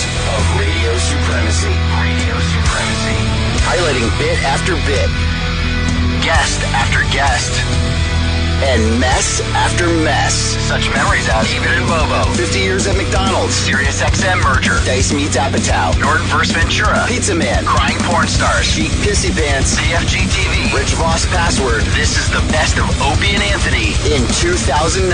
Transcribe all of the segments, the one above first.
of radio supremacy. Radio supremacy. Highlighting bit after bit, guest after guest, and mess after mess. Such memories out even in Bobo. 50 years at McDonald's. Sirius XM merger. Dice meets Apatow. Norton vs. Ventura. Pizza Man. Crying porn stars. Cheap Pissy Pants. PFG TV. Rich Voss password. This is the best of Opie and Anthony in 2009.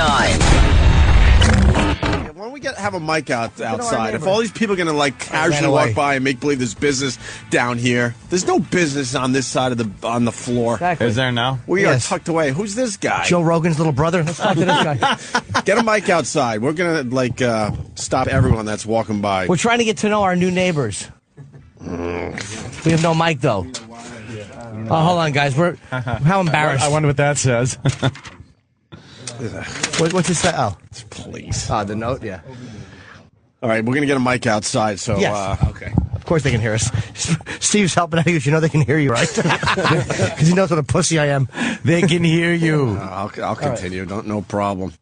Why don't we have a mic outside? If all these people are going to casually walk by and make believe there's business down here, there's no business on this side of on the floor. Exactly. Is there now? We are tucked away. Who's this guy? Joe Rogan's little brother. Let's talk to this guy. Get a mic outside. We're going to stop everyone that's walking by. We're trying to get to know our new neighbors. We have no mic though. Oh, hold on, guys. How embarrassed. I wonder what that says. What's it say? Oh, please. The note. Yeah. All right, we're going to get a mic outside. So, yes. Okay. Of course they can hear us. Steve's helping out because you know they can hear you, right? Because he knows what a pussy I am. They can hear you. I'll continue. Right. No problem.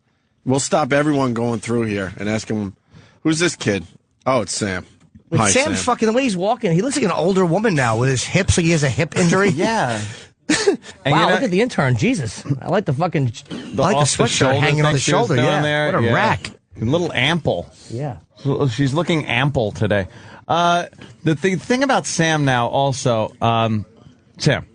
We'll stop everyone going through here and ask them, who's this kid? Oh, it's Sam. Hi, Sam's Sam. fucking, the way he's walking, he looks like an older woman now with his hips, like he has a hip injury. Yeah. Wow, look at the intern. Jesus. I like the fucking, I like the sweatshirt hanging on the shoulder. Yeah. There. What a rack. A little ample. Yeah. She's looking ample today. The thing about Sam now also, Sam,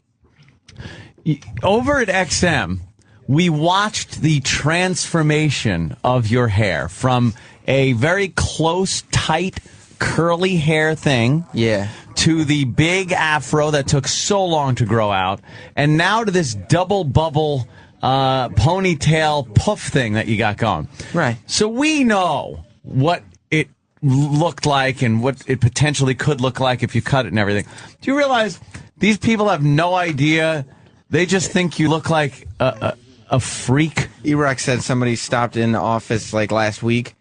over at XM, we watched the transformation of your hair from a very close, tight, curly hair thing. Yeah. To the big afro that took so long to grow out, and now to this double bubble ponytail puff thing that you got going. Right. So we know what it looked like and what it potentially could look like if you cut it and everything. Do you realize these people have no idea? They just think you look like a freak. E-Rock said somebody stopped in the office last week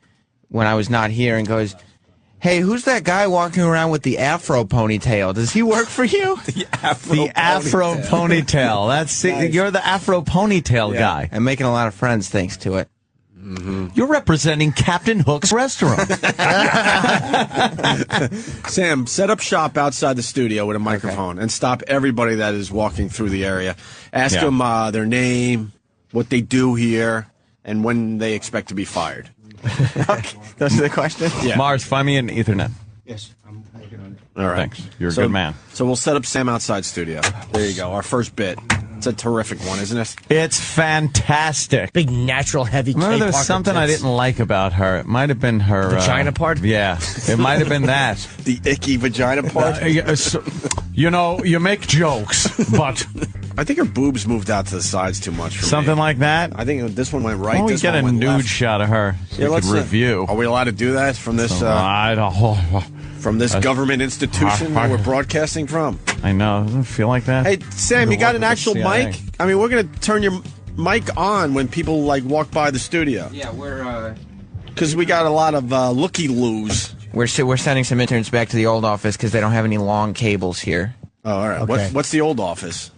when I was not here and goes, "Hey, who's that guy walking around with the afro ponytail? Does he work for you?" The afro ponytail. That's nice. You're the afro ponytail guy. I'm making a lot of friends thanks to it. Mm-hmm. You're representing Captain Hook's restaurant. Sam, set up shop outside the studio with a microphone and stop everybody that is walking through the area. Ask them their name, what they do here, and when they expect to be fired. Okay. Those are the questions? Yeah. Mars, find me an Ethernet. Yes, I'm working on it. All right. Thanks. You're a good man. So we'll set up Sam outside studio. There you go. Our first bit. It's a terrific one, isn't it? It's fantastic. Big natural heavy. Remember, there's something I didn't like about her. It might have been her vagina part. Yeah, it might have been that. The icky vagina part. You know, you make jokes, but I think her boobs moved out to the sides too much for something me. like that. I think this one went right. Oh, we this get one a went nude left. shot of her. So we could review. Are we allowed to do that from this? I don't. From this government institution that we're broadcasting from. I know. Doesn't it feel like that? Hey, Sam, you got an actual mic? I mean, we're going to turn your mic on when people, walk by the studio. Yeah, we're... Because we got a lot of looky-loos. We're sending some interns back to the old office because they don't have any long cables here. Oh, all right. Okay. What's the old office?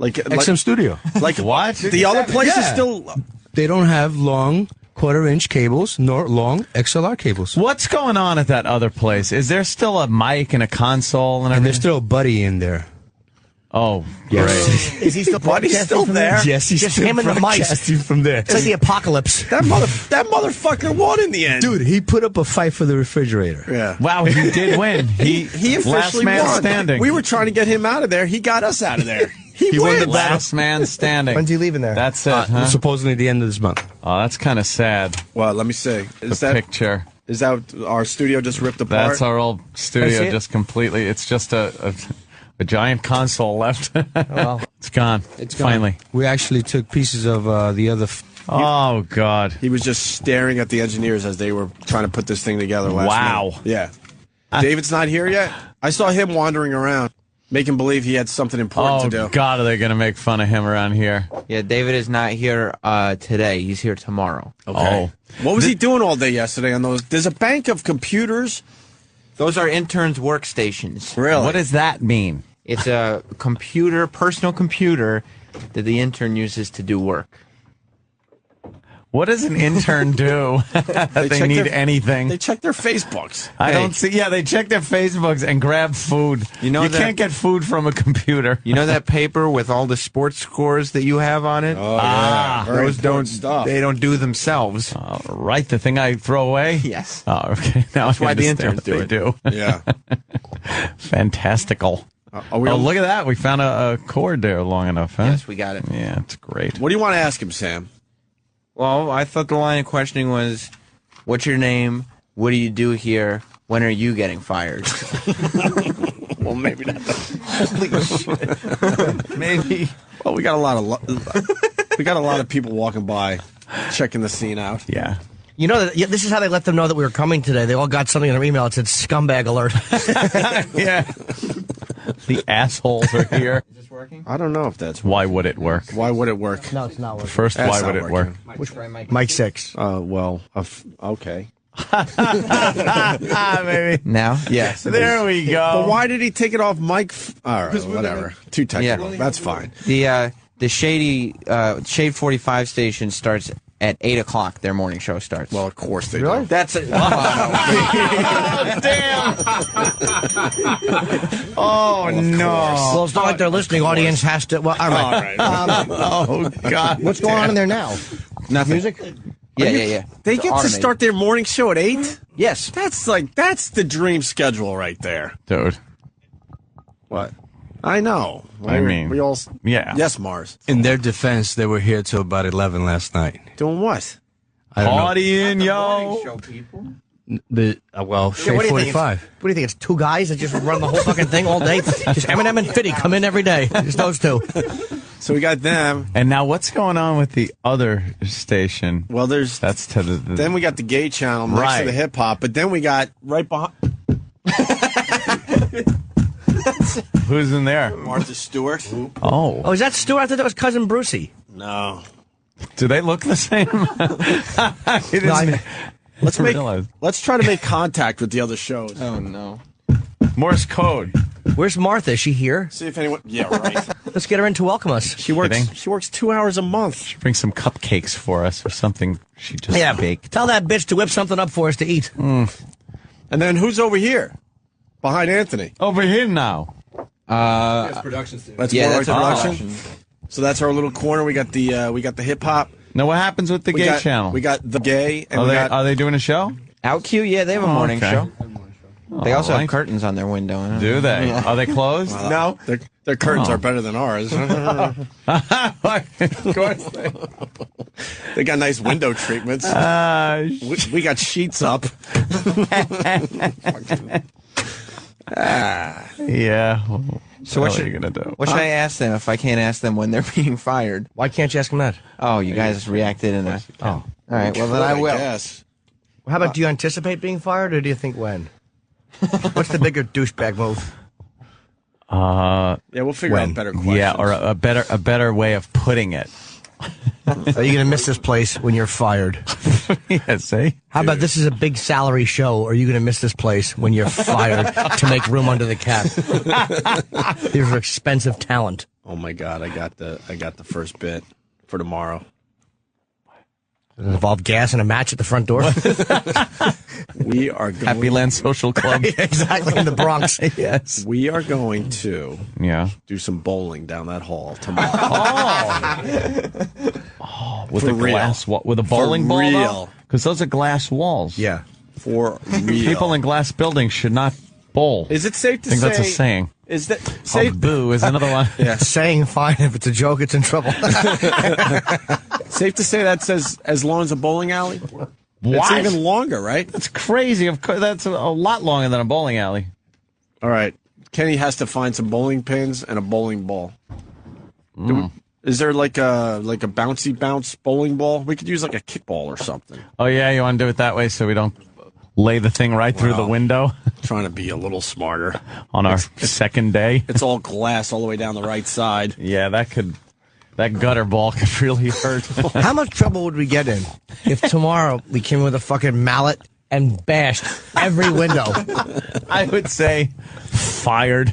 XM Studio. What? The other place is still... They don't have long quarter-inch cables nor long XLR cables. What's going on at that other place? Is there still a mic and a console and everything? And there's still a buddy in there. Oh, yes. Is he still Buddy's still there? Yes, he's Just still him and the mic. broadcasting from there. It's like the apocalypse. That motherfucker won in the end. Dude, he put up a fight for the refrigerator. Yeah. Wow, he did win. He officially last man won. standing. We were trying to get him out of there. He got us out of there. He won wins. the last man standing. When's he leaving there? That's it, huh? Supposedly the end of this month. Oh, that's kind of sad. Well, let me see. Picture. Is that our studio just ripped apart? That's our old studio just completely. It's just a giant console left. Oh, well. It's gone. It's gone. Finally. We actually took pieces of the other... Oh, God. He was just staring at the engineers as they were trying to put this thing together last Wow. night. Yeah. David's not here yet? I saw him wandering around, making believe he had something important to do. Oh, God, are they going to make fun of him around here? Yeah, David is not here today. He's here tomorrow. Okay. Oh. What was he doing all day yesterday on those? There's a bank of computers. Those are interns' workstations. Really? What does that mean? It's a personal computer that the intern uses to do work. What does an intern do? They need anything. They check their Facebooks. I don't see. Yeah, they check their Facebooks and grab food. You can't get food from a computer. You know that paper with all the sports scores that you have on it? Oh, yeah. Those they don't do themselves. Right, the thing I throw away? Yes. Oh, okay. Now That's why the interns do it. Yeah. Fantastical. Look at that. We found a cord there long enough, huh? Yes, we got it. Yeah, it's great. What do you want to ask him, Sam? Well, I thought the line of questioning was, what's your name? What do you do here? When are you getting fired? Well, maybe not. Holy shit. Maybe. Well, we got a lot of people walking by, checking the scene out. Yeah. You know, this is how they let them know that we were coming today. They all got something in their email that said scumbag alert. Yeah. The assholes are here. Is this working? I don't know if that's Why would it work? Why would it work? No, it's not working. First, That's why not would it work? working. Mike 6. Okay. Maybe. Now? Yes. There we go. But why did he take it off Mike? All right, whatever. Too technical. Yeah. That's fine. The Shade 45 station starts at 8 o'clock. Their morning show starts. Well, of course they do. That's it. Damn. Oh, no. Well, it's not like their listening audience has to. Well, all right. Oh, God. What's going on in there now? Nothing. Music? Yeah. They It's get to automated. start their morning show at 8? Yes. That's the dream schedule right there. Dude. What? I know. I mean, we all. yeah. Yes, Mars. In their defense, they were here till about 11 last night. Doing what? I don't know. Partying, yo. Show people. Shade What do you think? 45. What do you think? It's two guys that just run the whole fucking thing all day? Just Eminem and Fitty come in every day. Just those two. So we got them. And now what's going on with the other station? Well, there's. That's to the Then we got the gay channel next Right. to the hip hop, but then we got right behind who's in there? Martha Stewart. Oh. Oh, is that Stu? I thought that was Cousin Brucey. No. Do they look the same? It No, isn't- Let's try to make contact with the other shows. Oh, no. Morse code. Where's Martha? Is she here? See if anyone. Yeah, right. Let's get her in to welcome us. She works. Kidding? She works 2 hours a month. Bring some cupcakes for us or something. She just Yeah, baked. tell that bitch to whip something up for us to eat. And then who's over here? Behind Anthony. Over here now. That's Yeah, more that's like a production. So that's our little corner. We got the hip hop. Now what happens with the We gay got, channel? We got the gay, and Are they doing a show? Outq, yeah, they have a morning okay. show. They also right. have curtains on their window. I don't Do know. they? Are they closed? no, their curtains Oh. are better than ours. Of course they. They got nice window treatments. We got sheets up. Yeah. So what what are you should, gonna do? what should I ask them if I can't ask them when they're being fired? Why can't you ask him that? Oh, you guys reacted in a... Oh. All right, well, then I will. guess. How about, do you anticipate being fired, or do you think when? What's the bigger douchebag move? Yeah, we'll figure out better questions. Yeah, or a better way of putting it. Are you going to miss this place when you're fired? Yeah, see? How about this is a big salary show? Or are you going to miss this place when you're fired to make room under the cap? These are expensive talent. Oh my God, I got the first bit for tomorrow. Does it involve gas and a match at the front door? We are going, Happy Land Social Club. Exactly, in the Bronx. Yes. we are going to Yeah. do some bowling down that hall tomorrow. With For a real. glass wall, with a bowling ball. real. Because those are glass walls. Yeah. For real. People in glass buildings should not bowl. Is it safe to I think say? that's a saying. Is that Oh, safe? boo is another one. Yeah. Saying fine, if it's a joke, it's in trouble. Safe to say that's as long as a bowling alley? It's What? even longer, right? That's crazy. Of course, that's a lot longer than a bowling alley. All right. Kenny has to find some bowling pins and a bowling ball. Is there like a bouncy bounce bowling ball? We could use like a kickball or something. Oh yeah, you want to do it that way so we don't lay the thing right through the Wow. window Trying to be a little smarter. on our second day. It's all glass all the way down the right side. Yeah, that gutter ball could really hurt. How much trouble would we get in if tomorrow we came in with a fucking mallet and bashed every window? I would say fired.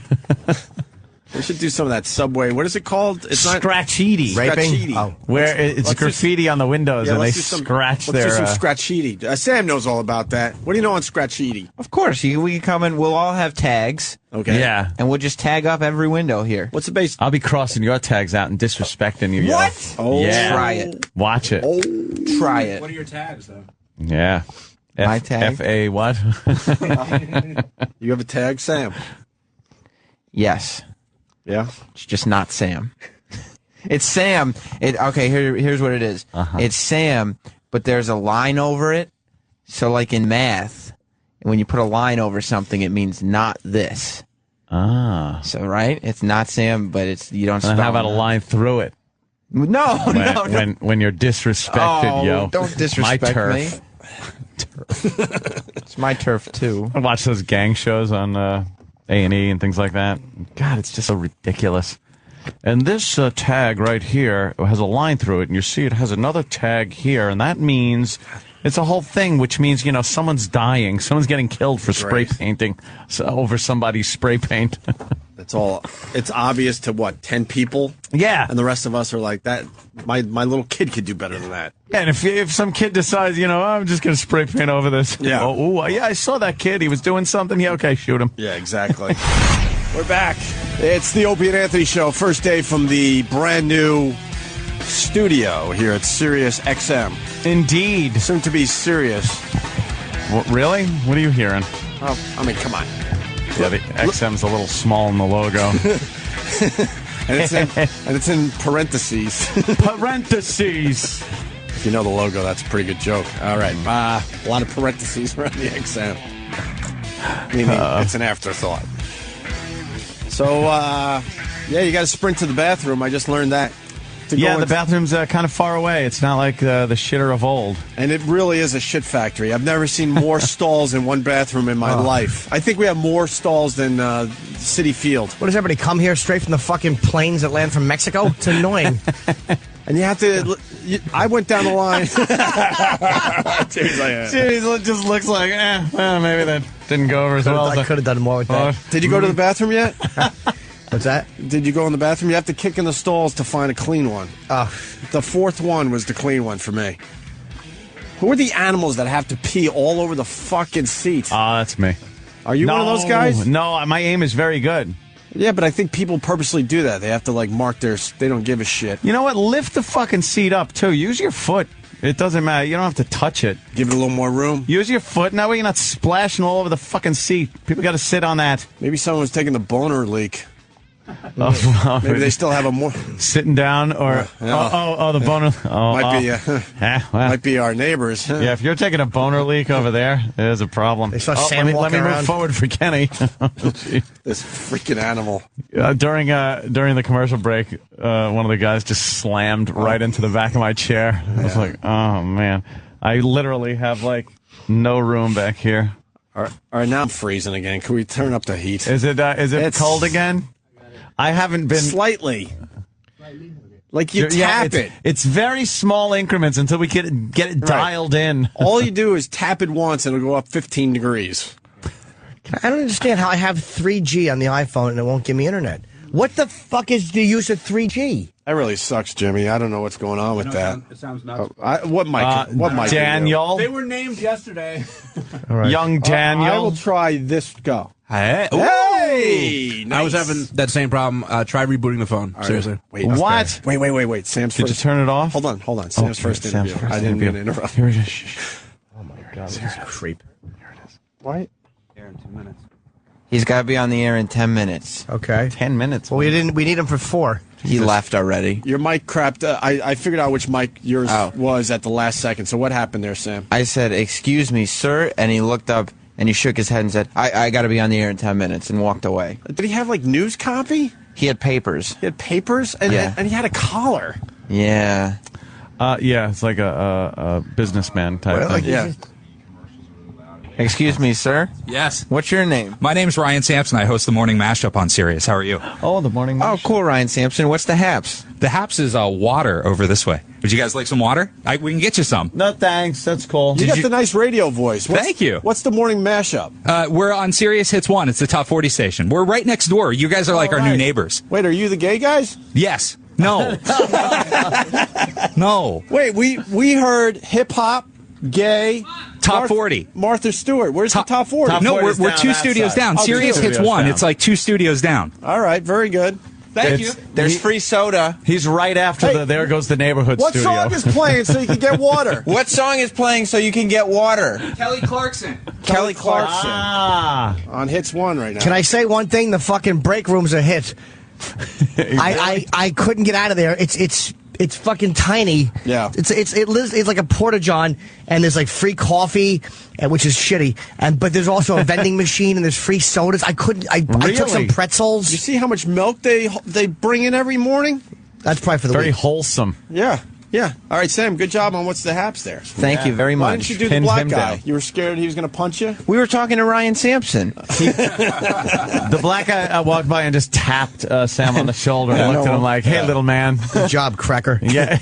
We should do some of that Subway. What is it called? It's not Scratchetti. Raping? Scratchetti. Oh. Where it's Let's graffiti on the windows and they scratch their... Let's do some Scratchetti. Sam knows all about that. What do you know on Scratchetti? Of course, we can come in. We'll all have tags. Okay. Yeah. And we'll just tag up every window here. What's the base? I'll be crossing your tags out and disrespecting you. What? Oh, Yeah. Try it. Watch it. Try it. What are your tags, though? Yeah. My tag? F-A what? You have a tag, Sam? Yes. Yeah. It's just not Sam. It's Sam. Okay, here's what it is. It's Sam, but there's a line over it. So like in math, when you put a line over something, it means not this. Ah. So right? It's not Sam, but you don't spell And how about a it. line through it? No, When you're disrespected, yo. Don't disrespect my turf. me. It's my turf too. I watch those gang shows on A&E and things like that. God, it's just so ridiculous. And this tag right here has a line through it, and you see it has another tag here, and that means it's a whole thing, which means, someone's dying. Someone's getting killed for spray painting over somebody's spray paint. That's all. It's obvious to what, 10 people? Yeah. And the rest of us are like that. My little kid could do better than that. Yeah, and if some kid decides, I'm just going to spray paint over this. Yeah. Oh, yeah, I saw that kid. He was doing something. Yeah, okay, shoot him. Yeah, exactly. We're back. It's the Opie and Anthony Show. First day from the brand new studio here at Sirius XM. Indeed. Soon to be Sirius. Really? What are you hearing? Oh, I mean, come on. Yeah, the XM's a little small in the logo. And it's in parentheses. Parentheses. If you know the logo, that's a pretty good joke. All right. A lot of parentheses around the XM. Meaning it's an afterthought. So, yeah, you got to sprint to the bathroom. I just learned that. Yeah, the bathroom's kind of far away. It's not like the shitter of old. And it really is a shit factory. I've never seen more stalls in one bathroom in my life. I think we have more stalls than Citi Field. What does everybody come here straight from the fucking planes that land from Mexico? It's annoying. And you have to... I went down the line. Jeez, it just looks like, well, maybe that didn't go over as well. I could have done more with that. Did you go to the bathroom yet? What's that? Did you go in the bathroom? You have to kick in the stalls to find a clean one. The fourth one was the clean one for me. Who are the animals that have to pee all over the fucking seat? That's me. Are you one of those guys? No, my aim is very good. Yeah, but I think people purposely do that. They have to, mark they don't give a shit. You know what? Lift the fucking seat up, too. Use your foot. It doesn't matter. You don't have to touch it. Give it a little more room. Use your foot. That way you're not splashing all over the fucking seat. People got to sit on that. Maybe someone's taking the boner leak. Oh, Maybe they still have a more... Sitting down or... the boner... Might be our neighbors. Yeah, if you're taking a boner leak over there, there's a problem. They saw Sam let walking me move around. forward for Kenny. This freaking animal. During the commercial break, one of the guys just slammed right into the back of my chair. I was like, oh, man. I literally have, no room back here. All right, now I'm freezing again. Can we turn up the heat? Is it It's- cold again? I haven't been... Slightly. You tap it. It's very small increments until we get it dialed in. All you do is tap it once and it'll go up 15 degrees. I don't understand how I have 3G on the iPhone and it won't give me internet. What the fuck is the use of 3G? That really sucks, Jimmy. I don't know what's going on with that. It sounds nuts. What might Daniel? They were named yesterday. All right. Young I Daniel? will try this. Go. Hey. Hey! I was nice. having that same problem. Try rebooting the phone. Seriously. Wait. What? Wait. Sam's Did first. you turn it off? Hold on. Sam's first Sam's interview. first I didn't mean to interview. interrupt. Here it is. Oh my god, this is a creep. What? Here in 2 minutes. He's got to be on the air in 10 minutes. Okay. 10 minutes. Well, we need him for 4. He left already. Your mic crapped. I figured out which mic yours Oh. was at the last second. So what happened there, Sam? I said, "Excuse me, sir," and he looked up and he shook his head and said, I got to be on the air in 10 minutes, and walked away. Did he have news copy? He had papers. He had papers and Yeah. and he had a collar. Yeah. Yeah, it's like a businessman type thing. Yeah. Excuse me, sir. Yes. What's your name? My name's Ryan Sampson. I host the Morning Mashup on Sirius. How are you? Oh, the morning. Oh, cool, Ryan Sampson. What's the haps? The Haps is water over this way. Would you guys like some water? We can get you some. No, thanks. That's cool. You got the nice radio voice. Thank you. What's the morning mashup? We're on Sirius Hits 1. It's the top 40 station. We're right next door. You guys are like our new neighbors. Wait, are you the gay guys? Yes. No. No. Wait, we heard hip hop, gay, Top 40. Martha Stewart. Where's the top 40? Top No, 40's we're down two that studios side. down. Oh, Sirius two Hits studios 1. down. It's like 2 studios down. All right, very good. Thank you. There's free soda. He's right after Hey, the There Goes the Neighborhood What studio. song is playing so you can get water? What song is playing so you can get water? Kelly Clarkson. Kelly Clarkson. Ah. On Hits 1 right now. Can I say one thing? The fucking break room's a hit. I couldn't get out of there. It's fucking tiny. Yeah. It's like a porta john, and there's like free coffee, which is shitty. But there's also a vending machine, and there's free sodas. I took some You pretzels. see how much milk they bring in every morning? That's probably for the Very week. wholesome. Yeah. Yeah. All right, Sam, good job on What's the Haps there. Thank you very Why much. didn't you do the Pinned black him guy? down. You were scared he was going to punch you? We were talking to Ryan Sampson. The black guy walked by and just tapped Sam on the shoulder and looked at him like, hey, little man. Good job, cracker. Yeah.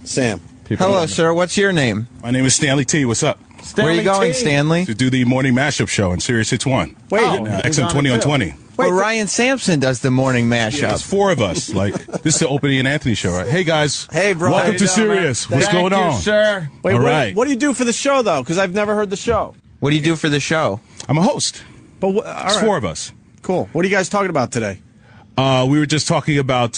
Sam. Hello, sir. What's your name? My name is Stanley T. What's up? Where are you going, Stanley? To do the morning mashup show on Sirius Hits 1. Wait, XM 20 on 20. Well, Ryan Sampson does the morning mashup. There's 4 of us. Like, this is the Opie and Anthony show, right? Hey, guys. Hey, bro. Welcome How to you doing, Sirius. What's Thank going you, on? sir. Wait, All what, right. what do you do for the show, though? Because I've never heard the show. What do you do for the show? I'm a host. But all There's right. 4 of us. Cool. What are you guys talking about today? We were just talking about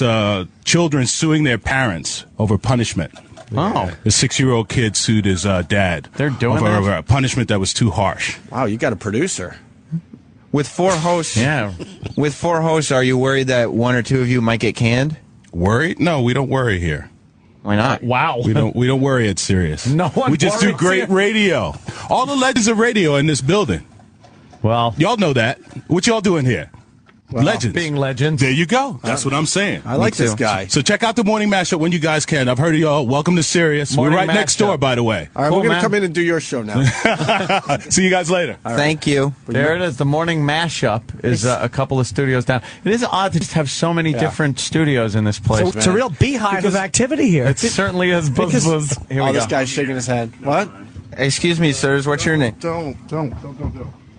children suing their parents over punishment. Oh. The 6-year-old kid sued his dad. They're doing over, that? over a punishment that was too harsh. Wow, you got a producer. With 4 hosts, Yeah. with 4 hosts, are you worried that 1 or 2 of you might get canned? Worried? No, we don't worry here. Why not? Wow. We don't worry at Sirius. No one We just do worries great here. radio. All the legends of radio in this building. Well, Y'all know that. What y'all doing here? Legends. being legends. There you go. That's what I'm saying. I like this too. guy. So check out the morning mashup when you guys can. I've heard of y'all. Welcome to Sirius. Morning We're right next Mashup. door, by the way. All right, Cool, we're going to man. come in and do your show now. See you guys later. Thank you. There it is. The morning mashup is a couple of studios down. It is odd to just have so many different studios in this place. It's a real beehive of activity here. It certainly is. Buzz, buzz. Here we Oh, go. this guy's shaking his head. What? Excuse me, sirs. What's your name? Don't.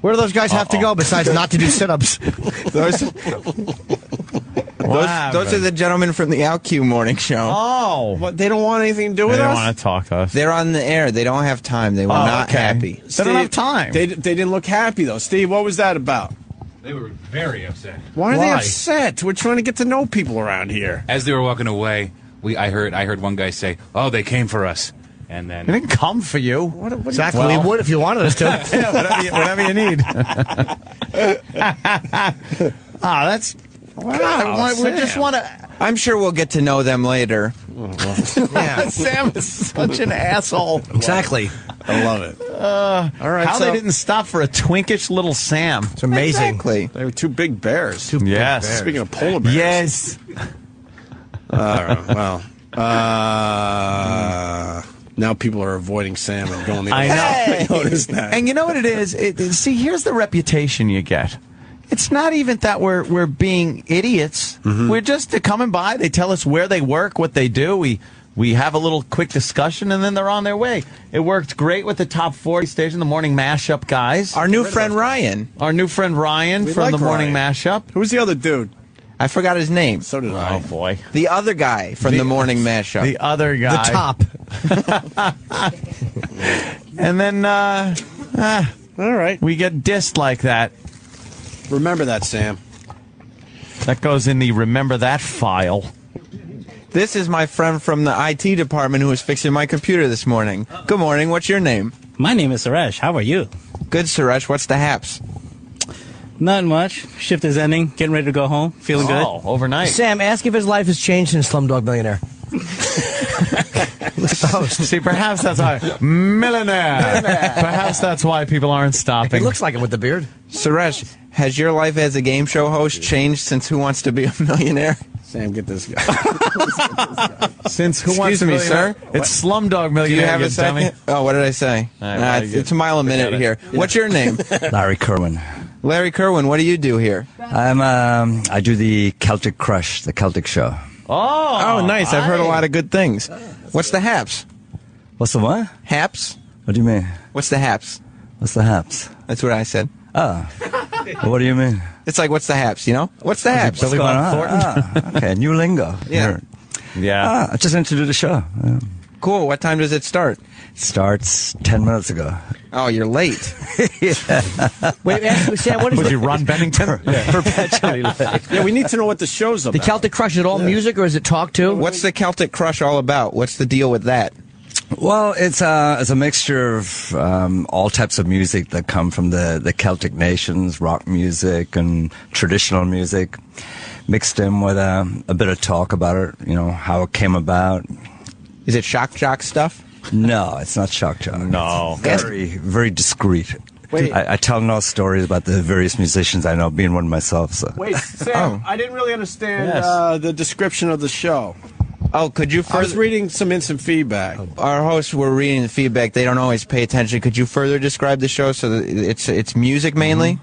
Where do those guys have to go besides not to do sit-ups? Those Wow. are the gentlemen from the OutQ morning show. Oh. What? They don't want anything to do They with don't us? want to talk to us. They're on the air. They don't have time. They were not okay. happy. They don't have time. They didn't look happy, though. Steve, what was that about? They were very upset. Why are they Why? upset? We're trying to get to know people around here. As they were walking away, I heard one guy say, "Oh, they came for us," and then They didn't come for you. Exactly. We would if you wanted us to. Yeah, whatever you need. That's. Wow, we just Sam. want to. I'm sure we'll get to know them later. Sam is such an asshole. Exactly. I love it. All right, How so they didn't stop for a twinkish little Sam. It's amazing. Exactly. they were 2 big bears. Yes. Speaking of polar bears. Yes. All right, well, now people are avoiding Sam and going the other I know. way. I noticed that. And you know what it is? See, here's the reputation you get. It's not even that we're being idiots. We're just coming by. They tell us where they work, what they do. We have a little quick discussion, and then they're on their way. It worked great with the top 40 station, the morning mashup guys. Our new friend Ryan. Our new friend Ryan We from like the morning Ryan. mashup. Who's the other dude? I forgot his name. So did I. Oh boy, The other guy from the morning mashup. the other guy, The top. and then All right. we get dissed like that. Remember that, Sam. That goes in the remember that file. This is my friend from the IT department who was fixing my computer this morning. Good morning. What's your name? My name is Suresh. How are you? Good, Suresh. What's the haps? Not much. Shift is ending. Getting ready to go home. Feeling Oh, overnight. Sam, ask if his life has changed since Slumdog Millionaire. Look at the host. See, perhaps that's why millionaire. Perhaps that's why people aren't He stopping. looks like it with the beard. Suresh, has your life as a game show host changed since Who Wants to Be a Millionaire? Sam, get this guy. Since Who Excuse Wants to me, Be a sir? Millionaire? It's Slumdog Do Millionaire. you have a dummy. second? Oh, what did I say? All right, It's a mile a minute here. What's your name? Larry Kerwin. Larry Kerwin. What do you do here? I do the Celtic Crush, the Celtic show. Oh, nice. I've heard a lot of good things. What's the haps? What's the what? Haps? What do you mean? What's the haps? What's the haps? That's what I said. What do you mean? It's like, what's the haps, you know? What's the haps? What's going on? Okay, new lingo. Yeah. Yeah. I just introduced the show. Cool. What time does it start? Starts 10 minutes ago. Oh, you're late. Wait, Sam, what is Was you Ron Bennington? perpetually late? Yeah, we need to know what the show's The about. Celtic Crush, is it all music or is it talk too? What's the Celtic Crush all about? What's the deal with that? Well, it's a mixture of all types of music that come from the Celtic nations, rock music and traditional music, mixed in with a bit of talk about it, you know, how it came about. Is it shock jock stuff? No, it's not shock jock. No. It's very discreet. Wait. I tell no stories about the various musicians I know, being one myself. So. Wait, Sam, I didn't really understand the description of the show. Oh, could you I was further... reading some instant feedback. Our hosts were reading the feedback. They don't always pay attention. Could you further describe the show so that it's music mainly?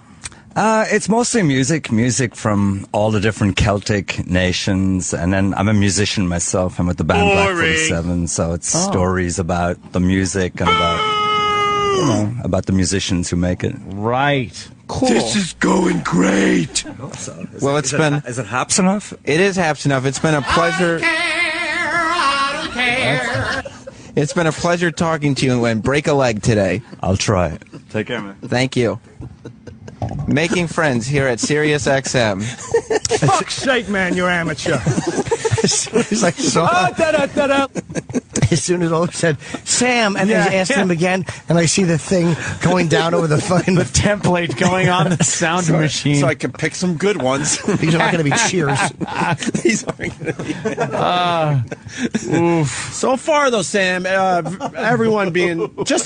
It's mostly music from all the different Celtic nations, and then I'm a musician myself. I'm with the band Black 47, so it's stories about the music and about the musicians who make it. Right. Cool. This is going great. Well, it's been... Is it haps enough? It is haps enough. It's been a pleasure... I don't care. It's been a pleasure talking to you, and break a leg today. I'll try it. Take care, man. Thank you. Making friends here at Sirius XM. Fuck's sake, man, you're amateur. As soon as I saw as soon as Opie said, Sam, and then he asked him again, and I see the thing going down over the fucking... The template going on the sound machine. So I can pick some good ones. These are not going to be cheers. These aren't going to be. So far, though, Sam, just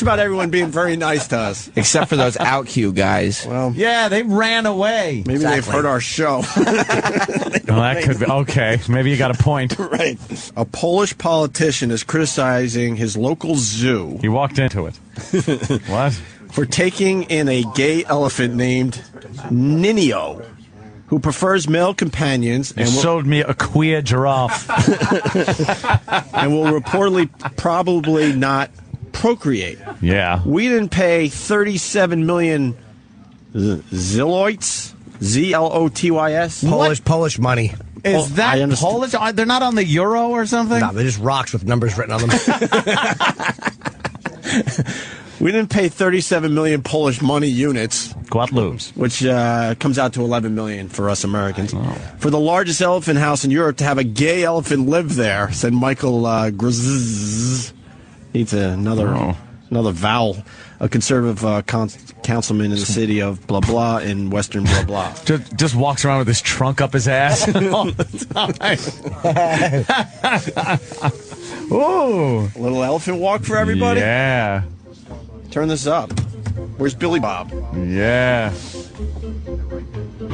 about everyone being very nice to us. Except for those OutQ guys. Well, yeah, they ran away. maybe they've heard our show. Well, that could be. Okay, maybe you got a point. Right. A Polish politician is criticizing his local zoo. He walked into it. What? For taking in a gay elephant named Ninio, who prefers male companions And showed me a queer giraffe. and will reportedly probably not procreate. Yeah. We didn't pay 37 million zlotyys, ZLOTYS. Polish money. Is that Polish? They're not on the euro or something? No, they're just rocks with numbers written on them. We didn't pay 37 million Polish money units, Guadeloupe. which comes out to 11 million for us Americans, for the largest elephant house in Europe to have a gay elephant live there, said Michael Grzz. Needs another vowel. A conservative councilman in the city of blah blah in western blah blah. Just walks around with his trunk up his ass all the time. Ooh. A little elephant walk for everybody? Yeah. Turn this up. Where's Billy Bob? Yeah.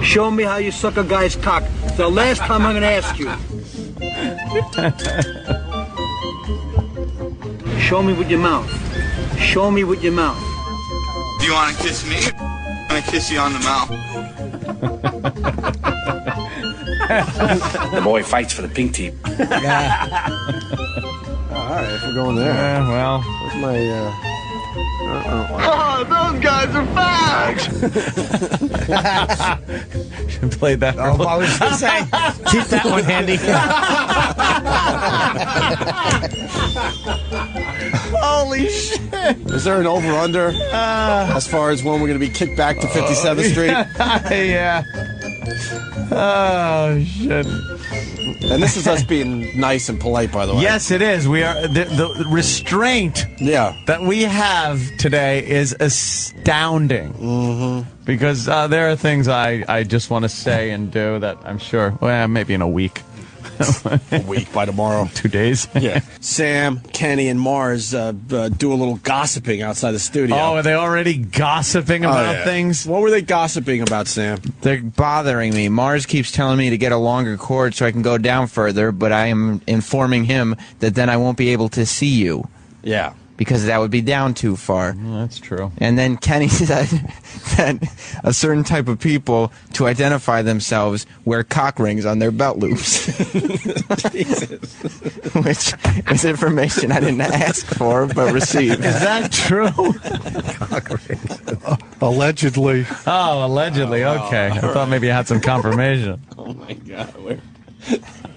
Show me how you suck a guy's cock. It's the last time I'm going to ask you. Show me with your mouth. Show me with your mouth. Do you want to kiss me? I want to kiss you on the mouth. The boy fights for the pink team. All right, if we're going there. Yeah, well. Where's my... Oh, those guys are fags! Should play that. I was going to say, keep that one handy. Holy shit. Is there an over-under as far as when we're going to be kicked back to 57th Street? Yeah. Oh, shit. And this is us being nice and polite, by the way. Yes, it is. We are the restraint that we have today is astounding. Mm-hmm. Because there are things I just want to say and do that I'm sure, well, maybe in a week. A week by tomorrow. 2 days. Yeah. Sam, Kenny, and Mars do a little gossiping outside the studio. Oh, are they already gossiping about things? What were they gossiping about, Sam? They're bothering me. Mars keeps telling me to get a longer cord so I can go down further, but I am informing him that then I won't be able to see you. Yeah. because that would be down too far. That's true. And then Kenny said that a certain type of people, to identify themselves, wear cock rings on their belt loops. Which is information I didn't ask for, but received. Is that true? Cock rings. Allegedly. Oh, allegedly. Okay. I thought maybe you had some confirmation. Oh my God!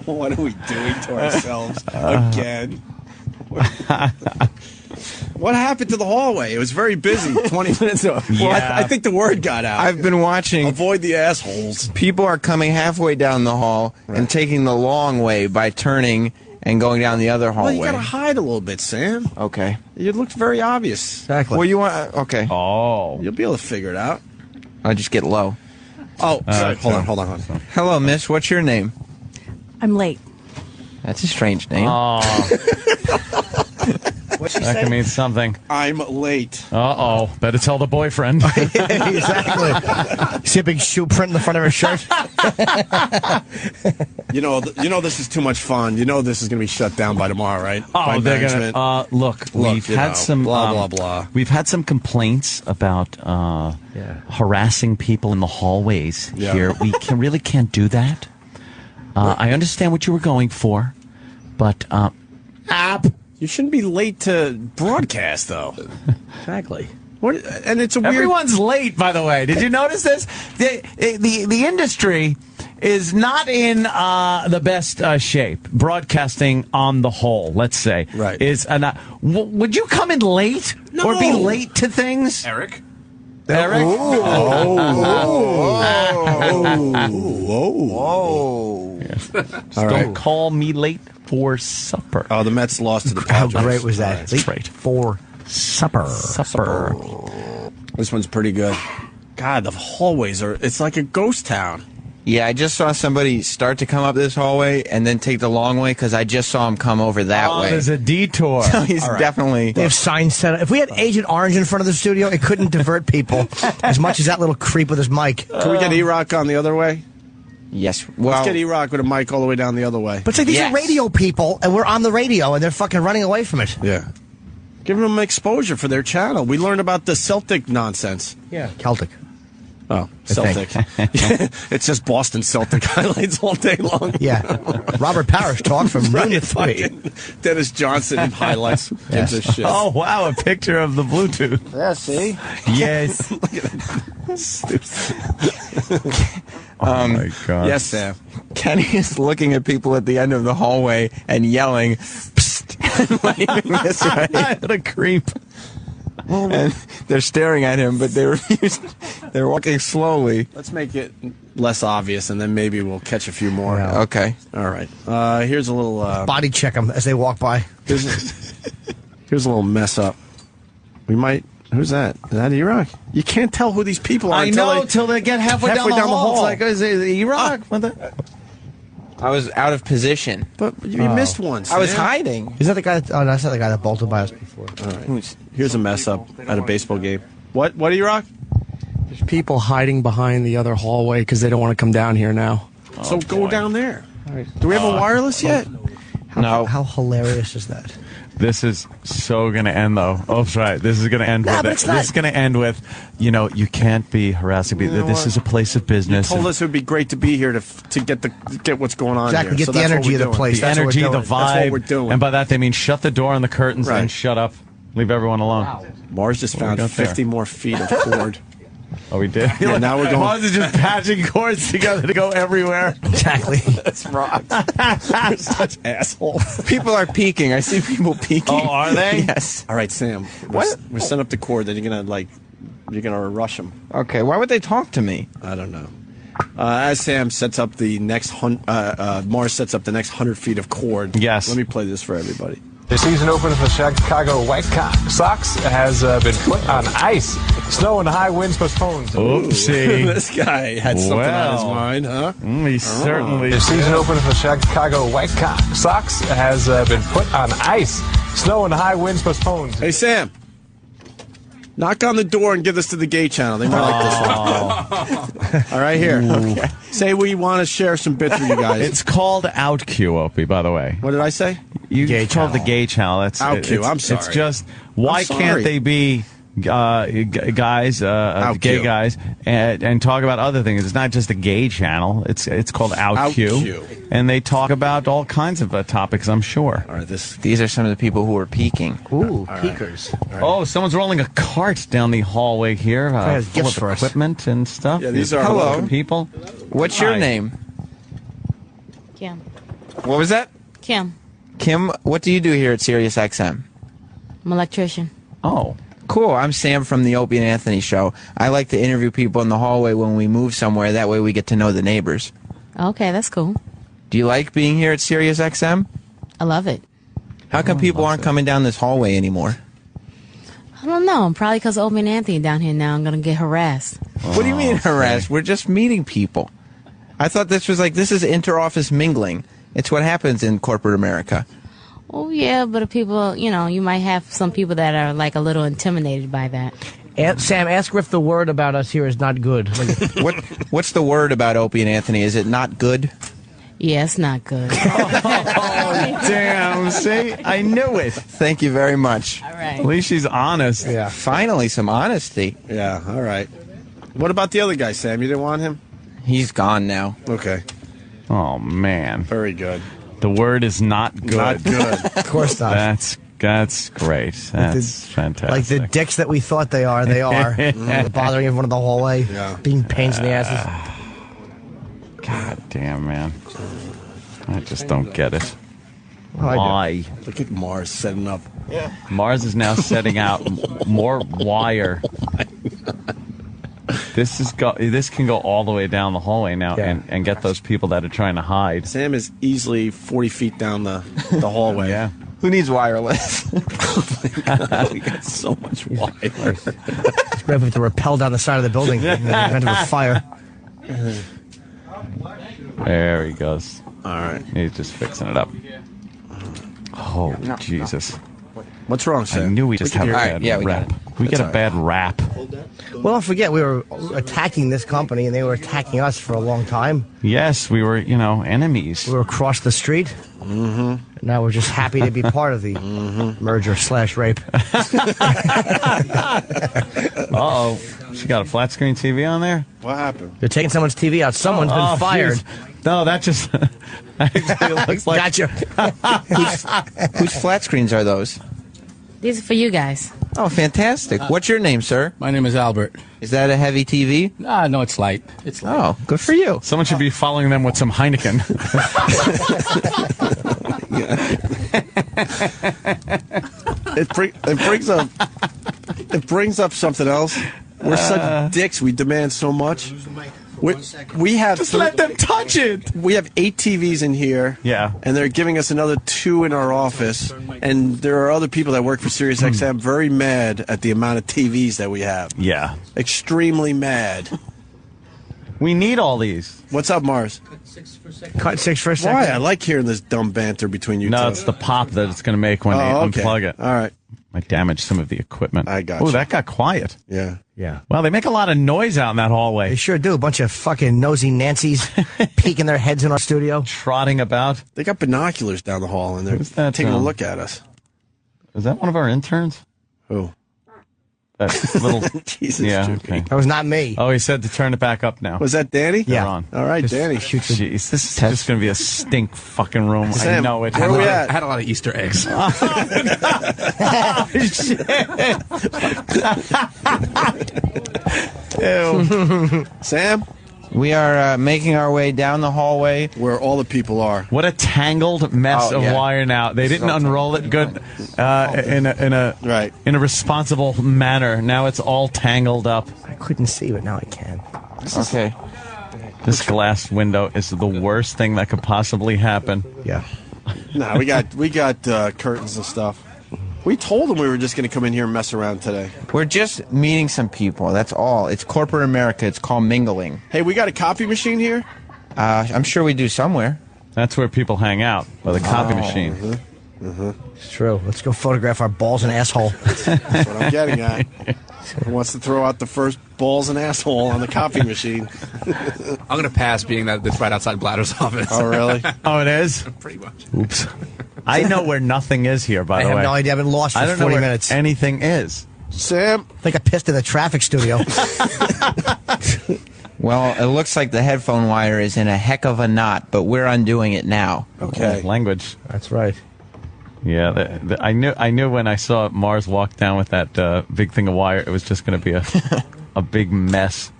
What are we doing to ourselves again? What happened to the hallway? It was very busy 20 minutes ago. Well, I think the word got out. I've been watching. Avoid the assholes. People are coming halfway down the hall and taking the long way by turning and going down the other hallway. Well, you got to hide a little bit, Sam. Okay. It looks very obvious. Exactly. Well, you want... Okay. Oh. You'll be able to figure it out. I'll just get low. Oh, sorry. Hold on. Hello, miss. What's your name? I'm late. That's a strange name. Oh. What'd she That say? can mean something. I'm late. Uh-oh. Better tell the boyfriend. Exactly. See a big shoe print in the front of her shirt? You know this is too much fun. You know this is going to be shut down by tomorrow, right? By Oh, they're management. gonna. Look, we've you had know, some blah blah. We've had some complaints about harassing people in the hallways here. We really can't do that. I understand what you were going for, but you shouldn't be late to broadcast, though. Exactly. What? And it's a weird. Everyone's late, by the way. Did you notice this? The industry is not in the best shape. Broadcasting on the whole, let's say, Right. is would you come in late or be late to things, Eric? Eric? Whoa. Don't call me late for supper. Oh, the Mets lost to the How Padres. great was that? That's right. For supper. This one's pretty good. God, the hallways it's like a ghost town. Yeah, I just saw somebody start to come up this hallway and then take the long way because I just saw him come over that way. There's a detour. So he's definitely... They have signs set up. If we had Agent Orange in front of the studio, it couldn't divert people as much as that little creep with his mic. Can we get E-Rock on the other way? Yes. Well, Let's get E-Rock with a mic all the way down the other way. But it's like these are radio people, and we're on the radio, and they're fucking running away from it. Yeah. Give them exposure for their channel. We learned about the Celtic nonsense. Yeah. Celtic. Oh, Celtic. It's just Boston Celtic highlights all day long. Yeah. Robert Parrish talked from noon to 3. Fucking Dennis Johnson highlights. Gives a shit. Oh, wow, a picture of the Bluetooth. Yeah, see? Yes. Oh, my God. Yes, Sam. Kenny is looking at people at the end of the hallway and yelling, "Psst," and waving this way. What a creep. And they're staring at him, but they refuse. They're walking slowly. Let's make it less obvious, and then maybe we'll catch a few more. Yeah. Okay. All right. Here's a little... Body check them as they walk by. Here's a little mess up. We might... Who's that? Is that E-Rock? You can't tell who these people are Till they get halfway down the hall. It's like, is it E-Rock? I was out of position. But you missed one, I was Sam. hiding. Is that the guy? Oh, that's not the guy that bolted by us before. All right. Here's a mess up at a baseball game. What, E-Rock? There's people hiding behind the other hallway because they don't want to come down here now. So go down there. Do we have a wireless yet? No. How hilarious is that? This is so going to end, though. Oh, that's right. This is going to end with but it's it. not. This is going to end with, you can't be harassing people. This is a place of business. You told us it would be great to be here to get what's going on Exactly, here. get So the that's what energy we're of the doing. place. The That's what we're energy, the doing. vibe. That's what we're doing. And by that, they mean shut the door on the curtains Right. and shut up. Leave everyone alone. Mars just found got there? 50 more feet of cord. Oh, we did? Yeah, now we're going... Mars is just patching cords together to go everywhere. Exactly. That's right. We're such assholes. People are peeking. I see people peeking. Oh, are they? Yes. All right, Sam. We're setting up the cord. Then you're gonna rush them. Okay. Why would they talk to me? I don't know. As Sam sets up the next Mars sets up the next 100 feet of cord. Yes. Let me play this for everybody. The season opener for the Chicago White Sox has been put on ice. Snow and high winds postponed. Oopsie. This guy had something on his mind, huh? He certainly The season opener for the Chicago White Sox has been put on ice. Snow and high winds postponed. Hey, Sam. Knock on the door and give this to the gay channel. They might like this one. All right, here. Okay. Say we want to share some bits with you guys. It's called Out Q, Opie, by the way. What did I say? You Gay call it the channel. gay channel. I'm sorry. It's just why I'm sorry. can't they be guys, gay guys, and talk about other things? It's not just a gay channel. It's called OutQ, and they talk about all kinds of topics. I'm sure. All right, These are some of the people who are peeking. Ooh, peekers. Oh, someone's rolling a cart down the hallway here, has full gifts of for us. equipment and stuff. Yeah, these are Hello. people. What's your Hi. name? Kim. What was that? Kim. Kim, what do you do here at Sirius XM? I'm an electrician. Oh. Cool. I'm Sam from the Opie and Anthony show. I like to interview people in the hallway when we move somewhere. That way we get to know the neighbors. Okay, that's cool. Do you like being here at Sirius XM? I love it. How come people aren't coming down this hallway anymore? I don't know. Probably because Opie and Anthony down here now. I'm going to get harassed. What do you mean harassed? We're just meeting people. I thought this is inter-office mingling. It's what happens in corporate America. Oh, yeah, but if people, you might have some people that are like a little intimidated by that. Sam, ask her if the word about us here is not good. What's the word about Opie and Anthony? Is it not good? Yeah, it's not good. Oh, damn. See? I knew it. Thank you very much. All right. At least she's honest. Yeah. Finally, some honesty. Yeah, all right. What about the other guy, Sam? You didn't want him? He's gone now. Okay. Oh, man. Very good. The word is not good. Not good. Of course not. That's great. That's fantastic. Like the dicks that we thought they are. Bothering everyone in the hallway. Yeah. Being pains in the asses. God damn, man. I just don't get it. Well, Why? Look at Mars setting up. Yeah. Mars is now setting out more wire. This can go all the way down the hallway now and get those people that are trying to hide. Sam is easily 40 feet down the hallway. Yeah. Who needs wireless? We got so much wire. It's great if we have to rappel down the side of the building in the event of a fire. There he goes. All right. He's just fixing it up. Oh, Jesus. What's wrong, Sam? I knew we just had a bad rap. We get a bad rap. Well, don't forget, we were attacking this company, and they were attacking us for a long time. Yes, we were, enemies. We were across the street. Mm-hmm. Now we're just happy to be part of the merger/rape. Uh-oh. She got a flat screen TV on there? What happened? They're taking someone's TV out. Someone's been fired. Geez. No, that just actually looks like... Gotcha. Whose flat screens are those? These are for you guys. Oh, fantastic. What's your name, sir? My name is Albert. Is that a heavy TV? No, it's light. It's light. Oh, good for you. Someone should be following them with some Heineken. It brings up something else. We're such dicks. We demand so much. We have Just let them touch it. We have 8 TVs in here. Yeah. And they're giving us another 2 in our office. And there are other people that work for Sirius XM very mad at the amount of TVs that we have. Yeah. Extremely mad. We need all these. What's up, Mars? Cut 6 for a second. Why? I like hearing this dumb banter between you two. No, it's the pop that it's going to make when they unplug it. All right. Might damage some of the equipment. I got you. Oh, you. that got quiet. Yeah. Yeah. Well, they make a lot of noise out in that hallway. They sure do. A bunch of fucking nosy Nancy's peeking their heads in our studio. Trotting about. They got binoculars down the hall, and they're Who's that, taking a look at us. Is that one of our interns? Who? That little... Jesus, yeah, Jimmy. okay. That was not me. Oh, he said to turn it back up now. Was that Danny? Yeah. They're on. All right, Danny. Jeez, this is just going to be a stink fucking room. I Sam, know it. where we at? I had a lot of Easter eggs. Ew. Sam? We are making our way down the hallway. Where all the people are. What a tangled mess of wire now. They didn't unroll it good in a responsible manner. Now it's all tangled up. I couldn't see, but now I can. Okay. This glass window is the worst thing that could possibly happen. Yeah. Nah, we got curtains and stuff. We told them we were just going to come in here and mess around today. We're just meeting some people. That's all. It's corporate America. It's called mingling. Hey, we got a copy machine here? I'm sure we do somewhere. That's where people hang out, by the copy machine. It's true. Let's go photograph our balls and asshole. That's what I'm getting at. Who wants to throw out the first balls and asshole on the copy machine? I'm going to pass being that it's right outside Bladder's office. Oh, really? Oh, it is? Pretty much. Oops. I know where nothing is here, by the way. I have no idea. I've been lost for I don't 40 know where minutes. anything is. Sam? I think I pissed in the traffic studio. Well, it looks like the headphone wire is in a heck of a knot, but we're undoing it now. Okay. Language. That's right. Yeah, I knew when I saw Mars walk down with that big thing of wire, it was just going to be a big mess.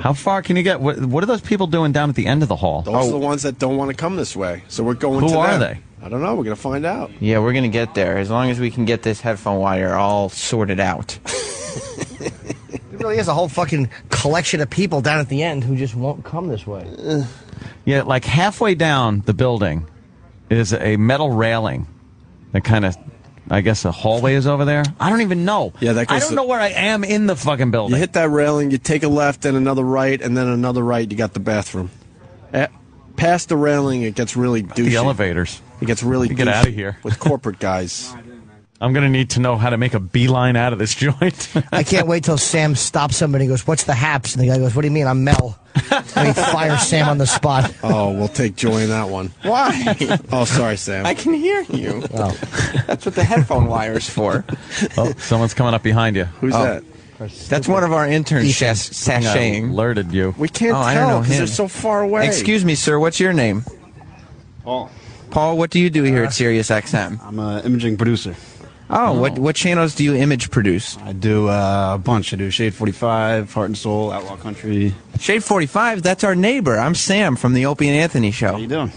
How far can you get? What are those people doing down at the end of the hall? Those are the ones that don't want to come this way. So we're going to Who them. are they? I don't know. We're going to find out. Yeah, we're going to get there, as long as we can get this headphone wire all sorted out. There really is a whole fucking collection of people down at the end who just won't come this way. Yeah, like halfway down the building is a metal railing that kind of, I guess a hallway is over there. I don't even know. Yeah, that goes I don't know where I am in the fucking building. You hit that railing, you take a left and another right, and then another right, you got the bathroom. Past the railing, it gets really douchey. The elevators. It gets really Get douchey out of here. with corporate guys. I'm going to need to know how to make a beeline out of this joint. I can't wait till Sam stops somebody and goes, "What's the haps?" And the guy goes, "What do you mean? I'm Mel." And he fires Sam on the spot. Oh, we'll take joy in that one. Why? Oh, sorry, Sam. I can hear you. Oh. That's what the headphone wire's for. Oh, someone's coming up behind you. Who's that? That's one of our interns sashaying. Alerted you. We can't I don't tell know because him. they're so far away. Excuse me, sir. What's your name? Paul. Paul, what do you do here at Sirius XM? I'm an imaging producer. Oh, what channels do you image produce? I do a bunch. I do Shade 45, Heart and Soul, Outlaw Country. Shade 45, that's our neighbor. I'm Sam from the Opie and Anthony Show. How you doing?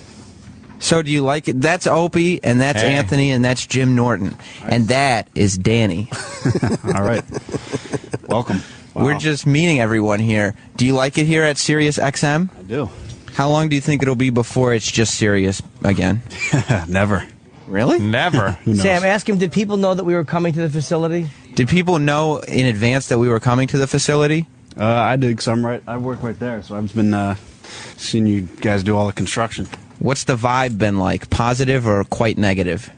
So do you like it? That's Opie, and that's Hey. Anthony, and that's Jim Norton. And that is Danny. All right. Welcome. We're just meeting everyone here. Do you like it here at Sirius XM? I do. How long do you think it'll be before it's just Sirius again? Never. Really? Never. Who knows? Sam, ask him, did people know that we were coming to the facility? Did people know in advance that we were coming to the facility? I did, because I work right there, so I've been seeing you guys do all the construction. What's the vibe been like? Positive or quite negative?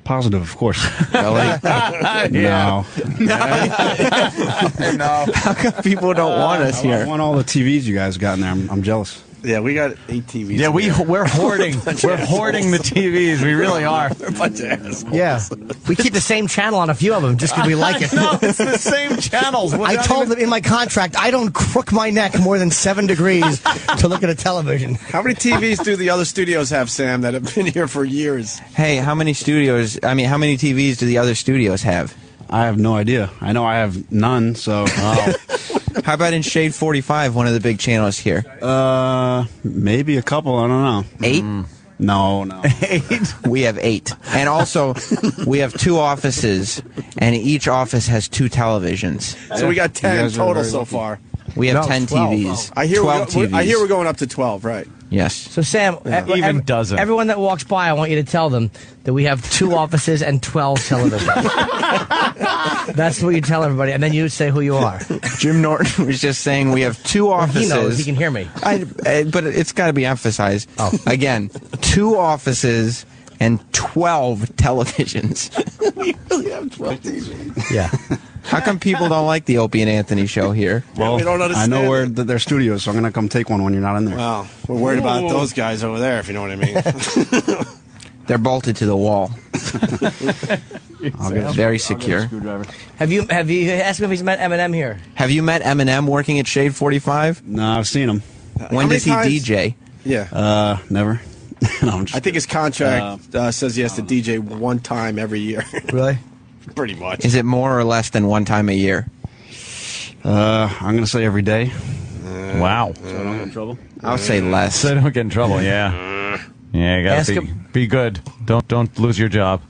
Positive, of course. Really? No. No. How come people don't want us I here? want all the TVs you guys got in there. I'm jealous. Yeah, we got 8 TVs. Yeah, in here. we're hoarding. We're hoarding the TVs. We really are. We're a bunch of assholes. Yeah. We keep the same channel on a few of them just because we like it. No, it's the same channels. I told them in my contract I don't crook my neck more than 7 degrees to look at a television. How many TVs do the other studios have, Sam, that have been here for years? Hey, how many TVs do the other studios have? I have no idea. I know I have none, so... How about in Shade 45, one of the big channels here? Maybe a couple. I don't know. 8? No. 8? We have 8. And also, we have 2 offices, and each office has 2 televisions. So we got 10 guys are total very so lucky. far. We have 10 12. TVs. I hear 12 TVs. I hear we're going up to 12, right? Yes. So, Sam, Even dozen. everyone that walks by, I want you to tell them that we have 2 offices and 12 televisions. That's what you tell everybody, and then you say who you are. Jim Norton was just saying we have 2 offices. He knows. He can hear me. But it's got to be emphasized. Oh. Again, 2 offices and 12 televisions. We really have 12 TVs. Yeah. How come people don't like the Opie and Anthony show here? Well, we don't I understand know where it. their studio is, so I'm going to come take one when you're not in there. Well, we're worried about those guys over there, if you know what I mean. They're bolted to the wall. I'll get Very secure. screwdriver. Have you asked him if he's met Eminem here? Have you met Eminem working at Shade 45? No, I've seen him. When does he times? DJ? Yeah. Never. No, I'm just, I think his contract says he has to DJ 1 time every year. Really? Pretty much. Is it more or less than 1 time a year? I'm going to say every day, Wow. so I don't get in trouble. I'll say less. So they don't get in trouble. Yeah. Yeah, you Ask gotta him- be good. Don't lose your job.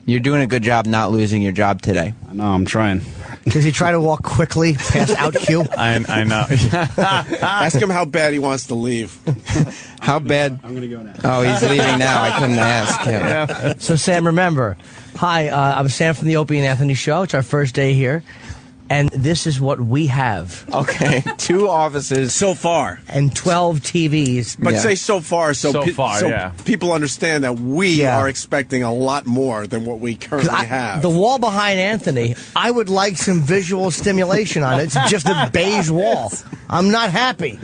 You're doing a good job not losing your job today. I know, I'm trying. Does he try to walk quickly past out cue? I know. Ask him how bad he wants to leave. How bad? I'm going to go now. Oh, he's leaving now. I couldn't ask him. So, Sam, remember, hi, I'm Sam from the Opie and Anthony Show. It's our first day here. And this is what we have. Okay, 2 offices. So far. And 12 TVs. But Yeah. say so far, so yeah. people understand that we Yeah. are expecting a lot more than what we currently have. The wall behind Anthony, I would like some visual stimulation on it. It's just a beige wall. I'm not happy.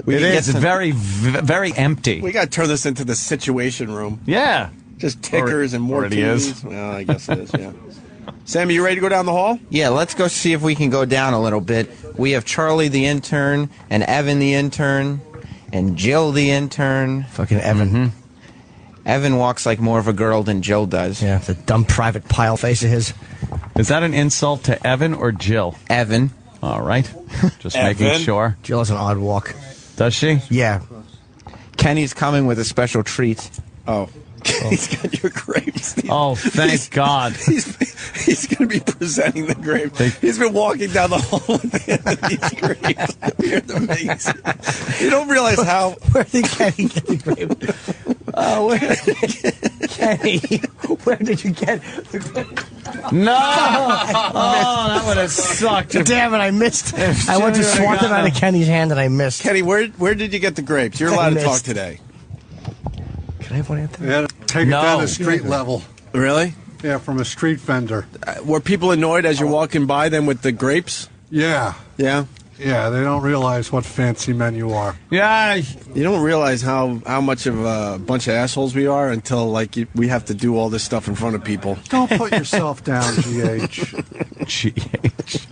It is very, very empty. We got to turn this into the Situation Room. Yeah. Just tickers and more TVs. Well, I guess it is, yeah. Sam, you ready to go down the hall? Yeah, let's go see if we can go down a little bit. We have Charlie the intern, and Evan the intern, and Jill the intern. Fucking Evan. Mm-hmm. Evan walks like more of a girl than Jill does. Yeah, the dumb private pile face of his. Is that an insult to Evan or Jill? Evan. All right. Just making sure. Jill has an odd walk. Does she? Yeah. Kenny's coming with a special treat. Oh. He's got your grapes. Oh, thank God. He's going to be presenting the grapes. He's been walking down the hall with these grapes. You're the you don't realize how... Where did Kenny get the grapes? Kenny, where did you get the grapes? No! Oh, that would have sucked. Damn it, I missed. I went to swat it out of Kenny's hand and I missed. Kenny, where did you get the grapes? You're allowed to talk today. Can I have one, Anthony? Yeah, take it down to street level. Really? Yeah, from a street vendor. Were people annoyed as you're walking by them with the grapes? Yeah. Yeah? Yeah, they don't realize what fancy men you are. Yeah. You don't realize how much of a bunch of assholes we are until, we have to do all this stuff in front of people. Don't put yourself down, GH. GH.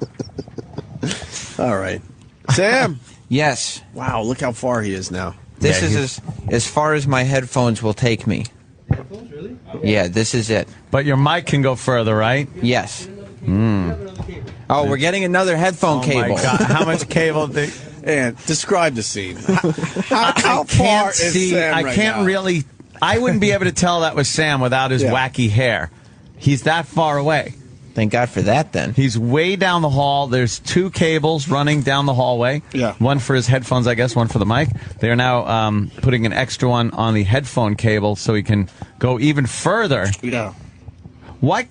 All right. Sam. Yes. Wow, look how far he is now. This is as far as my headphones will take me. Headphones, really? Yeah, this is it. But your mic can go further, right? Yes. Oh, we're getting another headphone cable. My God. How much cable? And describe the scene. How far is Sam I right can't now? really. I wouldn't be able to tell that was Sam without his wacky hair. He's that far away. Thank God for that, then. He's way down the hall. There's two cables running down the hallway. Yeah. One for his headphones, I guess, one for the mic. They are now putting an extra one on the headphone cable so he can go even further. Yeah. Why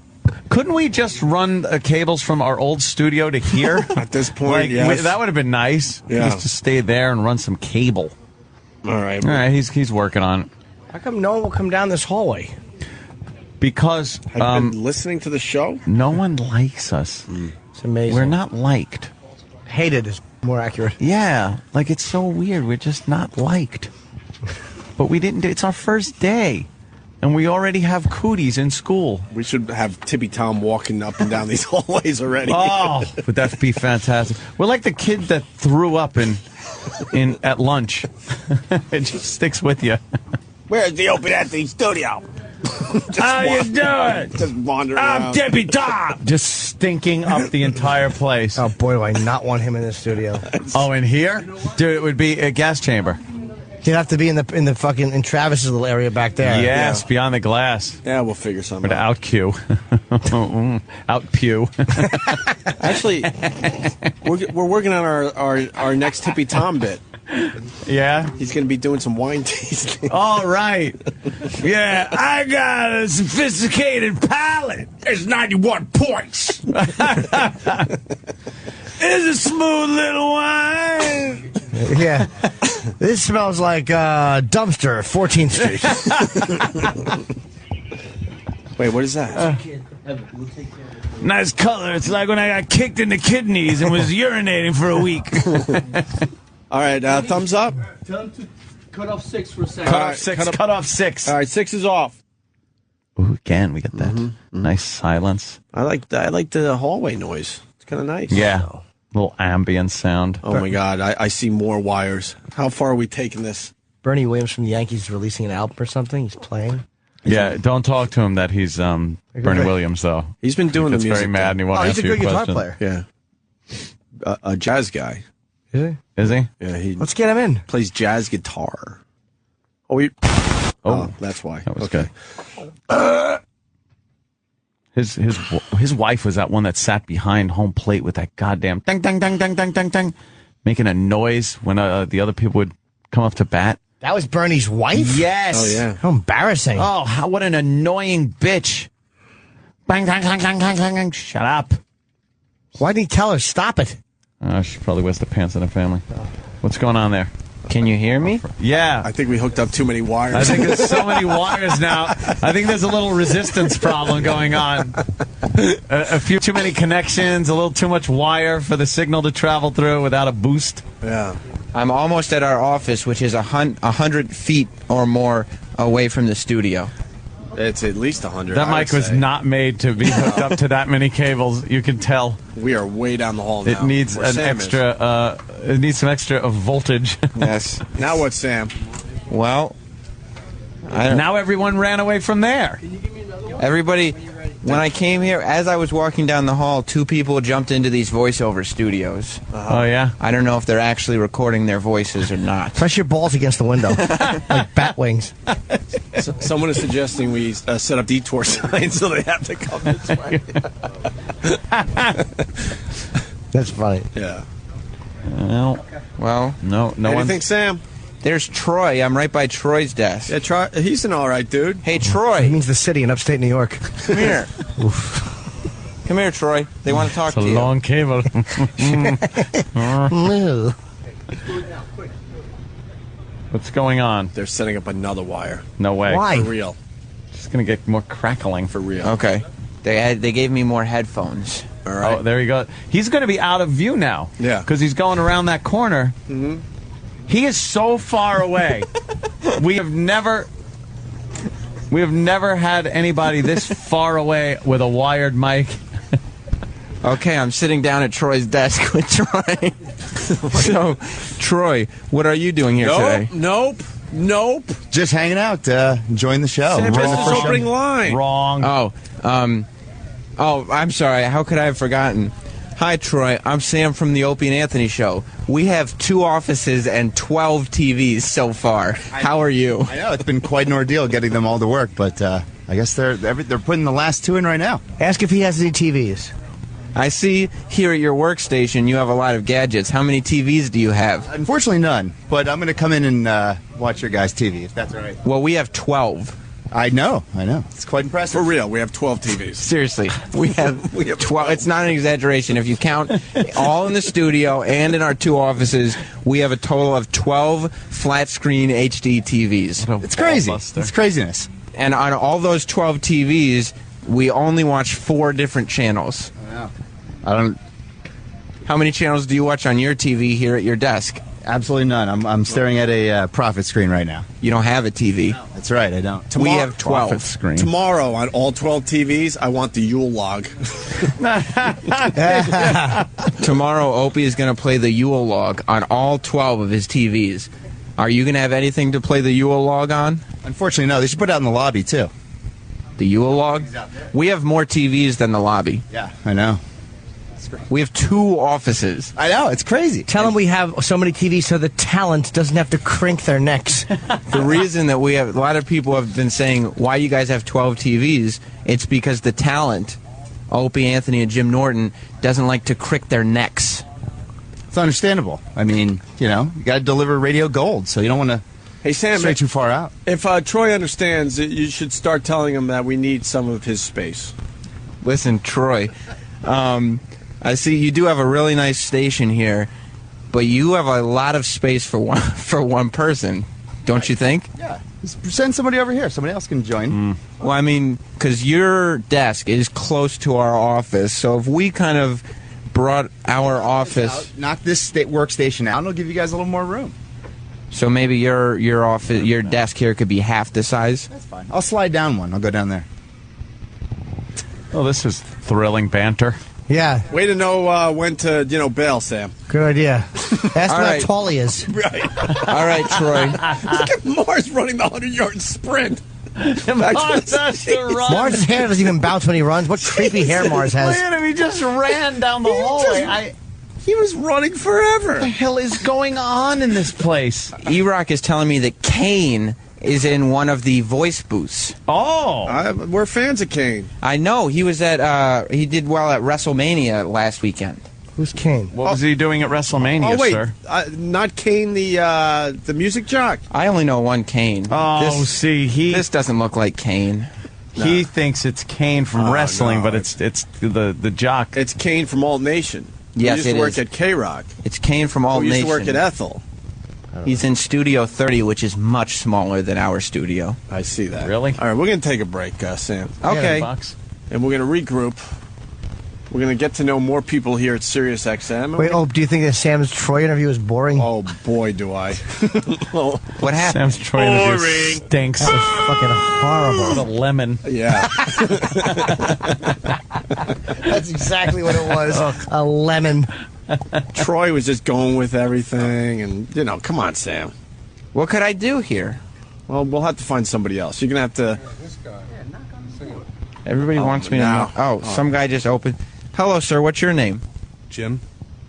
couldn't we just run cables from our old studio to here? At this point, yes. That would have been nice. Yeah. Just to stay there and run some cable. All right. All right, he's working on it. How come no one will come down this hallway? Because Have you been listening to the show? no one likes us. It's amazing. We're not liked. Hated is more accurate. Yeah, it's so weird. We're just not liked. But we didn't. It's our first day, and we already have cooties in school. We should have Tippy Tom walking up and down these hallways already. Oh, would that be fantastic? We're like the kid that threw up in at lunch. It just sticks with you. Where's the Opie Anthony studio? How you doing? Just wandering I'm around. Tippy Tom. Just stinking up the entire place. Oh boy, do I not want him in the studio. Oh, in here, dude, it would be a gas chamber. He'd have to be in the fucking in Travis's little area back there. Yes, beyond the glass. Yeah, we'll figure something Or the out. out queue. Out pew. Actually, we're working on our next Tippy Tom bit. Yeah? He's going to be doing some wine tasting. All right. Yeah, I got a sophisticated palate. It's 91 points. It's a smooth little wine. Yeah. This smells like dumpster, 14th Street. Wait, what is that? Nice color. It's like when I got kicked in the kidneys and was urinating for a week. All right, thumbs up. Tell him to cut off 6 for a second. Cut off 6. All right, 6 is off. Ooh, again, we get that nice silence. I like the hallway noise. It's kind of nice. Yeah. Little ambient sound. Oh my God, I see more wires. How far are we taking this? Bernie Williams from the Yankees is releasing an album or something. He's playing. Yeah, don't talk to him that he's Bernie Williams, though. He's been doing the He's music. very mad and he won't Oh, he's answer a good your guitar question. player. Yeah. A jazz guy. Is he? Is he? Yeah, he Let's get him in. plays jazz guitar. Oh, that's why. That was okay. good. His wife was that one that sat behind home plate with that goddamn ding ding ding ding ding ding ding, making a noise when the other people would come up to bat. That was Bernie's wife? Yes. Oh yeah. How embarrassing. Oh, what an annoying bitch. Bang bang bang bang bang bang. Shut up. Why didn't he tell her stop it? She probably wears the pants in the family. What's going on there? Can you hear me? Yeah. I think we hooked up too many wires. I think there's so many wires now. I think there's a little resistance problem going on. A few too many connections, a little too much wire for the signal to travel through without a boost. Yeah. I'm almost at our office, which is 100 feet or more away from the studio. It's at least 100. That mic was not made to be hooked up to that many cables. You can tell. We are way down the hall now. It needs Where an Sam extra. It needs some extra voltage. Yes. Now what, Sam? Well, now everyone ran away from there. Everybody, when I came here, as I was walking down the hall, 2 people jumped into these voiceover studios. Oh, yeah? I don't know if they're actually recording their voices or not. Press your balls against the window, like bat wings. Someone is suggesting we set up detour signs so they have to come this way. That's funny. Yeah. Well, no What do you think, Sam? There's Troy. I'm right by Troy's desk. Yeah, Troy. He's an all right dude. Hey, Troy. It means the city in upstate New York. Come here. Come here, Troy. They want to talk It's to a you. long cable. What's going on? They're setting up another wire. No way. Why? For real. It's going to get more crackling. For real. Okay. They gave me more headphones. All right. Oh, there you go. He's going to be out of view now. Yeah. Because he's going around that corner. Mm-hmm. He is so far away. We have never had anybody this far away with a wired mic. Okay, I'm sitting down at Troy's desk with Troy. So, Troy, what are you doing here today? Nope. Just hanging out, enjoying the show. Sam, We're this on the is first show. opening line. Wrong. Oh, I'm sorry. How could I have forgotten? Hi, Troy. I'm Sam from the Opie and Anthony Show. We have 2 offices and 12 TVs so far. How are you? I know, it's been quite an ordeal getting them all to work, but I guess they're putting the last 2 in right now. Ask if he has any TVs. I see here at your workstation you have a lot of gadgets. How many TVs do you have? Unfortunately, none, but I'm going to come in and watch your guys' TV, if that's all right. Well, we have 12. I know. It's quite impressive. For real, we have 12 TVs. Seriously, we have 12. It's not an exaggeration. If you count all in the studio and in our 2 offices, we have a total of 12 flat-screen HD TVs. It's crazy. It's craziness. And on all those 12 TVs, we only watch 4 different channels. I don't. How many channels do you watch on your TV here at your desk? Absolutely none. I'm staring at a profit screen right now. You don't have a TV. That's right, I don't. We have 12. Profit screen. Tomorrow on all 12 TVs, I want the Yule log. Tomorrow, Opie is going to play the Yule log on all 12 of his TVs. Are you going to have anything to play the Yule log on? Unfortunately, no. They should put it out in the lobby, too. The Yule log? We have more TVs than the lobby. Yeah, I know. We have 2 offices. I know, it's crazy. Tell them we have so many TVs so the talent doesn't have to crink their necks. The reason that we have, a lot of people have been saying, why you guys have 12 TVs, it's because the talent, Opie, Anthony, and Jim Norton, doesn't like to crick their necks. It's understandable. I mean, you got to deliver radio gold, so you don't want to stray too far out. If Troy understands, you should start telling him that we need some of his space. Listen, Troy, I see you do have a really nice station here, but you have a lot of space for one person, don't you think? Yeah. Just send somebody over here. Somebody else can join. Well, I mean, because your desk is close to our office, so if we kind of brought our office, knock this workstation out, and it'll give you guys a little more room. So maybe your office, your desk here could be half the size. That's fine. I'll slide down one. I'll go down there. Oh, this is thrilling banter. Yeah. Way to know when to, bail, Sam. Good idea. Ask him how tall he is. Right. All right, Troy. Look at Mars running the 100-yard sprint. Mars hair doesn't even bounce when he runs. What creepy hair Mars has. Look at him. He just ran down the hallway. He was running forever. What the hell is going on in this place? E-Rock is telling me that Kane is in one of the voice booths. Oh. We're fans of Kane. I know. He was at, he did well at WrestleMania last weekend. Who's Kane? What was he doing at WrestleMania, Oh, wait. sir? Not Kane, the music jock. I only know one Kane. Oh, this doesn't look like Kane. He thinks it's Kane from wrestling, no. but it's the jock. It's Kane from Alt Nation. Yes, he used to work at K-Rock. It's Kane from Alt He used Nation. to work at Ethel. He's in Studio 30, which is much smaller than our studio. I see that. Really? All right, we're going to take a break, Sam. Okay. And we're going to regroup We're going to get to know more people here at Sirius XM. Wait, do you think that Sam's Troy interview is boring? Oh, boy, do I. What happened? Sam's Troy interview stinks. That was fucking horrible. The lemon. Yeah. That's exactly what it was. A lemon. Troy was just going with everything, and, come on, Sam. What could I do here? Well, we'll have to find somebody else. You're going to have to... Everybody wants me to know. Oh, some guy just opened. Hello, sir. What's your name? Jim.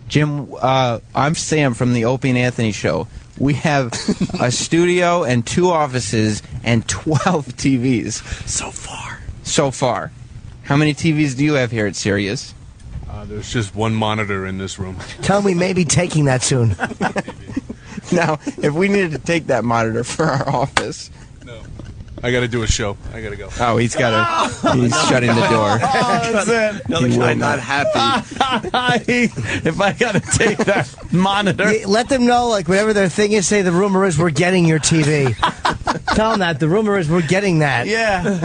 Jim, I'm Sam from the Opie and Anthony Show. We have a studio and 2 offices and 12 TVs. So far. How many TVs do you have here at Sirius? There's just one monitor in this room. Tell me, maybe taking that soon. Now, if we needed to take that monitor for our office... I got to do a show. I got to go. Oh, he's shutting the door. Oh, that's it. Another guy not happy. If I got to take that monitor. Let them know, whatever their thing is, say the rumor is we're getting your TV. Tell them that. The rumor is we're getting that. Yeah.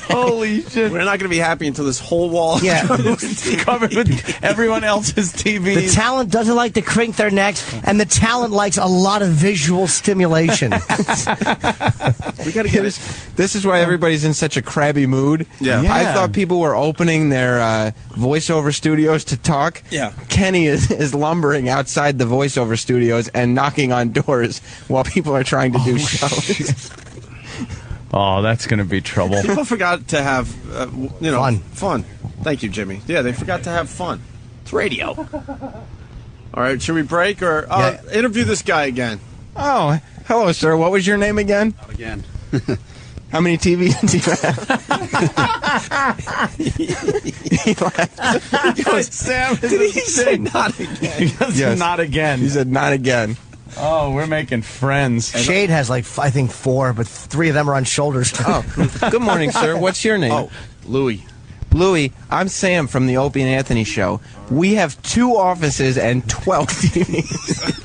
Holy shit. We're not going to be happy until this whole wall is covered with everyone else's TVs. The talent doesn't like to crink their necks, and the talent likes a lot of visual stimulation. We got to get this. This is why everybody's in such a crabby mood. Yeah. I thought people were opening their voiceover studios to talk. Yeah. Kenny is lumbering outside the voiceover studios and knocking on doors while people are trying to do shows. Oh, that's going to be trouble. People forgot to have, fun. Thank you, Jimmy. Yeah, they forgot to have fun. It's radio. All right, should we break or interview this guy again? Oh, hello, sir. What was your name again? Not again. How many TVs do you have? Sam, did he say not again? Yes. Not again. He said not again. Oh, we're making friends. Shade has I think 4, but 3 of them are on shoulders. Oh, good morning, sir. What's your name? Oh, Louie. Louie, I'm Sam from the Opie and Anthony Show. We have 2 offices and 12 TVs.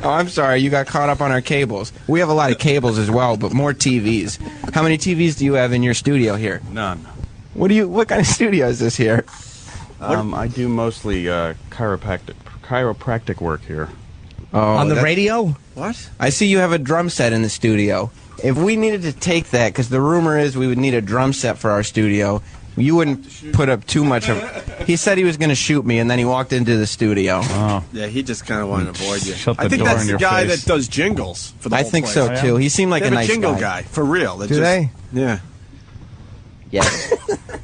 Oh, I'm sorry. You got caught up on our cables. We have a lot of cables as well, but more TVs. How many TVs do you have in your studio here? None. What kind of studio is this here? I do mostly chiropractic work here. Oh, on the radio? What? I see you have a drum set in the studio. If we needed to take that, because the rumor is we would need a drum set for our studio, you wouldn't put up too much of... He said he was going to shoot me, and then he walked into the studio. Oh. Yeah, he just kind of wanted to avoid you. Shut the I think door that's in the your guy face. that does jingles for the I whole think place. so, too. He seemed like They a have nice jingle guy. for real. Do they? Yeah. Yes.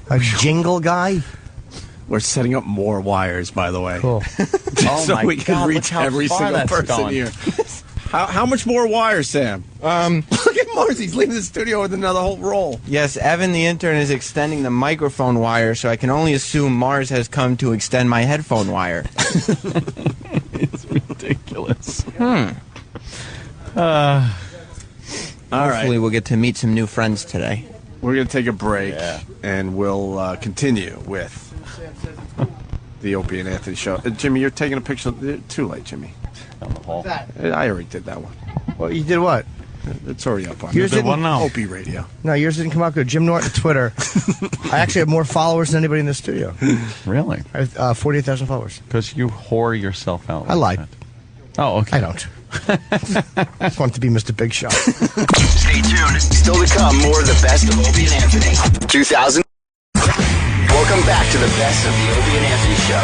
A jingle guy? We're setting up more wires, by the way. Cool. So we can reach every single person here. How much more wires, Sam? Look at Mars. He's leaving the studio with another whole roll. Yes, Evan the intern is extending the microphone wire, so I can only assume Mars has come to extend my headphone wire. It's ridiculous. All Hopefully right. we'll get to meet some new friends today. We're going to take a break, and we'll continue with the Opie and Anthony Show. Jimmy, you're taking a picture. Too late, Jimmy. Down the hall. I already did that one. Well, you did what? It's already up on Yours the didn't- Opie Radio. No, yours didn't come out good. Jim Norton, Twitter. I actually have more followers than anybody in the studio. Really? I have 48,000 followers. Because you whore yourself out. I lied. That. Oh, okay. I don't. I just want it to be Mr. Big Shot. Stay tuned. Still to come, more of the best of Opie and Anthony. 2000. Welcome back to the best of the Opie and Anthony Show.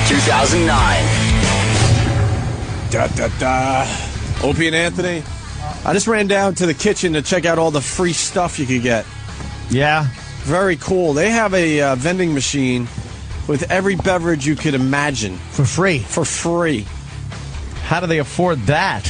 2009. Opie and Anthony. I just ran down to the kitchen to check out all the free stuff you could get. Yeah. Very cool. They have a vending machine with every beverage you could imagine. For free. For free. How do they afford that?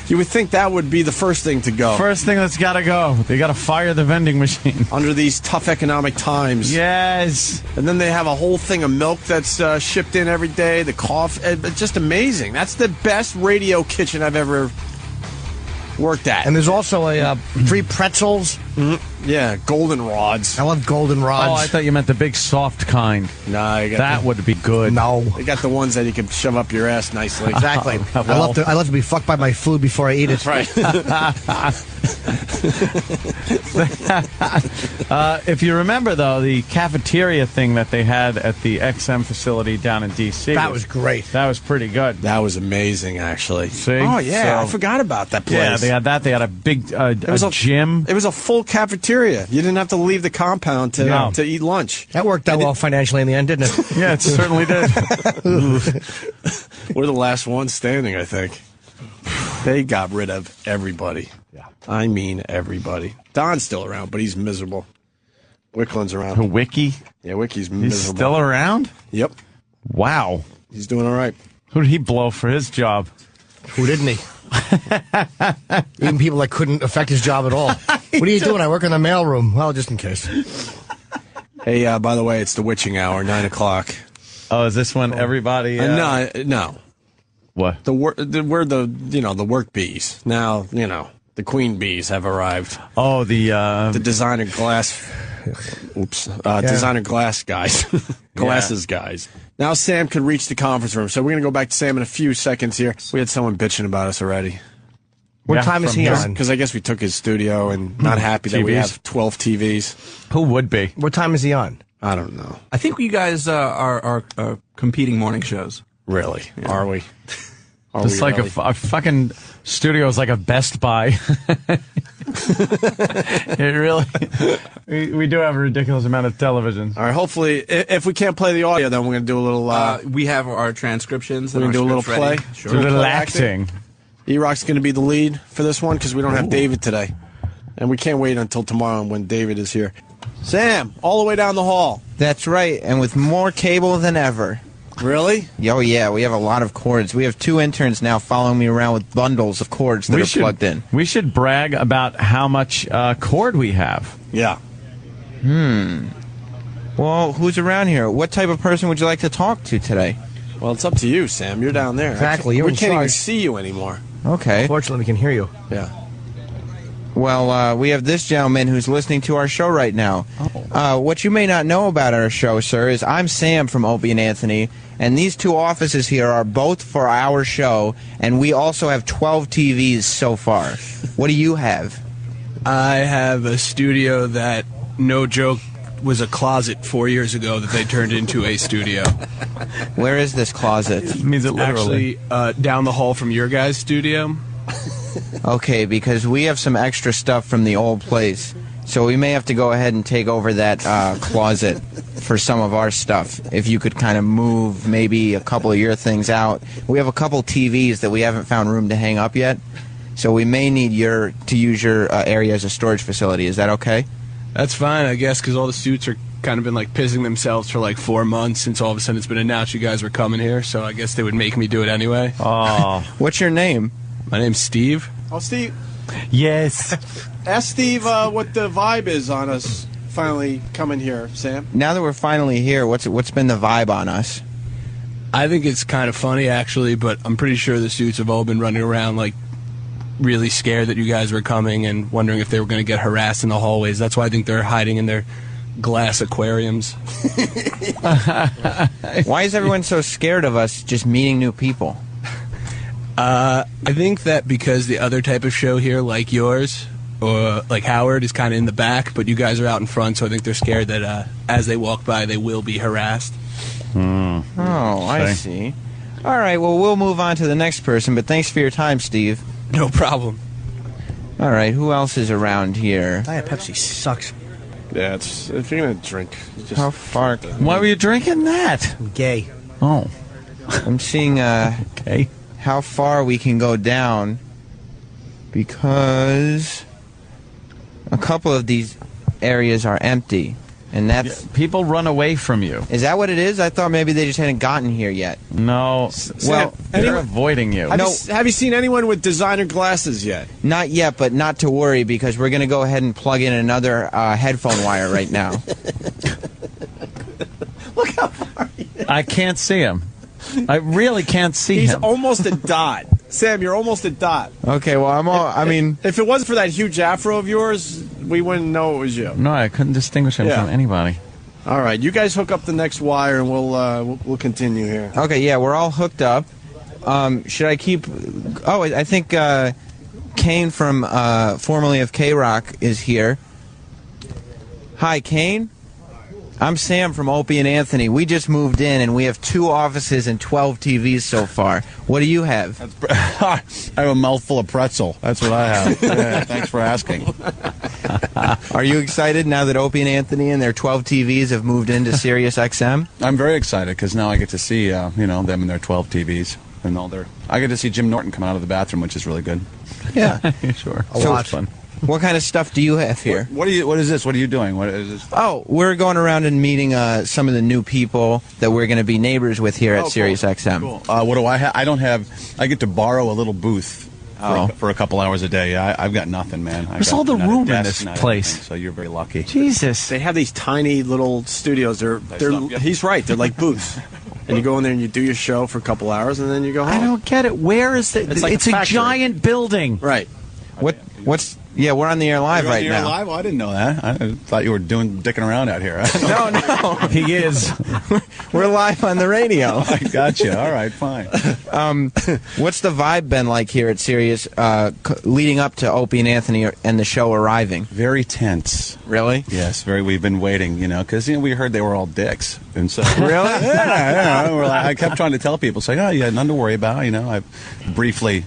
You would think that would be the first thing to go. First thing that's got to go. They got to fire the vending machine. Under these tough economic times. Yes. And then they have a whole thing of milk that's shipped in every day. The coffee. It's just amazing. That's the best radio kitchen I've ever worked at. And there's also a free pretzels Yeah, golden rods. I love golden rods. Oh, I thought you meant the big soft kind. Nah, you got That would be good. No. You got the ones that you can shove up your ass nicely. Exactly. I love to be fucked by my food before I eat it. Right. If you remember, though, the cafeteria thing that they had at the XM facility down in D.C. That was great. That was pretty good. That was amazing, actually. See? Oh, yeah. So- I forgot about that place. Yeah, they had that. They had a big gym. It was a full cafeteria. You didn't have to leave the compound to eat lunch. That worked out well financially in the end, didn't it? Yeah, it certainly did. We're the last ones standing, I think. They got rid of everybody. Yeah. I mean everybody. Don's still around, but he's miserable. Wickland's around. Who, Wiki? Yeah, Wiki's He's miserable. still around? Yep. Wow. He's doing all right. Who did he blow for his job? Who didn't he? Even people that couldn't affect his job at all. What are you doing? I work in the mailroom. Well, just in case. Hey, by the way, it's the witching hour, 9 o'clock. Oh, is this when everybody... No. What? We're the work bees. Now, the queen bees have arrived. Oh, the designer glass... Oops. Designer glass guys. Glasses guys. Now Sam could reach the conference room, so we're going to go back to Sam in a few seconds here. We had someone bitching about us already. What time is he on? Because I guess we took his studio and not happy that we have 12 TVs. Who would be? What time is he on? I don't know. I think you guys are competing morning shows. Really? Yeah. Are we? It's like really? a fucking studio is like a Best Buy. It really. We do have a ridiculous amount of television. All right. Hopefully, if we can't play the audio, then we're going to do a little. We have our transcriptions. We're going to do a little play. Sure. Do a little acting. E-Rock's going to be the lead for this one because we don't have David today. And we can't wait until tomorrow when David is here. Sam, all the way down the hall. That's right, and with more cable than ever. Really? Oh, yeah, we have a lot of cords. We have 2 interns now following me around with bundles of cords that are plugged in. We should brag about how much cord we have. Yeah. Well, who's around here? What type of person would you like to talk to today? Well, it's up to you, Sam. You're down there. Exactly. You're we in can't even charge. see you anymore. Okay. Fortunately, we can hear you. Yeah. Well, we have this gentleman who's listening to our show right now. What you may not know about our show, sir, is I'm Sam from Opie and Anthony, and these 2 offices here are both for our show, and we also have 12 TVs so far. What do you have? I have a studio that, no joke, was a closet 4 years ago that they turned into a studio. Where is this closet? It means it literally. Actually, down the hall from your guys' studio. Okay, because we have some extra stuff from the old place, so we may have to go ahead and take over that closet for some of our stuff. If you could kind of move maybe a couple of your things out. We have a couple TVs that we haven't found room to hang up yet, so we may need to use your area as a storage facility. Is that okay? That's fine, I guess, because all the suits are kind of been like pissing themselves for like 4 months since all of a sudden it's been announced you guys were coming here, so I guess they would make me do it anyway. Oh. What's your name? My name's Steve. Oh, Steve. Yes. Ask Steve what the vibe is on us finally coming here, Sam. Now that we're finally here, what's been the vibe on us? I think it's kind of funny, actually, but I'm pretty sure the suits have all been running around like really scared that you guys were coming and wondering if they were going to get harassed in the hallways. That's why I think they're hiding in their glass aquariums. Why is everyone so scared of us just meeting new people? I think that because the other type of show here, like yours, or like Howard, is kind of in the back, but you guys are out in front, so I think they're scared that as they walk by, they will be harassed. Oh, I see. All right, well, we'll move on to the next person, but thanks for your time, Steve. No problem. All right, who else is around here? Diet Pepsi sucks. Yeah, it's if you're gonna drink. Just How far? Why were you drinking that? I'm gay. Oh. I'm seeing Okay. how far we can go down because a couple of these areas are empty, and that's People run away from you. is that what it is? I thought maybe they just hadn't gotten here yet. No. Well, they're avoiding you. Have you seen anyone with designer glasses yet? Not yet, but not to worry because we're going to go ahead and plug in another headphone wire right now. Look how far he is. I can't see him. I really can't see He's him. almost a dot. Sam, you're almost a dot. Okay, well, I mean, If it wasn't for that huge afro of yours, we wouldn't know it was you. No, I couldn't distinguish him from anybody. All right, you guys hook up the next wire, and we'll continue here. Okay, yeah, we're all hooked up. Should I keep... Oh, I think Kane from formerly of K-Rock is here. Hi, Kane. I'm Sam from Opie and Anthony. We just moved in, and we have 2 offices and 12 TVs so far. What do you have? I have a mouthful of pretzel. That's what I have. Yeah, thanks for asking. Are you excited now that Opie and Anthony and their 12 TVs have moved into Sirius XM? I'm very excited because now I get to see them and their 12 TVs and all their. I get to see Jim Norton come out of the bathroom, which is really good. Yeah, sure. A lot fun. What kind of stuff do you have here? What is this? What are you doing? What is this? Oh, we're going around and meeting some of the new people that we're going to be neighbors with here at Sirius XM. Cool. What do I have? I don't have. I get to borrow a little booth for a couple hours a day. I've got nothing, man. There's all the room in this place. Anything, so you're very lucky. Jesus. They have these tiny little studios. He's right. They're like booths. And you go in there and you do your show for a couple hours, and then you go home. I don't get it. Where is it? It's a giant building. Right. What's... Yeah, we're on the air live right now. Live? Well, I didn't know that. I thought you were dicking around out here. No. He is. We're live on the radio. I gotcha. All right, fine. What's the vibe been like here at Sirius leading up to Opie and Anthony and the show arriving? Very tense. Really? Yes, we've been waiting, because we heard they were all dicks. And so Really? I kept trying to tell people, say, oh, you had nothing to worry about. I briefly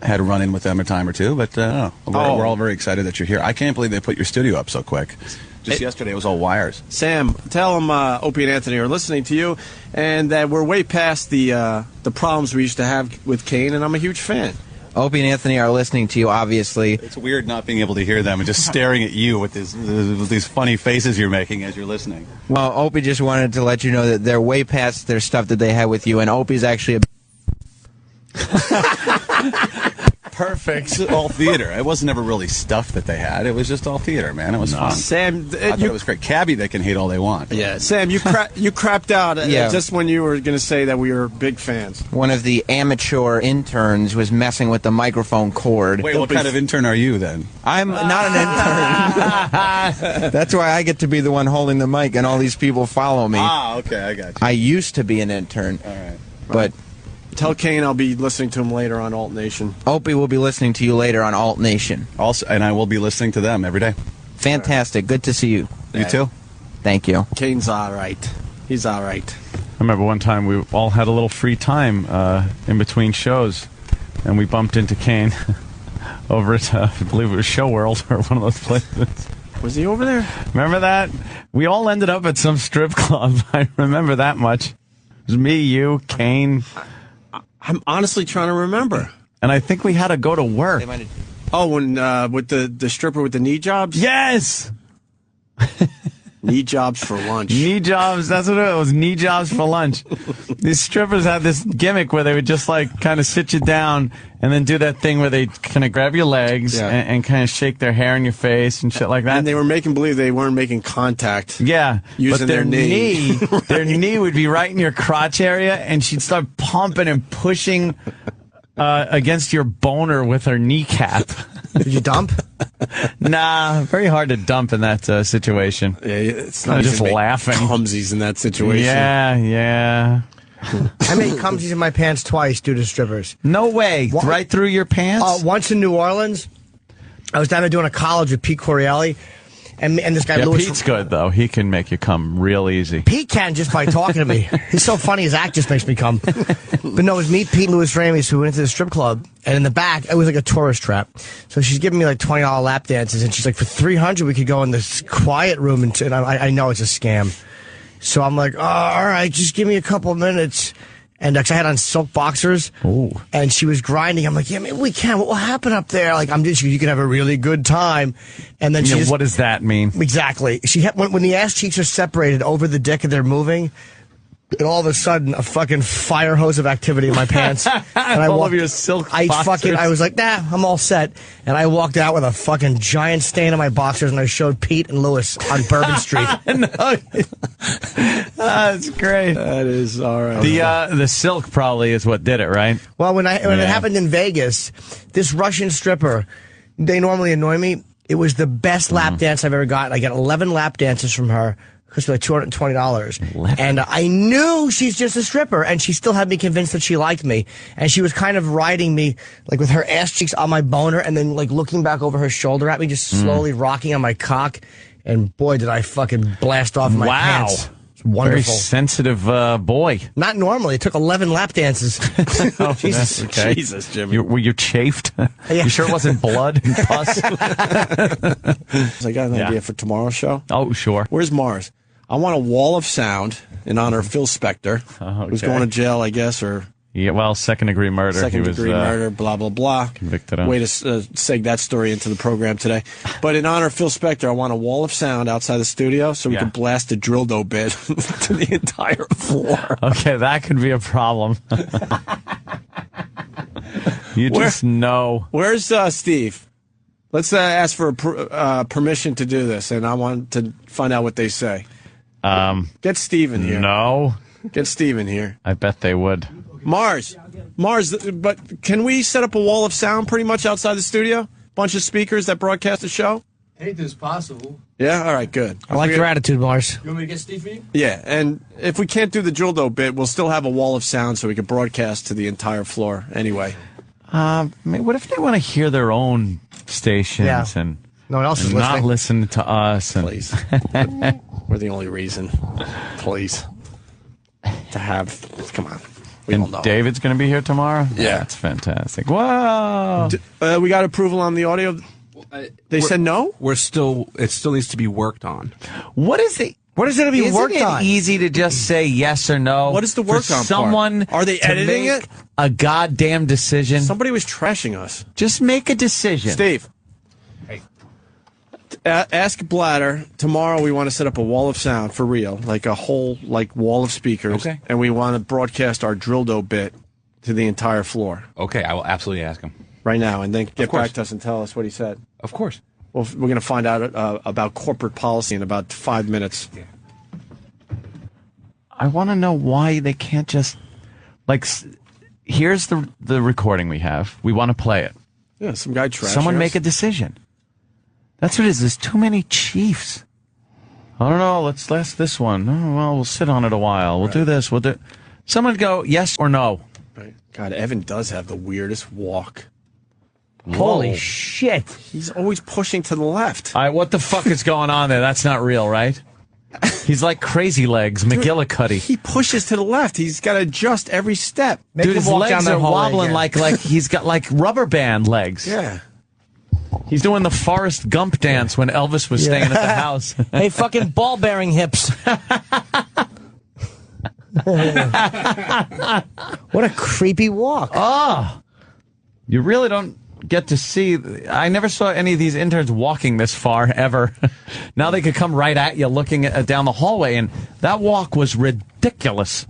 had a run-in with them a time or two, but we're all very excited that you're here. I can't believe they put your studio up so quick. Just yesterday, it was all wires. Sam, tell them Opie and Anthony are listening to you, and that we're way past the problems we used to have with Kane, and I'm a huge fan. Opie and Anthony are listening to you, obviously. It's weird not being able to hear them and just staring at you with these funny faces you're making as you're listening. Well, Opie just wanted to let you know that they're way past their stuff that they had with you, and Opie's actually a... Perfect. It's all theater. It wasn't ever really stuff that they had. It was just all theater, man. It was fun. Sam, I thought it was great. Cabby, they can hate all they want. Yeah, Sam, you crapped out just when you were going to say that we were big fans. One of the amateur interns was messing with the microphone cord. Wait, what kind of intern are you then? I'm not an intern. That's why I get to be the one holding the mic, and all these people follow me. Ah, okay, I got you. I used to be an intern. All right. But... Tell Kane I'll be listening to him later on Alt Nation. Opie will be listening to you later on Alt Nation. Also, and I will be listening to them every day. Fantastic. Good to see you. You too. Thank you. Kane's all right. He's all right. I remember one time we all had a little free time in between shows, and we bumped into Kane over at, I believe it was Show World or one of those places. Was he over there? Remember that? We all ended up at some strip club. I remember that much. It was me, you, Kane... I'm honestly trying to remember. And I think we had to go to work. Oh, when with the stripper with the knee jobs? Yes! Knee jobs for lunch. Knee jobs, that's what it was, knee jobs for lunch. These strippers had this gimmick where they would just kind of sit you down and then do that thing where they kind of grab your legs and kind of shake their hair in your face and shit like that. And they were making believe they weren't making contact. Yeah. Using their knee. Their knee would be right in your crotch area, and she'd start pumping and pushing against your boner with her kneecap. Did you dump? Nah, very hard to dump in that situation. Yeah, it's not just laughing. Clumsies in that situation. Yeah. I made cumsies in my pants twice due to strippers. No way. Right through your pants? Once in New Orleans. I was down there doing a college with Pete Corielli. And this guy, Louis... Pete's good, though. He can make you come real easy. Pete can just by talking to me. He's so funny, his act just makes me come. But no, it was me, Pete, and Louis Ramis, who went into the strip club. And in the back, it was like a tourist trap. So she's giving me like $20 lap dances. And she's like, for $300, we could go in this quiet room. And I know it's a scam. So I'm like, oh, all right, just give me a couple minutes. And I had on silk boxers. Ooh. And she was grinding. I'm like, yeah, maybe we can. What will happen up there? Like, you can have a really good time. And then what does that mean? Exactly. When the ass cheeks are separated over the dick and they're moving, and all of a sudden, a fucking fire hose of activity in my pants. And all of your silk boxers. I was like, nah, I'm all set. And I walked out with a fucking giant stain on my boxers, and I showed Pete and Louis on Bourbon Street. That's great. That is all right. The silk probably is what did it, right? Well, when it happened in Vegas, this Russian stripper, they normally annoy me. It was the best lap dance I've ever gotten. I got 11 lap dances from her. Cost me like $220. And I knew she's just a stripper, and she still had me convinced that she liked me. And she was kind of riding me, like with her ass cheeks on my boner, and then like looking back over her shoulder at me, just slowly rocking on my cock. And boy, did I fucking blast off my pants. It's wonderful. Very sensitive boy. Not normally. It took 11 lap dances. Oh, Jesus. okay. Jesus, Jimmy. Were you chafed? You sure it wasn't blood and pus? I got an idea for tomorrow's show. Oh, sure. Where's Mars? I want a wall of sound in honor of Phil Spector, who's going to jail, I guess, or second-degree murder. Second-degree murder, blah, blah, blah. Convicted of. Way to seg that story into the program today. But in honor of Phil Spector, I want a wall of sound outside the studio so we can blast a dildo bit to the entire floor. Okay, that could be a problem. Just know. Where's Steve? Let's ask for permission to do this, and I want to find out what they say. Get Steve in here. No. Get Steve in here. I bet they would. Mars, but can we set up a wall of sound pretty much outside the studio? Bunch of speakers that broadcast the show? Anything's possible. Yeah? All right, good. I like your attitude, Mars. You want me to get Steve for you? Yeah, and if we can't do the dildo bit, we'll still have a wall of sound so we can broadcast to the entire floor anyway. What if they want to hear their own stations and no one else is not listen to us? And please. We're the only reason. Please. To have... Come on. We don't know. David's going to be here tomorrow? Yeah. That's fantastic. Whoa! We got approval on the audio? They said no? It still needs to be worked on. What is it? What is it to be worked on? Isn't it easy to just say yes or no? What is the work on someone part? Are they editing it? A goddamn decision. Somebody was trashing us. Just make a decision. Steve. Hey. Ask Bladder. Tomorrow we want to set up a wall of sound for real. Like a whole wall of speakers. Okay. And we want to broadcast our dildo bit to the entire floor. Okay, I will absolutely ask him. Right now. And then get back to us and tell us what he said. Of course. Well, we're going to find out about corporate policy in about 5 minutes. Yeah. I want to know why they can't just, here's the recording we have. We want to play it. Yeah, some guy trashing Someone us. make a decision. That's what it is. There's too many chiefs. I don't know. Let's last this one. Oh, well, we'll sit on it a while. We'll do this. We'll do. Someone go yes or no. Right. God, Evan does have the weirdest walk. Holy shit. He's always pushing to the left. All right, what the fuck is going on there? That's not real, right? He's like Crazy Legs, McGillicuddy. He pushes to the left. He's got to adjust every step. Dude, his legs are wobbling like he's got like rubber band legs. Yeah. He's doing the Forrest Gump dance when Elvis was staying at the house. Hey, fucking ball-bearing hips. What a creepy walk. Oh. You really don't get to see. I never saw any of these interns walking this far ever. Now they could come right at you looking down the hallway, and that walk was ridiculous.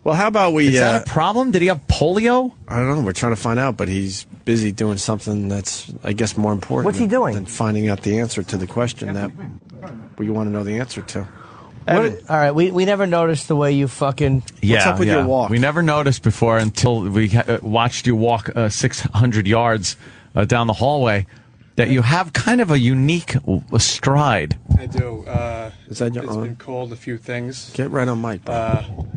Well, how about we... Is that a problem? Did he have polio? I don't know. We're trying to find out, but he's busy doing something that's, I guess, more important. What's he doing? Than finding out the answer to the question that we want to know the answer to. All right, we never noticed the way you fucking... What's up with your walk? We never noticed before until we watched you walk 600 yards down the hallway that you have kind of a unique stride. I do. Is that your It's own? been called a few things. Get right on mic, bro.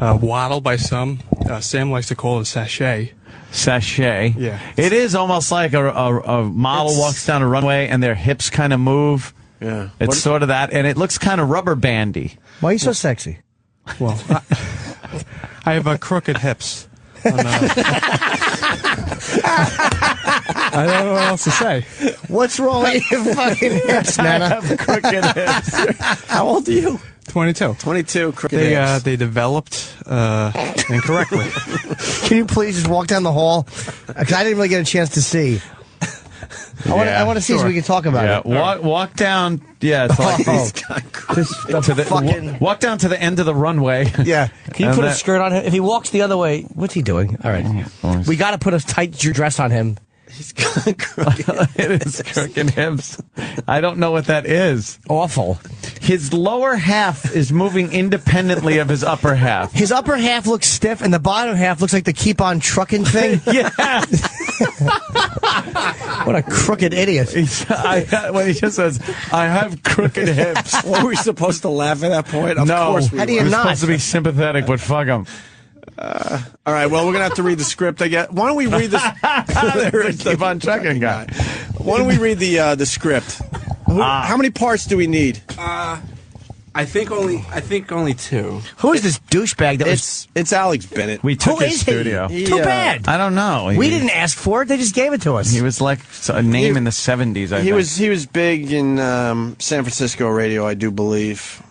Waddle by some. Sam likes to call it sachet. Sachet. Yeah. It is almost like a model walks down a runway and their hips kind of move. Yeah. It's sort of that, and it looks kind of rubber bandy. Why are you so sexy? Well, I have crooked hips. I don't know what else to say. What's wrong with your fucking hips, Nana? I have crooked hips. How old are you? 22. 22, crooked hips. They developed incorrectly. Can you please just walk down the hall? Because I didn't really get a chance to see. I want to see so we can talk about it. Walk down. Yeah, it's like walk down to the end of the runway. Yeah. Can you put a skirt on him? If he walks the other way, what's he doing? All right. We got to put a tight dress on him. He's got crooked It is crooked hips. I don't know what that is. Awful. His lower half is moving independently of his upper half. His upper half looks stiff, and the bottom half looks like the keep on trucking thing. Yeah. What a crooked idiot. When he just says, I have crooked hips. Were we supposed to laugh at that point? Of No. course we How do were. you We're not? supposed to be sympathetic, but fuck him. All right, well, we're going to have to read the script, I guess. Why don't we read this? Keep on checking, guy. Why don't we read the script? How many parts do we need? I think only 2. Who is this douchebag that was... It's Alex Bennett. We took Who his is he? studio. Too bad. I don't know. We didn't ask for it. They just gave it to us. He was like a name in the 70s, I think. He was big in San Francisco radio, I do believe.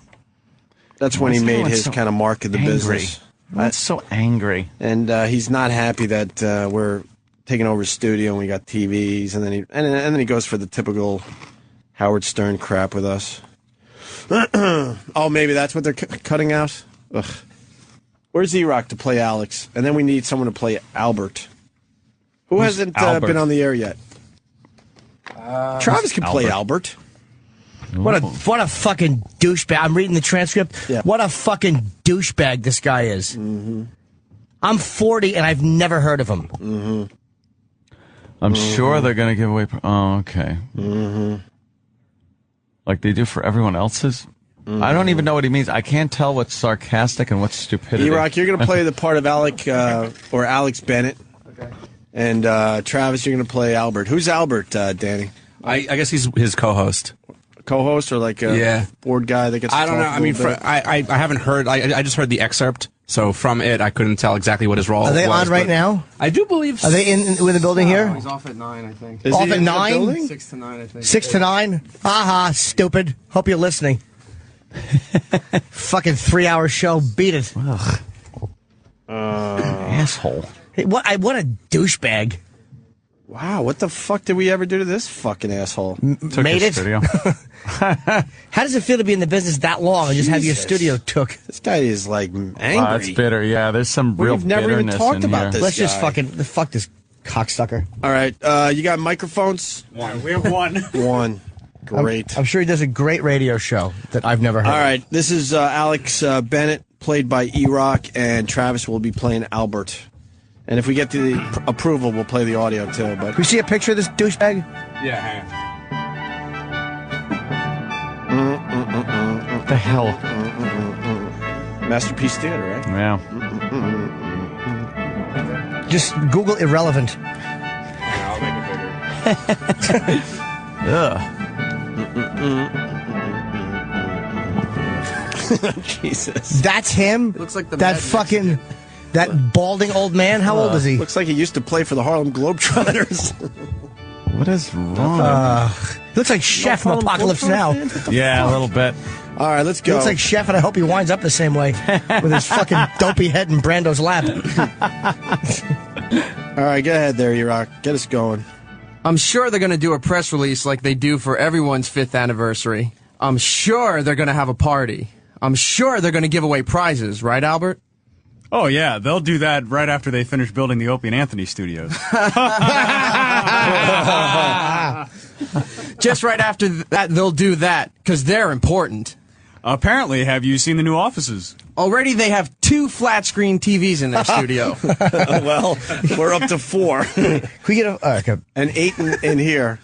That's when he made his kind of mark of the business. That's so angry. And he's not happy that we're taking over his studio and we got TVs, and then he goes for the typical Howard Stern crap with us. Oh, maybe that's what they're cutting out? Ugh. Where's E-Rock to play Alex? And then we need someone to play Albert. Who hasn't been on the air yet? Travis can play Albert. What a fucking douchebag. I'm reading the transcript. Yeah. What a fucking douchebag this guy is. Mm-hmm. I'm 40 and I've never heard of him. Mm-hmm. I'm sure they're going to give away... Oh, okay. Mm-hmm. Like they do for everyone else's? I don't even know what he means. I can't tell what's sarcastic and what's stupidity. E-Rock, you're going to play the part of Alex Bennett. Okay. And Travis, you're going to play Albert. Who's Albert, Danny? I guess he's his co-host. Co-host or like a board guy that gets to I don't know. talk I mean, a little bit? I haven't heard. I just heard the excerpt. So from it, I couldn't tell exactly what his role was. Are they on right now? I do believe. Are they in the building here? He's off at 9, I think. Is Off he at in the 9? building? 6 to 9, I think. 6 to 9? Aha, stupid. Hope you're listening. Fucking 3-hour show. Beat it. Asshole. Hey, what a douchebag. Wow, what the fuck did we ever do to this fucking asshole? Took Made his it? studio. How does it feel to be in the business that long and just have your Jesus. studio took? This guy is like angry. Wow, that's bitter. Yeah, there's some real We've never even bitterness talked in about here. this. Let's just guy. fuck this cocksucker. All right, you got microphones? We have one. One. Great. I'm sure he does a great radio show that I've never heard. All right, this is Alex Bennett, played by E-Rock, and Travis will be playing Albert. And if we get the approval, we'll play the audio too. But Can we see a picture of this douchebag? Yeah. Hang on. What the hell? Masterpiece Theater, right? Yeah. Just Google irrelevant. I'll make it bigger. Jesus. That's him? Looks like the that Mad fucking that balding old man. How old is he? Looks like he used to play for the Harlem Globetrotters. What is wrong? He looks like Chef from Apocalypse Now. Yeah, a little bit. All right, let's He go. looks like Chef, and I hope he winds up the same way with his fucking dopey head in Brando's lap. All right, go ahead there, E-Rock. Get us going. I'm sure they're going to do a press release like they do for everyone's 5th anniversary. I'm sure they're going to have a party. I'm sure they're going to give away prizes, right, Albert? Oh, yeah. They'll do that right after they finish building the Opie and Anthony studios. Just right after that, they'll do that, because they're important. Apparently, have you seen the new offices? Already they have 2 flat-screen TVs in their studio. Well, we're up to 4. Can we get a... And 8 in here.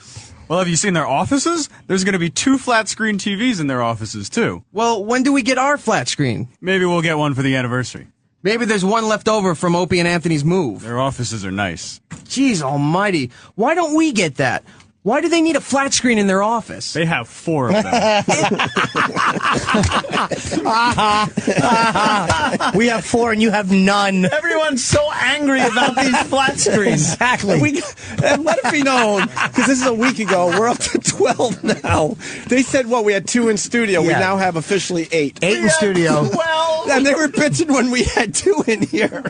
Well, have you seen their offices? There's going to be 2 flat-screen TVs in their offices, too. Well, when do we get our flat screen? Maybe we'll get one for the anniversary. Maybe there's one left over from Opie and Anthony's move. Their offices are nice. Jeez almighty. Why don't we get that? Why do they need a flat screen in their office? They have 4 of them. We have 4 and you have none. Everyone's so angry about these flat screens. Exactly. And let it be known, because this is a week ago, we're up to 12 now. They said, we had 2 in studio. We Yeah. now have officially 8. 8 in studio. And they were bitching when we had 2 in here.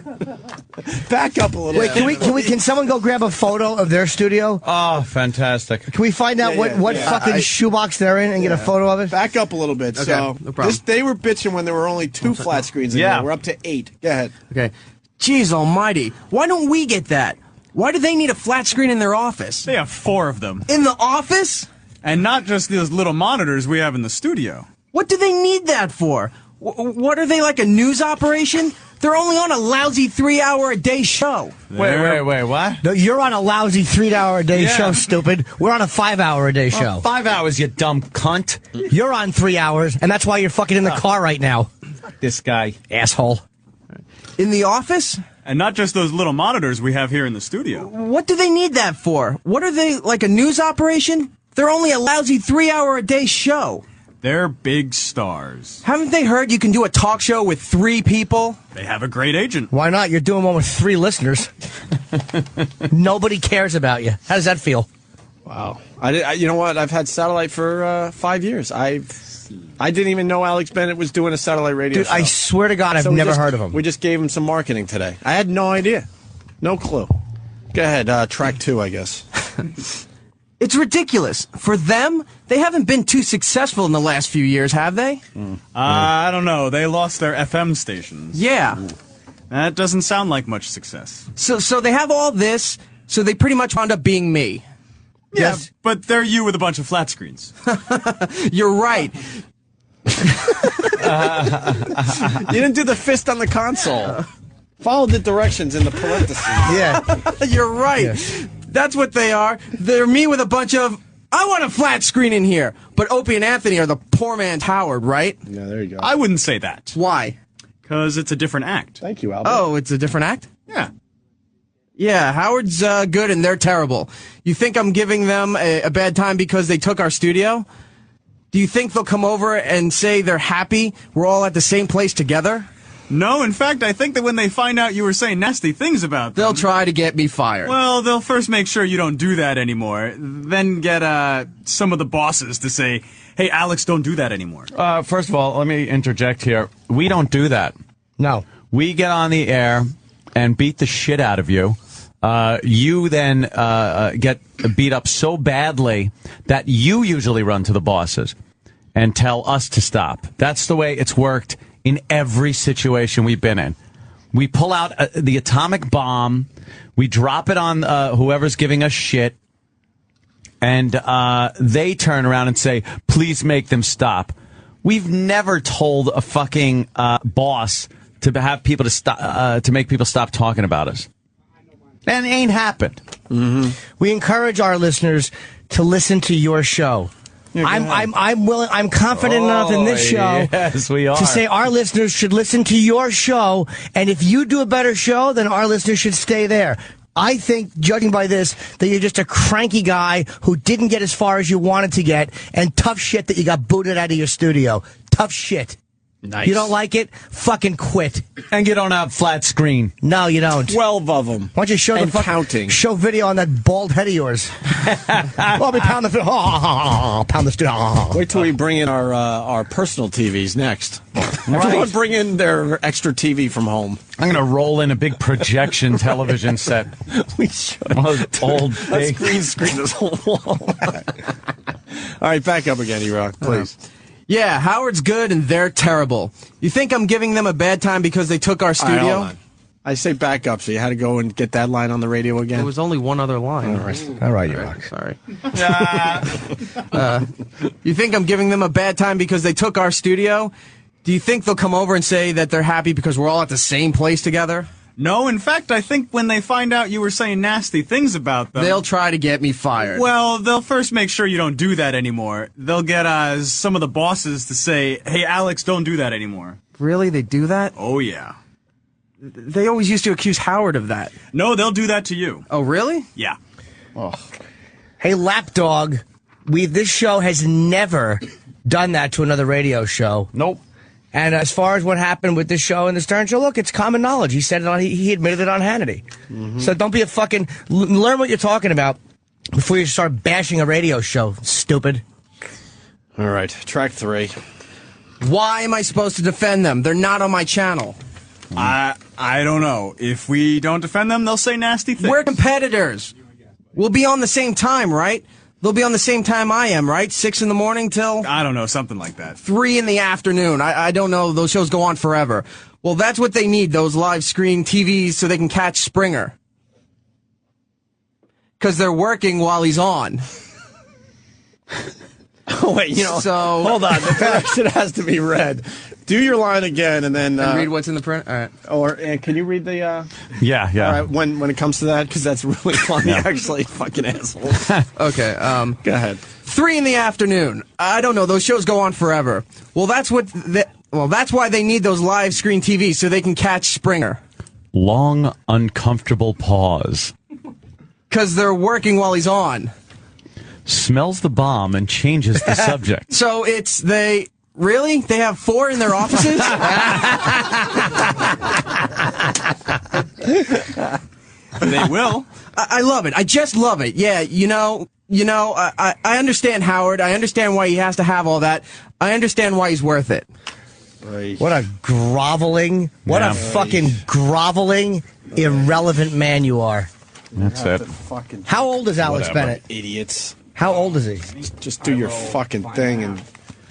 Back up a little Wait, bit. can someone go grab a photo of their studio? Oh, fantastic. Can we find out what fucking shoebox they're in and get a photo of it? Back up a little bit. Okay, So no problem. they were bitching when there were only 2 flat screens in there. We're up to 8. Go ahead. Okay. Jeez almighty. Why don't we get that? Why do they need a flat screen in their office? They have 4 of them. In the office? And not just those little monitors we have in the studio. What do they need that for? What are they, like a news operation? They're only on a lousy 3-hour-a-day show. Wait, what? No, you're on a lousy 3-hour-a-day show, stupid. We're on a 5-hour-a-day show. Well, 5 hours, you dumb cunt. You're on 3 hours, and that's why you're fucking in the car right now. This guy. Asshole. In the office? And not just those little monitors we have here in the studio. What do they need that for? What are they, like a news operation? They're only a lousy 3-hour-a-day show. They're big stars. Haven't they heard you can do a talk show with 3 people? They have a great agent. Why not? You're doing one with 3 listeners. Nobody cares about you. How does that feel? Wow. You know what? I've had satellite for 5 years. I didn't even know Alex Bennett was doing a satellite radio show. I swear to God, I've never heard of him. We just gave him some marketing today. I had no idea. No clue. Go ahead. Track 2, I guess. It's ridiculous. For them, they haven't been too successful in the last few years, have they? I don't know. They lost their FM stations. Yeah. That doesn't sound like much success. So they have all this, so they pretty much wound up being me. Yeah, but they're you with a bunch of flat screens. You're right. You didn't do the fist on the console. Follow the directions in the parentheses. Yeah. You're right. Yeah. That's what they are. They're me with a bunch of, I want a flat screen in here. But Opie and Anthony are the poor man's Howard, right? Yeah, there you go. I wouldn't say that. Why? Because it's a different act. Thank you, Albert. Oh, it's a different act? Yeah. Yeah, Howard's good and they're terrible. You think I'm giving them a bad time because they took our studio? Do you think they'll come over and say they're happy we're all at the same place together? No, in fact, I think that when they find out you were saying nasty things about them, they'll try to get me fired. Well, they'll first make sure you don't do that anymore, then get some of the bosses to say, hey, Alex, don't do that anymore. First of all, let me interject here. We don't do that. No. We get on the air and beat the shit out of you. You then get beat up so badly that you usually run to the bosses and tell us to stop. That's the way it's worked in every situation we've been in. We pull out the atomic bomb, we drop it on whoever's giving us shit, and they turn around and say, please make them stop. We've never told a fucking boss to have people to stop to make people stop talking about us. And it ain't happened. Mm-hmm. We encourage our listeners to listen to your show. I'm confident enough in this show yes, we are. to say our listeners should listen to your show, and if you do a better show, then our listeners should stay there. I think, judging by this, that you're just a cranky guy who didn't get as far as you wanted to get, and tough shit that you got booted out of your studio. Tough shit. Nice. You don't like it? Fucking quit. And you don't have flat screen. No, you don't. 12 of them. Why don't you show and the counting. Show video on that bald head of yours? Well, we pound the pound the studio. Wait till we bring in our personal TVs next. Everyone bring in their extra TV from home. I'm going to roll in a big projection television set. We should. Old Let's green screen this whole wall. All right, back up again, E-Rock, please. Yeah, Howard's good and they're terrible. You think I'm giving them a bad time because they took our studio? All right, hold on. I say back up, so you had to go and get that line on the radio again? There was only one other line. All right, E-Rock. Sorry. You think I'm giving them a bad time because they took our studio? Do you think they'll come over and say that they're happy because we're all at the same place together? No, in fact, I think when they find out you were saying nasty things about them, they'll try to get me fired. Well, they'll first make sure you don't do that anymore. They'll get some of the bosses to say, hey, Alex, don't do that anymore. Really? They do that? Oh, yeah. They always used to accuse Howard of that. No, they'll do that to you. Oh, really? Yeah. Oh. Hey, Lapdog, this show has never done that to another radio show. Nope. And as far as what happened with this show and the Stern Show, look, it's common knowledge. He said it on. He admitted it on Hannity. Mm-hmm. So don't be a fucking. Learn what you're talking about before you start bashing a radio show. Stupid. All right, track 3. Why am I supposed to defend them? They're not on my channel. I don't know. If we don't defend them, they'll say nasty things. We're competitors. We'll be on the same time, right? They'll be on the same time I am, right? 6 in the morning till? I don't know, something like that. 3 in the afternoon. I don't know. Those shows go on forever. Well, that's what they need, those live screen TVs, so they can catch Springer. Because they're working while he's on. Oh, wait, so, hold on. The direction has to be read. Do your line again, and then and read what's in the print. All right. And can you read the? Yeah. All right. When it comes to that, because that's really funny. Yeah. Actually, fucking assholes. Okay. Go ahead. 3 in the afternoon. I don't know. Those shows go on forever. Well, that's why they need those live screen TVs so they can catch Springer. Long, uncomfortable pause. Because they're working while he's on. Smells the bomb and changes the subject. So really? They have 4 in their offices? They will. I love it. I just love it. Yeah, I understand Howard. I understand why he has to have all that. I understand why he's worth it. Right. What a groveling, fucking groveling, irrelevant man you are. That's it. How old is Alex Whatever. Bennett? Idiots. How old is he? Just do your fucking thing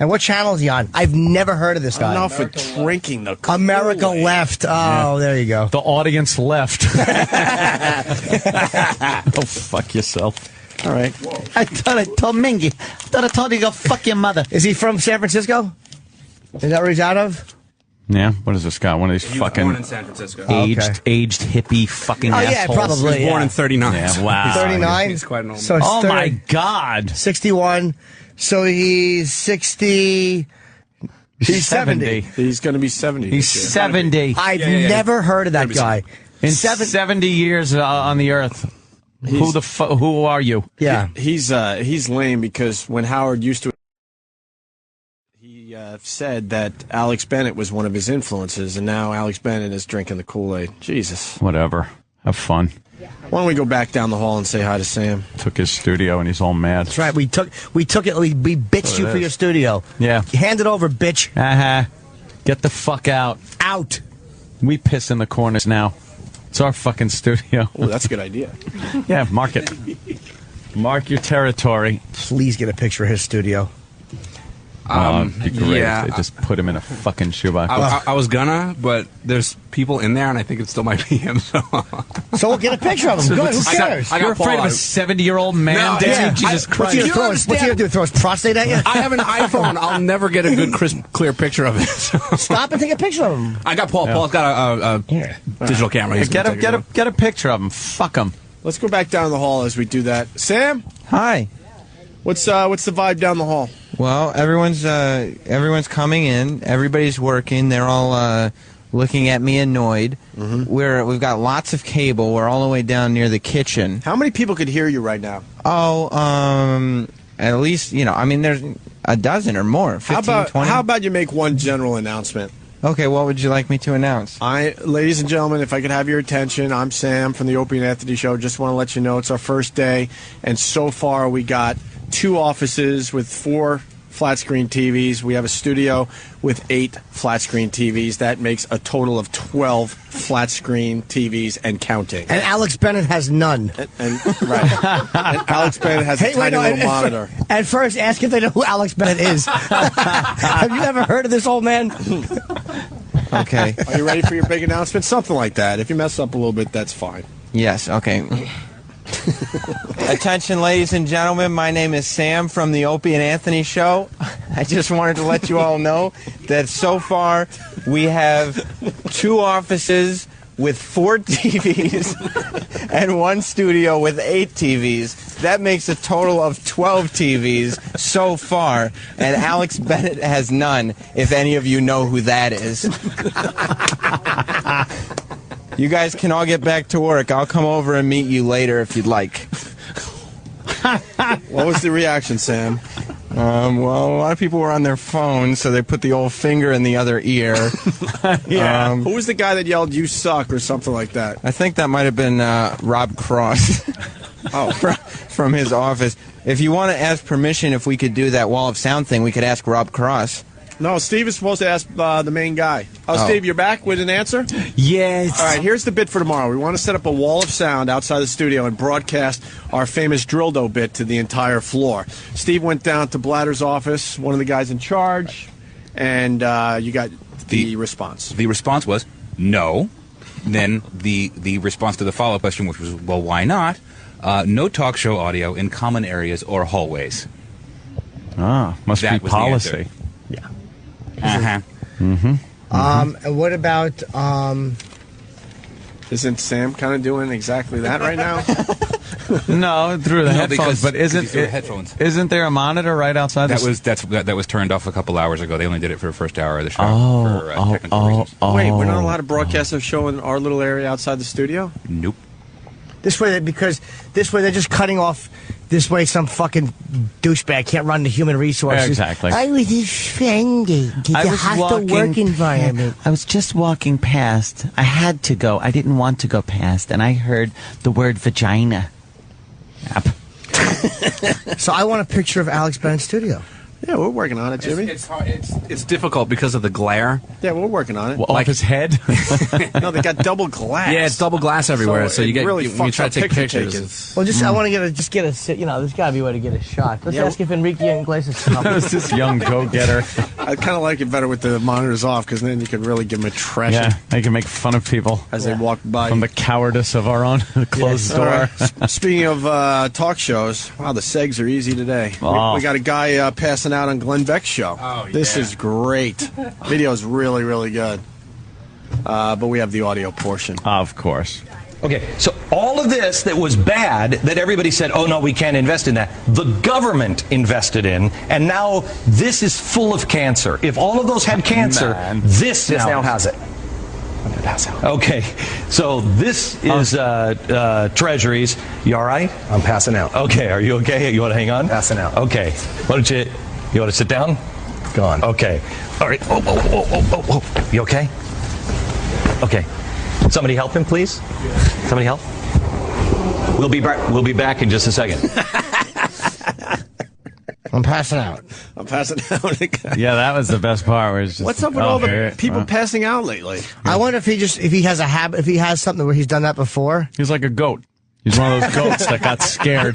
And what channel is he on? I've never heard of this guy. Enough of drinking the America Kool-Aid. Left. Oh, there you go. The audience left. Go fuck yourself. All right. I thought I told Mingy. I thought I told you to go fuck your mother. Is he from San Francisco? Is that where he's out of? Yeah. What is this guy? One of these He was fucking born in San Francisco. aged hippie fucking Oh, yeah, assholes. probably. He was born in 39. Yeah, wow. 39? He's quite an old So man. it's Oh my God. 61. So he's 60. He's 70. He's going to be 70. He's this year. 70. I've never heard of that guy. In 70 years on the earth. Who are you? Yeah. He's lame because when Howard used to, he said that Alex Bennett was one of his influences, and now Alex Bennett is drinking the Kool-Aid. Jesus. Whatever. Have fun. Why don't we go back down the hall and say hi to Sam? Took his studio and he's all mad. That's right. We took it. We bitched you for your studio. Yeah. Hand it over, bitch. Get the fuck out. Out. We piss in the corners now. It's our fucking studio. Oh, that's a good idea. Yeah, mark it. Mark your territory. Please get a picture of his studio. It'd be great yeah. if they just put him in a fucking shoebox. I was gonna, but there's people in there, and I think it still might be him. So we'll get a picture of him. Good. Who cares? You're afraid of a 70-year-old man, No, Dave? yeah. Jesus What's he Christ. gonna do? Throw his prostate at you? I have an iPhone. I'll never get a good, crisp, clear picture of it. So. Stop and take a picture of him. I got Paul. Yeah. Paul's got a digital camera. He's Get gonna take it. a picture of him. Fuck him. Let's go back down the hall as we do that. Sam, Hi. what's the vibe down the hall? Well, everyone's coming in. Everybody's working. They're all looking at me annoyed. Mm-hmm. We've got lots of cable. We're all the way down near the kitchen. How many people could hear you right now? Oh, at least there's a dozen or more. 15, 20. How about you make one general announcement? Okay, what would you like me to announce? Ladies and gentlemen, if I could have your attention, I'm Sam from the Opie and Anthony Show. Just want to let you know it's our first day, and so far we got 2 offices with 4 flat screen TVs. We have a studio with 8 flat screen TVs. That makes a total of 12 flat screen TVs and counting. And Alex Bennett has none. Right. And Alex Bennett has a tiny little monitor. And first, ask if they know who Alex Bennett is. Have you ever heard of this old man? Okay. Are you ready for your big announcement? Something like that. If you mess up a little bit, that's fine. Yes, okay. Attention, ladies and gentlemen. My name is Sam from the Opie and Anthony Show. I just wanted to let you all know that so far we have 2 offices with 4 TVs and 1 studio with 8 TVs. That makes a total of 12 TVs so far, and Alex Bennett has none, if any of you know who that is. You guys can all get back to work. I'll come over and meet you later if you'd like. What was the reaction, Sam? Well, a lot of people were on their phones, so they put the old finger in the other ear. Yeah. Who was the guy that yelled, "You suck," or something like that? I think that might have been Rob Cross. Oh. From his office. If you want to ask permission if we could do that wall of sound thing, we could ask Rob Cross. No, Steve is supposed to ask the main guy. Oh, Steve, you're back with an answer? Yes. All right, here's the bit for tomorrow. We want to set up a wall of sound outside the studio and broadcast our famous Drildo bit to the entire floor. Steve went down to Blatter's office, one of the guys in charge, and you got the response. The response was no. Then the response to the follow-up question, which was, well, why not? No talk show audio in common areas or hallways. Must That be was the policy. answer. Yeah. Uh-huh. Mm-hmm. And what about Isn't Sam kind of doing exactly that right now? No, through the headphones. But headphones. Isn't there a monitor right outside? That was turned off a couple hours ago. They only did it for the first hour of the show for technical reasons. Wait, we're not allowed to broadcast a show in our little area outside the studio? Nope. this way? Because this way they're just cutting off. This way, some fucking douchebag can't run the human resources. Exactly. I was offended. I The was hostile work environment. I was just walking past. I had to go. I didn't want to go past, and I heard the word vagina. Yep. So I want a picture of Alex Bennett's studio. Yeah, we're working on it, Jimmy. It's hard. It's difficult because of the glare. Yeah, we're working on it. Well, like his head? No, they got double glass. Yeah, it's double glass everywhere. So you get really when you try to take pictures. taking. Well, I want to get a there's got to be a way to get a shot. Let's ask if Enrique Iglesias can help. That was this young go-getter. I kind of like it better with the monitors off because then you can really give them a trashing Yeah, they can make fun of people as they walk by. from the cowardice of our own closed door. All right. Speaking of talk shows, wow, the segs are easy today. Oh. We got a guy passing out on Glenn Beck's show. Oh, This yeah. is great. Video is really, really good. But we have the audio portion. Of course. Okay, so all of this that was bad, that everybody said, oh no, we can't invest in that, the government invested in, and now this is full of cancer. If all of those had cancer, this now has it. Okay, so this is Treasuries. You all right? I'm passing out. Okay, are you okay? You want to hang on? Passing out. Okay, why don't you want to sit down? Gone. Okay, all right. Oh. You okay? Okay. Somebody help him, please. Somebody help. We'll be back in just a second. I'm passing out. I'm passing out. Yeah, that was the best part. Where it's just, What's up with all the people passing out lately? I wonder if he has a habit, if he has something where he's done that before. He's like a goat. He's one of those goats that got scared.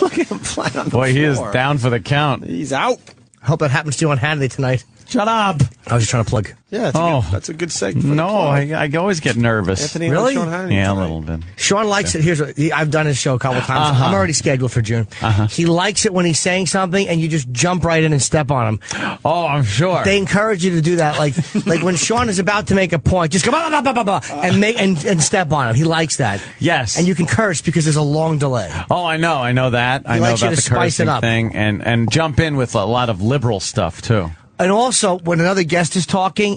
Look at him flat on the Boy, he is floor. down for the count. He's out. Hope that happens to you on Hannity tonight. Shut up. I was just trying to plug. Yeah, that's a good segment. No, I always get nervous. Anthony, Really? Sean Hannity Yeah, tonight. a little bit. Sean likes it. Here's what I've done his show a couple times. I'm already scheduled for June. He likes it when he's saying something and you just jump right in and step on him. Oh, I'm sure. They encourage you to do that. Like when Sean is about to make a point, just go blah, blah, blah, blah, blah, and make and step on him. He likes that. Yes. And you can curse because there's a long delay. Oh, I know that. I know likes you about to the spice it cursing up. thing and jump in with a lot of liberal stuff too. And also, when another guest is talking,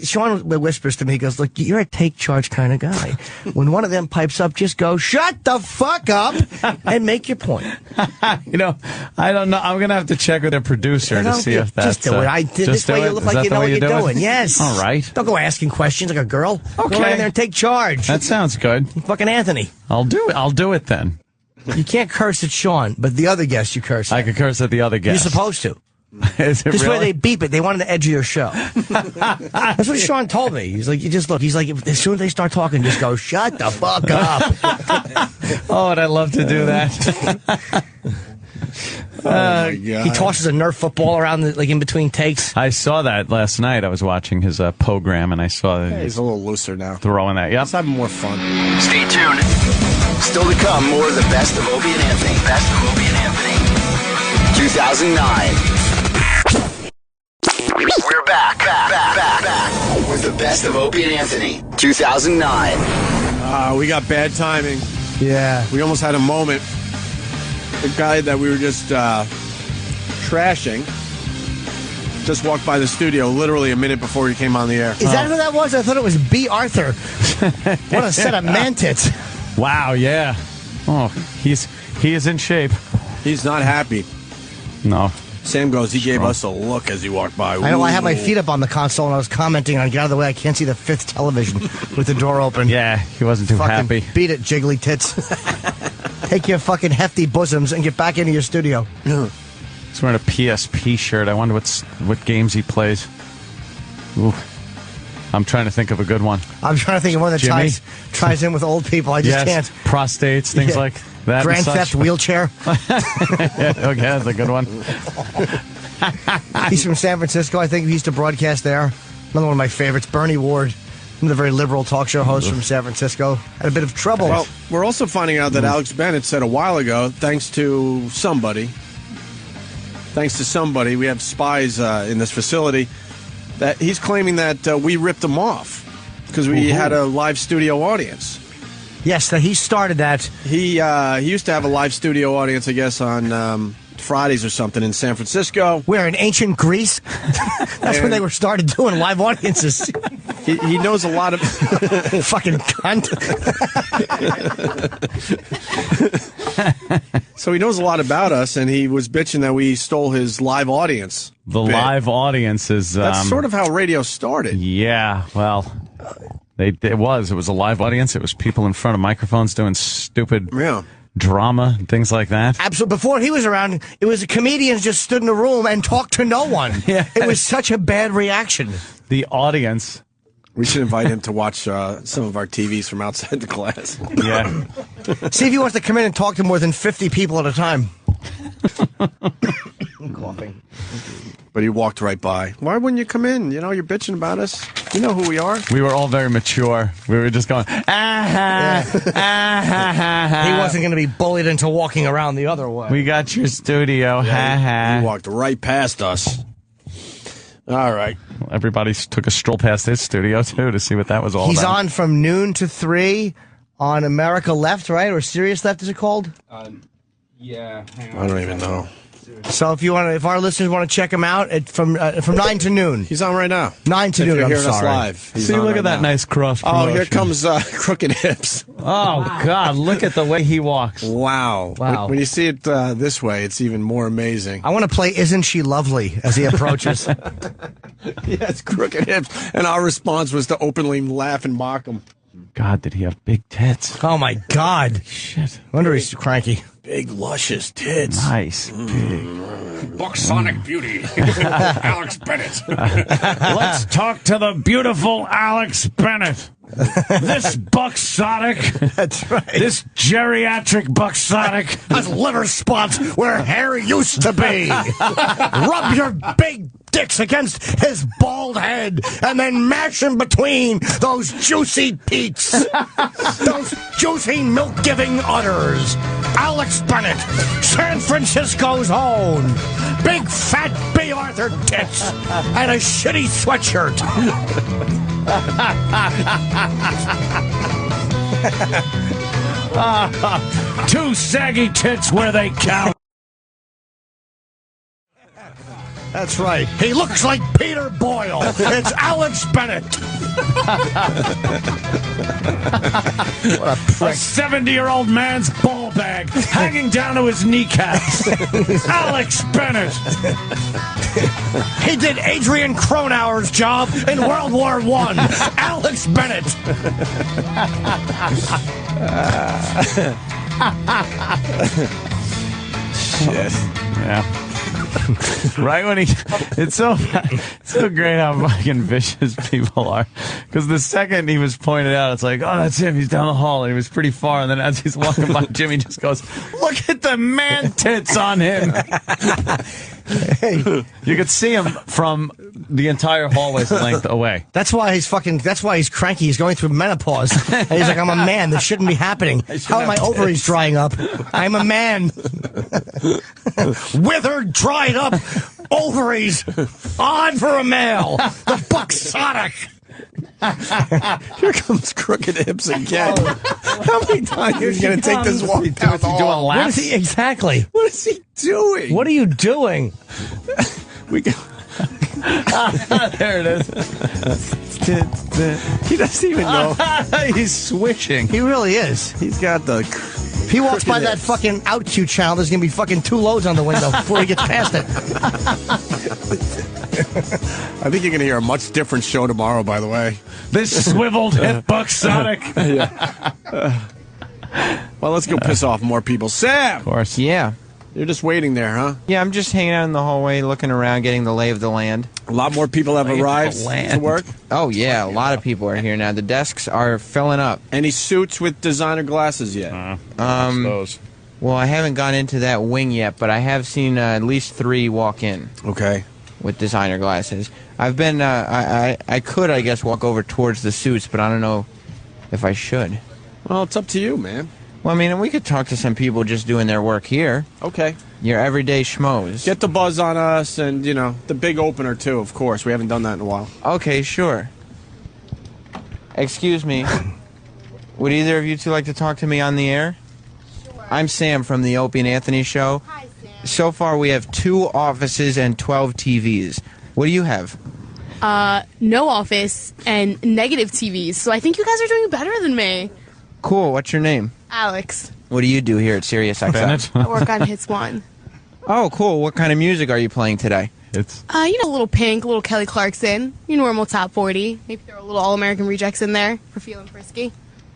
Sean whispers to me, he goes, look, you're a take charge kind of guy. When one of them pipes up, just go, shut the fuck up and make your point. You know, I don't know. I'm going to have to check with their producer to see if that's... Just do it. I did just this way do you it? look Is like that you the know way what you you're do it? doing. Yes. All right. Don't go asking questions like a girl. Okay. Go right in there and take charge. That sounds good. Fucking Anthony. I'll do it. I'll do it then. You can't curse at Sean, but the other guest you curse at. I could curse at the other guest. You're supposed to. Is it This really? way they beep it. They want the edge of your show. That's what Sean told me. He's like, you just look. He's like, as soon as they start talking, just go, shut the fuck up. Oh, and I love to do that. Oh my God. He tosses a Nerf football around, in between takes. I saw that last night. I was watching his program, and I saw that He's a little looser now. throwing that. Yep. Let's have more fun. Stay tuned. Still to come, more of the best of Opie and Anthony. Best of Opie and Anthony. 2009. We're back with the best of Opie and Anthony. 2009. We got bad timing. Yeah. We almost had a moment. The guy that we were just trashing just walked by the studio literally a minute before he came on the air. Is that who that was? I thought it was B. Arthur. What a set of man tits. Wow, yeah. Oh, he is in shape. He's not happy. No. Sam goes, he gave us a look as he walked by. I know I had my feet up on the console and I was commenting on, get out of the way, I can't see the fifth television with the door open. Yeah, he wasn't too Fucking happy. beat it, jiggly tits. Take your fucking hefty bosoms and get back into your studio. He's wearing a PSP shirt. I wonder what games he plays. Ooh. I'm trying to think of a good one. I'm trying to think of one that Jimmy? ties in with old people. I just can't. Prostates, things like that. Grand Theft wheelchair. Yeah, okay, that's a good one. He's from San Francisco. I think he used to broadcast there. Another one of my favorites, Bernie Ward. One of the very liberal talk show hosts from San Francisco. Had a bit of trouble. Well, we're also finding out that Alex Bennett said a while ago, thanks to somebody, thanks to somebody, we have spies in this facility, that he's claiming that we ripped him off because we had a live studio audience. Yes, that he started that. He used to have a live studio audience, I guess, on Fridays or something in San Francisco. Where, in ancient Greece? That's when they were started doing live audiences. He knows a lot of... Fucking cunt. So he knows a lot about us, and he was bitching that we stole his live audience. The live audience is... That's sort of how radio started. Yeah, well... It was a live audience. It was people in front of microphones doing stupid drama and things like that. Absolutely. Before he was around, it was comedians just stood in a room and talked to no one. Yeah. It was such a bad reaction. The audience. We should invite him to watch some of our TVs from outside the class. Yeah. See if he wants to come in and talk to more than 50 people at a time. I'm coughing. But he walked right by. Why wouldn't you come in? You're bitching about us. You know who we are. We were all very mature. We were just going, He wasn't going to be bullied into walking around the other way. We got your studio. He walked right past us. All right. Everybody took a stroll past his studio, too, to see what that was all He's about. on from noon to 3 on America Left, right? Or Sirius Left, is it called? Yeah. Hang on. I don't even know. So if our listeners want to check him out, from 9 to noon. He's on right now. 9 to If noon, you're I'm hearing us sorry. live. He's See, on look right at that now. nice cross Oh, promotion. here comes Crooked Hips. Oh, God, look at the way he walks. Wow. When you see it this way, it's even more amazing. I want to play Isn't She Lovely as he approaches. Yes, Crooked Hips. And our response was to openly laugh and mock him. God, did he have big tits? Oh, my God. Shit. Wonder he's cranky. Big, luscious tits. Nice. Big. Bucksonic beauty. Alex Bennett. Let's talk to the beautiful Alex Bennett. This bucksonic. That's right. This geriatric bucksonic. Has liver spots where hair used to be. Rub your big dicks against his bald head and then mash him between those juicy peaks. Those juicy milk-giving udders. Alex Bennett, San Francisco's own. Big fat B. Arthur tits and a shitty sweatshirt. Two saggy tits where they count. That's right. He looks like Peter Boyle. It's Alex Bennett. What a prick. A 70-year-old man's ball bag hanging down to his kneecaps. Alex Bennett. He did Adrian Cronauer's job in World War I. Alex Bennett. Shit. Yeah. Right when it's so great how fucking vicious people are. Because the second he was pointed out, it's like, oh, that's him. He's down the hall, and he was pretty far. And then as he's walking by, Jimmy just goes, "Look at the man tits on him." You could see him from the entire hallway's length away. That's why he's cranky. He's going through menopause. And he's like, I'm a man. This shouldn't be happening. How are my ovaries drying up? I'm a man. Withered, dried up ovaries. Odd for a male. The bucksonic. Here comes Crooked Hips again. How many times are you going to take this walk down the hall? What is he exactly? What is he doing? What are you doing? We go. There it is. He doesn't even know. He's switching. He really is. He's got the. If he walks by that fucking OutQ channel, there's going to be fucking 2 loads on the window before he gets past it. I think you're going to hear a much different show tomorrow, by the way. This swiveled hip bucksonic. Yeah. Well, let's go piss off more people. Sam! Of course. Yeah. You're just waiting there, huh? Yeah, I'm just hanging out in the hallway, looking around, getting the lay of the land. A lot more people have arrived to work. Oh, yeah, a lot of people are here now. The desks are filling up. Any suits with designer glasses yet? Well, I haven't gone into that wing yet, but I have seen at least 3 walk in. Okay. With designer glasses. I've been, I could, I guess, walk over towards the suits, but I don't know if I should. Well, it's up to you, man. Well, I mean, we could talk to some people just doing their work here. Okay. Your everyday schmoes. Get the buzz on us, and, you know, the big opener, too, of course. We haven't done that in a while. Okay, sure. Excuse me. Would either of you two like to talk to me on the air? Sure. I'm Sam from the Opie and Anthony Show. Hi, Sam. So far, we have 2 offices and 12 TVs. What do you have? No office and negative TVs. So I think you guys are doing better than me. Cool. What's your name? Alex. What do you do here at Sirius XM? I work on Hits 1. Oh, cool. What kind of music are you playing today? It's You know, a little Pink, a little Kelly Clarkson, your normal top 40. Maybe throw a little All-American Rejects in there for feeling frisky.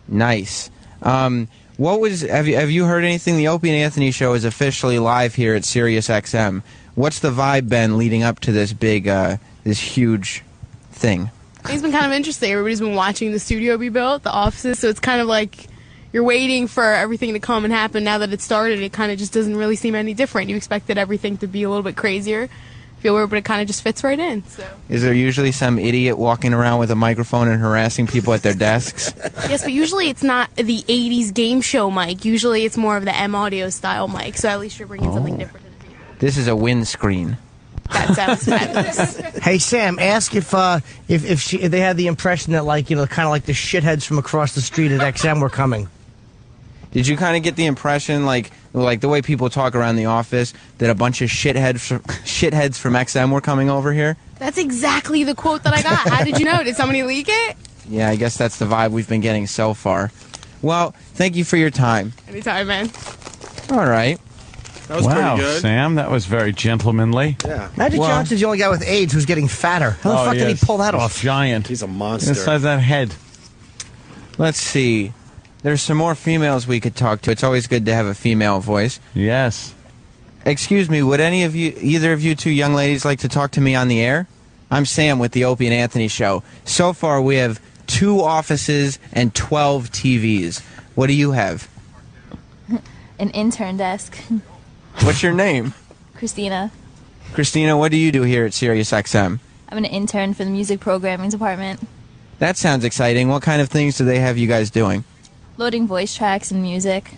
Nice. What was? Have you heard anything? The Opie and Anthony Show is officially live here at Sirius XM. What's the vibe been leading up to this big, this huge thing? It's been kind of interesting. Everybody's been watching the studio be built, the offices, so it's kind of like you're waiting for everything to come and happen. Now that it started, it kind of just doesn't really seem any different. You expected everything to be a little bit crazier, feel weird, but it kind of just fits right in. So. Is there usually some idiot walking around with a microphone and harassing people at their desks? Yes, but usually it's not the 80s game show mic. Usually it's more of the M Audio style mic, so at least you're bringing something different to the table. This is a windscreen. That sounds fabulous. Hey Sam, ask if they had the impression that, like, you know, kind of like the shitheads from across the street at XM were coming. Did you kind of get the impression, like the way people talk around the office, that a bunch of shitheads from XM were coming over here? That's exactly the quote that I got. How did you know? Did somebody leak it? Yeah, I guess that's the vibe we've been getting so far. Well, thank you for your time. Anytime, man. All right. That was wow, pretty good. Sam, that was very gentlemanly. Yeah. Magic Johnson's the only guy with AIDS who's getting fatter. How the fuck did he pull that off? Giant. He's a monster. Inside that head. Let's see. There's some more females we could talk to. It's always good to have a female voice. Yes. Excuse me, would either of you two young ladies like to talk to me on the air? I'm Sam with the Opie and Anthony Show. So far, we have 2 offices and 12 TVs. What do you have? An intern desk. What's your name? Christina. Christina, what do you do here at Sirius XM? I'm an intern for the music programming department. That sounds exciting. What kind of things do they have you guys doing? Loading voice tracks and music.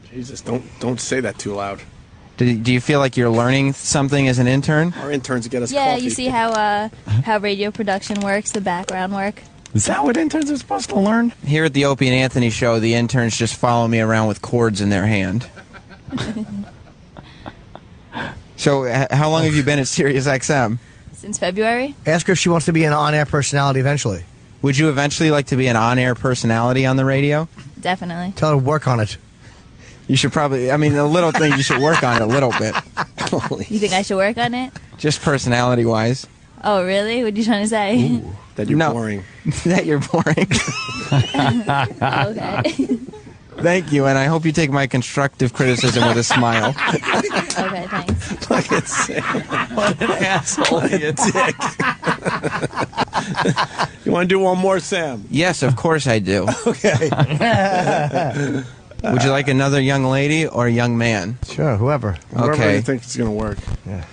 Jesus, don't say that too loud. Do you feel like you're learning something as an intern? Our interns get us Yeah, coffee. you see how radio production works, the background work. Is that what interns are supposed to learn? Here at the Opie and Anthony Show, the interns just follow me around with cords in their hand. So, how long have you been at Sirius XM? Since February. Ask her if she wants to be an on-air personality eventually. Would you eventually like to be an on-air personality on the radio? Definitely. Tell her to work on it. You should probably, I mean, a little thing, you should work on it a little bit. You think I should work on it? Just personality-wise. Oh, really? What are you trying to say? Ooh, that you're boring. That you're boring. Okay. Thank you, and I hope you take my constructive criticism with a smile. Okay, thanks. Look at Sam. What an asshole, you dick. You want to do one more, Sam? Yes, of course I do. Okay. Would you like another young lady or a young man? Sure, whoever. Whoever you think is going to work. Yeah.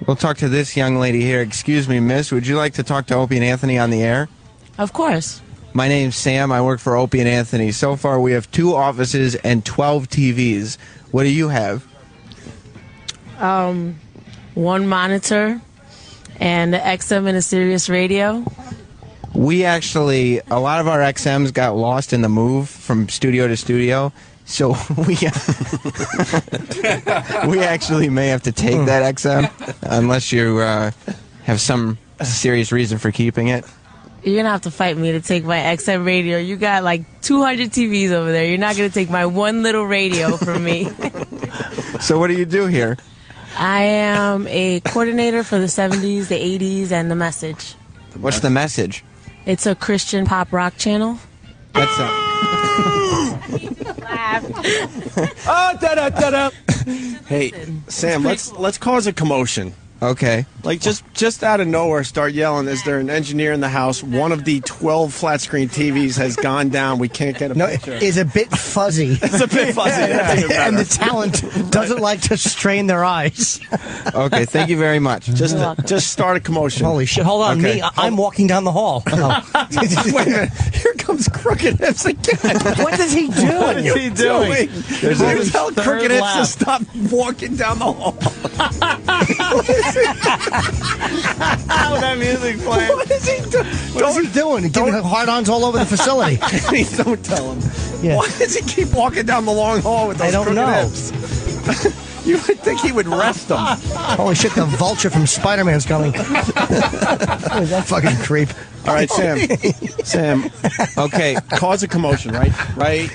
We'll talk to this young lady here. Excuse me, miss. Would you like to talk to Opie and Anthony on the air? Of course. My name's Sam. I work for Opie and Anthony. So far, we have 2 offices and 12 TVs. What do you have? 1 monitor and an XM and a Sirius radio. We actually, a lot of our XMs got lost in the move from studio to studio. So we actually may have to take that XM unless you have some serious reason for keeping it. You're going to have to fight me to take my XM radio. You got like 200 TVs over there. You're not going to take my one little radio from me. So what do you do here? I am a coordinator for the 70s, the 80s, and The Message. What's The Message? It's a Christian pop rock channel. That's Hey, Sam, let's cause a commotion. Okay. Like just out of nowhere, start yelling, "Is there an engineer in the house? One of the 12 flat screen TVs has gone down. We can't get a picture." It's a bit fuzzy. It's a bit fuzzy. And the talent doesn't like to strain their eyes. Okay, thank you very much. Just start a commotion. Holy shit! Hold on, Okay. I'm walking down the hall. Oh. Wait a minute. Here comes Crooked Hips again. What is he doing? What is he doing? There's You his tell third Crooked Hips to lap. stop walking down the hall. That music playing. What is he doing? What is he doing? He's giving hard-ons all over the facility. Please don't tell him. Yeah. Why does he keep walking down the long hall with those I don't crooked know. hips? You would think he would rest them. Holy shit, the vulture from Spider-Man's coming. That fucking creep. All right, Sam. Sam. Okay. Cause a commotion, right? Right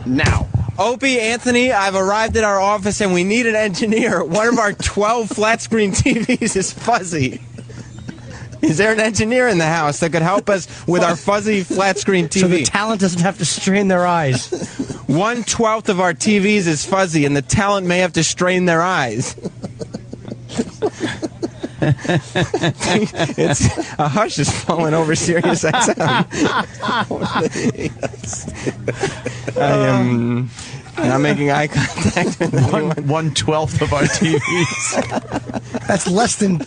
now. Opie, Anthony, I've arrived at our office and we need an engineer. One of our 12 flat screen TVs is fuzzy. Is there an engineer in the house that could help us with our fuzzy flat screen TV? So the talent doesn't have to strain their eyes. 1/12 of our TVs is fuzzy, and the talent may have to strain their eyes. It's a hush is falling over Sirius XM. I am not making eye contact with anyone. 1/12 of our TVs. That's less than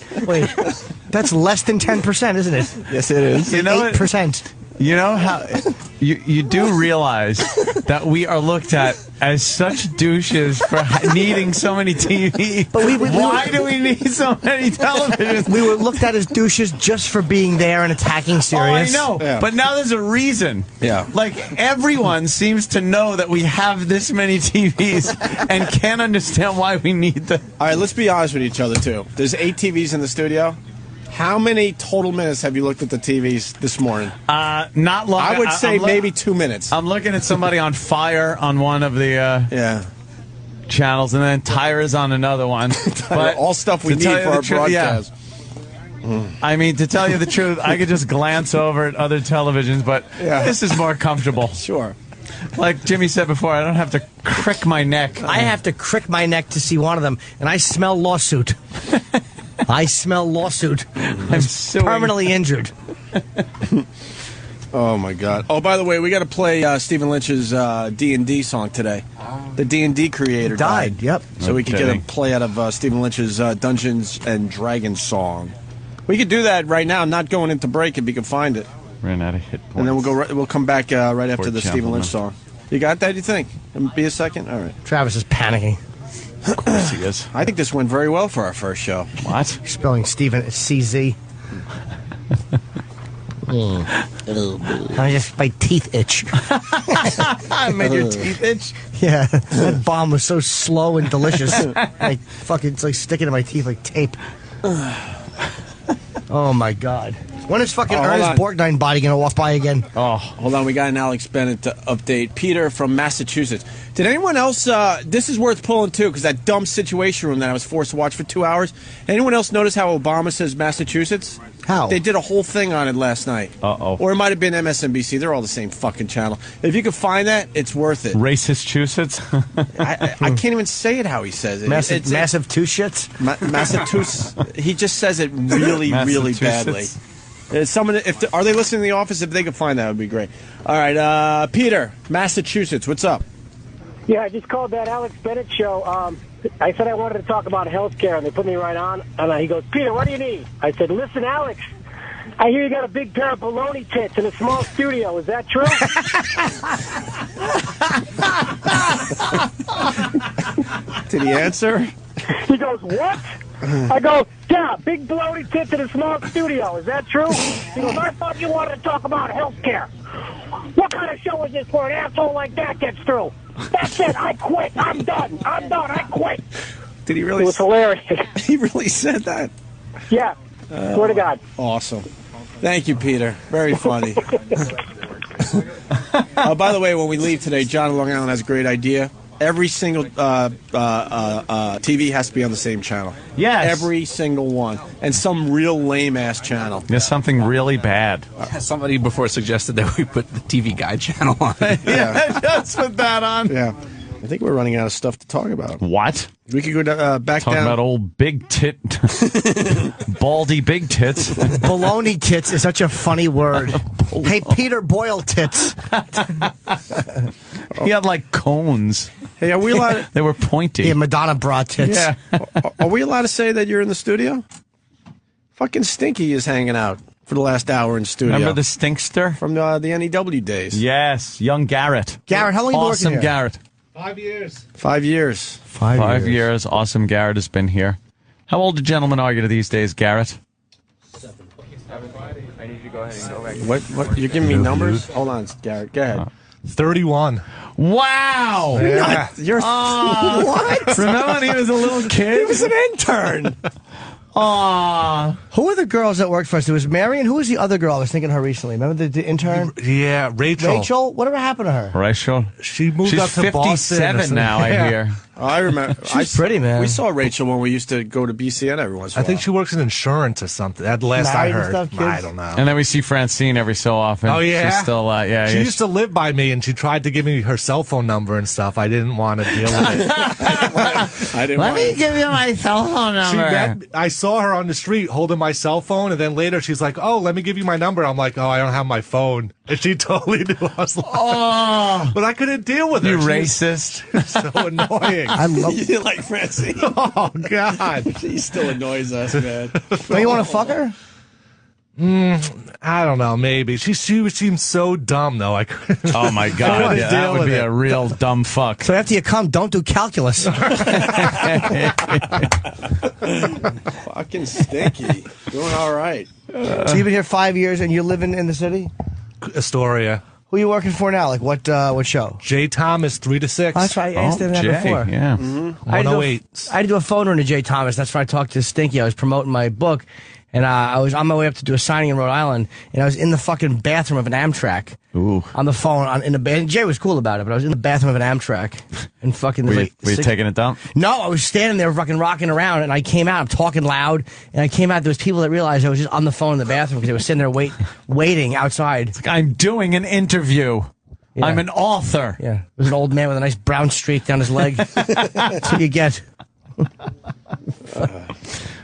10%, isn't it? Yes, it is. You know 8%. You know how you do realize that we are looked at as such douches for needing so many TVs. But why do we need so many televisions? We were looked at as douches just for being there and attacking Sirius. Oh, I know. Yeah. But now there's a reason. Yeah. Like, everyone seems to know that we have this many TVs and can't understand why we need them. All right, let's be honest with each other, too. There's 8 TVs in the studio. How many total minutes have you looked at the TVs this morning? Not long. I would say maybe 2 minutes. I'm looking at somebody on fire on one of the channels, and then Tyra's on another one. But all stuff we to need tell you for the our truth, broadcast. I mean, to tell you the truth, I could just glance over at other televisions, but this is more comfortable. Sure. Like Jimmy said before, I don't have to crick my neck. I have to crick my neck to see one of them, and I smell lawsuit. I smell lawsuit. I'm suing. Permanently injured. Oh my God! Oh, by the way, we got to play Stephen Lynch's D&D song today. The D&D creator died. Yep. So we could get a play out of Stephen Lynch's Dungeons and Dragons song. We could do that right now. Not going into break if you can find it. Ran out of hit points. And then we'll come back right after Poor the Stephen Lynch song. You got that? You think? Be a second. All right. Travis is panicking. Of course he is. I think this went very well for our first show. What? Spelling Stephen CZ. I just my teeth itch. I made your teeth itch. Yeah, that bomb was so slow and delicious. Like fucking, it's like sticking to my teeth like tape. Oh my God! When is fucking Ernest Borgnine body gonna walk by again? Oh, hold on. We got an Alex Bennett update. Peter from Massachusetts. Did anyone else? This is worth pulling too, because that dumb Situation Room that I was forced to watch for 2 hours. Anyone else notice how Obama says Massachusetts? How? They did a whole thing on it last night. Uh-oh. Or it might have been MSNBC. They're all the same fucking channel. If you could find that, it's worth it. Massachusetts. I can't even say it how he says it. Massive two shits. Massachusetts. He just says it really, really badly. Are they listening to The Office? If they could find that, it would be great. All right, Peter, Massachusetts, what's up? Yeah, I just called that Alex Bennett show. I said I wanted to talk about health care, and they put me right on. And he goes, Peter, what do you need? I said, listen, Alex, I hear you got a big pair of baloney tits in a small studio. Is that true? Did he answer? He goes, what? I go, yeah, big baloney tits in a small studio. Is that true? He goes, I thought you wanted to talk about health care. What kind of show is this where an asshole like that gets through? That's it. I quit. I'm done. I quit. Did he really? It was hilarious. He really said that? Yeah. Swear to God. Awesome. Thank you, Peter. Very funny. By the way, when we leave today, John in Long Island has a great idea. Every single TV has to be on the same channel. Yes. Every single one. And some real lame-ass channel. There's something really bad. Somebody before suggested that we put the TV Guide channel on. Yeah, just put that on. Yeah. I think we're running out of stuff to talk about. What? We could go back Talking down. about old big tit, baldy big tits. Baloney tits is such a funny word. Hey, Peter Boyle tits. He had like cones. Hey, are we allowed? They were pointy. Yeah, Madonna bra tits. Yeah. Are we allowed to say that you're in the studio? Fucking Stinky is hanging out for the last hour in studio. Remember the Stinkster from the NEW days? Yes, young Garrett. Garrett, how long have you been awesome working here? Garrett. 5 years. 5 years. 5 years. Awesome Garrett has been here. How old do gentlemen argue these days, Garrett? I need you to go ahead and go back. What? You're giving me numbers? Hold on, Garrett. Go ahead. 31. Wow! Yeah. You're what? Remember when he was a little kid? He was an intern. Aw. Who were the girls that worked for us? There was Marion. Who was the other girl I was thinking of her recently? Remember the intern? Yeah, Rachel. Rachel? Whatever happened to her? Rachel? She moved She's up to Boston. 57 now, I hear. Oh, I remember. She's pretty, man. We saw Rachel when we used to go to BCN every once in a I while. think she works in insurance or something. At last Married I and heard. stuff, kids? I don't know. And then we see Francine every so often. Oh, yeah? She's still, yeah. She yeah, used to live by me, and she tried to give me her cell phone number and stuff. I didn't want to deal with it. I didn't. Let me give you my cell phone number. I saw her on the street holding my cell phone, and then later she's like, "Oh, let me give you my number." I'm like, "Oh, I don't have my phone," and she totally knew. I was like, "Oh," but I couldn't deal with her. You She racist. was so annoying. I love. You didn't like Francine. Oh God, She still annoys us, man. Don't you want to fuck her? I don't know. Maybe she seems so dumb though. I couldn't. Oh my God, yeah, that would be a real dumb fuck. So after you come, don't do calculus. Fucking Stinky. Doing all right. So you've been here 5 years and you're living in the city? Astoria. Who are you working for now? Like what show? J. Thomas 3 to 6. Oh, that's right. I asked him that Jay, before. yeah. I had to do a- 108. I had to do a phone run to Jay Thomas. That's where I talked to Stinky. I was promoting my book, and I was on my way up to do a signing in Rhode Island, and I was in the fucking bathroom of an Amtrak. Ooh. On the phone, in the band. Jay was cool about it, but I was in the bathroom of an Amtrak, and fucking. Were you, like were you six- taking a dump? No, I was standing there fucking rocking around, and I came out. I'm talking loud, and I came out. There was people that realized I was just on the phone in the bathroom because they were sitting there waiting outside. I'm doing an interview. Yeah. I'm an author. Yeah, there was an old man with a nice brown streak down his leg. That's what you get.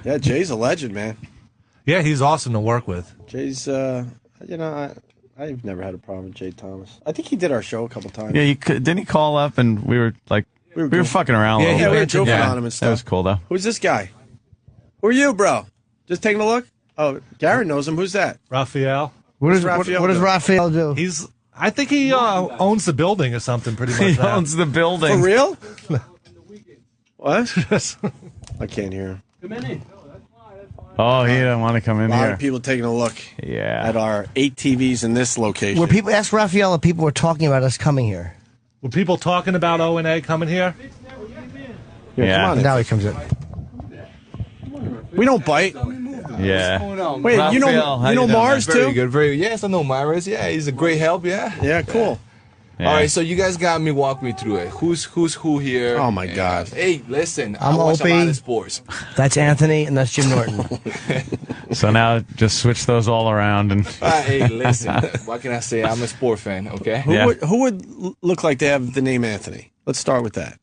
Yeah, Jay's a legend, man. Yeah, he's awesome to work with. Jay's, I've never had a problem with Jay Thomas. I think he did our show a couple times. Yeah, didn't he call up and we were like, we were fucking around. Yeah, a little we were bit. joking on him and stuff. That was cool though. Who's this guy? Who are you, bro? Just taking a look? Oh, Garrett knows him. Who's that? Raphael. What does Raphael Raphael, do? Raphael do? I think he owns the building or something. Pretty much. He now. owns the building. For real? What? I can't hear him. Oh, he didn't want to come A in lot here. of people taking a look Yeah. at our 8 TVs in this location. Were people ask Raphael if people were talking about us coming here? Were people talking about O&A coming here? Yeah, come on in. Now he comes in. We don't bite. Yeah. Wait, Raphael, you how know doing, Mars man? too? Very good, very. Yes, I know Myra's. Yeah, he's a great help. Yeah. Yeah, cool. Yeah. All right, so you guys got me. Walk me through it. Who's who here? Oh my And, God. Hey, listen. I'm I watch a lot Opie. of sports. That's Anthony, and that's Jim Norton. So now just switch those all around and Hey, listen. What can I say? I'm a sport fan. Okay. Who, Yeah. who would look like they have the name Anthony? Let's start with that.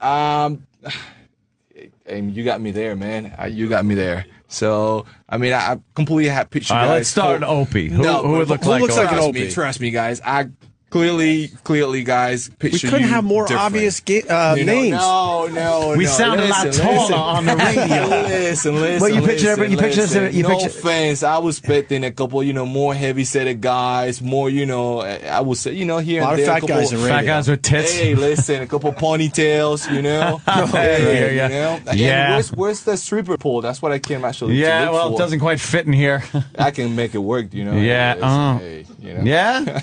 And you got me there, man. You got me there. So, I mean, I completely have picture all right, guys. let's start Opie. Who would look who like looks Opie? like an Trust Opie? me, trust me, guys. I clearly, guys, We picture couldn't you have more different. obvious You names. No. We sound a lot taller on the radio. Listen. What, you picture every- you picture us- you no picture- offense. I was expecting a couple, more heavy-set guys, more, I would say, here A lot and of there. fat couple, guys in radio. Fat guys with tits. Hey, listen, a couple ponytails, Hey, yeah. And Yeah. where's the stripper pole? That's what I came actually to Yeah, look well, for. it doesn't quite fit in here. I can make it work, Yeah, Hey, Yeah?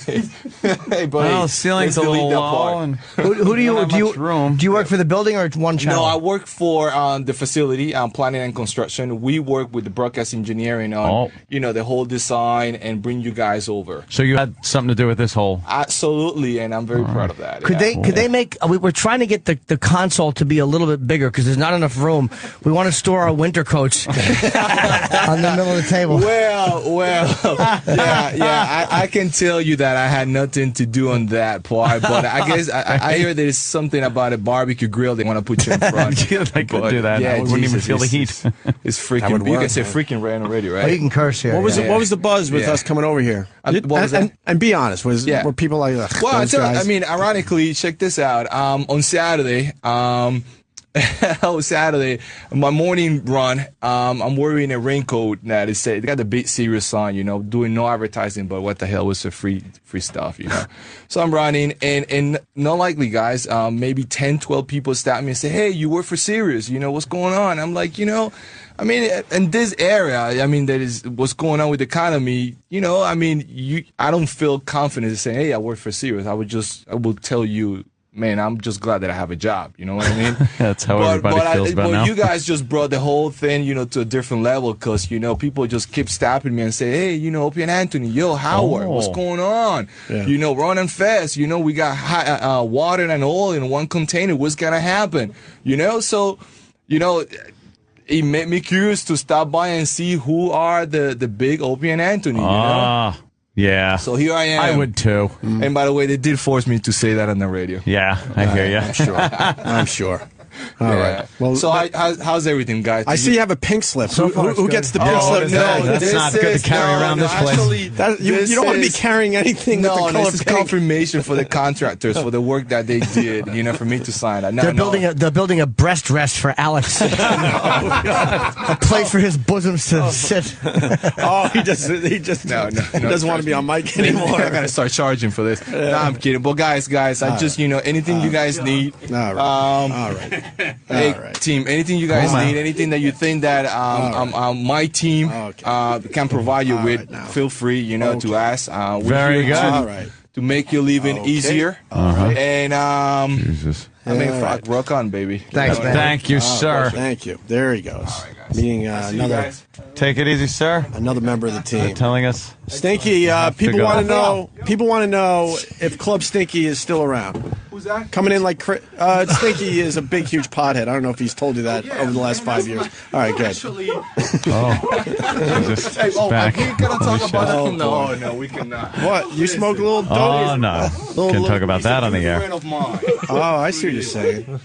hey, buddy. Well, the ceiling's a let's delete little that low. part. And Who do you not much room. do you work for the building or one channel? No, I work for the facility, planning and construction. We work with the broadcast engineering on, the whole design and bring you guys over. So you had something to do with this whole. Absolutely, and I'm very proud of that. Could they make? We're trying to get the console to be a little bit bigger because there's not enough room. We want to store our winter coats on the middle of the table. Well, yeah. I can tell you that I had nothing to to do on that part, but I guess I hear there's something about a barbecue grill they want to put you in front. They could do that. Yeah, We wouldn't even feel the heat. It's freaking. That would You work, can say man. freaking right on the radio, right? Oh, you can curse here. What was the buzz with us coming over here? What was that? And be honest, were people like, ugh, Well, those guys? I mean, ironically, check this out. On Saturday, Saturday, my morning run, I'm wearing a raincoat that is they got the big serious sign, doing no advertising, but what the hell was the free stuff, So I'm running, and not likely, guys, maybe 10, 12 people stop me and say, hey, you work for Sirius, what's going on? I'm like, I mean, in this area, I mean, that is what's going on with the economy, I don't feel confident to say, hey, I work for Sirius. I will tell you, man, I'm just glad that I have a job. You know what I mean? That's how everybody feels about now. You guys just brought the whole thing, to a different level because, people just keep stopping me and say, hey, Opie and Anthony, yo, Howard, what's going on? Yeah. Running fast. We got water and oil in one container. What's going to happen? So, it made me curious to stop by and see who are the big Opie and Anthony, Yeah. So here I am. I would too. And by the way, they did force me to say that on the radio. Yeah, I hear you. I'm sure. I'm sure. All right. Well, so how's everything, guys? I see you have a pink slip. Who gets the pink slip? That's not good to carry around this place. Actually, you don't want to be carrying anything with the color this is pink. confirmation for the contractors for the work that they did, for me to sign that. They're building a breast rest for Alex. A place for his bosoms to sit. He just doesn't want to be on mic anymore. I gotta start charging for this. No, I'm kidding. But guys, I just anything you guys need. All right. Hey, team, anything you guys need, anything that you think that my team can provide you with, feel free, to ask. We're Very here good. to make your living easier. And Jesus. rock on, baby. Thanks, man. Thank you, sir. Thank you. There he goes. Meeting another Take it easy, sir. another member of the team. They're telling us. Stinky, people go. want to know. People want to know if Club Stinky is still around. Who's that? Coming in like Stinky is a big, huge pothead. I don't know if he's told you that over the last 5 years. All right, good. Actually, Jesus. hey, It's back. we gonna Holy talk about shit. that? No, we cannot. What? You smoke a little dope? Oh, no. Can't talk about that on the air. Friend of mine. Oh, I see what you're saying.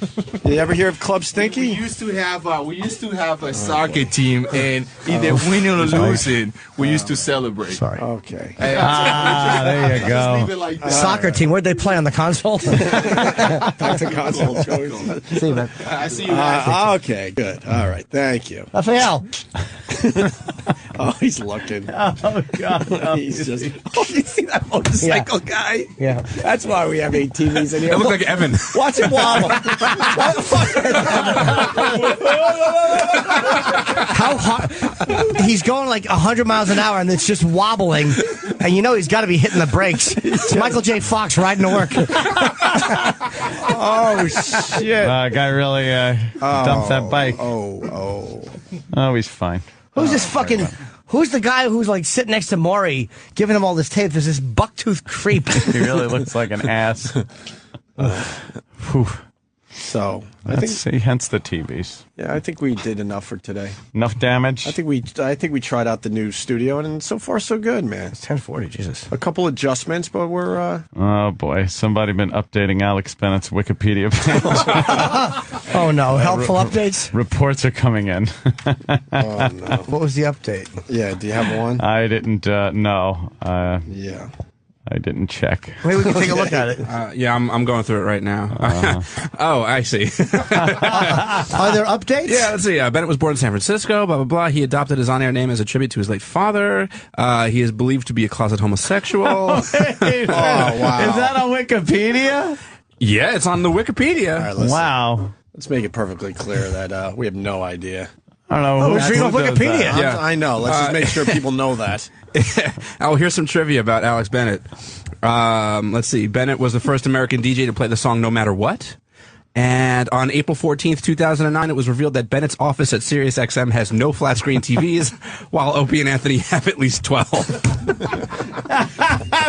Did you ever hear of Club We Stinky? used to have a soccer team, and either winning or losing, we used to celebrate. Sorry. Okay. There you Just go. leave it like that. Soccer team, where'd they play, on the console? Back to console choice. See you, man. I see you guys. Okay, good. All right, thank you. Raphael. Oh, he's looking. Oh, God. He's just. Oh, you see that motorcycle guy? Yeah. That's why we have 8 TVs in here. It looked like Evan. Watch him wobble. Why the fuck? How hard? He's going like 100 miles an hour, and it's just wobbling. And he's got to be hitting the brakes. It's Michael J. Fox riding to work. Oh shit! Guy really dumped that bike. Oh. Oh, he's fine. Who's this fucking? Who's the guy who's like sitting next to Maury, giving him all this tape? There's this bucktooth creep. He really looks like an ass. Whew. So Hence the TVs. I think we did enough for today. Enough damage. I think we tried out the new studio, and so far so good, man. It's 10:40. Jesus. A couple adjustments, but we're. Oh boy, somebody been updating Alex Bennett's Wikipedia page. Oh no! Helpful updates. Reports are coming in. Oh no! What was the update? Yeah. Do you have one? I didn't know. Yeah. I didn't check. Maybe we can take a look at it. Yeah, I'm going through it right now. Oh, I see. Are there updates? Yeah, let's see. Bennett was born in San Francisco, blah, blah, blah. He adopted his on-air name as a tribute to his late father. He is believed to be a closet homosexual. Oh wow! Is that on Wikipedia? Yeah, it's on the Wikipedia. All right, listen. Wow. Let's make it perfectly clear that we have no idea. I don't know. Oh, we're reading off Wikipedia. Yeah, I know. Let's just make sure people know that. Oh, here's some trivia about Alex Bennett. Let's see. Bennett was the first American DJ to play the song No Matter What. And on April 14th, 2009, it was revealed that Bennett's office at SiriusXM has no flat-screen TVs, while Opie and Anthony have at least 12.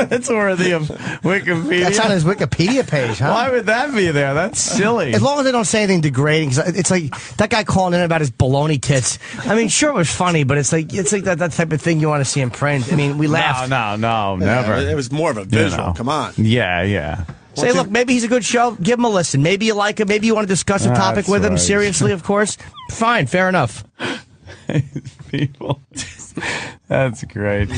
That's worthy of Wikipedia. That's on his Wikipedia page, huh? Why would that be there? That's silly. As long as they don't say anything degrading, 'cause it's like that guy calling in about his baloney tits. I mean, sure, it was funny, but it's like that type of thing you want to see in print. I mean, we laughed. No, never. It was more of a visual. Come on. Yeah. Say, look, maybe he's a good show. Give him a listen. Maybe you like him. Maybe you want to discuss a topic with him seriously, of course. Fine, fair enough. People. That's great.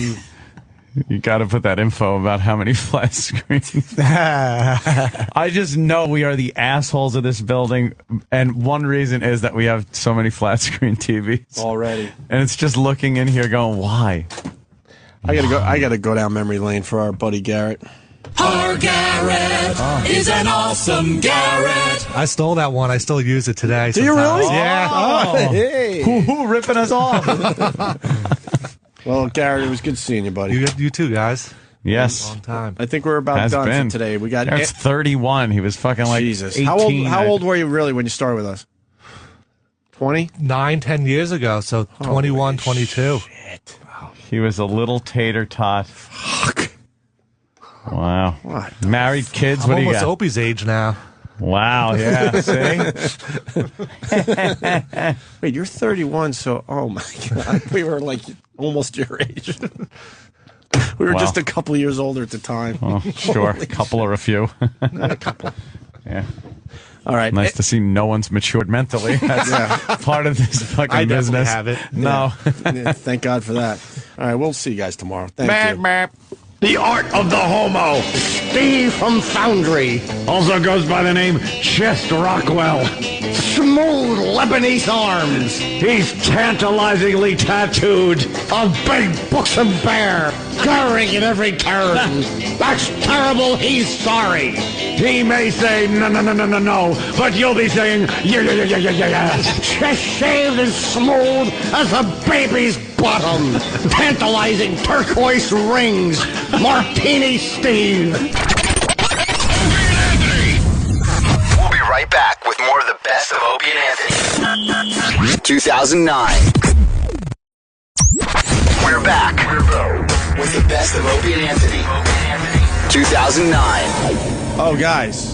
You got to put that info about how many flat screens. I just know we are the assholes of this building, and one reason is that we have so many flat screen TVs already. And it's just looking in here, going, "Why?" I gotta go down memory lane for our buddy Garrett. Our Garrett is an awesome Garrett. I stole that one. I still use it today. Do you really? Yeah. Oh, hey. Who ripping us off? Well, Garrett, it was good seeing you, buddy. You too, guys. Yes. Long time. I think we're about done for today. We got Garrett's 31. He was fucking like Jesus. 18. How old were you really when you started with us? 20? 9-10 years ago. So 21, 22. Shit. He was a little tater tot. Fuck. Wow. What? Married kids. I'm What do you almost got? Opie's age now. Wow. Yeah. See. Wait, you're 31, so oh my god, we were like almost your age. We were Wow. just a couple years older at the time. Oh, sure. A couple or a few. A couple. Yeah. All right. Nice to see no one's matured mentally. That's part of this fucking I business. definitely have it. No. Yeah, thank God for that. All right, we'll see you guys tomorrow. Thank you. The art of the homo. Steve from Foundry. Also goes by the name Chest Rockwell. Smooth Lebanese arms. He's tantalizingly tattooed. A big buxom bear. Curring in every turn. That's terrible. He's sorry. He may say no, but you'll be saying yeah. Chest shaved as smooth as a baby's bottom. Tantalizing turquoise rings. Martini Steve. We'll be right back with more of the best of Opie and Anthony. 2009. We're back with the best of Opie and Anthony. 2009. Oh, guys.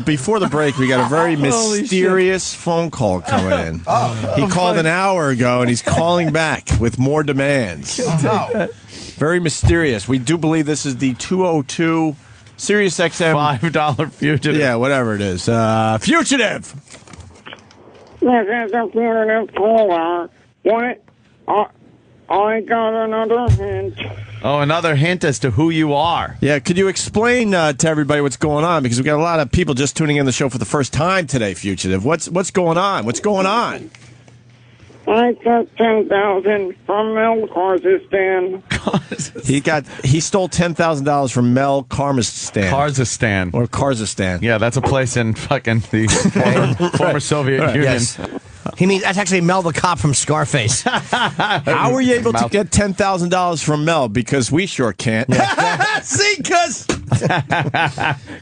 Before the break, we got a very mysterious phone call coming in. He called an hour ago, and he's calling back with more demands. Very mysterious. We do believe this is the 202 Sirius XM $5 fugitive. Yeah, whatever it is. Fugitive. This is a fugitive caller. What? I got another hint. Oh, another hint as to who you are. Yeah, could you explain to everybody what's going on? Because we've got a lot of people just tuning in the show for the first time today, Fugitive. What's going on? What's going on? I got 10,000 from Mel Kazakhstan. He stole $10,000 from Mel Kazakhstan. Kazakhstan. Or Kazakhstan. Yeah, that's a place in fucking the former Soviet Union. Yes. He means that's actually Mel the cop from Scarface. How were you able to get $10,000 from Mel? Because we sure can't. Yeah. See, because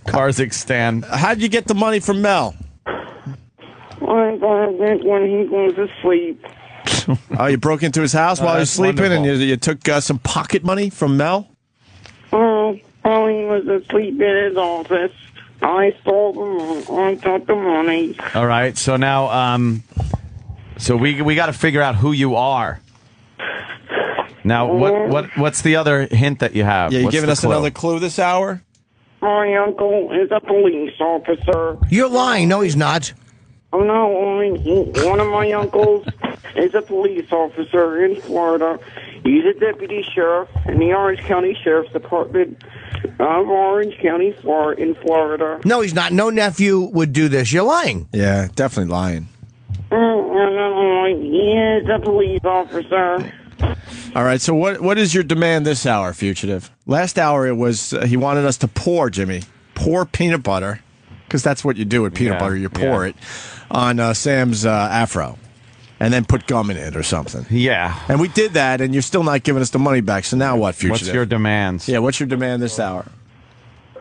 Kazakhstan. How'd you get the money from Mel? I got it when he goes to sleep. Oh, you broke into his house while he was that's sleeping, and wonderful. you took some pocket money from Mel? Oh, while he was asleep in his office, I stole I took the money. All right, so now, so we got to figure out who you are. Now, what's the other hint that you have? Yeah, you What's giving the us clue? another clue this hour? My uncle is a police officer. You're lying. No, he's not. Oh, no, one of my uncles is a police officer in Florida. He's a deputy sheriff in the Orange County Sheriff's Department of Orange County, in Florida. No, he's not. No nephew would do this. You're lying. Yeah, definitely lying. He is a police officer. All right, so what is your demand this hour, Fugitive? Last hour it was he wanted us to pour peanut butter, because that's what you do with peanut butter. You pour it on Sam's afro, and then put gum in it or something. Yeah. And we did that, and you're still not giving us the money back. So now what, Fugitive? What's your demands? Yeah, what's your demand this hour?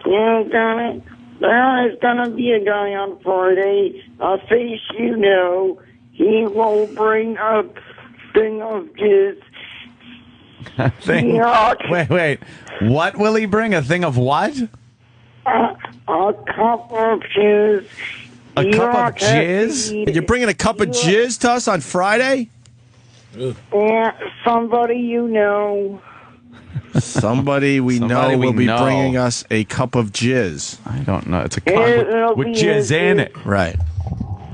You got it. There is going to be a guy on Friday, a face you know. He will bring a thing of jizz thing. Yuck. Wait. What will he bring? A thing of what? A cup of jizz. A cup of jizz? You're bringing a cup of jizz to us on Friday? Yeah, somebody you know. Somebody we know will be bringing us a cup of jizz. I don't know. It's a cup with jizz in it. Right.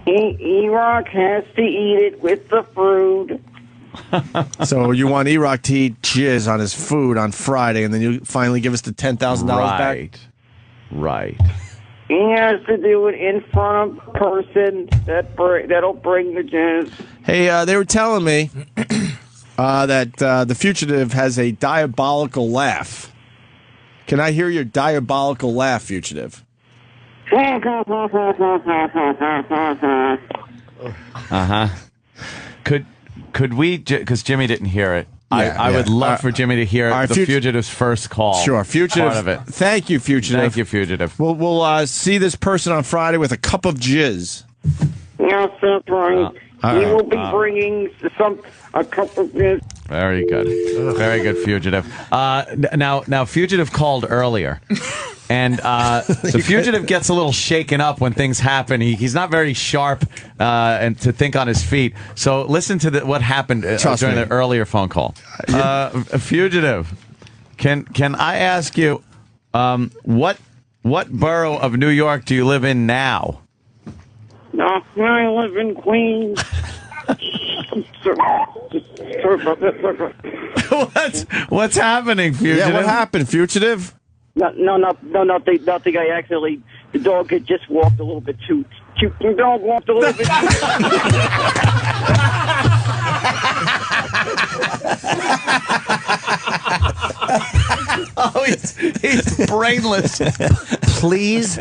E-Rock has to eat it with the fruit. So you want E-Rock to eat jizz on his food on Friday, and then you finally give us the $10,000 back? Right. He has to do it in front of a person that'll bring the jizz. Hey, they were telling me that the Fugitive has a diabolical laugh. Can I hear your diabolical laugh, Fugitive? Could we? Because Jimmy didn't hear it. I would love for Jimmy to hear the Fugitive's first call. Sure, Fugitive. Part of it. Thank you, Fugitive. Thank you, Fugitive. We'll see this person on Friday with a cup of jizz. Yes, that's right. He will be bringing a cup of jizz. Very good. Very good, Fugitive. Now, Fugitive called earlier. And the Fugitive gets a little shaken up when things happen. He's not very sharp and to think on his feet. So listen to what happened during the earlier phone call. Fugitive, can I ask you, what borough of New York do you live in now? No, I live in Queens. What's happening, Fugitive? Yeah, what happened, Fugitive? Nothing. I actually, the dog had just walked a little bit too. The dog walked a little bit. Oh, he's brainless. Please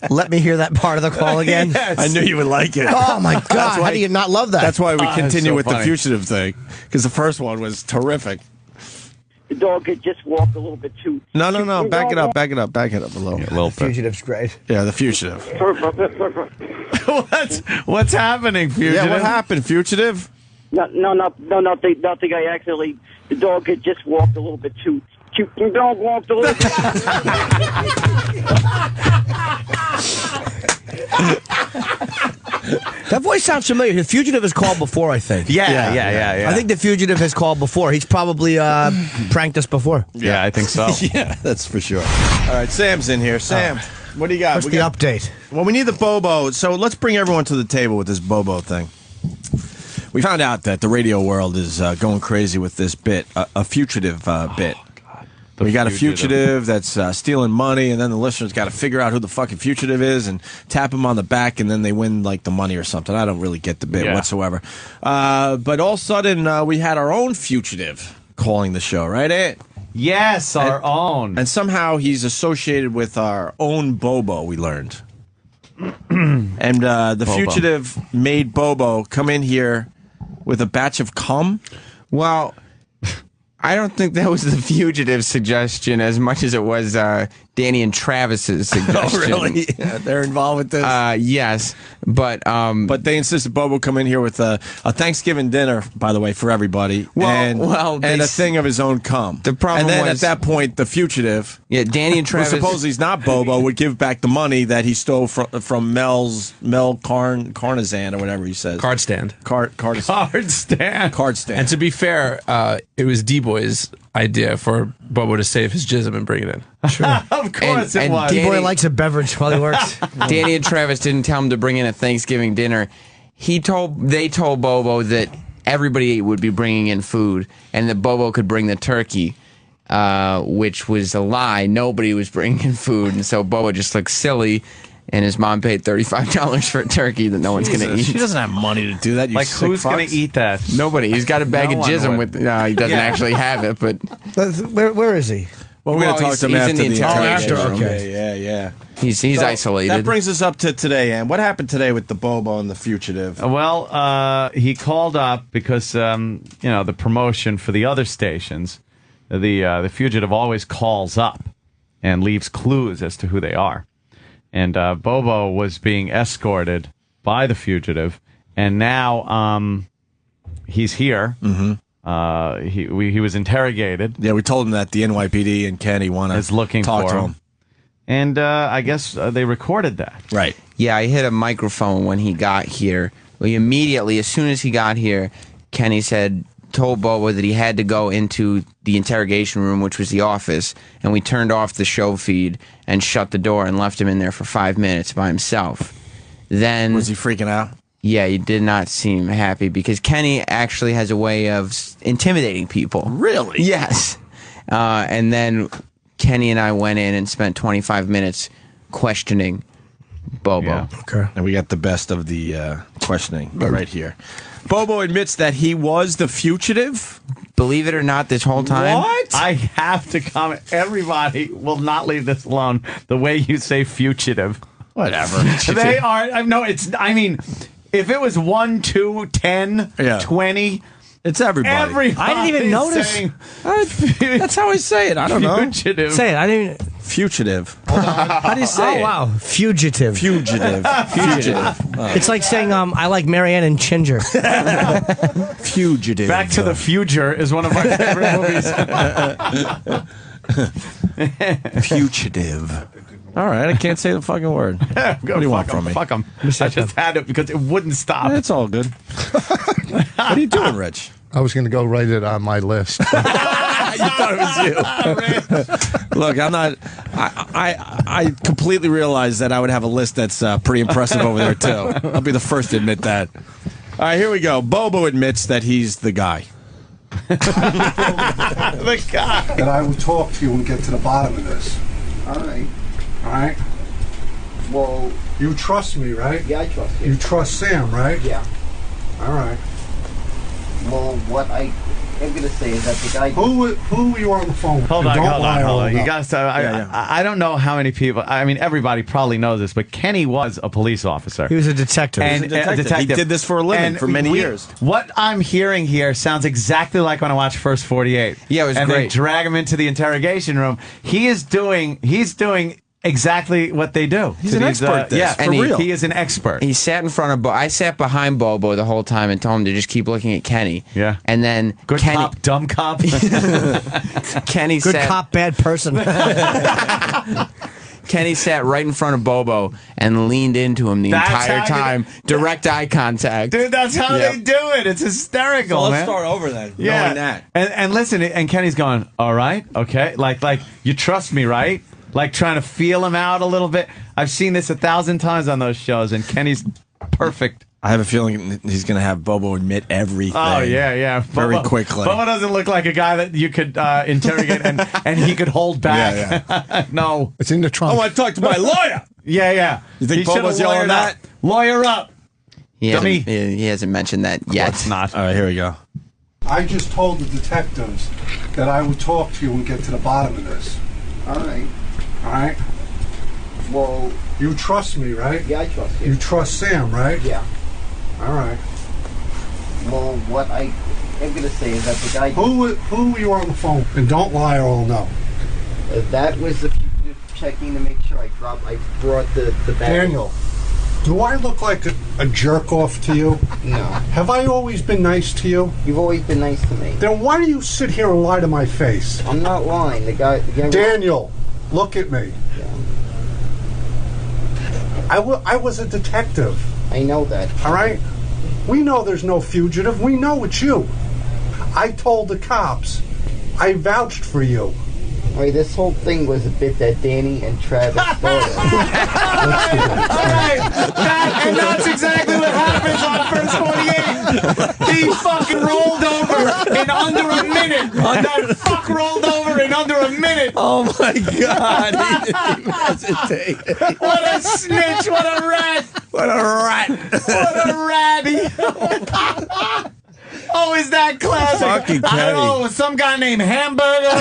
let me hear that part of the call again. Yes. I knew you would like it. Oh my God! How do you not love that? That's why we continue so with funny. the Fugitive thing, because the first one was terrific. The dog had just walked a little bit too. No. Back it up a little. Yeah, a little bit. Fugitive's great. Yeah, the Fugitive. What's happening, Fugitive? Yeah, what happened, Fugitive? Nothing. I actually, the dog had just walked a little bit too. The dog walked a little bit. That voice sounds familiar. The Fugitive has called before, I think. Yeah. I think the Fugitive has called before. He's probably pranked us before. Yeah, I think so. Yeah, that's for sure. All right, Sam's in here. Sam, what do you got? What's the update? Well, we need the Bobo, so let's bring everyone to the table with this Bobo thing. We found out that the radio world is going crazy with this bit, a Fugitive bit. We got a Fugitive that's stealing money, and then the listeners got to figure out who the fucking Fugitive is and tap him on the back, and then they win like the money or something. I don't really get the bit whatsoever. But all of a sudden, we had our own Fugitive calling the show, right, Ed? Yes, our own. And somehow he's associated with our own Bobo, we learned. And the Bobo. Fugitive made Bobo come in here with a batch of cum. Well, I don't think that was the Fugitive suggestion as much as it was Danny and Travis's suggestion. Oh, really? Yeah, they're involved with this? Yes, but they insisted Bobo come in here with a Thanksgiving dinner, by the way, for everybody, and a thing of his own cum. The problem and then was, at that point, the Fugitive, Danny and Travis, who supposedly he's not Bobo, would give back the money that he stole from Mel Carnazan or whatever he says. Card stand. Card stand. And to be fair, it was D-Boy's idea for Bobo to save his jism and bring it in. Sure. Of course it was. D-Boy likes a beverage while he works. Danny and Travis didn't tell him to bring in a Thanksgiving dinner. They told Bobo that everybody would be bringing in food and that Bobo could bring the turkey, which was a lie. Nobody was bringing in food, and so Bobo just looked silly. And his mom paid $35 for a turkey that no one's going to eat. She doesn't have money to do that. You who's going to eat that? Nobody. He's got a bag of jism with. He doesn't actually have it, but where is he? Well, we're going to talk to him after the interrogation. Okay, yeah. He's isolated. That brings us up to today, and what happened today with the Bobo and the Fugitive? Well, he called up because the promotion for the other stations, the Fugitive always calls up and leaves clues as to who they are. And Bobo was being escorted by the Fugitive, and now he's here. Mm-hmm. He was interrogated. Yeah, we told him that the NYPD and Kenny want is looking talk for to him. And I guess they recorded that. Right. Yeah, I hit a microphone when he got here. Immediately, as soon as he got here, Kenny told Bobo that he had to go into the interrogation room, which was the office, and we turned off the show feed and shut the door and left him in there for 5 minutes by himself. Then was he freaking out? Yeah, he did not seem happy because Kenny actually has a way of intimidating people. Really? Yes. And then Kenny and I went in and spent 25 minutes questioning Bobo. Yeah. Okay. And we got the best of the questioning right here. Bobo admits that he was the fugitive. Believe it or not, this whole time. What? I have to comment. Everybody will not leave this alone. The way you say fugitive. Whatever. They are. No, it's. I mean, if it was 1, 2, 10, 20. It's everybody. I didn't even notice. That's how I say it. I don't know. Fugitive. Say it. I didn't. Fugitive. How do you say it? Oh wow, fugitive. Fugitive. Fugitive. It's like saying I like Marianne and Ginger. Fugitive. Back to the Future is one of my favorite movies. Fugitive. All right, I can't say the fucking word. What do you want from me? Fuck him. I just had it because it wouldn't stop. It's all good. What are you doing, Rich? I was going to go write it on my list. You thought it was you. Look, I'm not. I completely realized that I would have a list that's pretty impressive over there too. I'll be the first to admit that. All right, here we go. Bobo admits that he's the guy. The guy. That I will talk to you and get to the bottom of this. All right. All right. Well, you trust me, right? Yeah, I trust you. You trust Sam, right? Yeah. All right. Well, what I am going to say is that the guy... Who were you on the phone with? Hold on. You got got to. I don't know how many people. I mean, everybody probably knows this, but Kenny was a police officer. He was a detective. And a detective. He did this for a living for many years. What I'm hearing here sounds exactly like when I watched First 48. Yeah, it was and great. They drag him into the interrogation room. He's doing exactly what they do. He's an expert at this, yeah, for real. He is an expert. He sat in front of Bobo. I sat behind Bobo the whole time and told him to just keep looking at Kenny. Yeah. And then Good Kenny, cop, dumb cop. Kenny Good sat, cop, bad person. Kenny sat right in front of Bobo and leaned into him the entire time. Direct eye contact. Dude, that's how they do it. It's hysterical, So let's man. start over then. Yeah. Knowing that. And listen, and Kenny's going, all right, okay. Like you trust me, right? Like trying to feel him out a little bit. I've seen this 1,000 times on those shows, and Kenny's perfect. I have a feeling he's going to have Bobo admit everything. Oh, yeah. Very quickly. Bobo doesn't look like a guy that you could interrogate and he could hold back. Yeah. No. It's in the trunk. I want to talk to my lawyer. Yeah. You think He should've Bobo's yelling lawyered that? up. Lawyer up. He Dummy. hasn't mentioned that yet. It's not. All right, here we go. I just told the detectives that I would talk to you and get to the bottom of this. All right. All right? Well, you trust me, right? Yeah, I trust you. You trust Sam, right? Yeah. All right. Well, what I am going to say is that the guy... Who were you on the phone? And don't lie or I'll know. That was the fugitive checking to make sure I brought the bag. Daniel, do I look like a jerk off to you? No. Have I always been nice to you? You've always been nice to me. Then why do you sit here and lie to my face? I'm not lying. The guy Daniel, look at me. Yeah. I was a detective. I know that. All right? We know there's no fugitive. We know it's you. I told the cops. I vouched for you. All right, this whole thing was a bit that Danny and Travis started. And that's exactly what happens on First 48. He fucking rolled over in under a minute. That fuck rolled over in under a minute. Oh, my God. He didn't even hesitate. What a snitch. What a rat. What a rat. What a ratty. Oh, is that classic? Fucking I don't know. Some guy named Hamburger.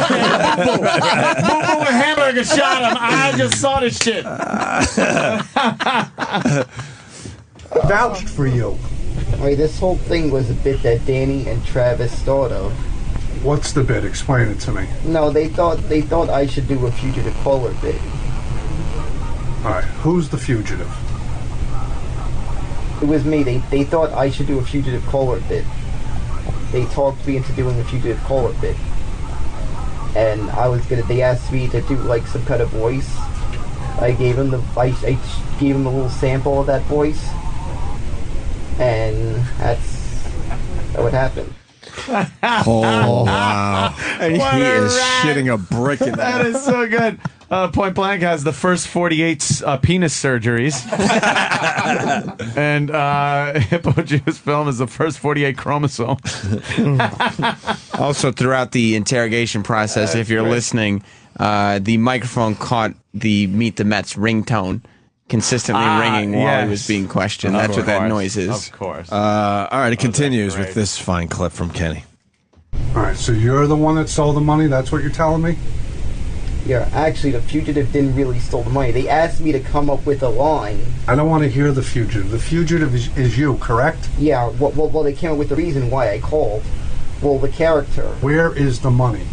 Boo Boo Hamburger shot him. I just saw this shit. Vouched for you. All right, this whole thing was a bit that Danny and Travis started. What's the bit? Explain it to me. No, they thought I should do a fugitive caller bit. All right, who's the fugitive? It was me. They thought I should do a fugitive caller bit. they talked me into doing a fugitive caller bit. And they asked me to do like some kind of voice. I gave him I gave him a little sample of that voice. And that's what happened. Oh, wow. And he What a is rat. shitting a brick in That that. is so good. Point Blank has the first 48 penis surgeries. And Hippo Juice Film is the first 48 chromosomes. Also, throughout the interrogation process, if you're listening, the microphone caught the Meet the Mets ringtone consistently ringing while he was being questioned. That's what that noise is. Of course. All right, it continues with this fine clip from Kenny. All right, so you're the one that stole the money? That's what you're telling me? Yeah, actually, the fugitive didn't really steal the money. They asked me to come up with a line. I don't want to hear the fugitive. The fugitive is you, correct? Yeah, well, they came up with the reason why I called. Well, the character. Where is the money?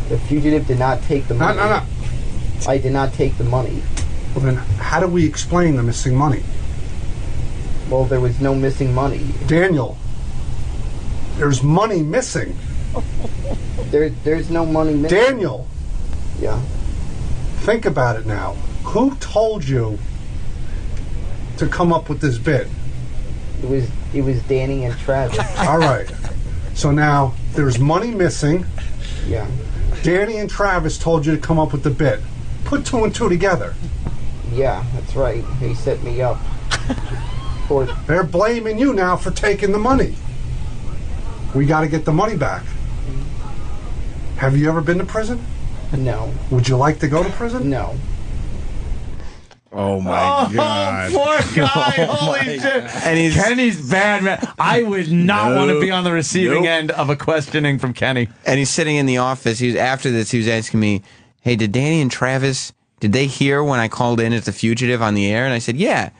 The fugitive did not take the money. No. I did not take the money. Well, then how do we explain the missing money? Well, there was no missing money. Daniel, there's money missing. There's no money missing. Daniel! Yeah. Think about it now. Who told you to come up with this bit? It was Danny and Travis. All right. So now there's money missing. Yeah. Danny and Travis told you to come up with the bit. Put two and two together. Yeah, that's right. They set me up. They're blaming you now for taking the money. We got to get the money back. Have you ever been to prison? No. Would you like to go to prison? No. Oh my God! Poor guy! Holy shit! And Kenny's bad, man. I would not want to be on the receiving end of a questioning from Kenny. And he's sitting in the office. After this, he was asking me, "Hey, did Danny and Travis? Did they hear when I called in as the fugitive on the air?" And I said, "Yeah."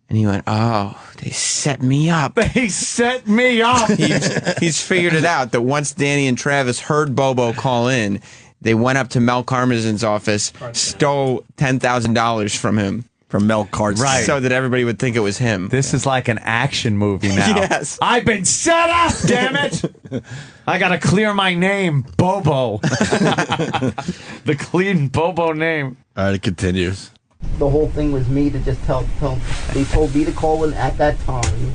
And he went, "Oh, they set me up." They set me up. He's figured it out that once Danny and Travis heard Bobo call in, they went up to Mel Karmazin's office, stole $10,000 from him. From Mel Karts. Right. So that everybody would think it was him. This is like an action movie now. Yes. I've been set up, damn it! I gotta clear my name, Bobo. The clean Bobo name. All right, it continues. The whole thing was me to just tell. They told me to call in at that time.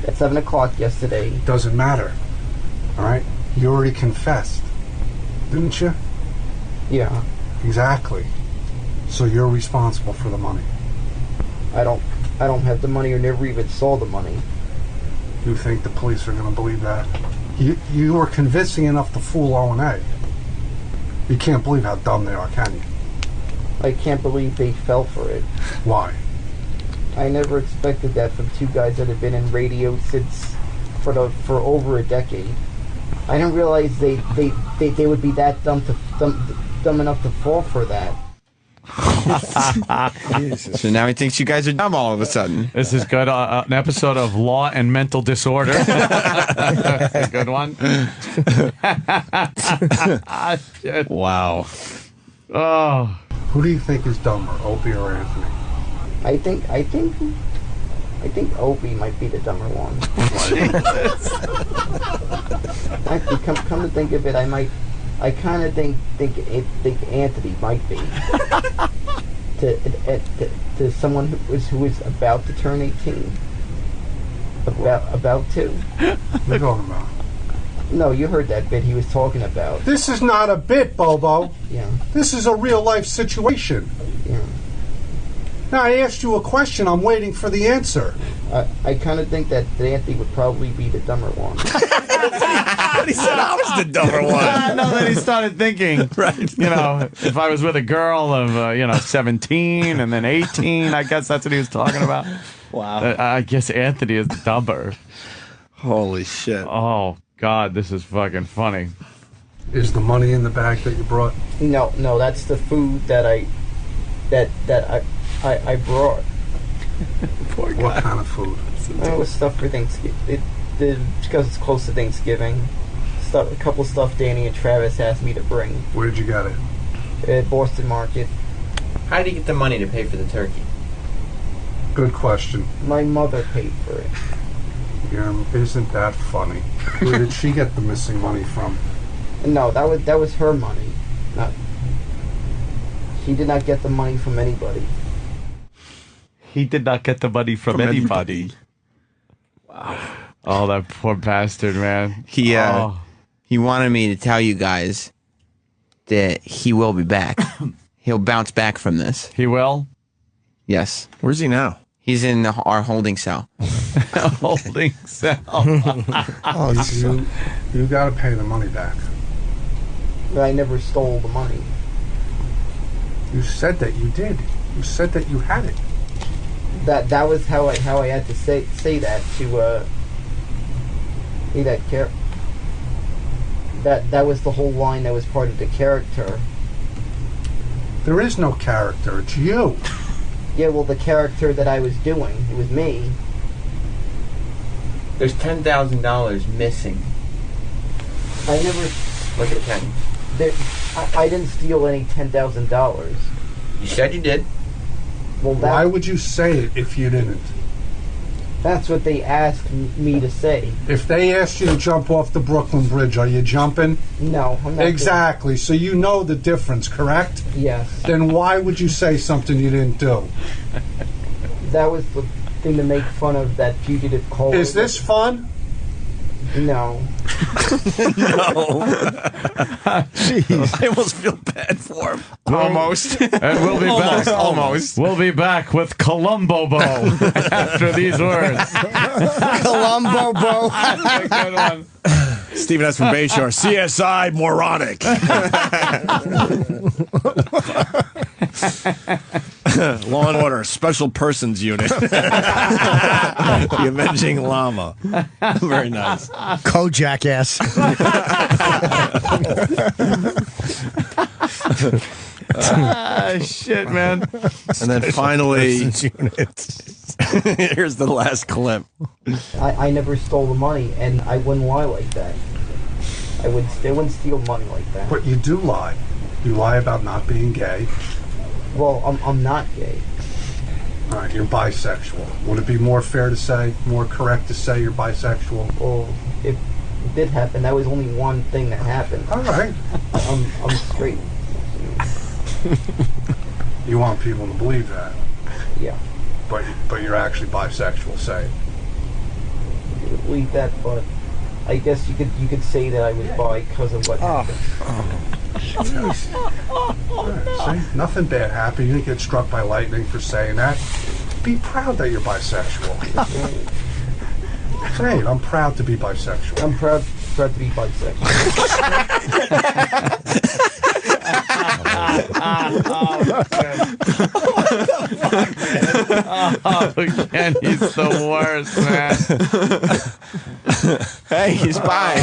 At 7 o'clock yesterday. Doesn't matter. All right? You already confessed. Didn't you? Yeah. Exactly. So you're responsible for the money. I don't have the money or never even saw the money. You think the police are going to believe that? You were convincing enough to fool O&A. You can't believe how dumb they are, can you? I can't believe they fell for it. Why? I never expected that from two guys that have been in radio since for over a decade. I didn't realize they would be that dumb enough to fall for that. So now he thinks you guys are dumb all of a sudden. This is good. An episode of Law and Mental Disorder. A good one. Shit. Wow. Oh. Who do you think is dumber, Opie or Anthony? I think Opie might be the dumber one. Actually, come to think of it, I kind of think Anthony might be to someone who is about to turn 18, about to. What are you talking about? No, you heard that bit he was talking about. This is not a bit, Bobo. Yeah. This is a real life situation. Yeah. Now I asked you a question. I'm waiting for the answer. I kind of think that Anthony would probably be the dumber one. But he said I was the dumber one. I know that he started thinking, right? You know, if I was with a girl of 17 and then 18, I guess that's what he was talking about. Wow. I guess Anthony is the dumber. Holy shit. Oh God, this is fucking funny. Is the money in the bag that you brought? No, that's the food that I brought. Poor guy. What kind of food? It was stuff for Thanksgiving. Because it's close to Thanksgiving. A couple stuff Danny and Travis asked me to bring. Where'd you get it? At Boston Market. How did you get the money to pay for the turkey? Good question. My mother paid for it. Isn't that funny? Where did she get the missing money from? No, that was her money. Not. She did not get the money from anybody. He did not get the money from anybody. Wow. Oh, that poor bastard, man. He wanted me to tell you guys that he will be back. He'll bounce back from this. He will? Yes. Where's he now? He's in our holding cell. Holding cell. You got to pay the money back. But I never stole the money. You said that you did. You said that you had it. That was how I had to say that to that was the whole line that was part of the character. There is no character. It's you. Yeah, well, the character that I was doing, it was me. There's $10,000 missing. I never. Look at Kenny. I didn't steal any $10,000. You said you did. Well, why would you say it if you didn't? That's what they asked me to say. If they asked you to jump off the Brooklyn Bridge, are you jumping? No, I'm not. Exactly. So you know the difference, correct? Yes. Then why would you say something you didn't do? That was the thing to make fun of that fugitive call. Is this fun? No. No. Jeez. I almost feel bad for him. Almost. And we'll be back. Almost. We'll be back with Columbo Bo after these words. Columbo Bo. That's a good one. Stephen S. from Bayshore. CSI moronic. Law and Order Special Persons Unit. The Avenging Llama. Very nice. Co-jackass. Shit, man. And then finally, here's the last clip. I never stole the money, and I wouldn't lie like that. I wouldn't steal money like that. But you do lie. You lie about not being gay. Well, I'm not gay. All right, you're bisexual. Would it be more fair to say, more correct to say you're bisexual? Well, if it did happen, that was only one thing that happened. All right. I'm straight. You want people to believe that. Yeah. But you're actually bisexual, say it. I believe that, but I guess you could say that I was bi because of what happened. See, nothing bad happened. You didn't get struck by lightning for saying that. Be proud that you're bisexual. Say it. I'm proud to be bisexual. I'm proud to be bisexual. Ken, he's the worst, man. Hey, he's bi.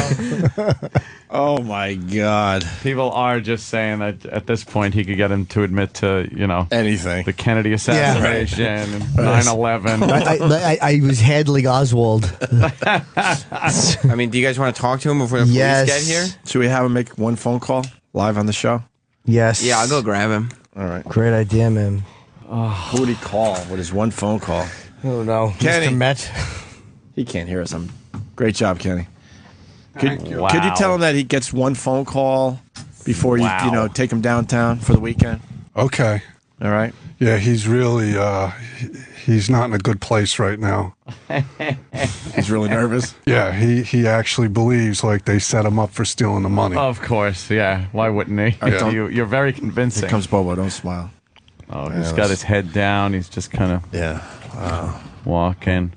Oh my God! People are just saying that at this point he could get him to admit to, anything. The Kennedy assassination, and 9/11. I was handling Oswald. I mean, do you guys want to talk to him before the police get here? Should we have him make one phone call live on the show? Yes. Yeah, I'll go grab him. All right. Great idea, man. Who would he call with his one phone call? I don't know. Kenny. Mr. Met. He can't hear us. Great job, Kenny. Could you Wow. tell him that he gets one phone call before you take him downtown for the weekend? Okay. All right. Yeah, he's really he's not in a good place right now. He's really nervous. Yeah, he actually believes like they set him up for stealing the money. Of course, yeah. Why wouldn't he? Yeah. You're very convincing. Here comes Bobo. Don't smile. Oh, he's got his head down. He's just kind of walking.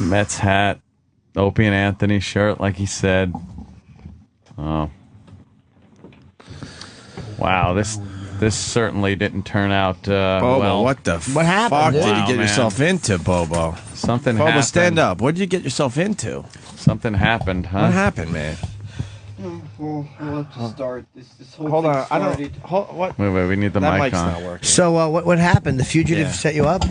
Mets hat. Opie and Anthony shirt, like he said. Oh. Wow, this certainly didn't turn out Bobo, well. what the What happened, fuck dude? did you Wow, get man. yourself into, Bobo? Something Bobo, happened. stand up. What did you get yourself into? Something happened, huh? What happened, man? Well, let's start. This whole Hold thing on. I started. don't. What? Wait, we need the That mic mic's on. not working. So what happened? The fugitive Yeah. set you up?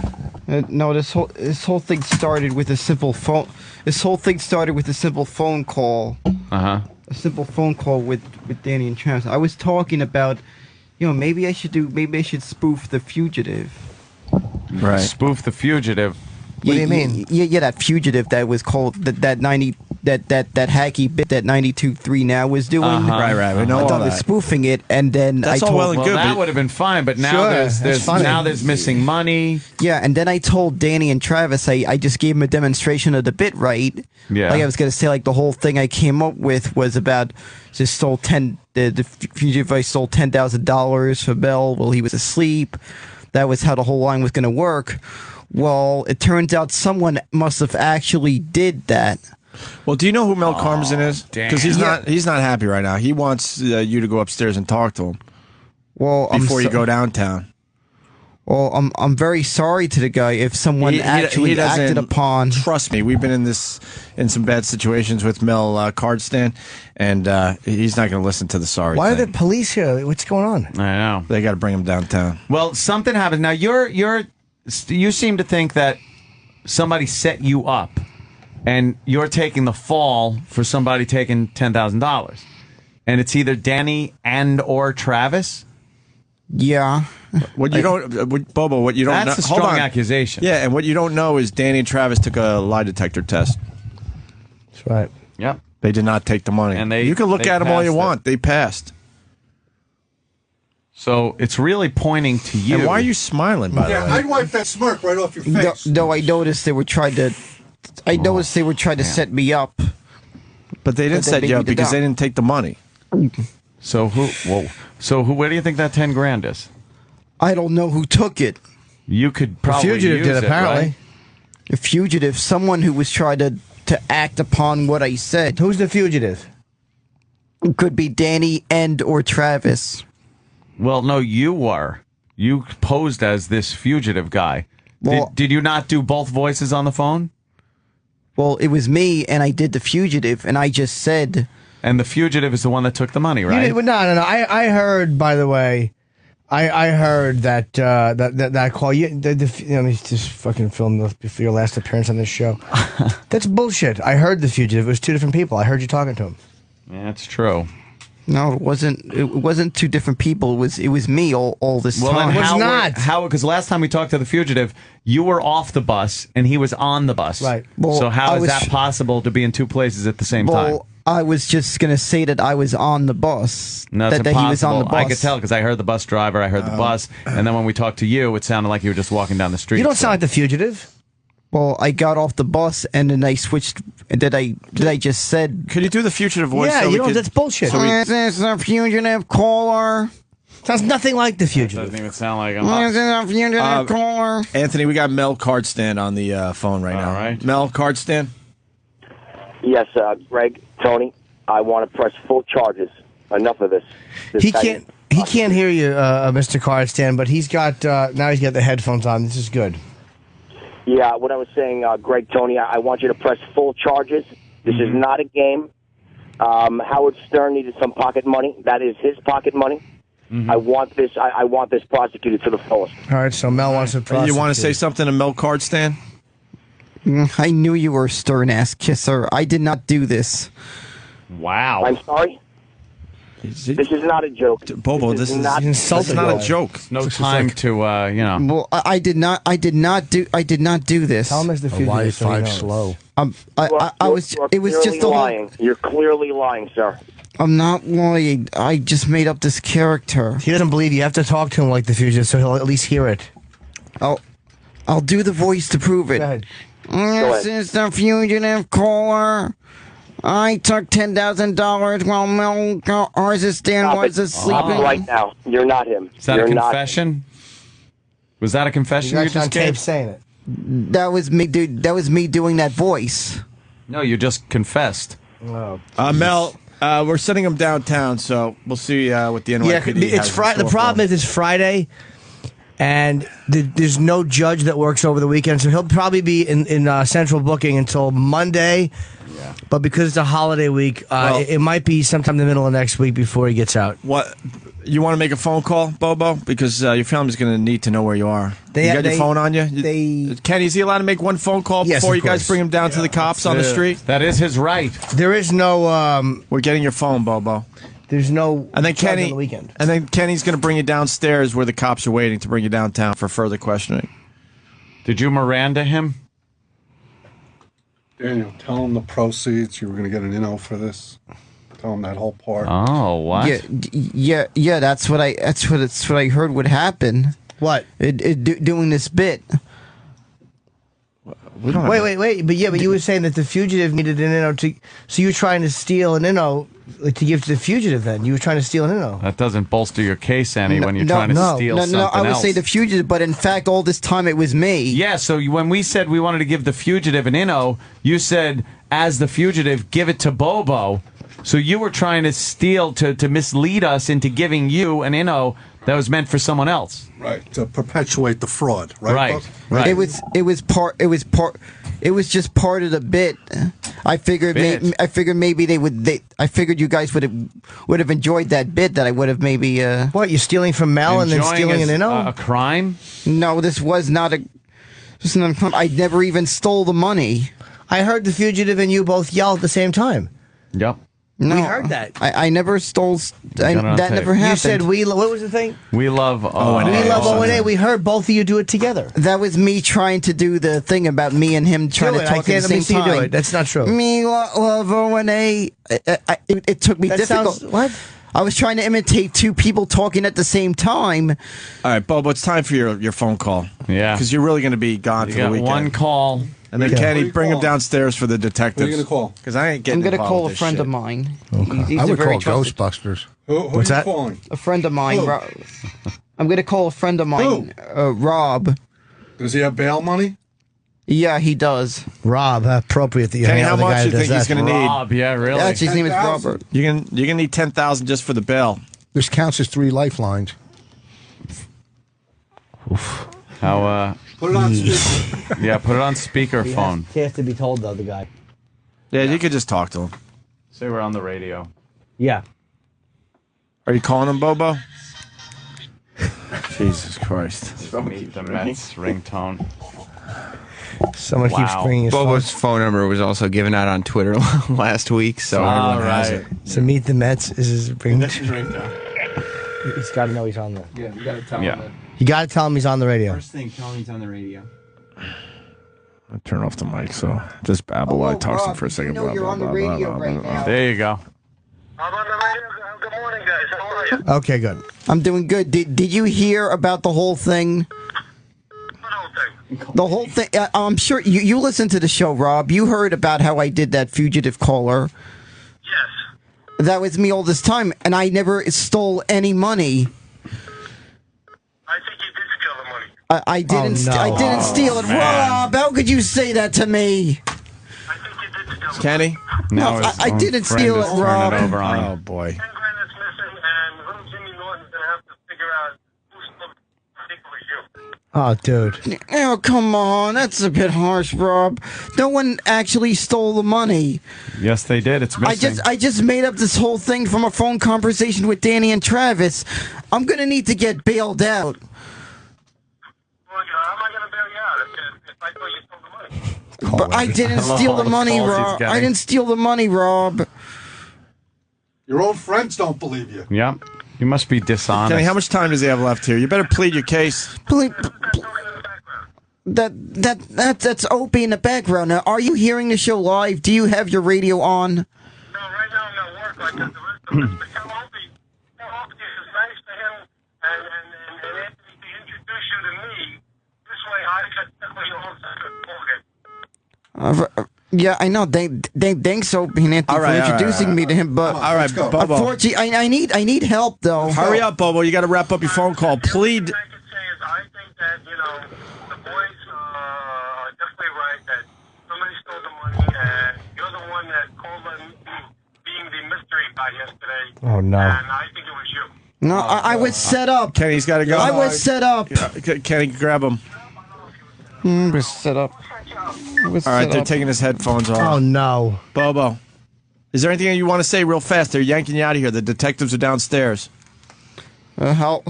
No, this whole thing started with a simple phone. This whole thing started with a simple phone call. Uh-huh. A simple phone call with Danny and Chance. I was talking about, maybe I should spoof The Fugitive. Right. Spoof The Fugitive. What do you mean? Yeah, that fugitive that was called that hacky bit that 92.3 Now was doing. Right. We know I all thought they were that. spoofing it, and then That's I all told. well and good. That would have been fine, but now Sure, there's that's funny. now there's missing money. Yeah, and then I told Danny and Travis I just gave them a demonstration of the bit right. Yeah. Like I was gonna say, like the whole thing I came up with was about just stole the fugitive I stole $10,000 for Bell while he was asleep. That was how the whole line was gonna work. Well, it turns out someone must have actually did that. Well, do you know who Mel Karmazin is? damn. Because he's not happy right now. He wants you to go upstairs and talk to him. Well, before you go downtown. Well, I'm very sorry to the guy if someone actually doesn't- acted upon. Trust me, we've been in some bad situations with Mel Cardstand, and he's not going to listen to the sorry. Why are thing. the police here? What's going on? I know. They got to bring him downtown. Well, something happened. Now you seem to think that somebody set you up, and you're taking the fall for somebody taking $10,000, and it's either Danny and or Travis. Yeah. What you don't, Bobo, what you don't know. That's a hold strong on. accusation. Yeah, and what you don't know is Danny and Travis took a lie detector test. That's right. Yep. They did not take the money. And you can look they at them all you passed it. want. They passed. So it's really pointing to you. And why are you smiling, by the way? I'd wipe that smirk right off your face. No, I noticed they were trying to. I noticed they were trying to set me up. But they didn't But they set beat you me up to because death. they didn't take the money. So who? Whoa. So who? Where do you think that $10,000 is? I don't know who took it. You could probably fugitive use did, it, apparently. right? A fugitive, someone who was trying to act upon what I said. Who's the fugitive? Could be Danny and or Travis. Well, no, you were. You posed as this fugitive guy. Well- did you not do both voices on the phone? Well, it was me, and I did the fugitive, and I just said. And the fugitive is the one that took the money, right? No. I heard, by the way, I heard that that call. Let me just fucking film for your last appearance on this show. That's bullshit. I heard the fugitive. It was two different people. I heard you talking to him. Yeah, that's true. No, it wasn't. It wasn't two different people. It was me all this Well, time. then how? Because last time we talked to the fugitive, you were off the bus and he was on the bus. Right. Well, so how I is was- that possible to be in two places at the same time? Well, I was just gonna say that I was on the bus. No, it's that impossible. he was on the bus. I could tell because I heard the bus driver, I heard the bus, and then when we talked to you, it sounded like you were just walking down the street. You don't sound like the fugitive. Well, I got off the bus and then I switched. And did I just said? Could you do the fugitive voice? Yeah, so you we know could- that's bullshit. Is this a fugitive caller? Sounds nothing like the It fugitive. doesn't even sound like him. Is this a fugitive caller? Anthony, we got Mel Cardstand on the phone right now. All right. Mel Cardstand. Yes, Greg, Tony, I want to press full charges. Enough of this. He can't hear you, Mr. Cardstand, but he's got now he's got the headphones on. This is good. Yeah, what I was saying, Greg, Tony, I want you to press full charges. This is not a game. Howard Stern needed some pocket money. That is his pocket money. I want this. I want this prosecuted to the fullest. All right, so Mel wants to prosecute. You want to say something to Mel Cardstand? I knew you were a stern ass kisser. I did not do this. Wow. I'm sorry. This is not a joke. Bobo, this is not a joke. No time to Well, I did not do this. Tell him as the fugitive. So he knows. Slow. I was. It was just a lying. You're clearly lying, sir. I'm not lying. I just made up this character. He doesn't believe you. You have to talk to him like the fugitive, so he'll at least hear it. I'll do the voice to prove it. Go ahead. This is the fugitive caller. I took $10,000 while Mel Cardstand was asleep. Stop it right now. You're not him. Is that You're a not confession? Was that a confession you You're just on tape gave? saying it. That was me, dude. That was me doing that voice. No, you just confessed. Oh, Mel, we're sending him downtown, so we'll see what the NYPD Yeah, has it's Friday. in The store problem for is it's Friday, and there's no judge that works over the weekend, so he'll probably be in central booking until Monday. Yeah. But because it's a holiday week, it might be sometime in the middle of next week before he gets out. What? You want to make a phone call, Bobo? Because your family's going to need to know where you are. You got your phone on you? Kenny, is he allowed to make one phone call Yes, before of you guys course. bring him down to the cops on the street? That is his right. There is no. We're getting your phone, Bobo. There's no. And then judge on Kenny, the weekend. and then Kenny's going to bring you downstairs where the cops are waiting to bring you downtown for further questioning. Did you Miranda him? Daniel, tell him the proceeds. You were going to get an inno for this. Tell him that whole part. Oh, what? Yeah. That's what I heard would happen. What? Doing this bit. Wait. But you were saying that the fugitive needed an inno to. So you were trying to steal an inno to give to the fugitive. Then you were trying to steal an inno. That doesn't bolster your case any when you're trying to steal something else. I would say the fugitive, but in fact, all this time it was me. Yeah. So when we said we wanted to give the fugitive an inno, you said as the fugitive, give it to Bobo. So you were trying to steal to mislead us into giving you an inno that was meant for someone else. Right, to perpetuate the fraud, right? Right. It was just part of the bit. I figured maybe I figured you guys would have enjoyed that bit that I would have maybe What, you're stealing from Mel and then stealing an inno? A crime? No, this was not a crime. I never even stole the money. I heard the fugitive and you both yell at the same time. Yep. No, we heard that. I never stole. That never happened. You said what was the thing? We love O&A. We love O&A. We heard both of you do it together. That was me trying to do the thing about me and him trying to talk at the same time. Do it. That's not true. Me love O&A. It took me difficult. What? I was trying to imitate two people talking at the same time. All right, Bobo, it's time for your phone call. Yeah. Because you're really going to be gone for the weekend. One call. And then Kenny, bring him downstairs for the detectives. Who are you going to call? Because I ain't getting I'm going to involved call a with this friend shit. of mine. Okay. I would call Ghostbusters. Who What's are you that? calling? A friend of mine. I'm going to call a friend of mine, Rob. Does he have bail money? Yeah, he does. Rob, appropriate that you Kenny, hang how out with the much guy do you that think does he's that. going to need? Rob, yeah, really. Actually, his name is Robert. You're gonna need 10,000 just for the bail. This counts as 3 lifelines. How? Put it on speaker. Yeah, put it on speakerphone. He has to be told, though, the guy. Yeah, you could just talk to him. Say we're on the radio. Yeah. Are you calling him, Bobo? Jesus Christ. Meet the Mets ringtone. Someone keeps bringing his Bobo's phone number was also given out on Twitter last week, so All everyone has right. it. So Meet the Mets is his ring. That's his ringtone. He's got to know he's on there. Yeah, you got to tell him that. You got to tell him he's on the radio. First thing, tell him he's on the radio. I'll turn off the mic, so just babble while I talk to him for a second. You know you're on the radio right now. There you go. I'm on the radio. Good morning, guys. How are you? Okay, good. I'm doing good. Did you hear about the whole thing? The whole thing. I'm sure you listened to the show, Rob. You heard about how I did that fugitive caller. Yes. That was me all this time, and I never stole any money. I think you did steal the money. I didn't. Oh, no. I didn't steal it, man. Rob. How could you say that to me? I think you did steal the Kenny? Now No, his I own didn't friend steal is it, turning Rob. over on him. Oh, boy. 10 grand is missing, and little Jimmy Norton's going to have to figure out who stole it. I think it was you. Oh, dude. Oh, come on. That's a bit harsh, Rob. No one actually stole the money. Yes, they did. It's missing. I just made up this whole thing from a phone conversation with Danny and Travis. I'm going to need to get bailed out. Well, how am I going to bail you out if I thought you stole the money? But I didn't steal the money, Rob. I didn't steal the money, Rob. Your own friends don't believe you. Yep. You must be dishonest. Kenny, how much time does he have left here? You better plead your case. That's Opie in the background. Now, are you hearing the show live? Do you have your radio on? No, right now I'm at work like the rest of us. But tell Opie it's nice to him and Anthony to introduce you to me. This way I can definitely also get. Yeah, I know. Thanks, Opie and Anthony, for introducing me to him. But all right, Bobo. Unfortunately, I need help though. Hurry up, Bobo. You got to wrap up your phone call. Plead. I can say is I think that the boys are definitely right that somebody stole the money and you're the one that called them being the mystery guy yesterday. Oh, no. And I think it was you. No, I was set up. Kenny's got to go. I was set up. Kenny, grab him. Was set up. All right, they're taking his headphones off. Oh, no. Bobo, is there anything you want to say real fast? They're yanking you out of here. The detectives are downstairs. I'll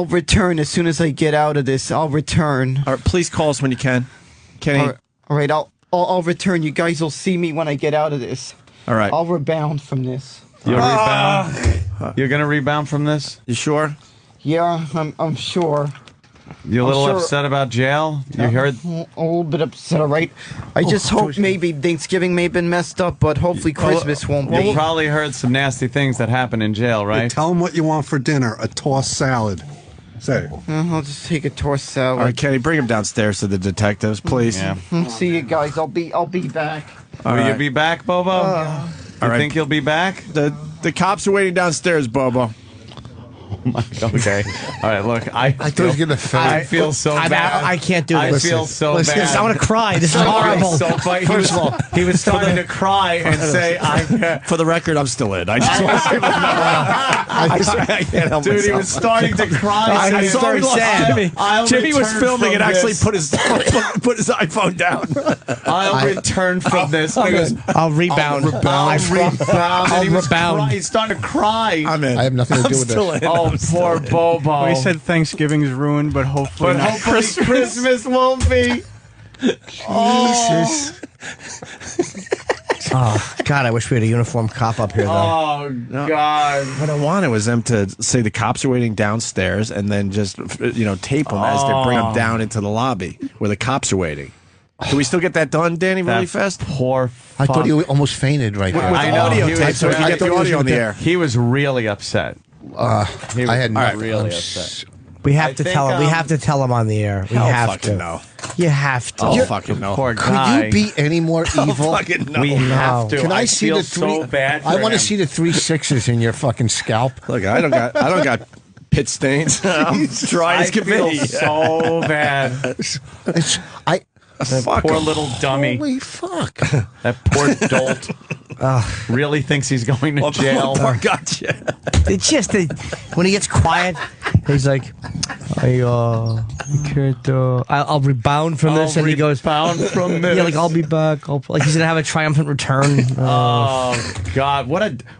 return as soon as I get out of this. I'll return. All right, please call us when you can. Kenny. All right, I'll return. You guys will see me when I get out of this. All right. I'll rebound from this. You'll rebound? You're going to rebound from this? You sure? Yeah, I'm sure. You a little sure- upset about jail? You heard? A little bit upset, all right? I just hope maybe Thanksgiving may have been messed up, but hopefully Christmas won't You be. probably heard some nasty things that happen in jail, right? Tell them what you want for dinner. A tossed salad. Say it. I'll just take a tossed salad. All right, Kenny, bring him downstairs to the detectives, please. Yeah. See you guys. I'll be back. Will you be back, Bobo? All You right. think you'll be back? The cops are waiting downstairs, Bobo. Okay. All right. Look, I thought he was gonna faint. I feel so bad. I can't do I this. feel so Listen, bad. I want to cry. This is I feel horrible. so funny. First of all, he was starting to cry and say, For the record, I'm still in. I just want to I can't help Dude, he myself. was starting to cry. I saying, saw we lost Jimmy. I'll Jimmy was return filming from and actually this. put his iPhone down. I'll return from this. And he goes, I'll rebound. I'll rebound. And I'll he was rebound. He's starting to cry. I'm in. I have nothing to do with this. Oh, poor Bobo. We said Thanksgiving's ruined, but hopefully But not. hopefully Christmas won't be. Jesus. Oh, God, I wish we had a uniform cop up here, though. Oh, God. What I wanted was them to say the cops are waiting downstairs and then just, tape them as they bring them down into the lobby where the cops are waiting. Can we still get that done, Danny, really fast? Poor I thought fuck. he almost fainted right there. With I the know, audio he tape, was- so we can I get thought the he was audio on the gonna- air. He was really upset. I had no. Really upset. We have I to think, tell him. We have to tell him on the air. We Hell have fucking to. no. You have to. Oh, fucking no. Poor Could guy. you be any more evil? Fucking no. We have to. Can I see feel the three? so bad I for want to him. see the 3 6s in your fucking scalp. Look, I don't got pit stains. I'm dry I as can feel be. so bad. I Fuck Poor him. little dummy. holy fuck. That poor dolt. Really thinks he's going to jail. Gotcha. It's just when he gets quiet, he's like, I'll rebound from this, and he goes, "Bound from this." Yeah, like I'll be back. Like he's gonna have a triumphant return. Oh God!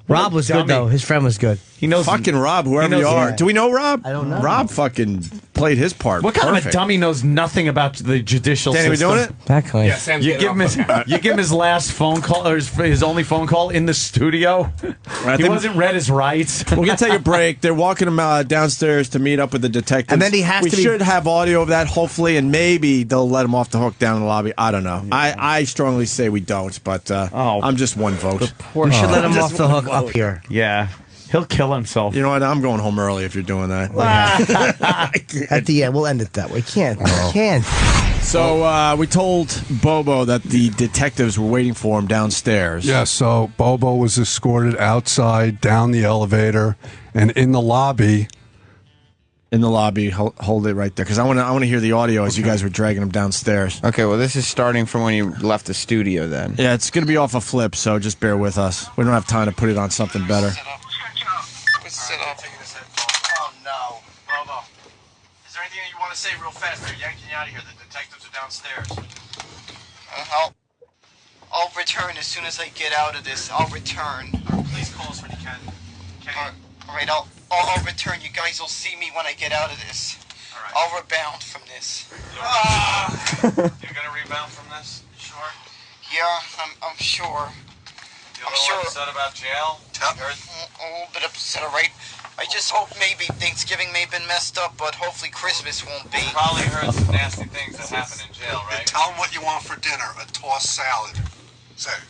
Rob was dummy. good though. His friend was good. He knows Fucking Rob, whoever knows you are. it. Do we know Rob? I don't know. Rob fucking played his part. What kind of a Perfect. dummy knows nothing about the judicial Danny, we system? doing it? That kind. Yeah, Sam's You getting give him off. his, you give him his last phone call or his only phone call in the studio. I He think- wasn't read his rights. We're gonna take a break. They're walking him downstairs to meet up with the detectives, And then he has we to be- should have audio of that, hopefully, and maybe they'll let him off the hook down in the lobby. I don't know. I strongly say we don't, but I'm just one vote. We should let him off the hook up here. Yeah, he'll kill himself. You know what? I'm going home early if you're doing that. At the end, we'll end it that way. Can't. So we told Bobo that the detectives were waiting for him downstairs. Yeah, so Bobo was escorted outside, down the elevator, and in the lobby. In the lobby, hold it right there, because I want to hear the audio as you guys were dragging him downstairs. Okay, well, this is starting from when you left the studio then. Yeah, it's going to be off a flip, so just bear with us. We don't have time to put it on something better. Oh, no. Bobo, is there anything you want to say real fast? They're yanking you out of here. The detectives are downstairs. I'll return as soon as I get out of this. I'll return. Please call us when you can. All right, I'll return. You guys will see me when I get out of this. All right. I'll rebound from this. You're going to rebound from this? Sure? Yeah, I'm sure. You're sure. upset about jail? A little bit upset, all right? I just hope maybe Thanksgiving may have been messed up, but hopefully Christmas won't be. Probably heard some nasty things that happen in jail, right? Tell them what you want for dinner. A tossed salad. Say it.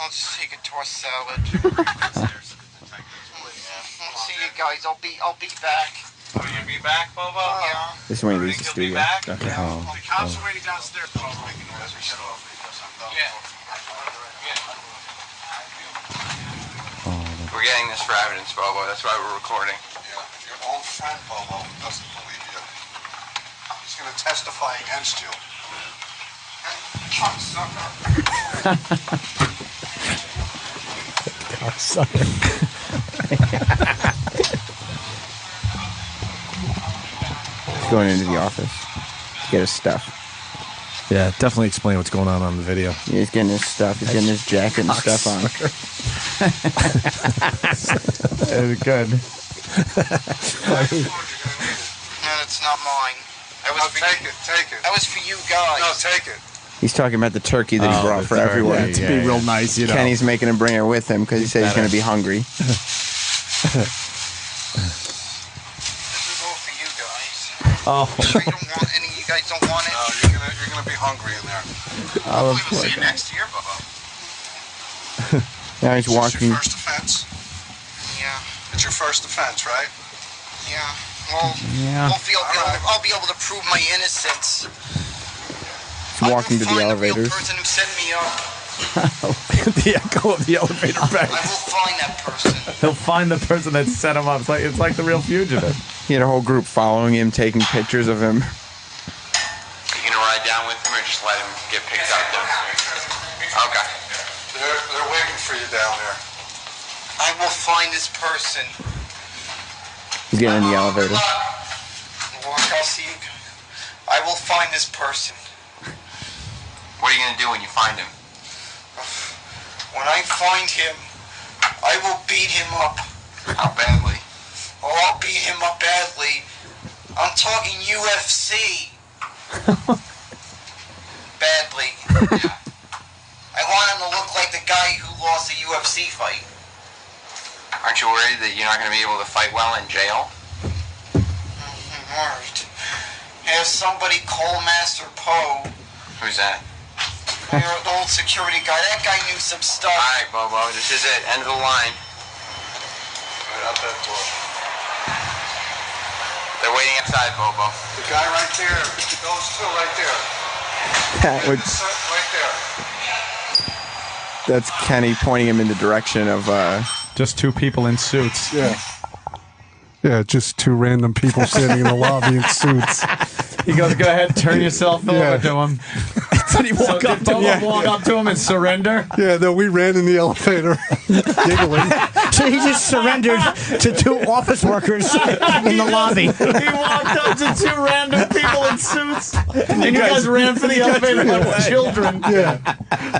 I'll just take a tossed salad. See you guys. I'll be back. Will you be back, Bobo? Yeah. This is when you You leave think the he'll be studio. back? Okay. The cops are waiting downstairs. We're getting this for evidence, Bobo. That's why we're recording. Yeah, your old friend Bobo doesn't believe you. He's going to testify against you. He's going into the office to get his stuff. Yeah, definitely explain what's going on the video. Yeah, he's getting his stuff. He's getting his jacket and stuff on. Good. No, it's not mine. Take it. That was for you guys. No, take it. He's talking about the turkey that he brought for everyone. Yeah, to be real nice, you know. Kenny's making him bring it with him because he said he's going to be hungry. This is all for you guys. Oh. Sure you don't want any? You guys don't want it? No, you're gonna be hungry in there. Oh, Hopefully we'll see you next year, Bubba. Now he's walking. It's your first offense? Yeah. It's your first offense, right? Yeah. Well, Yeah. I'll be able to prove my innocence. He's walking to the elevators. The person who set me up. The echo of the elevator back. I will find that person. He'll find the person that set him up. It's like the real fugitive. He had a whole group following him, taking pictures of him. You gonna ride down with him or just let him get picked up downstairs? Okay. They're waiting for you down there. I will find this person. He's getting in the elevator. I'll see you. I will find this person. What are you gonna do when you find him? When I find him, I will beat him up. How badly? Oh, I'll beat him up badly. I'm talking UFC. Badly. I want him to look like the guy who lost a UFC fight. Aren't you worried that you're not gonna be able to fight well in jail? I'm worried. Have somebody call Master Poe. Who's that? The old security guy. That guy knew some stuff. Alright, Bobo, this is it. End of the line. Right out that door. They're waiting outside, Bobo. The guy right there. Those two right there. That would, Right there. that's Kenny pointing him in the direction of. Just two people in suits. Yeah. Yeah, just two random people standing in the lobby in suits. He goes, "Go ahead, turn yourself over to him." Did he walk up to him? Walk up to him and surrender? Yeah, no, we ran in the elevator, giggling. So he just surrendered to two office workers in the lobby. He walked up to two random people in suits, and you guys ran for the elevator like children. Yeah.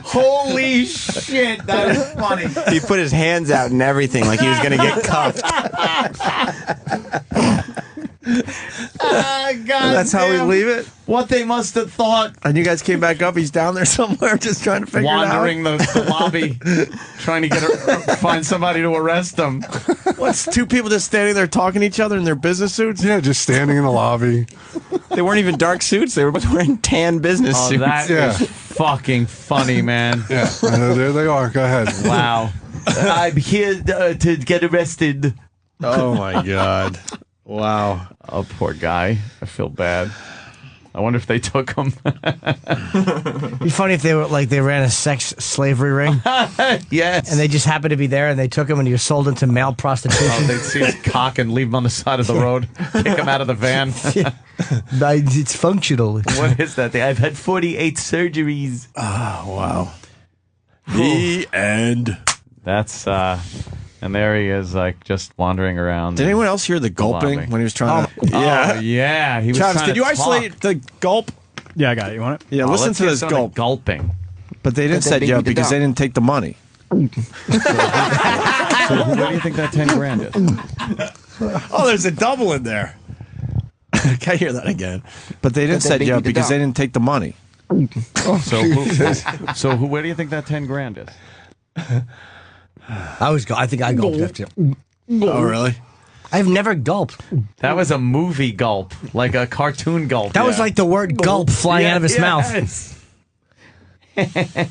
Holy shit, that is funny. He put his hands out and everything, like he was going to get cuffed. God That's how we damn. leave it. What they must have thought. And you guys came back up. He's down there somewhere, just trying to figure Wandering it out. the lobby, trying to find somebody to arrest him. What's two people just standing there talking to each other in their business suits? Yeah, just standing in the lobby. They weren't even dark suits. They were both wearing tan business Oh, suits. that is fucking funny, man. Yeah, there they are. Go ahead. Wow. I'm here to get arrested. Oh my god! Wow. Oh, poor guy. I feel bad. I wonder if they took him. It'd be funny if they were like they ran a sex slavery ring. Yes. And they just happened to be there, and they took him, and he was sold into male prostitution. Oh, they'd see his cock and leave him on the side of the road, kick him out of the van. It's functional. What is that thing? I've had 48 surgeries. Oh wow. The end. That's and there he is, like just wandering around. Did anyone else hear the gulping lobby. when he was trying to? Yeah, yeah. He was Travis, trying did to you talk. isolate the gulp? Yeah, I got it. You want it? Yeah, Oh, listen let's to get this some of the gulp. gulping. But they didn't But they set beat you me up to because death. they didn't take the money. So what do you think that 10 grand is? Oh, there's a double in there. Can't hear that again. But they didn't But they set beat you me up to because death. they didn't take the money. Where do you think that 10 grand is? I think I gulped after. Oh, really? I've never gulped. That was a movie gulp, like a cartoon gulp. That was like the word gulp flying out of his mouth.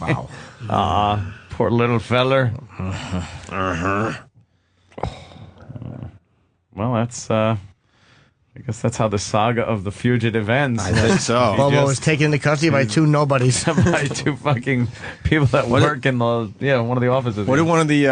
Wow. Poor little feller. Well, that's I guess that's how the saga of the fugitive ends. I think so. Bobo was taken into custody by two nobodies. By two fucking people that work in the one of the offices. What did one of the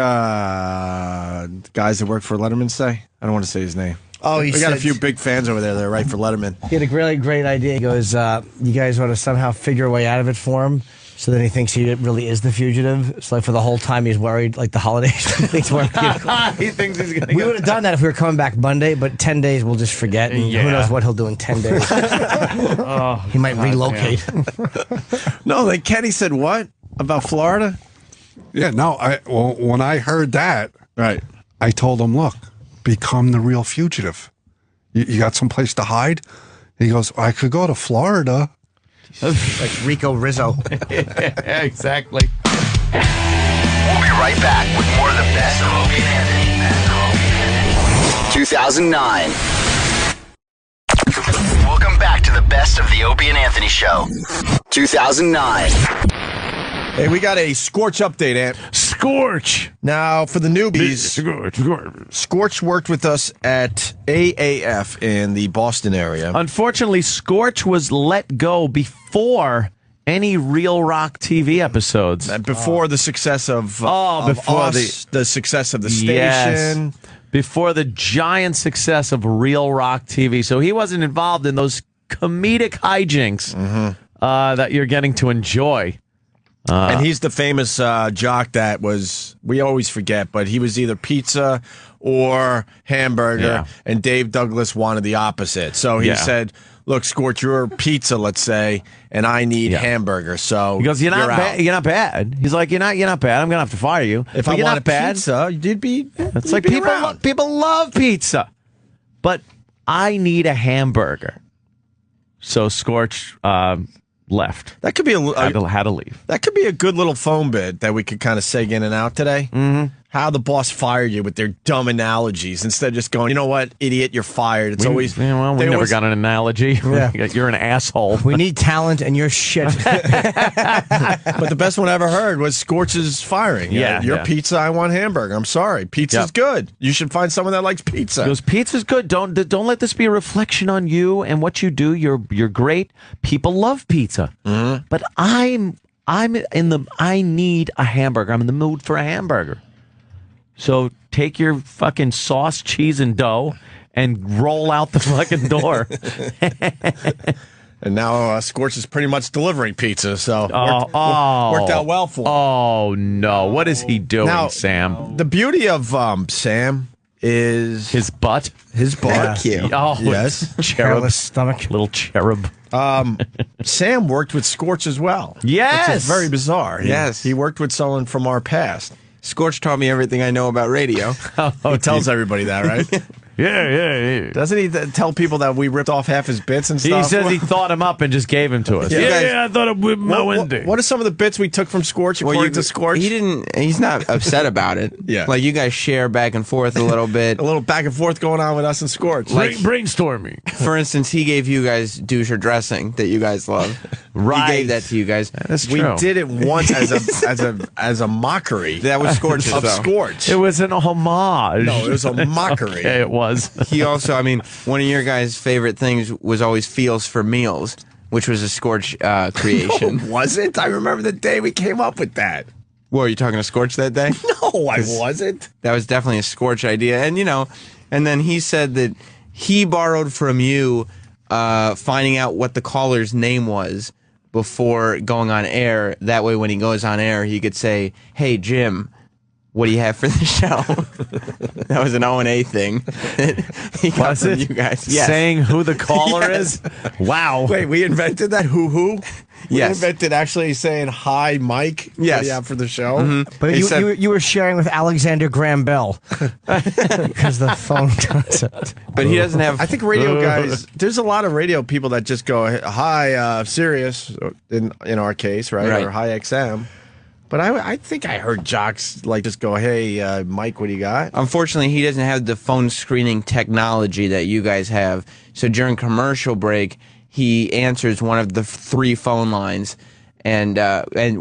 guys that work for Letterman say? I don't want to say his name. Oh, he we got a said- few big fans over there that write for Letterman. He had a really great idea. He goes, you guys want to somehow figure a way out of it for him. So then he thinks he really is the fugitive. So like for the whole time he's worried, like the holidays. he thinks he thinks he's going to We would have done that if we were coming back Monday, but 10 days we'll just forget. And who knows what he'll do in 10 days. He might relocate. No, like Kenny said what? About Florida? Yeah, no, when I heard that, right, I told him, look, become the real fugitive. You got someplace to hide? He goes, I could go to Florida. Like Rico Rizzo. Yeah, exactly. We'll be right back with more of the best of Opie and Anthony. 2009. Welcome the best of the Opie and Anthony Show. 2009. Hey, we got a Scorch update, Ant. Scorch. Now, for the newbies, Scorch worked with us at AAF in the Boston area. Unfortunately, Scorch was let go before any Real Rock TV episodes. Before the success of before us, the success of the station. Yes, before the giant success of Real Rock TV. So he wasn't involved in those comedic hijinks that you're getting to enjoy. And he's the famous jock that was, we always forget, but he was either pizza or hamburger, and Dave Douglas wanted the opposite. So he said, look, Scorch, you're pizza, let's say, and I need hamburger. So he goes, you're not bad. He's like, you're not bad. I'm going to have to fire you. If I wanted pizza, you'd be It's like people love pizza, but I need a hamburger. So Scorch left. That could be had to leave. That could be a good little phone bit that we could kind of seg in and out today. Mm-hmm. How the boss fired you with their dumb analogies instead of just going, you know what, idiot, you're fired. It's always we never got an analogy. Yeah. You're an asshole. We need talent, and you're shit. But the best one I ever heard was Scorch's firing. Your pizza, I want hamburger. I'm sorry, pizza's good. You should find someone that likes pizza. He goes, pizza's good. Don't let this be a reflection on you and what you do. You're great. People love pizza, but I need a hamburger. I'm in the mood for a hamburger. So take your fucking sauce, cheese, and dough and roll out the fucking door. And now Scorch is pretty much delivering pizza, so worked out well for him. Oh, no. What is he doing, Now, Sam? The beauty of Sam is his butt. His butt. Thank you. Oh, Yes. cherub. Hairless stomach. Little cherub. Sam worked with Scorch as well. Yes. Which is very bizarre. Yes. He worked with someone from our past. Scorch taught me everything I know about radio. He tells everybody that, right? Yeah. Doesn't he tell people that we ripped off half his bits and stuff? He says he thought him up and just gave him to us. Yeah. I thought it would What are some of the bits we took from Scorch according to Scorch? He's not upset about it. Yeah. Like you guys share back and forth a little bit. A little back and forth going on with us and Scorch. Like- brainstorming. For instance, he gave you guys doucher dressing that you guys love. Right. He gave that to you guys. That's We true. did it once as a mockery. That was Scorch's of though. Scorch. It was an homage. No, it was a mockery. Okay, it was. He also, I mean, one of your guys' favorite things was always Feels for Meals, which was a Scorch creation. No, wasn't. I remember the day we came up with that. What, were you talking to Scorch that day? No, I wasn't. That was definitely a Scorch idea. And, and then he said that he borrowed from you finding out what the caller's name was before going on air. That way, when he goes on air, he could say, "Hey, Jim, what do you have for the show?" That was an O&A thing. He got Was from it? you guys. Yes. Saying who the caller is? Wow. Wait, we invented that? Who? We Yes. invented actually saying, "Hi, Mike." Yes. What do you have for the show? Mm-hmm. But He said- you were sharing with Alexander Graham Bell because the phone concept. But he doesn't have. I think radio guys, there's a lot of radio people that just go, "Hi, Sirius," in our case, right? Right. Or "Hi, XM." But I think I heard jocks like just go, "Hey, Mike, what do you got?" Unfortunately, he doesn't have the phone screening technology that you guys have. So during commercial break, he answers one of the 3 phone lines, and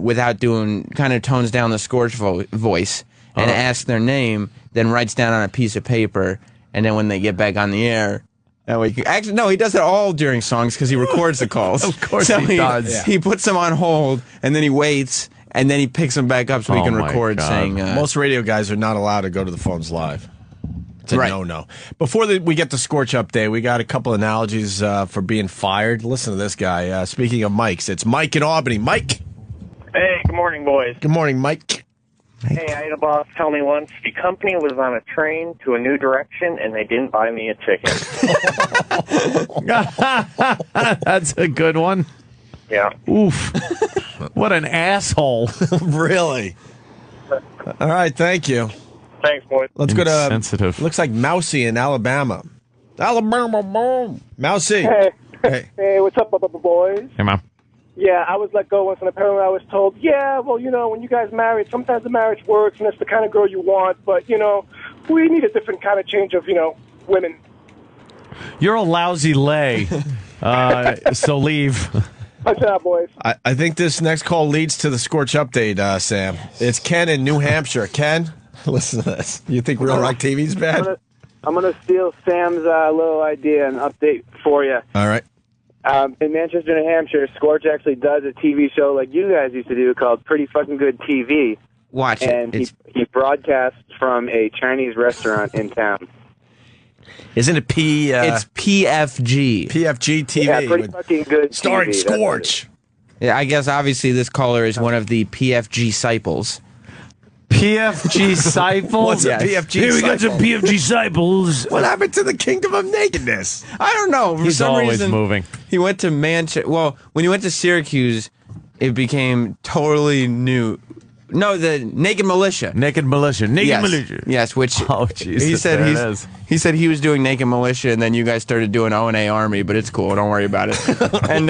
without doing, kind of tones down the Scorch voice and asks their name, then writes down on a piece of paper, and then when they get back on the air. That way, actually, no, he does it all during songs because he records the calls. Of course so he does. Yeah. He puts them on hold, and then he waits, and then he picks them back up so he Oh can my record God. saying... Most radio guys are not allowed to go to the phones live. It's a Right. no-no. Before we get the Scorch update, we got a couple analogies for being fired. Listen to this guy. Speaking of Mikes, it's Mike in Albany. Mike. Hey, good morning, boys. Good morning, Mike. Hey, I had a boss tell me once the company was on a train to a new direction and they didn't buy me a ticket. That's a good one. Yeah. Oof. What an asshole. Really? All right, thank you. Thanks, boys. Let's go to Insensitive. looks like Mousy in Alabama. Alabama, boom. Mousy. Hey. Hey. Hey, what's up, boys? Hey, Mom. Yeah, I was let go once, and apparently I was told, yeah, well, when you guys married, sometimes the marriage works, and it's the kind of girl you want, but, we need a different kind of change of, women. You're a lousy lay. So leave. What's up, boys? I think this next call leads to the Scorch update, Sam. It's Ken in New Hampshire. Ken, listen to this. You think Real Rock TV's bad? I'm gonna steal Sam's little idea and update for you. All right. In Manchester, New Hampshire, Scorch actually does a TV show like you guys used to do called Pretty Fucking Good TV. Watch it. And he broadcasts from a Chinese restaurant in town. Isn't it It's PFG. PFG TV. Yeah, Pretty Fucking Good starring TV. Scorch. Yeah, I guess obviously this caller is one of the PFG disciples. PFG disciples? What's a PFG Here we got some PFG disciples. What happened to the kingdom of nakedness? I don't know. For He's some always reason, moving. He went to Manchester. Well, when he went to Syracuse, it became totally new. No, the Naked Militia. Naked Militia. Naked Militia. Yes, which Jesus, he said there it is. he said he was doing Naked Militia, and then you guys started doing O&A Army, but it's cool. Don't worry about it. And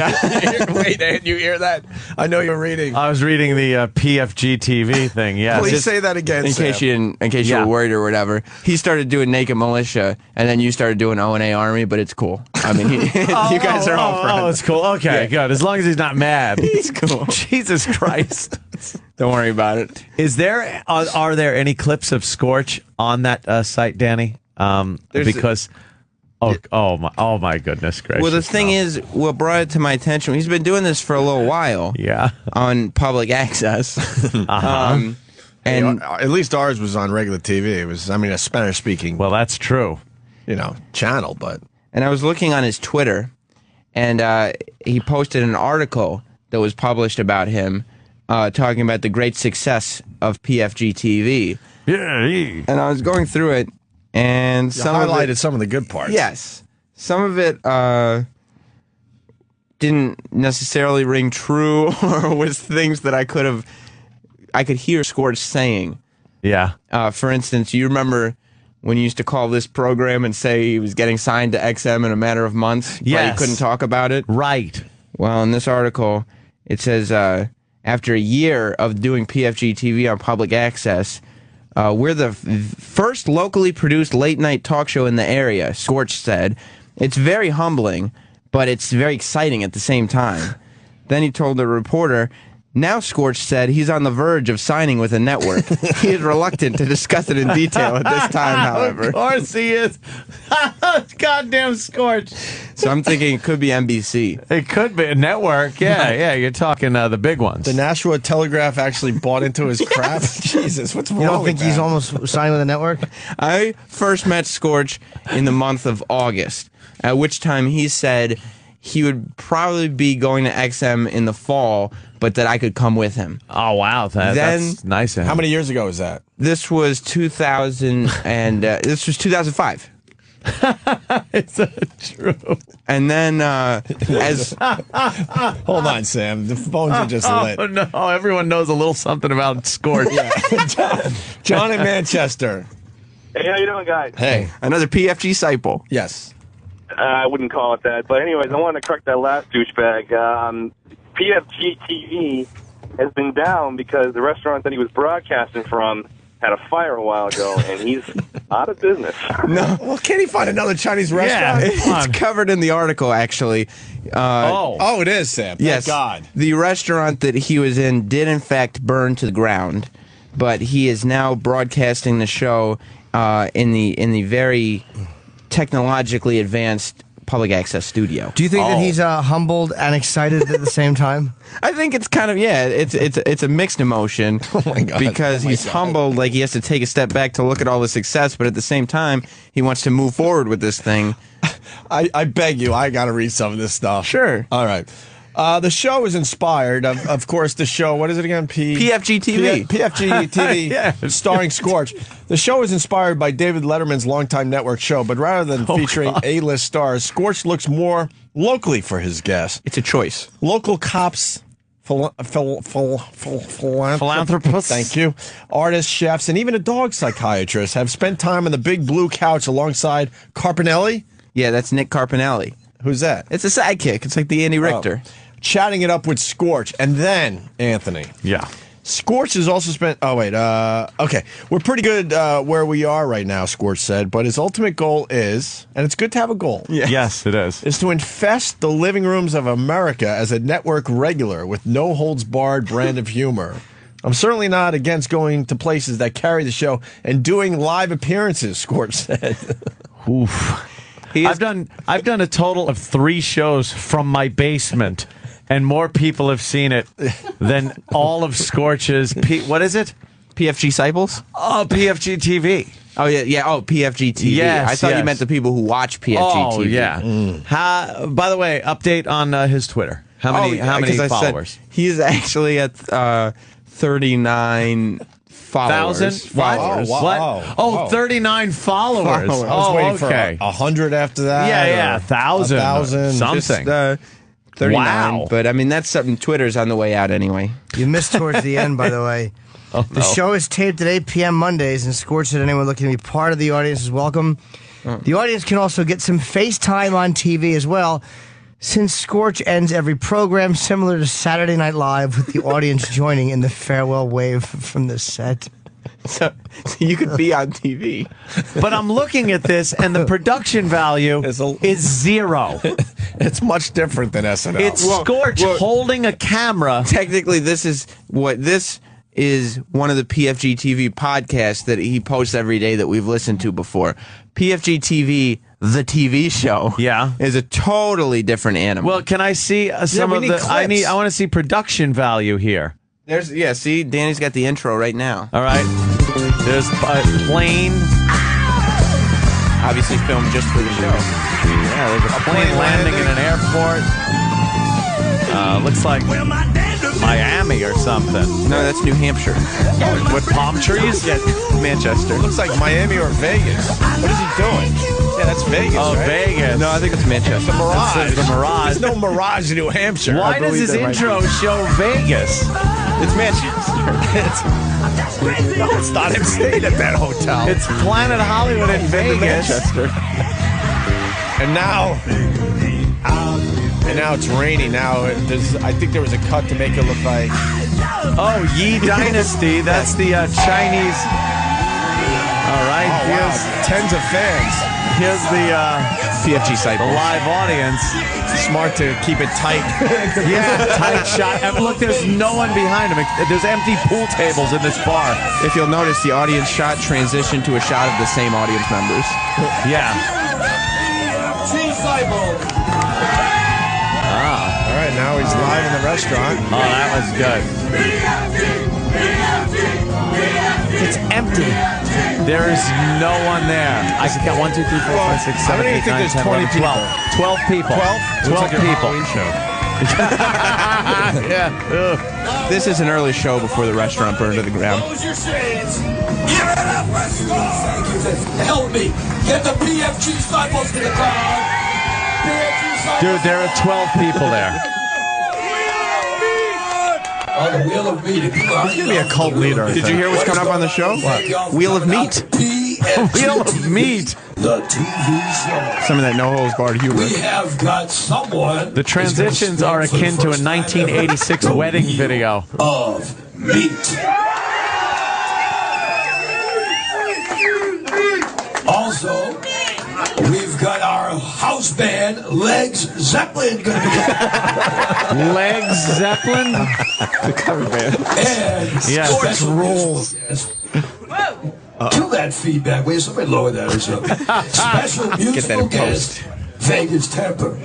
Wait, you hear that? I know you're reading. I was reading the PFG TV thing. Yeah. Please say that again, in Sam. case you were worried or whatever. He started doing Naked Militia, and then you started doing O&A Army, but it's cool. I mean, you guys are all friends. Oh, it's cool. Okay, good. As long as he's not mad. He's cool. Jesus Christ. Don't worry about it. Are there any clips of Scorch on that site, Danny? Because oh my goodness gracious. Well, the thing is, what brought it to my attention, he's been doing this for a little while. Yeah. On public access. And And at least ours was on regular TV. It was, a Spanish speaking. Well, that's true. Channel, but. And I was looking on his Twitter, and he posted an article that was published about him, talking about the great success of PFG TV. Yeah. And I was going through it, and You highlighted some of the good parts. Yes. Some of it didn't necessarily ring true or was things that I could hear Scorch saying. Yeah. For instance, you remember when you used to call this program and say he was getting signed to XM in a matter of months? Yes. But he couldn't talk about it? Right. Well, in this article, it says, after a year of doing PFG TV on public access, we're the first locally produced late-night talk show in the area, Scorch said. It's very humbling, but it's very exciting at the same time. Then he told the reporter, now Scorch said he's on the verge of signing with a network. He is reluctant to discuss it in detail at this time, however. Of course he is. Goddamn Scorch. So I'm thinking it could be NBC. It could be a network. Yeah, you're talking the big ones. The Nashua Telegraph actually bought into his crap. Jesus, what's wrong You don't think with he's that? almost signed with a network? I first met Scorch in the month of August, at which time he said he would probably be going to XM in the fall, but that I could come with him. Oh, wow. That's nice of him. How many years ago was that? This was 2000 and this was 2005. Is that true? And then as Hold on, Sam. The phones are just lit. Oh, no. Everyone knows a little something about Scorch. John in Manchester. Hey, how you doing, guys? Hey. another PFG disciple. Yes. I wouldn't call it that. But anyways, I want to correct that last douchebag. PFG TV has been down because the restaurant that he was broadcasting from had a fire a while ago, and he's out of business. No. Well, can't he find another Chinese restaurant? It's covered in the article, actually. Oh, it is, Sam. Thank Yes. God. The restaurant that he was in did, in fact, burn to the ground, but he is now broadcasting the show in the very technologically advanced public access studio. Do you think that he's humbled and excited at the same time? I think it's kind of, it's a mixed emotion. Oh my God. Because he's humbled, like he has to take a step back to look at all the success, but at the same time, he wants to move forward with this thing. I beg you, I got to read some of this stuff. Sure. All right. The show is inspired, of course, the show, what is it again? PFG TV. PFG TV, Yeah. starring Scorch. The show is inspired by David Letterman's longtime network show, but rather than featuring A-list stars, Scorch looks more locally for his guests. It's a choice. Local cops, Philanthropists. Thank you. Artists, chefs, and even a dog psychiatrist have spent time on the big blue couch alongside Carpinelli. Yeah, that's Nick Carpinelli. Who's that? It's a sidekick. It's like the Andy Richter. Chatting it up with Scorch. And then, Anthony. Yeah. Scorch has also spent. Oh wait, okay, we're pretty good where we are right now. Scorch said, but his ultimate goal is, and it's good to have a goal. Yes, it is to infest the living rooms of America as a network regular with no holds barred brand of humor. I'm certainly not against going to places that carry the show and doing live appearances. Scorch said. Oof. I've done a total of 3 shows from my basement. And more people have seen it than all of Scorch's. What is it? PFG Cycles? Oh, PFG TV. Oh, yeah. Oh, PFG TV. Yes, I thought you meant the people who watch PFG oh, TV. Oh, yeah. By the way, update on his Twitter. How many followers? He's actually at 39 followers. What? Wow. Oh, 39 followers. I was waiting okay. for 100 after that. Yeah, 1,000. 1,000. Something. Just, 39. Wow. But, I mean, that's something. Twitter's on the way out anyway. You missed towards the end, by the way. The show is taped at 8 p.m. Mondays, and Scorch said anyone looking to be part of the audience is welcome. The audience can also get some FaceTime on TV as well, since Scorch ends every program similar to Saturday Night Live with the audience joining in the farewell wave from the set. So you could be on TV. But I'm looking at this, and the production value is 0. It's much different than SNL. It's Scorch holding a camera. Technically, this is one of the PFG TV podcasts that he posts every day that we've listened to before. PFG TV, the TV show, is a totally different animal. Well, can I see some of the? Clips. I want to see production value here. See, Danny's got the intro right now. All right. There's a plane. Obviously filmed just for the show. Yeah, there's a plane landing in an airport. Looks like Miami or something. No, that's New Hampshire. With palm trees? Yeah, Manchester. Looks like Miami or Vegas. What is he doing? Yeah, that's Vegas. Oh, right? Vegas. No, I think it's Manchester. It's a mirage. It says the Mirage. There's no Mirage in New Hampshire. Why does his intro show Vegas? It's Manchester. No, it's not him staying at that hotel. It's Planet Hollywood in Vegas. And now it's raining. Now I think there was a cut to make it look like. Oh, Yi Dynasty. That's the Chinese. All right. Oh, here's tens of fans. Here's the PFG site. The live audience. Smart to keep it tight. Yeah, tight shot. And look, there's no one behind him. There's empty pool tables in this bar. If you'll notice, the audience shot transitioned to a shot of the same audience members. Yeah. All right, now he's live in the restaurant. Oh, that was good. It's empty. There is no one there. I can count 1, 2, 3, 4, 5, 6, 7, 8, 9, 10, 11, 12. 12 people. 12 people. Yeah. This is an early show before the restaurant burned to the ground. Help me. Get the PFG Cycles to the crowd. Dude, there are 12 people there. On the Wheel of Meat. He's going to be a cult leader. Did you hear what's coming up on the show? What? Wheel of Meat. Wheel of Meat. The TV show. Some of that no holds barred humor. We have got someone. The transitions are akin to a 1986 wedding video. Of meat. Also, we've got our house band, Legs Zeppelin, going to be. Legs Zeppelin? The cover band. And yeah, special rules. Kill that feedback. Wait, somebody lower that or something. Special musical guest, Vegas Temper.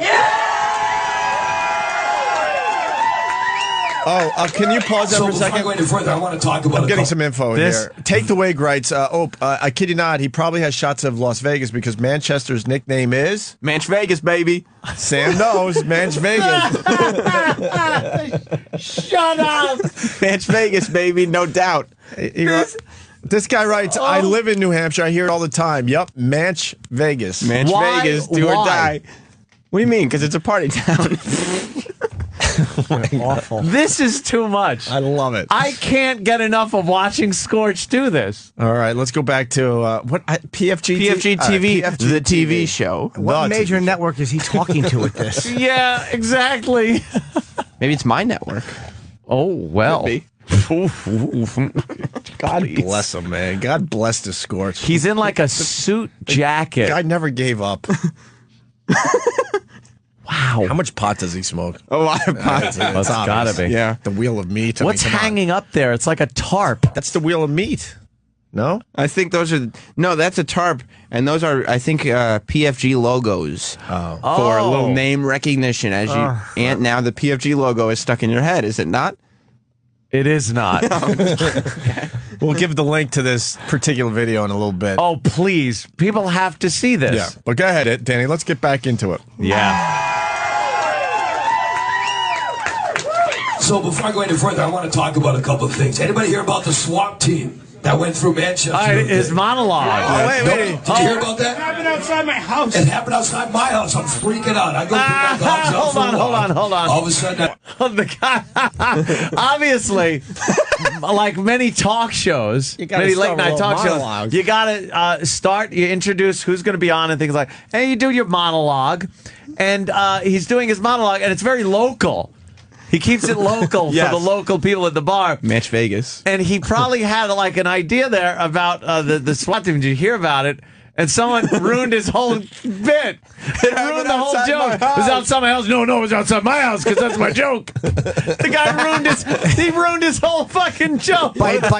Oh, can you pause that for a second? Before I go any further, I want to talk about. I'm getting some info in here. Take the Wig writes. I kid you not. He probably has shots of Las Vegas because Manchester's nickname is Manch Vegas, baby. Sam knows Manch Vegas. Shut up. Manch Vegas, baby, no doubt. This guy writes, I live in New Hampshire. I hear it all the time. Yup, Manch Vegas. Manch Vegas, do or die. What do you mean? Because it's a party town. Awful. This is too much. I love it. I can't get enough of watching Scorch do this. All right, let's go back to PFG TV, the TV show. What major network is he talking to with this? Yeah, exactly. Maybe it's my network. Oh, well. Could be. God bless him, man. God bless the Scorch. He's in like a suit jacket. Guy never gave up. Wow. How much pot does he smoke? A lot of pot. It's gotta be. Yeah. The wheel of meat. I What's mean, come on. hanging up there? It's like a tarp. That's the wheel of meat. No? I think those are that's a tarp, and those are PFG logos for a little name recognition. As and now the PFG logo is stuck in your head, is it not? It is not. We'll give the link to this particular video in a little bit. Oh, please. People have to see this. Yeah. But go ahead, Danny. Let's get back into it. Yeah. So before I go any further, I want to talk about a couple of things. Anybody hear about the SWAT team that went through Manchester? His monologue. Oh, wait. Did you hear about that? It happened outside my house. It happened outside my house. I'm freaking out. I go put my dogs out Hold for a on, walk. hold on. All of a sudden, The guy, obviously, like many talk shows, many late night talk shows, you gotta you introduce who's going to be on and things like, hey, you do your monologue, and he's doing his monologue, and it's very local. He keeps it local for the local people at the bar. Match Vegas. And he probably had like an idea there about the SWAT team. Did you hear about it? And someone ruined his whole bit. It ruined the whole joke. It was outside my house. No, it was outside my house because that's my joke. The guy ruined his whole fucking joke.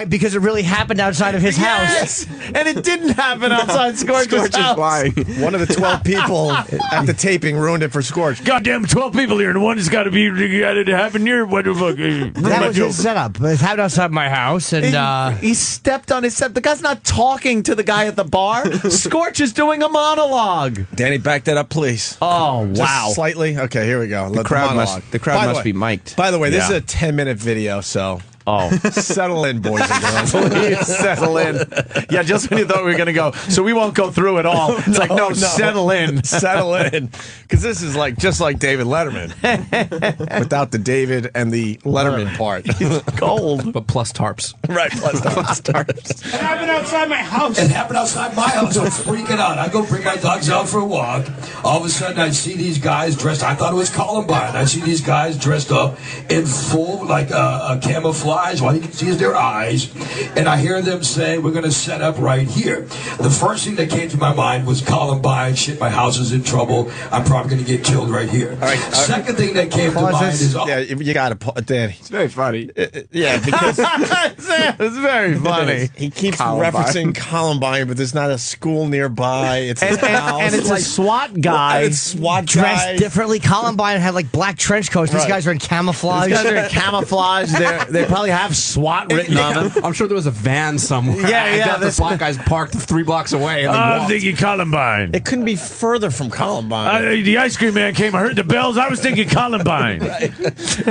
Because it really happened outside of his house. And it didn't happen outside Scorch's house. One of the 12 people at the taping ruined it for Scorch. Goddamn 12 people here, and one has got to happen here. What the fuck? That was his setup. It happened outside my house, and he stepped on his step. The guy's not talking to the guy at the bar. Scorch is doing a monologue. Danny, back that up, please. Oh, wow. Just slightly? Okay, here we go. The crowd must be mic'd. By the way, this is a 10-minute video, so... settle in, boys and girls. Please settle in. Yeah, just when you thought we were going to go. So we won't go through it all. It's no, settle in. Settle in. Because this is just like David Letterman. Without the David and the Letterman part. Cold. But plus tarps. Right, plus tarps. It happened outside my house. It happened outside my house. I'm freaking out. I go bring my dogs out for a walk. All of a sudden, I see these guys dressed. I thought it was Columbine. I see these guys dressed up in full, like a camouflage. All you can see is their eyes. And I hear them say, we're going to set up right here. The first thing that came to my mind was Columbine. Shit, my house is in trouble. I'm probably going to get killed right here. All right. Second thing that came to mind is... Yeah, you got to... Danny. It's very funny. Yeah, because... it's very funny. He keeps referencing Columbine, but there's not a school nearby. It's his house. And it's a SWAT guy. It's SWAT dressed guy. differently. Columbine had like black trench coats. These guys are in camouflage. These guys are in camouflage. They probably have SWAT written on them. I'm sure there was a van somewhere. Yeah. The black guys parked 3 blocks away. And I'm thinking Columbine. It couldn't be further from Columbine. The ice cream man came. I heard the bells. I was thinking Columbine.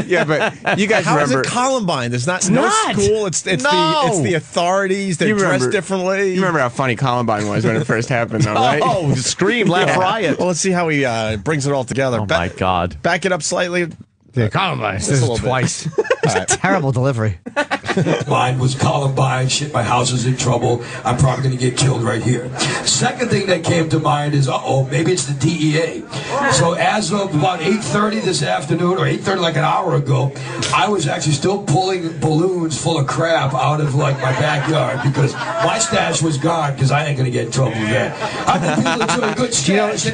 Yeah, but you guys How remember... is it Columbine? There's no school. It's the authorities. They dress differently. You remember how funny Columbine was when it first happened, though, right? Oh, scream, laugh, riot. Well, let's see how he brings it all together. Oh, my God. Back it up slightly. Yeah, Columbine. This is twice. It's a terrible delivery. Mine was Columbine. Shit, my house is in trouble. I'm probably going to get killed right here. Second thing that came to mind is, maybe it's the DEA. So as of about 8:30 this afternoon, or 8:30 like an hour ago, I was actually still pulling balloons full of crap out of like my backyard because my stash was gone because I ain't going to get in trouble with that. I think people are doing a good stash.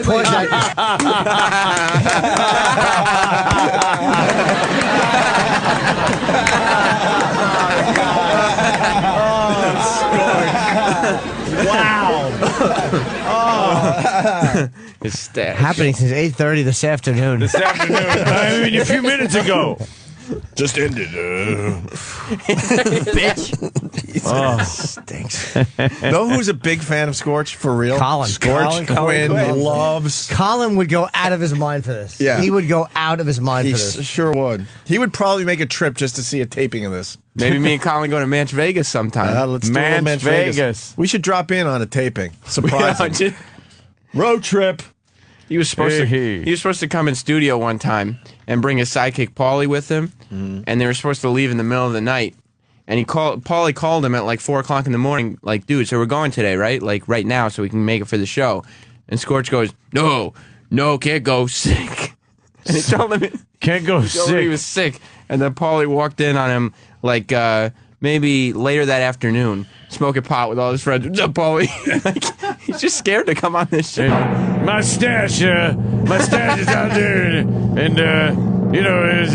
Wow. His stash. Happening since 8:30 this afternoon. I mean, a few minutes ago. Just ended. Bitch. Stinks. Know who's a big fan of Scorch for real? Colin. Scorch Quinn loves. Colin would go out of his mind for this. Yeah. He would go out of his mind He for this. sure would. He would probably make a trip just to see a taping of this. Maybe me and Colin go to Manch Vegas sometime. Let's do a Manch Vegas. We should drop in on a taping. Surprise him. Road trip. He was supposed to come in studio one time and bring his sidekick Paulie with him, and they were supposed to leave in the middle of the night. And Paulie called him at like 4 o'clock in the morning, like, dude, so we're going today, right? Like right now, so we can make it for the show. And Scorch goes, no, can't go, sick. And he told him can't go he told him he was sick. And then Paulie walked in on him like maybe later that afternoon, smoking pot with all his friends. What's up, Paulie? Like, he's just scared to come on this show. My stash is out there, and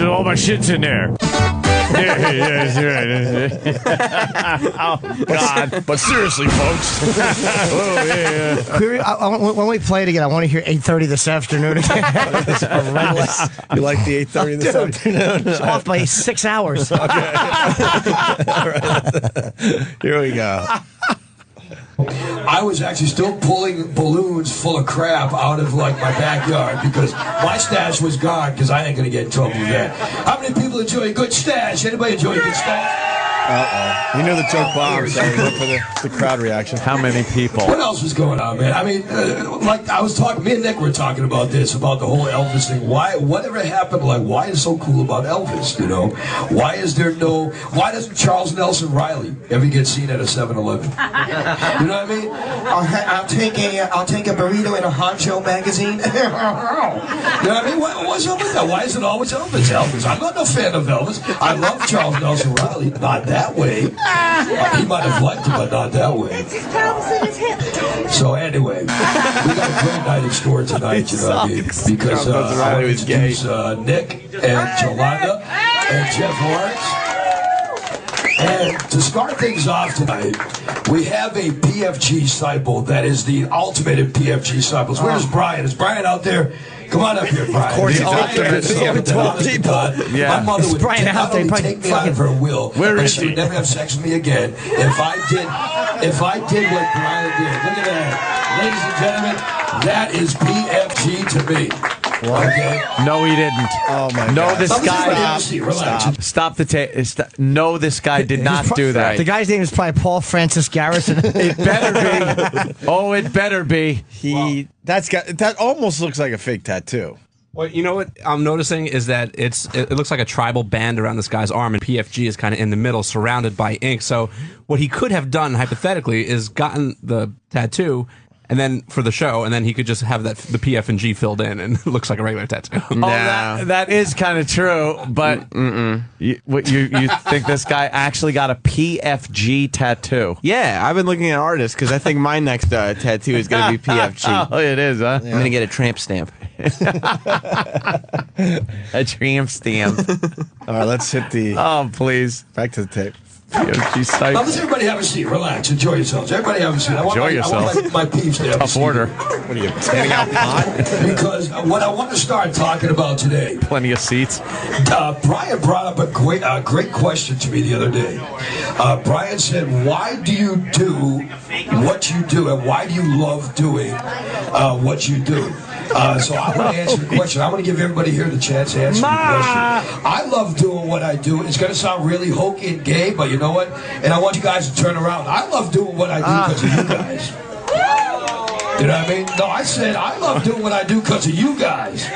all my shit's in there. Yeah, that's right. Oh, God. But seriously, folks. Oh, yeah. When we play it again, I want to hear 8:30 this afternoon again. It's horrendous. You like the 8:30 this afternoon? It's off by 6 hours. All right. Here we go. I was actually still pulling balloons full of crap out of like my backyard because my stash was gone because I ain't gonna get in trouble with that. How many people enjoy a good stash? Anybody enjoy a good stash? Uh-oh. You knew the joke bombed, so we went for the crowd reaction. How many people? What else was going on, man? I mean, like I was talking, me and Nick were talking about this, about the whole Elvis thing. Whatever happened, like, why is so cool about Elvis, you know? Why doesn't Charles Nelson Riley ever get seen at a 7-Eleven? You know what I mean? I'll take a burrito in a Honcho magazine. You know what I mean? What's up with that? Why is it always Elvis? I'm not a fan of Elvis. I love Charles Nelson Riley. Not that way. He might have liked it, but not that way. So anyway, we got a great night in store tonight, you know what I mean? Because I want to introduce Nick and Jolanda and Jeff Lawrence. And to start things off tonight, we have a PFG disciple that is the ultimate in PFG disciples. Where's Brian? Is Brian out there? Come on up here, Brian. Of course he's out there. Yeah. My mother would not only take me out of her will, but she would never have sex with me again if I did what Brian did. Look at that. Ladies and gentlemen, that is PFG to me. Okay. No, he didn't. Oh my no, God. This guy. Stop the tape. No, this guy did not do that. The guy's name is probably Paul Francis Garrison. It better be. Oh, it better be. That almost looks like a fake tattoo. Well, you know what I'm noticing is that it looks like a tribal band around this guy's arm, and PFG is kind of in the middle, surrounded by ink. So what he could have done, hypothetically, is gotten the tattoo, and then for the show, and then he could just have the PF and G filled in, and it looks like a regular tattoo. Oh, that is kind of true, but you think this guy actually got a PFG tattoo? Yeah, I've been looking at artists because I think my next tattoo is going to be PFG. Oh, it is, huh? I'm going to get a tramp stamp. A tramp stamp. All right, let's hit the... Oh, please. Back to the tape. Now, let's everybody have a seat. Relax. Enjoy yourselves. Everybody have a seat. I want my peeps to have Tough a seat. order. What are you, handing out pot? Because what I want to start talking about today. Plenty of seats. Brian brought up a great question to me the other day. Brian said, why do you do what you do, and why do you love doing what you do? So I want to answer the question. I want to give everybody here the chance to answer the question. I love doing what I do. It's going to sound really hokey and gay, but you know what? And I want you guys to turn around. I love doing what I do because of you guys. You know what I mean? No, I said I love doing what I do because of you guys.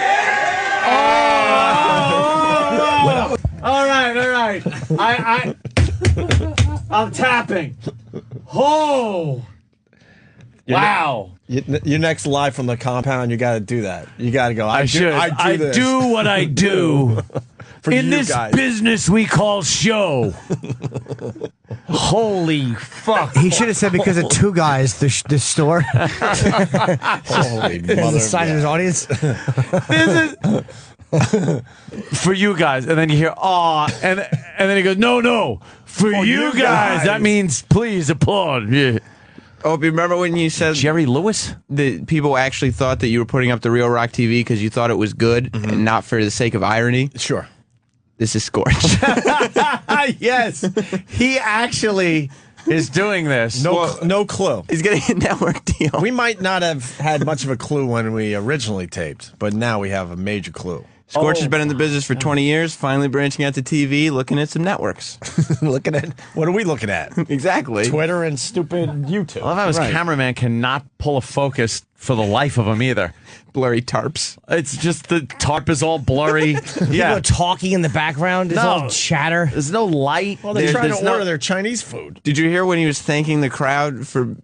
All right. I'm tapping. Oh. Wow. You're next live from the compound. You got to do that. You got to go. I do what I do in this business we call show. Holy fuck! He should have said because of two guys, the store. Holy mother! The sign of his audience. This is for you guys, and then you hear and then he goes, no, for you guys. That means please applaud. Yeah. Oh, remember when you said Jerry Lewis? The people actually thought that you were putting up the Real Rock TV because you thought it was good and not for the sake of irony? Sure. This is Scorch. Yes. He actually is doing this. No clue. He's getting a network deal. We might not have had much of a clue when we originally taped, but now we have a major clue. Scorch has been in the business for 20 years, finally branching out to TV, looking at some networks. Looking at what are we looking at? Exactly. Twitter and stupid YouTube. I love how his cameraman cannot pull a focus for the life of him either. Blurry tarps. It's just the tarp is all blurry. People are talking in the background. There's all chatter. There's no light. Well, they're trying to order their Chinese food. Did you hear when he was thanking the crowd for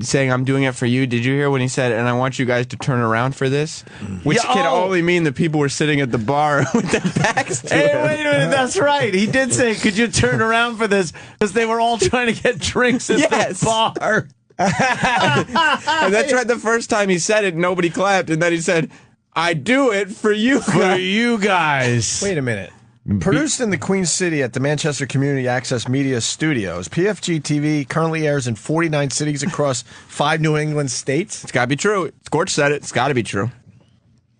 saying I'm doing it for you. Did you hear when he said, and I want you guys to turn around for this? Which can only mean the people were sitting at the bar with their backs to Hey, him. wait a minute. That's right. He did say, could you turn around for this? Because they were all trying to get drinks at the bar. And that's right. The first time he said it, nobody clapped. And then he said, I do it for you guys. For you guys. Wait a minute. Produced in the Queen City at the Manchester Community Access Media Studios, PFG TV currently airs in 49 cities across 5 New England states. It's got to be true. Scorch said it. It's got to be true.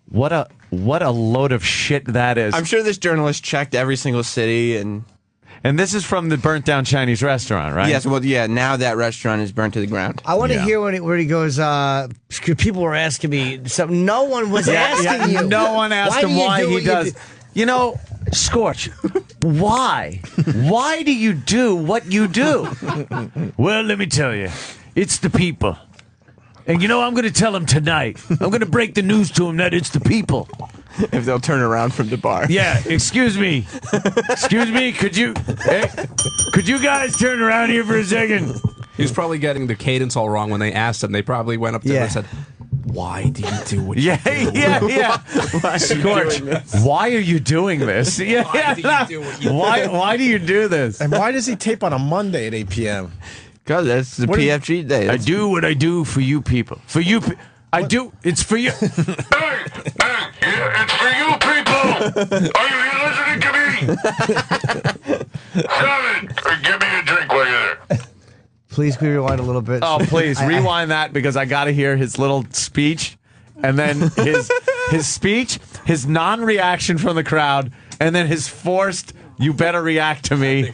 What a load of shit that is. I'm sure this journalist checked every single city. And this is from the burnt down Chinese restaurant, right? Yes, well, yeah, now that restaurant is burnt to the ground. I want to hear where he goes, people were asking me something. No one was asking you. No one asked him why he does. You know, Scorch, why? Why do you do what you do? Well, let me tell you, it's the people. And you know, I'm going to tell them tonight. I'm going to break the news to them that it's the people. If they'll turn around from the bar. Yeah, excuse me. Excuse me, could you guys turn around here for a second? He was probably getting the cadence all wrong when they asked him. They probably went up there and said, why do you do what you do? Yeah. Scorch, why are you doing this? Why do you do what you do? Why do you do this? And why does he tape on a Monday at 8 p.m.? Because that's the PFG day. I do what I do for you people. For you I do. It's for you. It's for you people. Are you listening to me? Seven, give me a drink while you're there. Please, can we rewind a little bit? Oh, please rewind that because I got to hear his little speech, and then his speech, his non-reaction from the crowd, and then his forced "you better react to me"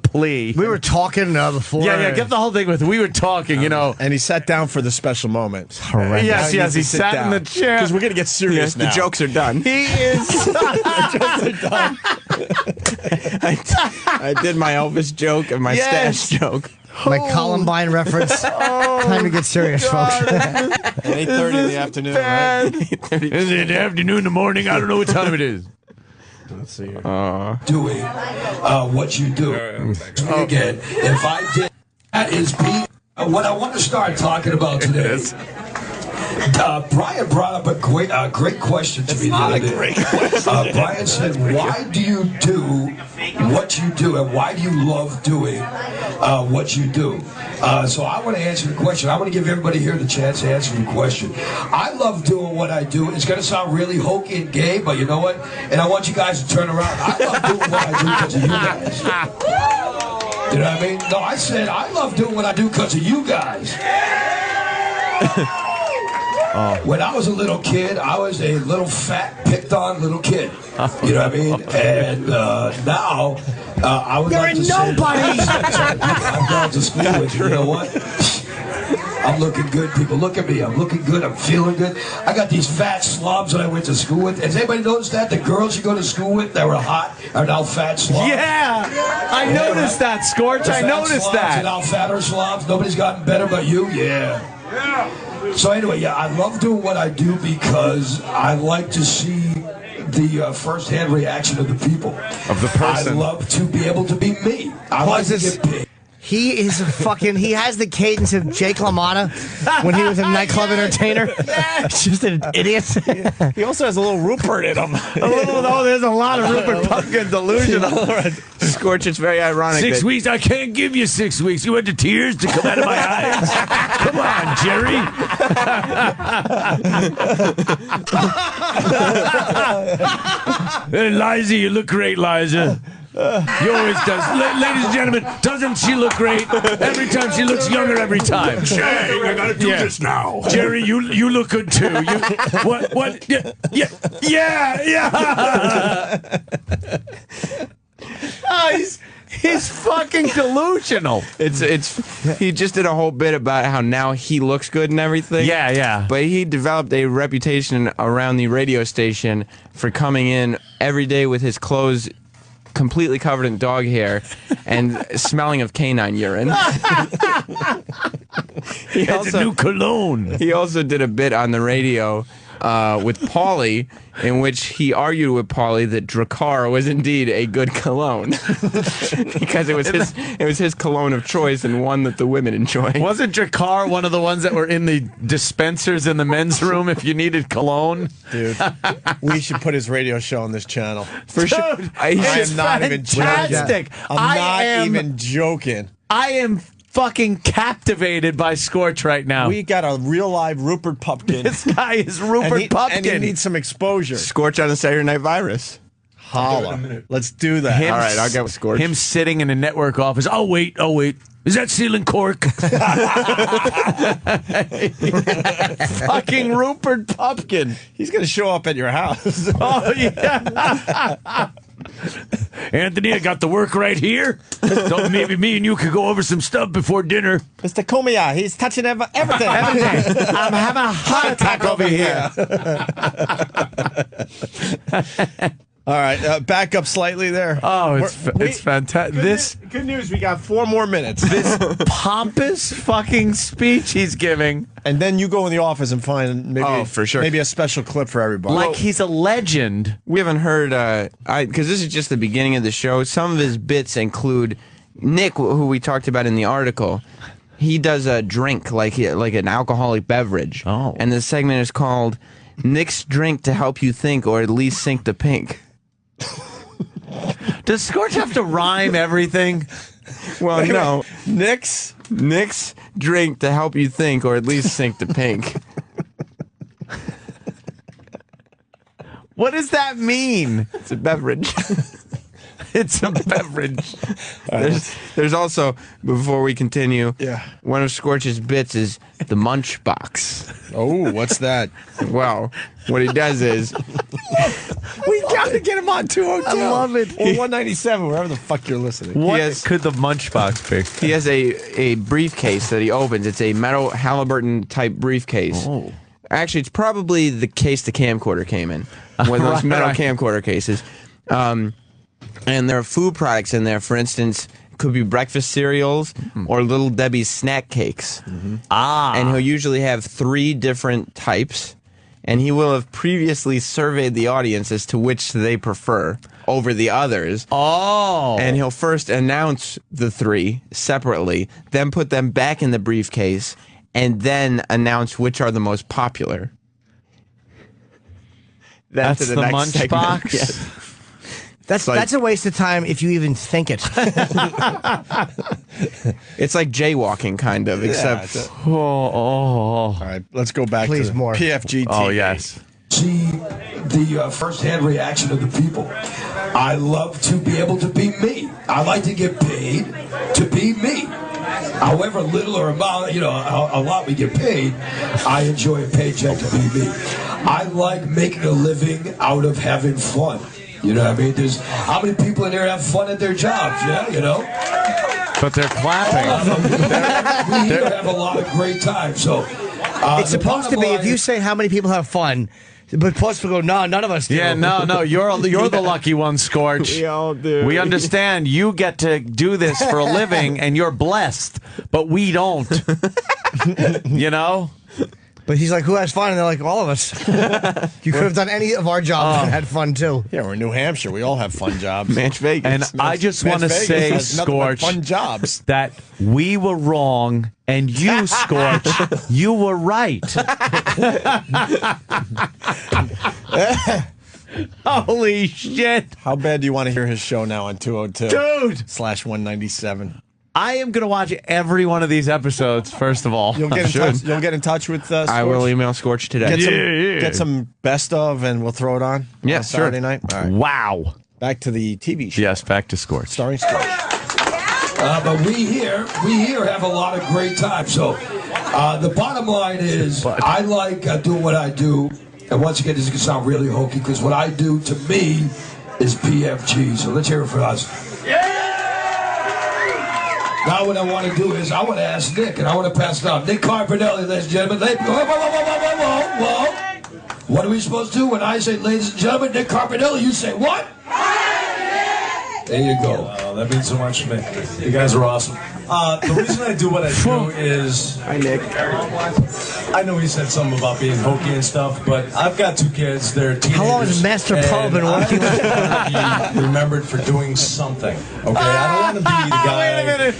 plea. We were talking before. Yeah, get the whole thing with. We were talking, you know, and he sat down for the special moment. Horrendous. Yes, he sat in the chair because we're gonna get serious now. The jokes are done. He is. The jokes are done. I did my Elvis joke and my stash joke. My Columbine reference. Time to get serious, folks. At 8:30 in the afternoon, right? Is it afternoon, in the morning? I don't know what time it is. Let's see here. Doing what you do. Again, if I did, that is Pete. What I want to start talking about today. Brian brought up a great question to me the other day. Brian said, why do you do what you do, and why do you love doing what you do? So I want to answer the question. I want to give everybody here the chance to answer the question. I love doing what I do. It's going to sound really hokey and gay, but you know what? And I want you guys to turn around. I love doing what I do because of you guys. You know what I mean? No, I said I love doing what I do because of you guys. When I was a little kid, I was a little fat, picked on little kid. You know what I mean? And now, I would like to say I've gone to school with you. You know what? I'm looking good, people. Look at me. I'm looking good. I'm feeling good. I got these fat slobs that I went to school with. Has anybody noticed that? The girls you go to school with that were hot are now fat slobs. Yeah, I noticed that, Scorch. I noticed that. Are now fatter slobs. Nobody's gotten better but you. Yeah. So anyway, I love doing what I do because I like to see the first-hand reaction of the people. Of the person. I love to be able to be me. I like to get paid. He is he has the cadence of Jake LaMotta when he was a nightclub entertainer. It's just an idiot. He also has a little Rupert in him. There's a lot of Rupert Pupkin delusional. Scorch, it's very ironic. 6 weeks? I can't give you 6 weeks. You had the tears to come out of my eyes. Come on, Jerry. Hey, Liza, you look great, Liza. You always does. Ladies and gentlemen, doesn't she look great? Every time she looks younger every time. Jay, I gotta do this now. Jerry, you look good too. What? Yeah. He's fucking delusional. He just did a whole bit about how now he looks good and everything. Yeah. But he developed a reputation around the radio station for coming in every day with his clothes completely covered in dog hair and smelling of canine urine. It's a new cologne. He also did a bit on the radio with Paulie, in which he argued with Paulie that Drakkar was indeed a good cologne because it was his cologne of choice and one that the women enjoy. Wasn't Drakkar one of the ones that were in the dispensers in the men's room if you needed cologne? Dude, we should put his radio show on this channel. For sure. I am not even joking. I'm not even joking. I am fucking captivated by Scorch right now. We got a real live Rupert Pupkin. This guy is Rupert Pupkin. And he needs some exposure. Scorch on the Saturday Night Virus. Holla. Let's do that. All right, I'll get with Scorch. Him sitting in a network office. Oh, wait. Is that sealing cork? Fucking Rupert Pupkin. He's going to show up at your house. Oh, yeah. Anthony, I got the work right here. Thought maybe me and you could go over some stuff before dinner. Mr. Kumiya, he's touching everything. I'm having a heart attack over here. All right, back up slightly there. Oh, it's fantastic. Good news, we got 4 more minutes. This pompous fucking speech he's giving. And then you go in the office and find for sure. maybe a special clip for everybody. Like he's a legend. We haven't heard, because this is just the beginning of the show. Some of his bits include Nick, who we talked about in the article. He does a drink, like an alcoholic beverage. Oh. And the segment is called Nick's Drink to Help You Think or at least Sink the Pink. Does Scorch have to rhyme everything? Well, no. Nick's drink to help you think or at least sink the pink. What does that mean? It's a beverage. It's a beverage. There's also, before we continue, Yeah. one of Scorch's bits is the munch box. Oh, what's that? Well, what he does is... We got to get him on 202. I love it. Or 197, wherever the fuck you're listening. What could the munch box be? He has a briefcase that he opens. It's a metal Halliburton type briefcase. Oh. Actually, it's probably the case the camcorder came in. One of those metal camcorder cases. And there are food products in there. For instance, it could be breakfast cereals or Little Debbie's snack cakes. And he'll usually have 3 different types. And he will have previously surveyed the audience as to which they prefer over the others. Oh. And he'll first announce the 3 separately, then put them back in the briefcase, and then announce which are the most popular. Then That's to the the next munch segment. box? Yes. That's a waste of time if you even think it. It's like jaywalking, kind of, except... All right, let's go back Please, to more. PFG TV. Oh, yes. See the first-hand reaction of the people. I love to be able to be me. I like to get paid to be me. However little or amount, a lot we get paid, I enjoy a paycheck to be me. I like making a living out of having fun. You know what I mean? There's how many people in there have fun at their jobs? Yeah, But they're clapping. we here have a lot of great time. So It's supposed to be, if you say how many people have fun, but supposed to go, no, none of us do. Yeah, no, you're the lucky one, Scorch. We all do. We understand you get to do this for a living, and you're blessed, but we don't. You know? But he's like, who has fun? And they're like, all of us. You could have done any of our jobs and had fun, too. Yeah, we're in New Hampshire. We all have fun jobs. Manch Vegas. And I just want to say, Scorch, fun jobs. that we were wrong, and you, Scorch, you were right. Holy shit. How bad do you want to hear his show now on 202? Dude! /197. I am going to watch every one of these episodes, first of all. You'll get in touch with Scorch? I will email Scorch today. Get some best of, and we'll throw it on. Yeah, on sure. Saturday night. All right. Wow. Back to the TV show. Yes, back to Scorch. Starring Scorch. but we here have a lot of great time. So the bottom line is, I like doing what I do. And once again, this is going to sound really hokey because what I do to me is PFG. So let's hear it for us. Yeah! Now what I want to do is I want to ask Nick, and I want to pass it on. Nick Carpinelli, ladies and gentlemen. Whoa. What are we supposed to do when I say, ladies and gentlemen, Nick Carpinelli? You say what? There you go. That means so much to me. You guys are awesome. The reason I do what I do is... Hi, Nick. I know he said something about being hokey and stuff, but I've got 2 kids. They're teenagers. How long has Master Poe been working with? I want to be remembered for doing something. Okay? I don't want to be the guy... Wait a minute.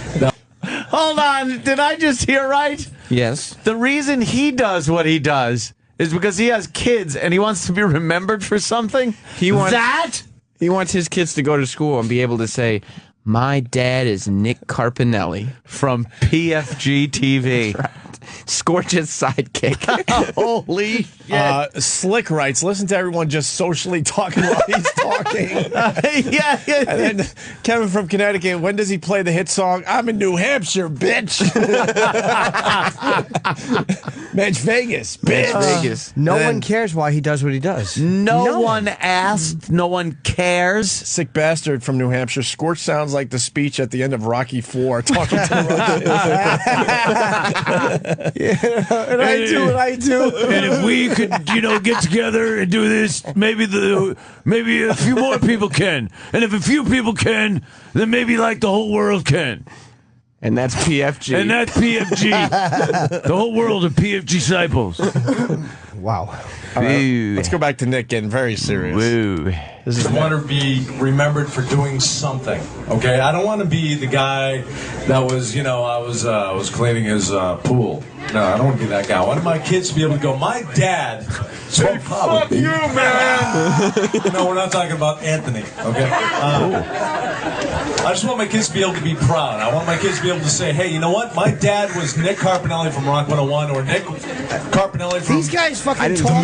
Hold on. Did I just hear right? Yes. The reason he does what he does is because he has kids and he wants to be remembered for something? He wants that? He wants his kids to go to school and be able to say, "My dad is Nick Carpinelli from PFG TV." Right. Scorch's sidekick. Holy shit. Slick writes, listen to everyone just socially talking while he's talking. Yeah. And then Kevin from Connecticut, when does he play the hit song, I'm in New Hampshire, bitch? Match Vegas, bitch. Vegas. No one cares why he does what he does. No one asked. No one cares. Sick bastard from New Hampshire. Scorch sounds like the speech at the end of Rocky IV talking to the Russians. And I do. And if we could, get together and do this, maybe a few more people can. And if a few people can, then maybe like the whole world can. And that's PFG. And that's PFG. The whole world of PFG disciples. Wow. Right, let's go back to Nick getting very serious. Woo. I want to be remembered for doing something. Okay, I don't want to be the guy that was, I was cleaning his pool. No, I don't want to be that guy. I want my kids to be able to go, my dad. Hey, fuck you, man. No, we're not talking about Anthony. Okay. I just want my kids to be able to be proud. I want my kids to be able to say, hey, you know what? My dad was Nick Carpinelli from Rock 101, or Nick Carpinelli from... These guys fucking talk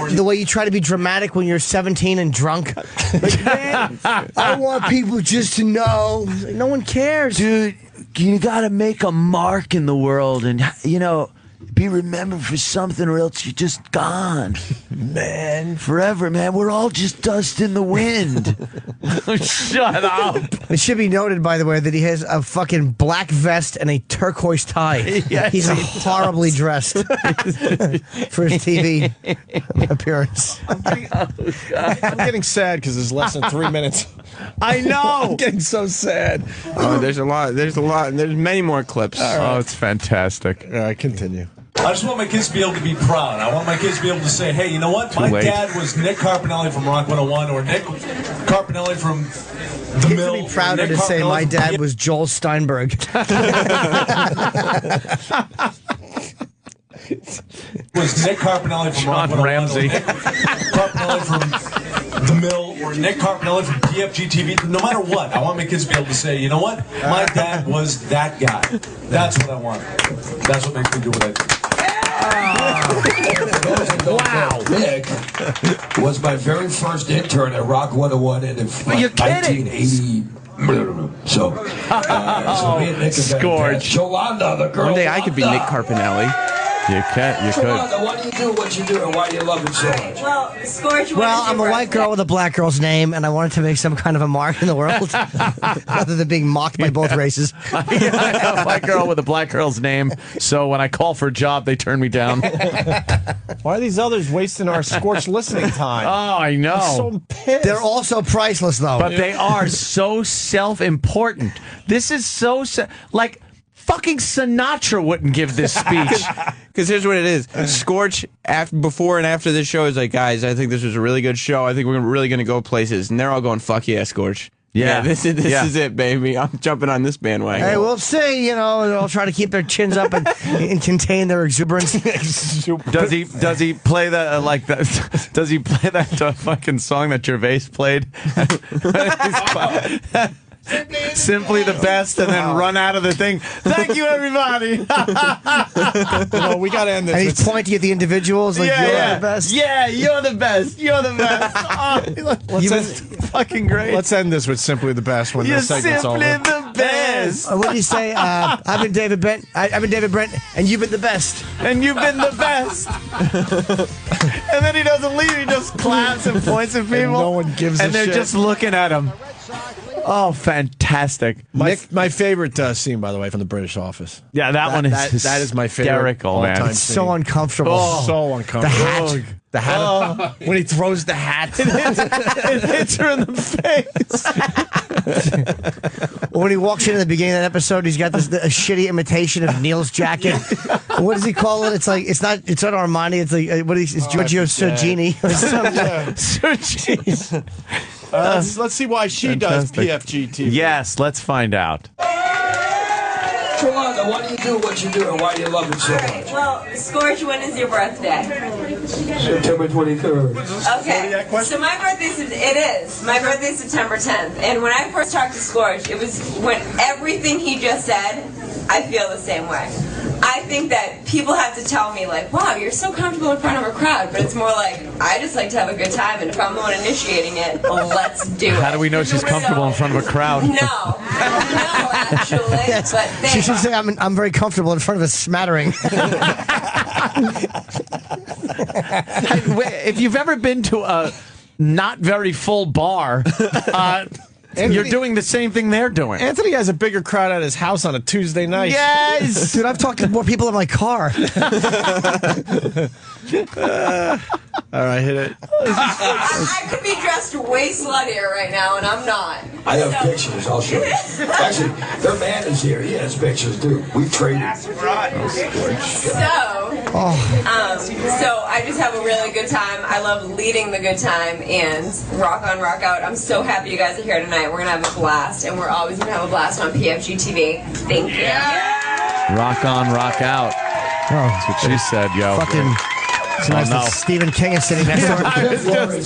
the way you try to be dramatic when you're 17 and drunk. Like, man, I want people just to know. Like, no one cares. Dude, you gotta make a mark in the world and, be remembered for something or else you're just gone. Man. Forever, man. We're all just dust in the wind. Shut up. It should be noted, by the way, that he has a fucking black vest and a turquoise tie. Yes, he's he horribly dressed for his TV appearance. I'm getting sad because there's less than 3 minutes. I know. I'm getting so sad. Oh, there's a lot. There's many more clips. Oh, it's fantastic. All right, continue. I just want my kids to be able to be proud. I want my kids to be able to say, hey, you know what? My dad was Nick Carpinelli from Rock 101, or Nick Carpinelli from The Mill. Kids would be prouder to say my dad was Joel Steinberg. Was Nick Carpinelli from Rock 101, Ramsey. or Nick Carpinelli from The Mill, or Nick Carpinelli from PFG TV. No matter what, I want my kids to be able to say, you know what? My dad was that guy. That's what I want. That's what makes me do what I do. Wow. Nick was my very first intern at Rock 101 in You're kidding. 1980. So me and Nick have got Sholanda, the girl. One day I could be Nick Carpinelli. You could. Sholanda, why do you do what you do, and why do you love it so much? Well, Scorch. Well, I'm a white girl with a black girl's name, and I wanted to make some kind of a mark in the world, rather than being mocked by both races. A white girl with a black girl's name, so when I call for a job, they turn me down. Why are these others wasting our Scorch listening time? Oh, I know. I'm so pissed. They're also priceless, though. But they are so self-important. This is so like fucking Sinatra wouldn't give this speech. Because here's what it is. Scorch, before and after this show, is like, guys, I think this was a really good show. I think we're really going to go places. And they're all going, fuck yeah, Scorch. Yeah, this is it, baby. I'm jumping on this bandwagon. Hey, we'll see. They'll try to keep their chins up and contain their exuberance. Does he play that Does he play that fucking song that Gervais played? Simply the best, and then run out of the thing. Thank you, everybody. Well, we got to end this. And he's pointing at the individuals like, you're the best. Yeah, you're the best. You're the best. Fucking great. Let's end this with simply the best when You're this segment's over. simply the best. What do you say? I've been David Brent. I've been David Brent, and you've been the best. And you've been the best. And then he doesn't leave. He just claps and points at people. And no one gives a And they're shit. just looking at him. Oh, fantastic. My favorite scene, by the way, from the British Office. Yeah, that is my favorite. hysterical, man. all-time It's scene. so uncomfortable. Oh, so uncomfortable. The hat. When he throws the hat. It hits her in the face. When he walks in at the beginning of that episode, he's got a shitty imitation of Neil's jacket. What does he call it? It's like it's not Armani. It's like it's Giorgio Sergini or something. Sergini. Let's see why she does PFG TV. Yes, let's find out. Tawanda, why do you do what you do and why do you love it so much? Well, Scorch, when is your birthday? September 23rd. Okay, so my birthday's September 10th, and when I first talked to Scorch, it was when everything he just said, I feel the same way. I think that people have to tell me, like, wow, you're so comfortable in front of a crowd, but it's more like, I just like to have a good time, and if I'm the one initiating it, let's do it. How do we know she's comfortable in front of a crowd? No, actually, but she should say, I'm very comfortable in front of a smattering. If you've ever been to a not very full bar, you're doing the same thing they're doing. Anthony has a bigger crowd at his house on a Tuesday night. Yes! Dude, I've talked to more people in my car. All right, hit it. I could be dressed way sluttier right now, and I'm not. I have pictures. I'll show you. Actually, their man is here. He has pictures, too. We've traded. So I just have a really good time. I love leading the good time and rock on, rock out. I'm so happy you guys are here tonight. We're going to have a blast, and we're always going to have a blast on PFG TV. Thank you. Rock on, rock out. That's what she said, yo. Fucking... It's nice that Stephen King is sitting next to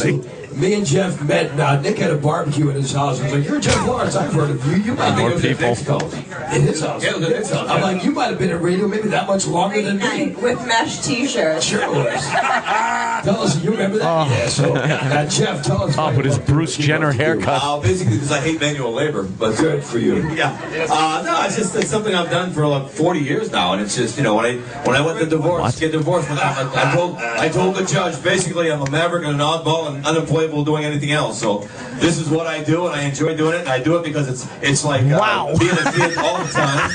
him. Me and Jeff met. Nick had a barbecue at his house. He's like, "You're Jeff Lawrence. I've heard of you. You might be in Mexico." In his house. I'm like, "You might have been in radio maybe that much longer than me." With mesh T-shirts. Sure was. Tell us, you remember that? Yeah. So, Jeff, tell us. With his Bruce Jenner haircut. Basically, because I hate manual labor. But good for you. Yeah. No, it's something I've done for like 40 years now, and it's just when I went to get divorced, I told the judge basically I'm a maverick and an oddball and unemployable doing anything else. So this is what I do, and I enjoy doing it. And I do it because it's like being a kid all the time,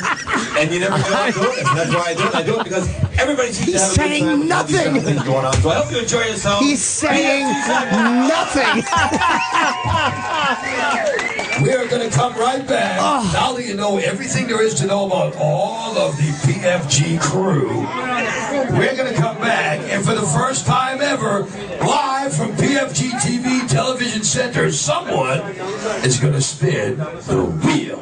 and you never get out doing it. That's why I do it. I do it because everybody seems to have a good time and have these kind of things going on. So I hope you enjoy yourself. He's saying nothing. We are going to come right back. Now that you know everything there is to know about all of the PFG crew, we're going to come back, and for the first time ever, live from PFG TV Television Center, someone is going to spin the wheel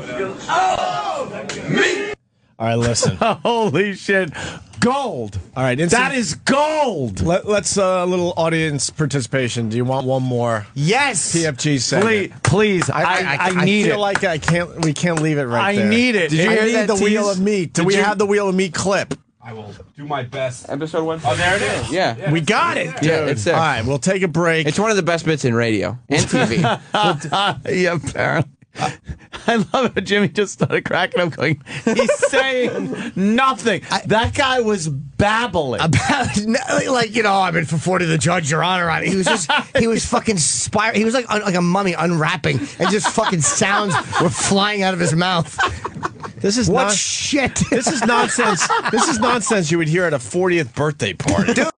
of me. All right, listen. Holy shit. Gold. All right. That is gold. Let's a little audience participation. Do you want one more? Yes. PFG segment. Please. I need it. I feel like we can't leave it right there. I need it. Did you hear that? The Wheel of Meat. Do we have the Wheel of Meat clip? I will do my best. Episode 1. Oh, there it is. Yeah. We got it, dude. Yeah, it's there. All right, we'll take a break. It's one of the best bits in radio and TV. Yeah, apparently. I love it. Jimmy just started cracking up going, he's saying nothing. That guy was babbling. I've been for 40 the judge, Your Honor. He was fucking spiraling. He was like a mummy unwrapping, and just fucking sounds were flying out of his mouth. This is shit. This is nonsense. This is nonsense you would hear at a 40th birthday party. Dude.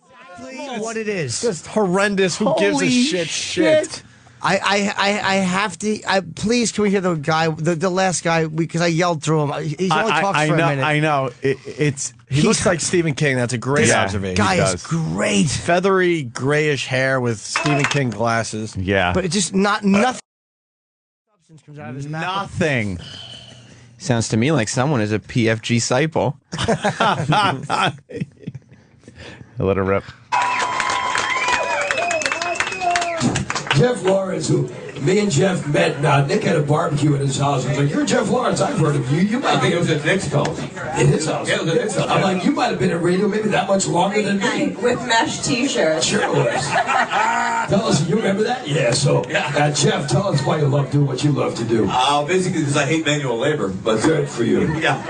Exactly what it is. Just horrendous. Who gives a shit? I have to. Please, can we hear the guy, the last guy? Because I yelled through him. He's only talked for a minute. I know. He looks like Stephen King. That's a great observation. Guy is great. Feathery, grayish hair with Stephen King glasses. Yeah, but it's just nothing. Substance comes out of his mouth. Nothing. Sounds to me like someone is a PFG disciple. Let her rip. Jeff Lawrence, who me and Jeff met. Nick had a barbecue at his house. He's like, "You're Jeff Lawrence. I've heard of you. You might be." I think it was at Nick's house. In his house. Yeah, it was at Nick's house. I'm like, "You might have been in radio maybe that much longer than me." With mesh T-shirts. Sure was. Tell us, you remember that? Yeah. So, Jeff, tell us why you love doing what you love to do. Basically, because I hate manual labor. But good for you. Yeah.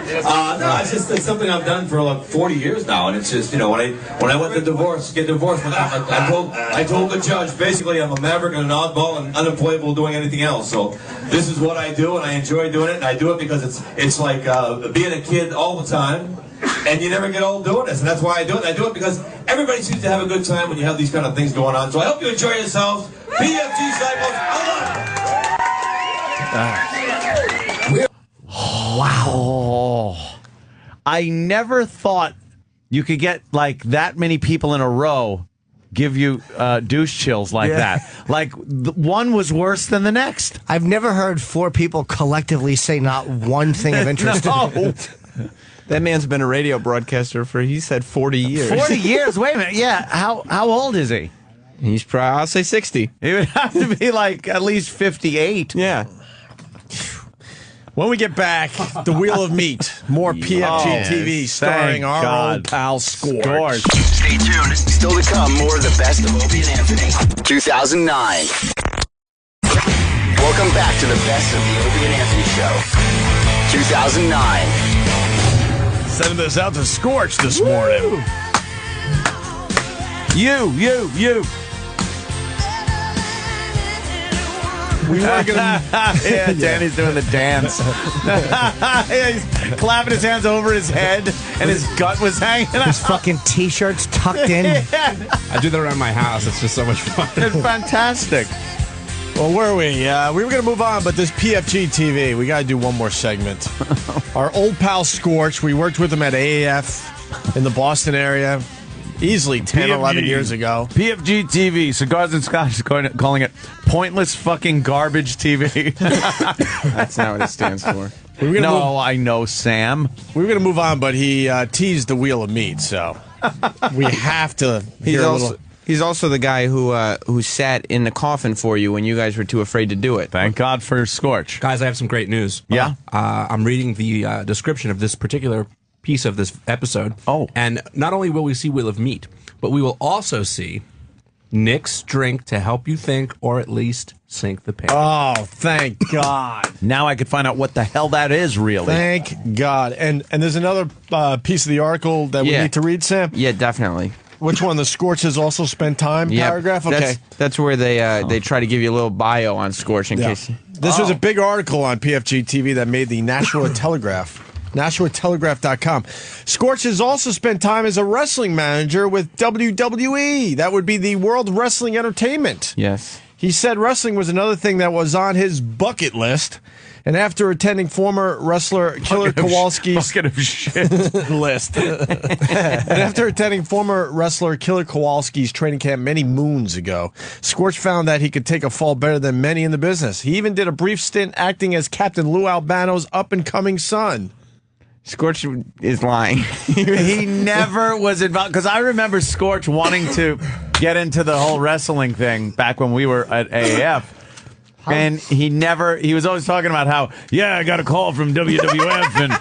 No, it's something I've done for like 40 years now, and it's just when I went to get divorced, I told the judge basically I'm a maverick and an oddball and unemployable doing anything else. So this is what I do, and I enjoy doing it, and I do it because it's like being a kid all the time, and you never get old doing this, and that's why I do it. I do it because everybody seems to have a good time when you have these kind of things going on. So I hope you enjoy yourselves. PFG Cycles, Wow. I never thought you could get like that many people in a row give you douche chills like that. Like one was worse than the next. I've never heard 4 people collectively say not one thing of interest. No. That man's been a radio broadcaster for, he said, 40 years. 40 years? Wait a minute. Yeah. How old is he? He's probably, I'll say 60. He would have to be like at least 58. Yeah. When we get back, the Wheel of Meat, more PFG TV starring our old pal Scorch. Stay tuned. Still to come, more of the best of Opie and Anthony. 2009. Welcome back to the best of the Opie and Anthony Show. 2009. Sending this out to Scorch this morning. You. We were gonna... Yeah, Danny's doing the dance. Yeah, he's clapping his hands over his head, and his gut was hanging out. His fucking T-shirts tucked in. I do that around my house. It's just so much fun. It's fantastic. Well, where were we? We were going to move on, but this PFG TV, we got to do one more segment. Our old pal Scorch, we worked with him at AAF in the Boston area. Easily 10, 11 years ago. PFG TV, Cigars and Scotch is calling it pointless fucking garbage TV. That's not what it stands for. I know, Sam. We were going to move on, but he teased the Wheel of Meat, so we have to hear a little... He's also the guy who sat in the coffin for you when you guys were too afraid to do it. Thank God for Scorch. Guys, I have some great news. Yeah? I'm reading the description of this particular piece of this episode. Oh. And not only will we see Wheel of Meat, but we will also see Nick's drink to help you think or at least sink the pain. Oh, thank God. Now I could find out what the hell that is, really. Thank God. And there's another piece of the article that we need to read, Sam? Yeah, definitely. Which one? The Scorch has also spent time paragraph? Okay. That's where they try to give you a little bio on Scorch in case. This was a big article on PFG TV that made the Nashua Telegraph. NashuaTelegraph.com. Scorch has also spent time as a wrestling manager with WWE. That would be the World Wrestling Entertainment. Yes. He said wrestling was another thing that was on his bucket list. And after attending former wrestler Killer Kowalski's bucket of shit list, and after attending former wrestler Killer Kowalski's training camp many moons ago, Scorch found that he could take a fall better than many in the business. He even did a brief stint acting as Captain Lou Albano's up-and-coming son. Scorch is lying. He never was involved, because I remember Scorch wanting to get into the whole wrestling thing back when we were at AAF. And he was always talking about how, I got a call from WWF. And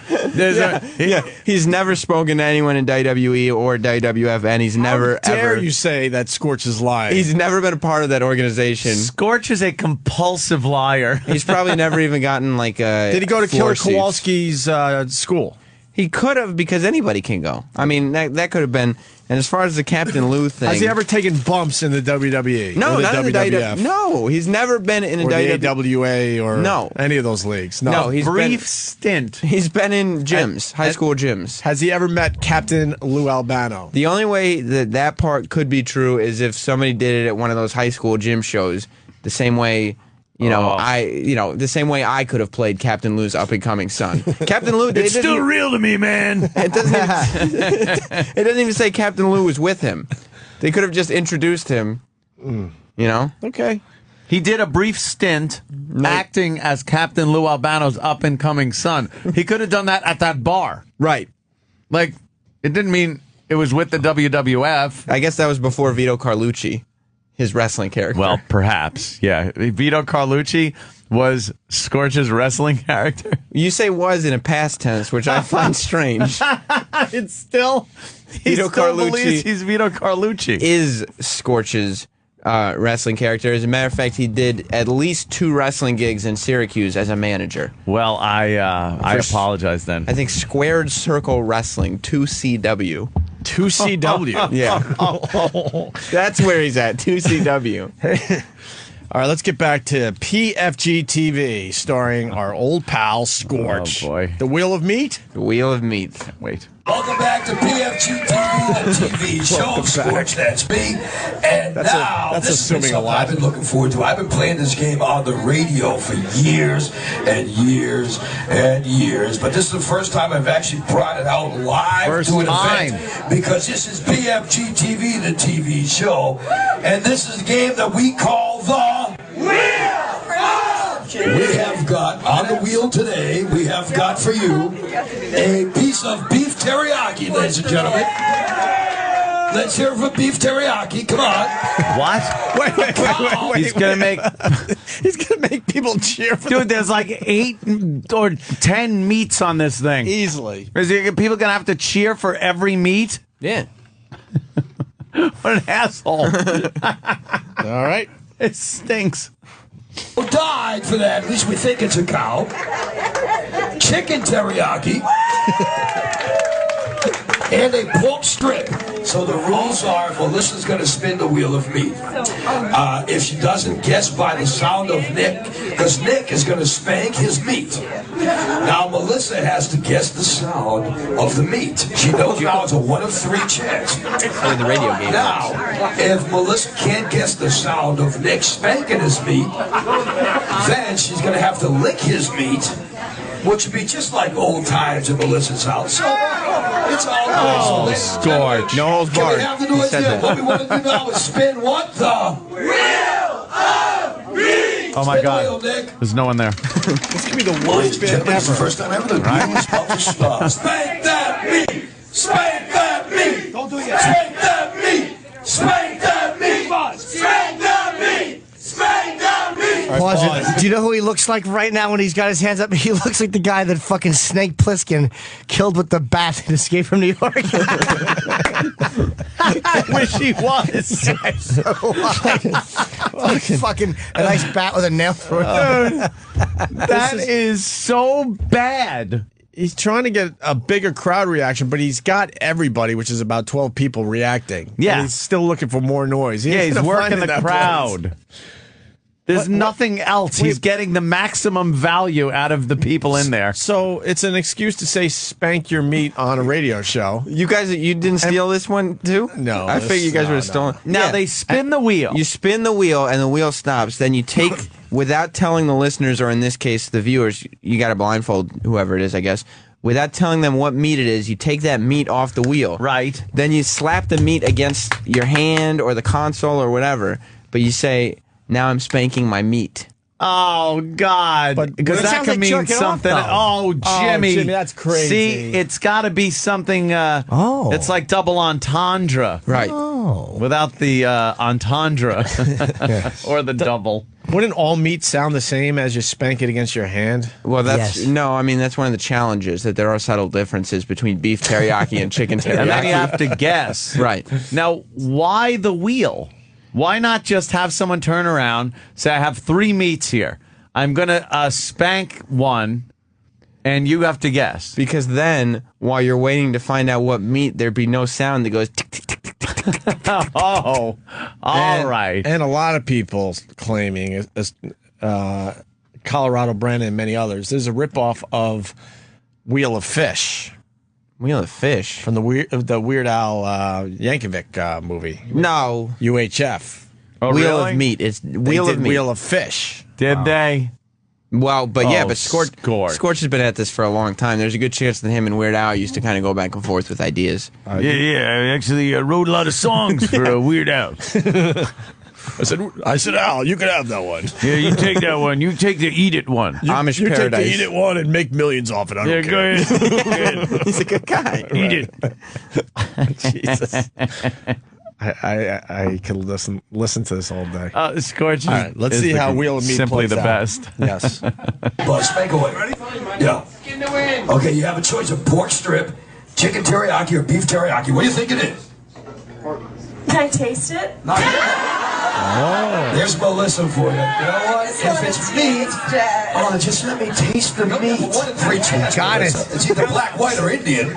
he's never spoken to anyone in WWE or WWF, and he's never How dare ever. you say that Scorch is lying? He's never been a part of that organization. Scorch is a compulsive liar. He's probably never even gotten like a. Did he go to Killer floor seats. Kowalski's school? He could have, because anybody can go. I mean, that could have been. And as far as the Captain Lou thing, has he ever taken bumps in the WWE? No, or the not in the WWF? No, he's never been in a the AWA or any of those leagues. No, he's brief stint. He's been in gyms, high school gyms. Has he ever met Captain Lou Albano? The only way that part could be true is if somebody did it at one of those high school gym shows, the same way. The same way I could have played Captain Lou's up-and-coming son. Captain Lou, it's still real to me, man. It doesn't even say Captain Lou was with him. They could have just introduced him. Okay. He did a brief stint acting as Captain Lou Albano's up-and-coming son. He could have done that at that bar. Right. Like, it didn't mean it was with the WWF. I guess that was before Vito Carlucci. His wrestling character. Well, perhaps, yeah. Vito Carlucci was Scorch's wrestling character. You say was in a past tense, which I find strange. It's still Vito Carlucci. Believes he's Vito Carlucci. Is Scorch's wrestling character. As a matter of fact, he did at least 2 wrestling gigs in Syracuse as a manager. Well, I apologize then. I think Squared Circle Wrestling, 2CW. 2CW. Yeah. That's where he's at, 2CW. All right, let's get back to PFG TV, starring our old pal Scorch. Oh, boy. The Wheel of Meat? The Wheel of Meat. Wait. Welcome back back to PFG TV, the TV show. Scorch, that's me. And That's this is assuming a lot. I've been looking forward to. I've been playing this game on the radio for years and years and years. But this is the first time I've actually brought it out live to an event. Because this is PFG TV, the TV show. And this is a game that we call the Wheel! We have got, on the wheel today, we have got for you a piece of beef teriyaki, ladies and gentlemen. Let's hear it for beef teriyaki. Come on. What? Wait. He's gonna make people cheer for Dude, there's like 8 or 10 meats on this thing. easily. Is people gonna have to cheer for every meat? Yeah. What an asshole. All right. It stinks. Who died for that? At least we think it's a cow. Chicken teriyaki. And a pork strip. So the rules are, Melissa's going to spin the wheel of meat. If she doesn't guess by the sound of Nick, because Nick is going to spank his meat. Now Melissa has to guess the sound of the meat. She knows now it's a 1 of 3 chance. Play the radio game. Now, if Melissa can't guess the sound of Nick spanking his meat, then she's going to have to lick his meat, which would be just like old times at Melissa's house. So it's all good. Scorch. No holds Can barred. we have the new idea? What we want to do now is spin what? The Wheel of Meat! Oh my Spin God. the wheel, Nick. There's no one there. This could be the Ladies worst and bit gentlemen, it's the ever. first time ever the wheel is about to stop. Spank that meat! Spank that meat! Don't do it yet. Spank that meat! Spank that meat! Spank that meat! Spank that meat! Pause it. Do you know who he looks like right now when he's got his hands up? He looks like the guy that fucking Snake Plissken killed with the bat in Escape from New York. I wish he was. Fucking a nice bat with a nail through it. That is so bad. He's trying to get a bigger crowd reaction, but he's got everybody, which is about 12 people, reacting. Yeah. And he's still looking for more noise. He Yeah, ain't he's gonna working find the it that crowd. place. There's nothing else. He's getting the maximum value out of the people in there. So it's an excuse to say spank your meat on a radio show. You guys, you didn't steal this one too? No, I figured you guys would have stolen. Now Yeah. they spin the wheel. You spin the wheel and the wheel stops. Then you take, without telling the listeners, or in this case the viewers, you got to blindfold whoever it is, I guess. Without telling them what meat it is, you take that meat off the wheel. Right. Then you slap the meat against your hand or the console or whatever. But you say, "Now I'm spanking my meat." Oh God! Because it that sounds could like mean jerking off, something. though. Oh, Jimmy! Jimmy, that's crazy. See, it's got to be something. It's like double entendre, Right. without the entendre or the double. Wouldn't all meat sound the same as you spank it against your hand? Well, that's Yes. no. I mean, that's one of the challenges, that there are subtle differences between beef teriyaki and chicken teriyaki. And then you have to guess. Right. Now, why the wheel? Why not just have someone turn around, say, I have 3 meats here. I'm going to spank one, and you have to guess. Because then, while you're waiting to find out what meat, there'd be no sound that goes tick, tick, tick, tick, tick, tick, tick. Oh, all right. And a lot of people claiming, Colorado Brandon and many others, there's a ripoff of Wheel of Fish. Wheel of Fish? From the Weird Al Yankovic movie. No. UHF. Oh, Wheel really? of Meat. It's They Wheel did of Meat. Wheel of Fish. Did they? Well, but yeah, Oh, but Scorch Scorch has been at this for a long time. There's a good chance that him and Weird Al used to kind of go back and forth with ideas. Yeah. I actually wrote a lot of songs for Weird Al. I said, Al, you can have that one. Yeah, you take that one. You take the Eat It one. Amish you Paradise. take the Eat It one and make millions off it. I don't Yeah, care. go ahead. He's a good guy. Eat it. Jesus. I could listen to this all day. Scorch. All right, let's see how Wheel of Meat simply plays the out. best. Yes. Buzz, spank away. Ready? Yeah. Okay, you have a choice of pork strip, chicken teriyaki, or beef teriyaki. What do you think it is? Can I taste it? Not yet. There's Melissa for you. You know what? If it's meat, just let me taste the meat. Three chances. Got it. It's either black, white, or Indian.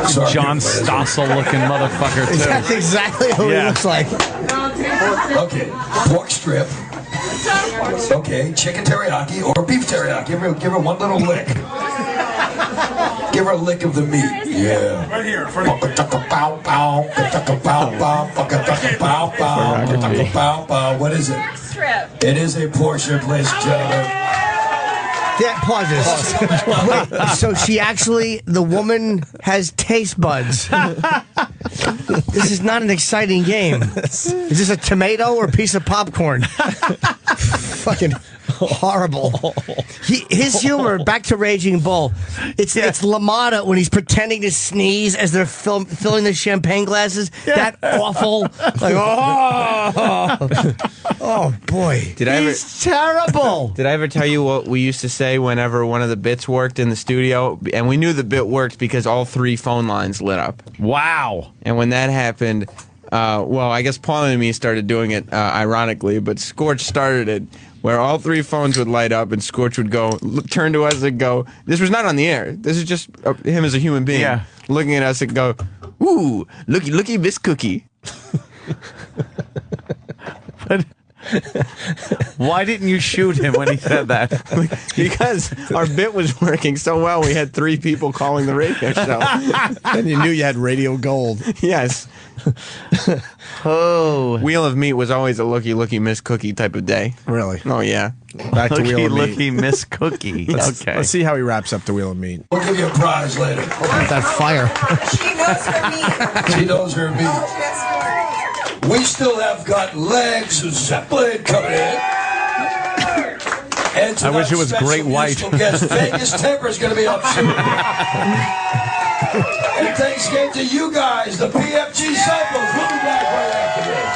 Sorry. John Stossel looking motherfucker too. That's exactly who he Yeah. looks like. Okay, pork strip. Okay, chicken teriyaki or beef teriyaki. Give her one little lick. Give her a lick of the meat. Yeah. Right here. For What is it? It is a portion, ladies and gentlemen. Yeah, pauses. Wait, so she actually, the woman has taste buds. This is not an exciting game. Is this a tomato or a piece of popcorn? Fucking horrible. His humor, back to Raging Bull. It's LaMotta when he's pretending to sneeze as they're filling the champagne glasses. That awful. Like, oh boy. He's terrible. Did I ever tell you what we used to say whenever one of the bits worked in the studio? And we knew the bit worked because all 3 phone lines lit up. Wow. And when that happened, well, I guess Paul and me started doing it ironically, but Scorch started it where all 3 phones would light up and Scorch would go, turn to us and go, this was not on the air. This is just him as a human being looking at us and go, ooh, looky, Miss Cookie. But why didn't you shoot him when he said that? Because our bit was working so well, we had 3 people calling the radio show. And you knew you had radio gold. Yes. Oh. Wheel of Meat was always a looky, Miss Cookie type of day. Really? Oh, yeah. Back to Wheel of Meat. Looky, Miss Cookie. Okay. Let's see how he wraps up the Wheel of Meat. We'll give you a prize later. That fire. She knows her meat. She knows her meat. We still have got Legs Zeppelin coming in. And I wish it was special Great White. musical guest Vegas Timber is going to be up soon. And thanks again to you guys, the PFG Cycles. We'll be back right after this.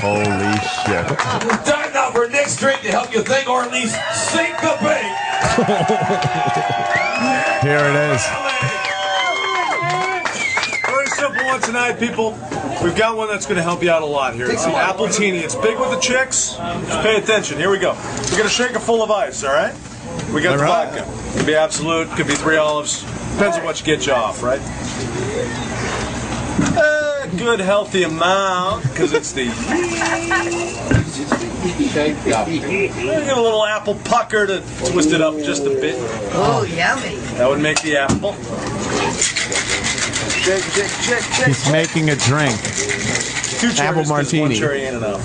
Holy shit. Time now for Nick's drink to help you think or at least sink the bait. Here it is. Very simple one tonight, people. We've got one that's going to help you out a lot here. It's the Appletini. It's big with the chicks. Just pay attention. Here we go. We're going to shake a full of ice, all right? We got the vodka. Could be Absolute, could be 3 olives. Depends on what you get you off, right? A good healthy amount, because it's the... Get a little apple pucker to twist it up just a bit. Oh, yummy. That would make the apple. Shake. He's making a drink. 2 cherries, Apple 'cause martini. 1 cherry ain't enough.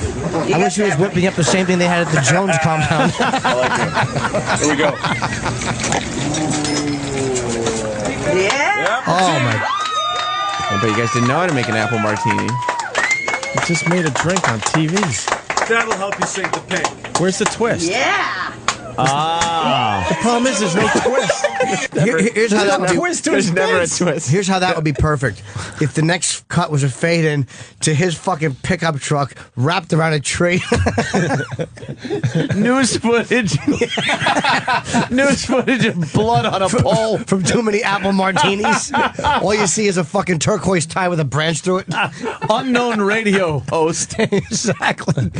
I wish he was whipping up the same thing they had at the Jones compound. I like it. Here we go. Yeah. Oh my. I bet you guys didn't know how to make an apple martini. He just made a drink on TV. That'll help you sink the pink. Where's the twist? Yeah. The problem is there's no twist. Here's how that would be. Twist to his Never a bits. twist. Here's how that would be perfect. If the next cut was a fade in to his fucking pickup truck wrapped around a tree. News footage. News footage of blood on a pole. From too many apple martinis. All you see is a fucking turquoise tie with a branch through it. Unknown radio host. Exactly.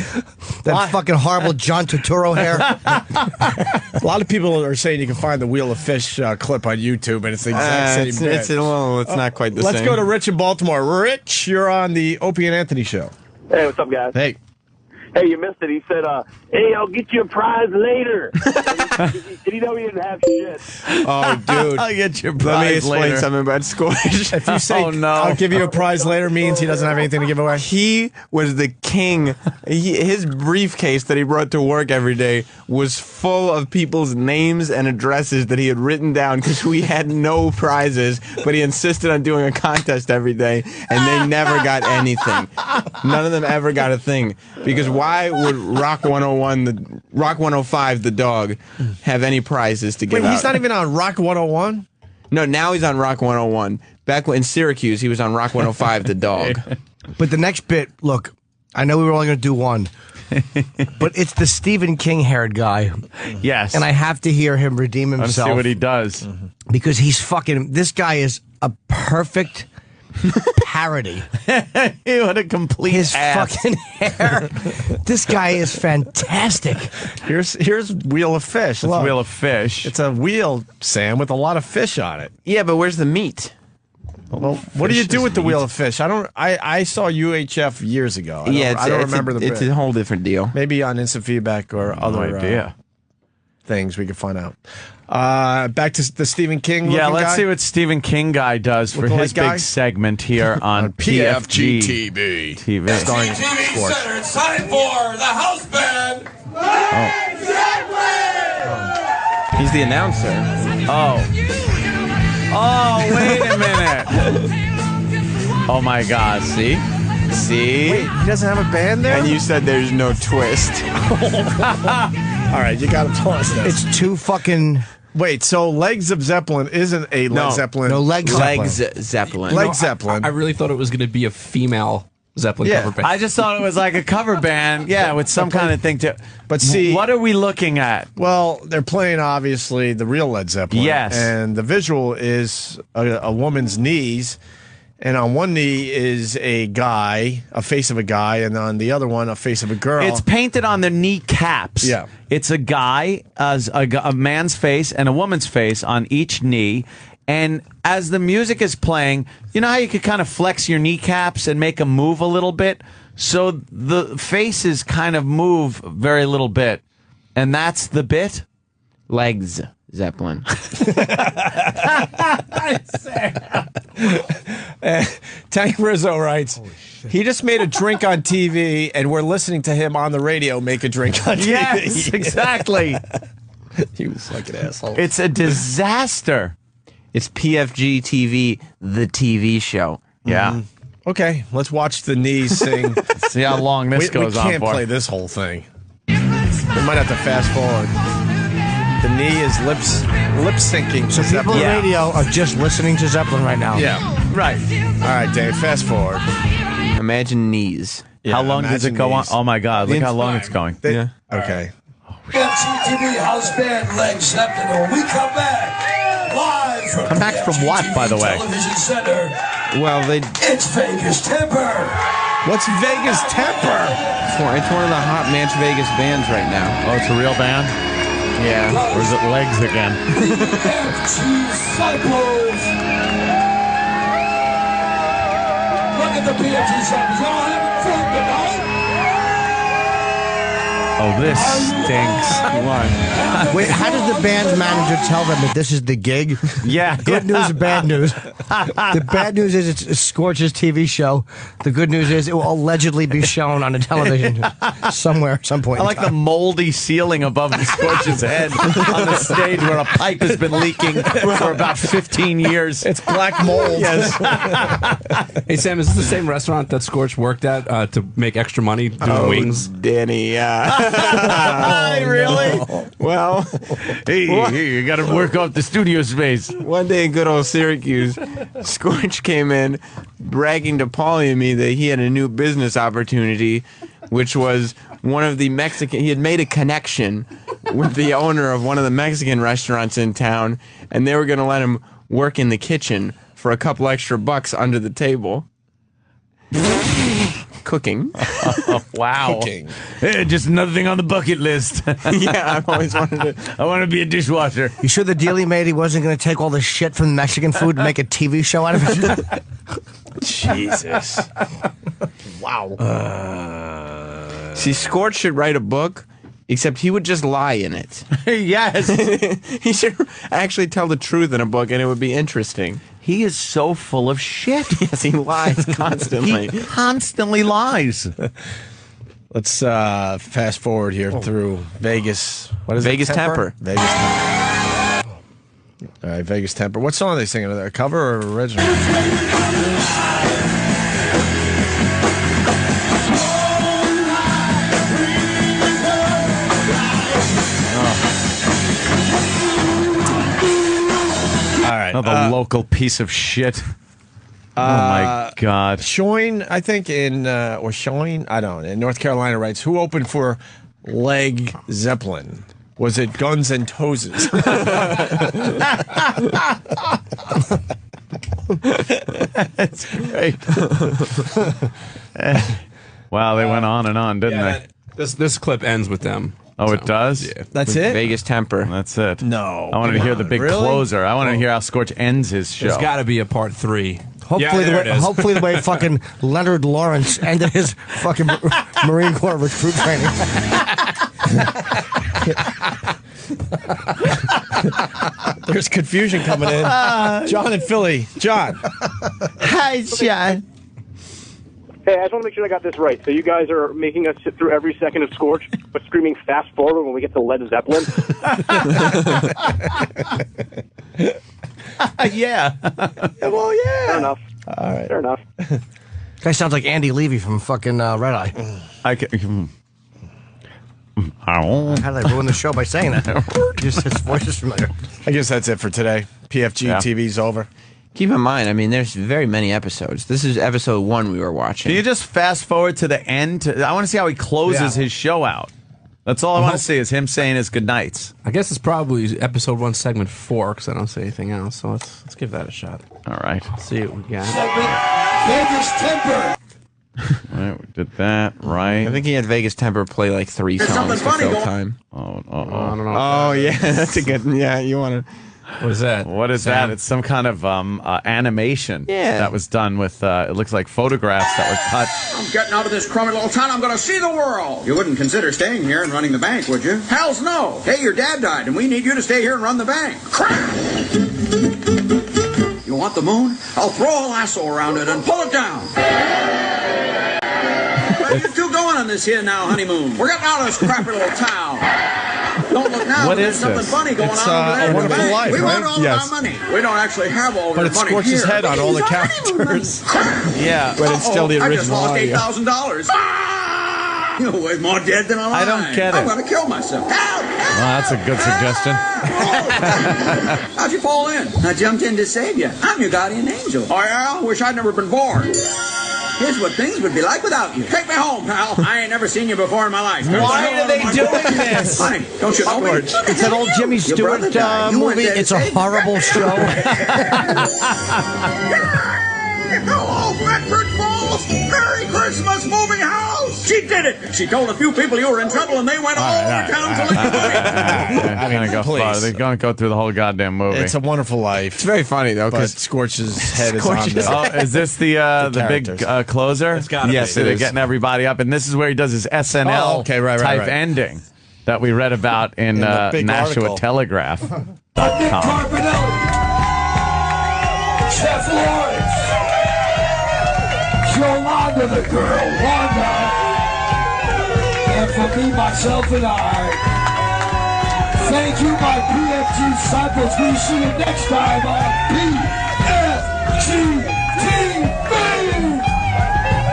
That fucking horrible John Turturro hair. A lot of people are saying you can find the Wheel of Fish clip on YouTube, and it's the exact same bit. It's not quite the same. Let's go to Rich in Baltimore. Rich, you're on the Opie and Anthony show. Hey, what's up, guys? Hey. Hey, you missed it. He said, hey, I'll get you a prize later. Did he know he didn't have shit? Oh, dude. I'll get your Let me prize explain later. something about Scorch. If you say, I'll give you a prize later, means he doesn't have anything to give away. He was the king. His briefcase that he brought to work every day was full of people's names and addresses that he had written down because we had no prizes, but he insisted on doing a contest every day, and they never got anything. None of them ever got a thing. Because why would Rock 105, the dog, have any prizes to give Wait, out? he's not even on Rock 101? No, now he's on Rock 101. Back in Syracuse, he was on Rock 105, the dog. But the next bit, look, I know we were only going to do one, but it's the Stephen King haired guy. Yes. And I have to hear him redeem Let's himself. see what he does. Because he's fucking, this guy is a perfect parody. What a complete His ass. fucking hair. This guy is fantastic. Here's Wheel of Fish. It's Wheel of Fish. It's a wheel, Sam, with a lot of fish on it. Yeah, but where's the meat? Well, what do you do with the Wheel of Fish? I saw UHF years ago. I don't remember the bit. It's a whole different deal. Maybe on Instant Feedback or other. idea. things we could find out. Back to the Stephen King. Yeah, let's guy. see what Stephen King guy does for his big segment here on PFG TV. Starring TV Center, it's time for the house band. He's the announcer. Oh, wait a minute. Oh, my God. See? Wait, he doesn't have a band there? And you said there's no twist. All right, you got to pause this. It's too fucking... Wait, so Legs of Zeppelin isn't a Led Zeppelin? No, Legs Zeppelin. Legs Zeppelin. I really thought it was going to be a female Zeppelin cover band. I just thought it was like a cover band, with some kind of thing to. But see, what are we looking at? Well, they're playing obviously the real Led Zeppelin. Yes, and the visual is a woman's knees, and on one knee is a guy, a face of a guy, and on the other one, a face of a girl. It's painted on the kneecaps. Yeah, it's a guy, a man's face, and a woman's face on each knee. And as the music is playing, you know how you could kind of flex your kneecaps and make them move a little bit? So the faces kind of move very little bit. And that's the bit? Legs Zeppelin. Tank Rizzo writes, he just made a drink on TV, and we're listening to him on the radio make a drink on TV. Yes, exactly. You fucking asshole. It's a disaster. It's PFG TV, the TV show. Yeah. Okay, let's watch the knees sing. See how long this goes on for. We can't play this whole thing. We might have to fast forward. The knee is lip syncing. So people on the radio are just listening to Zeppelin right now. Yeah, right. All right, Dave, fast forward. Imagine knees. Yeah, how long does it go on? knees. Oh my God! Look how long it's going. Yeah. Okay. PFG house band Legs Zeppelin. When we come back, live from Come back from what, by the way? Television Center. Well, It's Vegas Temper. What's Vegas Temper? It's one of the hot Match Vegas bands right now. Oh, it's a real band? Yeah. Or is it Legs again? PFG Cyclones. Look at the PFG Cyclones. Y'all having fun tonight? Oh, this stinks. Why? Wait, how does the band's manager tell them that this is the gig? Yeah. Good news or bad news? The bad news is it's Scorch's TV show. The good news is it will allegedly be shown on a television somewhere at some point. I like the moldy ceiling above the Scorch's head on the stage where a pipe has been leaking for about 15 years. It's black mold. Yes. Hey, Sam, is this the same restaurant that Scorch worked at to make extra money doing wings? Danny, Really? No. Well, hey, you got to work off the studio space. One day in good old Syracuse, Scorch came in bragging to Paulie and me that he had a new business opportunity, which was one of the Mexican. He had made a connection with the owner of one of the Mexican restaurants in town, and they were going to let him work in the kitchen for a couple extra bucks under the table. Cooking. Oh, wow. Cooking. Hey, just another thing on the bucket list. Yeah, I've always wanted to. I want to be a dishwasher. You sure the deal he made he wasn't going to take all the shit from the Mexican food and make a TV show out of it? Jesus. Wow. See, Scorch should write a book, except he would just lie in it. Yes. He should actually tell the truth in a book, and it would be interesting. He is so full of shit. Yes, he lies constantly. He constantly lies. Let's fast forward here through Vegas. What is Vegas it? Temper. Vegas Temper. All right, Vegas Temper. What song are they singing? A cover or original? Another local piece of shit. Oh my God. Shoin, I think or Shoin, I don't know, in North Carolina writes, who opened for Leg Zeppelin? Was it Guns and Toses? That's great. Wow, they went on and on, didn't they? This clip ends with them. Oh, it does? Yeah. That's it? Vegas Temper. That's it. No. I wanted to hear the big Really? closer. I wanted to hear how Scorch ends his show. There's got to be a part 3. Hopefully, hopefully the way fucking Leonard Lawrence ended his fucking Marine Corps recruit training. There's confusion coming in. John in Philly. John. Hi, John. Hey, I just want to make sure I got this right. So you guys are making us sit through every second of Scorch, but screaming fast forward when we get to Led Zeppelin? Yeah. Well, yeah. Fair enough. All right. Fair enough. Guy sounds like Andy Levy from fucking Red Eye. How did I ruin the show by saying that? Just his voice is familiar. I guess that's it for today. PFG TV's over. Keep in mind, I mean, there's very many episodes. This is episode 1 we were watching. Can you just fast forward to the end? I want to see how he closes his show out. That's all I want to see is him saying his goodnights. I guess it's probably episode 1, segment 4, because I don't say anything else. So let's give that a shot. All right. See what we got. Vegas Temper. All right, we did that, right? I think he had Vegas Temper play like 3 songs to fill time. Oh, I don't know. Oh, yeah, that's a good one. Yeah, you want to... What is that? What is that? It's some kind of animation that was done with, it looks like photographs that were cut. I'm getting out of this crummy little town. I'm going to see the world. You wouldn't consider staying here and running the bank, would you? Hell's no. Hey, your dad died, and we need you to stay here and run the bank. Crap! You want the moon? I'll throw a lasso around it and pull it down. Where are you two going on this here now, honeymoon? We're getting out of this crappy little town. Don't look now. What There's is something this? funny going It's, on over there. A Wonderful Life, we want right? all Yes. of our money. We don't actually have all of But your it money scorches here. head on all the characters. Yeah. But it's still the I just original lost audio. $8,000. You're way more dead than alive. I don't get it. I'm going to kill myself. Help! Well, that's a good suggestion. How'd you fall in? I jumped in to save you. I'm your guardian angel. Oh, yeah? Wish I'd never been born. Here's what things would be like without you. Take me home, pal. I ain't never seen you before in my life. Why are they doing this? Honey, don't you know me? It's that old Jimmy Your Stewart brother died. You went movie. there to It's a save me. horrible show. Hello, Bedford Falls. Merry Christmas, moving house. She did it. She told a few people you were in trouble, and they went all over town to lick money. I mean, go please. far. They're going to go through the whole goddamn movie. It's a Wonderful Life. It's very funny, though, But because Scorch's head is on there. Oh, is this the big characters. closer? It's gotta yes, be. they're It is. getting everybody up, and this is where he does his SNL okay, right, type ending that we read about in the big Nashua article. Telegraph.com. Carpinelli. Chef Lawrence. Yolanda the girl, Wanda. And for me, myself, and I. Thank you, my PFG disciples. We'll see you next time on PFG TV.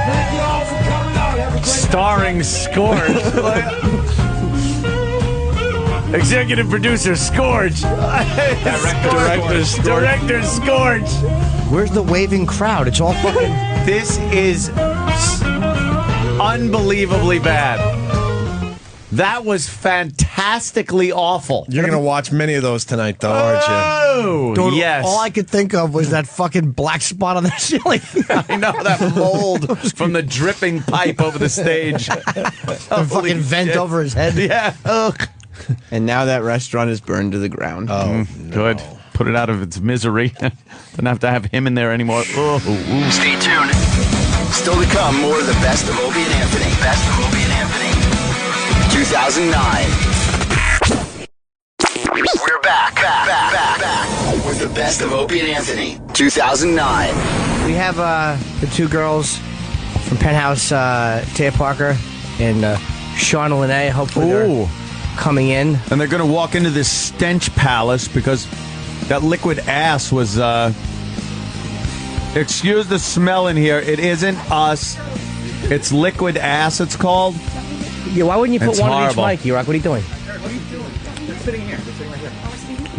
Thank you all for coming out. Have a great Starring Scourge. Executive producer Scourge. Director Scourge. Where's the waving crowd? It's all fucking... This is unbelievably bad. That was fantastically awful. You're going to watch many of those tonight, though, aren't you? Oh, Dude, yes. all I could think of was that fucking black spot on the ceiling. I know, that mold from the dripping pipe over the stage. The fucking vent shit. over his head. Yeah. Ugh. and now that restaurant is burned to the ground. Oh, Good. Put it out of its misery. Don't have to have him in there anymore. Oh, Stay tuned. Still to come, more of the best of Opie and Anthony. Best of Opie and Anthony. 2009. We're back with the best of Opie and Anthony. 2009. We have the two girls from Penthouse, Taya Parker and Sean Lene. Hopefully they're coming in. And they're going to walk into this stench palace because that liquid ass was, excuse the smell in here. It isn't us. It's liquid ass, it's called. Yeah, why wouldn't you put It's one horrible. on each mic, E-Rock? What are you doing? They're sitting here. They're sitting right here.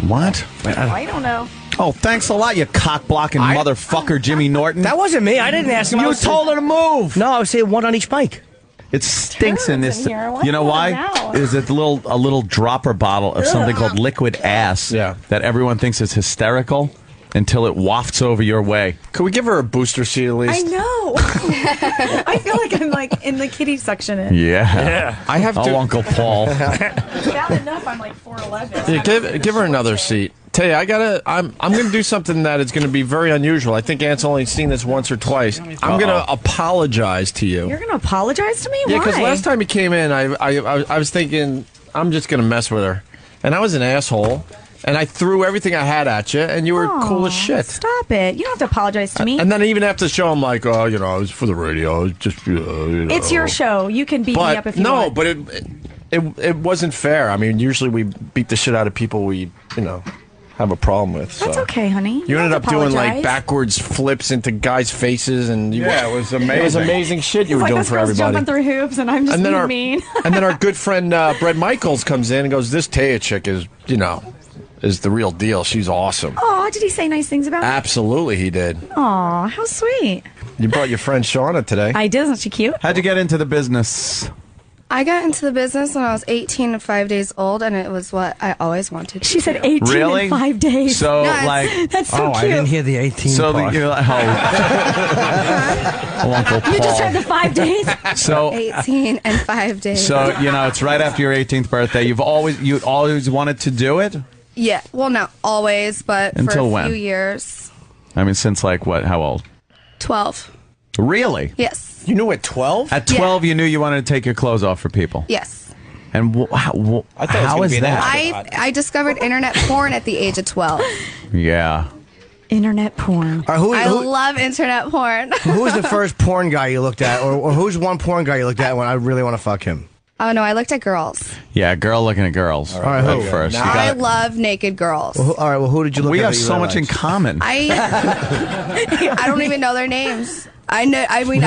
What? I don't know. Oh, thanks a lot, you cock-blocking motherfucker, Jimmy Norton. That wasn't me. I didn't ask him. You told her to move. No, I was saying one on each mic. It stinks in this. in here. Why You know not why? now? Is it a little dropper bottle of something called liquid ass that everyone thinks is hysterical until it wafts over your way. Could we give her a booster seat at least? I know. I feel like I'm like in the kiddie section. Yeah. I have to. Oh, Uncle Paul. Bad enough, I'm like 4'11". Yeah, give her another seat. Tell you, I'm gonna do something that is gonna be very unusual. I think Ant's only seen this once or twice. I'm gonna apologize to you. You're gonna apologize to me? Yeah, Why? because last time you came in, I was thinking I'm just gonna mess with her, and I was an asshole, and I threw everything I had at you, and you were cool as shit. Stop it. You don't have to apologize to me. And then even after the show, I'm like, oh, it was for the radio. It's just, It's your show. You can beat me up if you want. But it wasn't fair. I mean, usually we beat the shit out of people we, have a problem with. That's okay, honey. You ended up doing like apologize. backwards flips into guys' faces, and it was amazing. It was amazing shit you were doing this for girl's everybody. jumping through hoops, and I'm just being mean. And then our good friend Brett Michaels comes in and goes, "This Taya chick is, is the real deal. She's awesome." Oh, did he say nice things about me? Absolutely, he did. Aw, how sweet. You brought your friend Shauna today. I did. Isn't she cute? How'd you get into the business? I got into the business when I was 18 and 5 days old, and it was what I always wanted to She said do. 18 Really? and 5 days. So, that's so cute. I didn't hear the 18 So part. you're like, Uncle Paul. You just heard the 5 days? So 18 and 5 days. So it's right after your 18th birthday. You always wanted to do it. Yeah, well, not always, but Until for a when? few years. I mean, since like what? How old? 12. Really? Yes. You knew at 12? At 12, you knew you wanted to take your clothes off for people. Yes. And how is that? I discovered internet porn at the age of 12. Yeah. Internet porn. All right, I love internet porn. Who was the first porn guy you looked at, or who's one porn guy you looked at when I really want to fuck him? Oh, no, I looked at girls. Yeah, girl looking at girls. All right, at who? first. You I got- love naked girls. Well, all right, well, who did you look at? we that have you so much in liked? common. I don't even know their names. I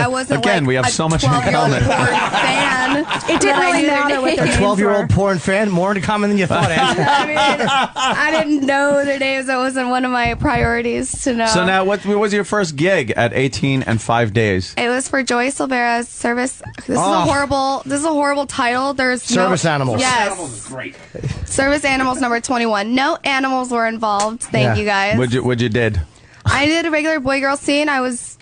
wasn't Again, like we have a so much in 12-year-old common. porn fan. It didn't that I really knew their matter what their names. A 12-year-old porn fan? More in common than you thought, Ann. I didn't know their names. That wasn't one of my priorities to know. So now, what was your first gig at 18 and 5 days? It was for Joy Silvera's service. This is a horrible title. There's Service animals. Yes. Animals is great. Service animals number 21. No animals were involved. Thank you guys. What'd you did? I did a regular boy girl scene. I was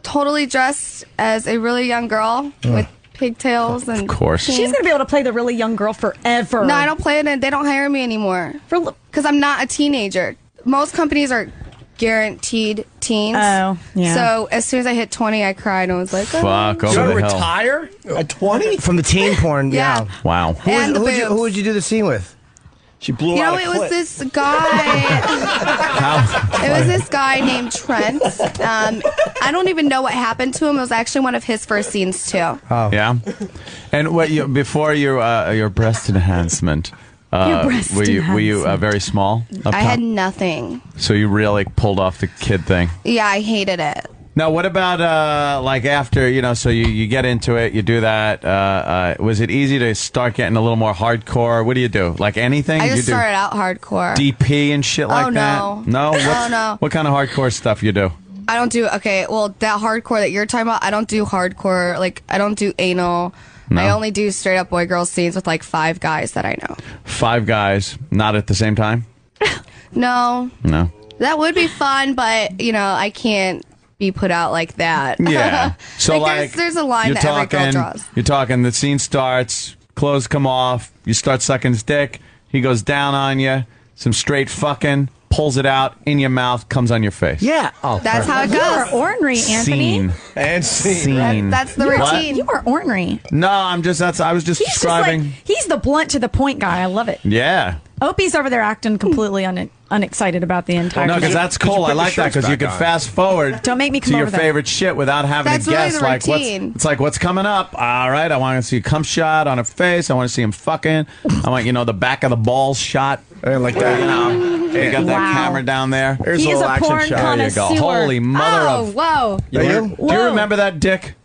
totally dressed as a really young girl with pigtails and. Of course. She's going to be able to play the really young girl forever. No, I don't play it, and they don't hire me anymore because I'm not a teenager. Most companies are guaranteed teens. Oh, yeah. So as soon as I hit 20, I cried and was like, oh. Fuck, over You're the going to hill. retire at 20? From the teen porn, Yeah. Wow. And the who boobs. would you do the scene with? She blew You out know, a it was clit. this guy. It was this guy named Trent. I don't even know what happened to him. It was actually one of his first scenes too. Oh. Yeah. And before your breast enhancement, Your breast were you enhancement. very small? Up I had top? nothing. So you really pulled off the kid thing. Yeah, I hated it. Now, what about like after so you get into it, you do that? Was it easy to start getting a little more hardcore? What do you do? Like anything? I you just do started out hardcore. DP and shit like Oh, that? no. No. Oh, no. What kind of hardcore stuff you do? I don't do that hardcore that you're talking about. I don't do hardcore. Like I don't do anal. No. I only do straight up boy girl scenes with like 5 guys that I know. 5 guys, not at the same time. No, No. that would be fun, but I can't be put out like that. Yeah. So there's a line you're that every girl draws. You're talking. The scene starts. Clothes come off. You start sucking his dick. He goes down on you. Some straight fucking. Pulls it out in your mouth. Comes on your face. Yeah. Oh, That's how it You are goes. ornery, Anthony. Scene. And Scene. That's the You are- routine. You are ornery. No, I was just He's describing. just like, he's the blunt to the point guy. I love it. Yeah. Opie's over there acting completely unexcited about the entire No, because that's cool. I like that because you could fast forward. Don't make me come to your over there. favorite shit without having That's to really guess. the Like routine. it's like what's coming up. All right, I want to see a cum shot on her face. I want to see him fucking. I want the back of the balls shot. And like that. You got that Wow. camera down there. Here's He a is little a action porn shot. There you go. connoisseur. Holy mother Oh, of. whoa. Do you remember that dick?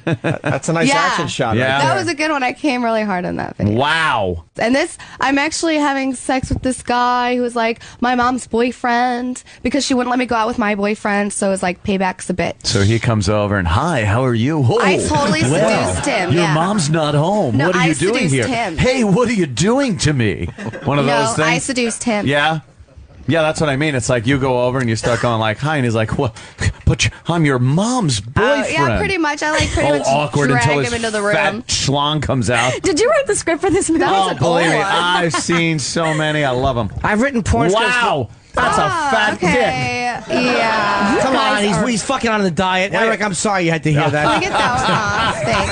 That's a nice Yeah. action shot. Yeah. Right That there. was a good one. I came really hard on that video. Wow. And I'm actually having sex with this guy who was like my mom's boyfriend because she wouldn't let me go out with my boyfriend. So it was like payback's a bitch. So he comes over and hi, how are you? Oh, I totally seduced him, Your yeah. mom's not home. No, what are I you doing seduced here? him. Hey, what are you doing to me? One of No, those things. I seduced him. Yeah. Yeah, that's what I mean. It's like you go over and you start going like, hi, and he's like, well, but I'm your mom's boyfriend. Yeah, pretty much. I pretty All much awkward dragged until him his into the fat room. schlong comes out. Did you write the script for this movie? That was an Believe old me, one. I've seen so many. I love them. I've written porn scripts. Wow, that's a fat dick. Okay. Yeah. Come on, he's fucking on the diet. Eric, I'm sorry you had to hear Let me that. get that one off. Thanks.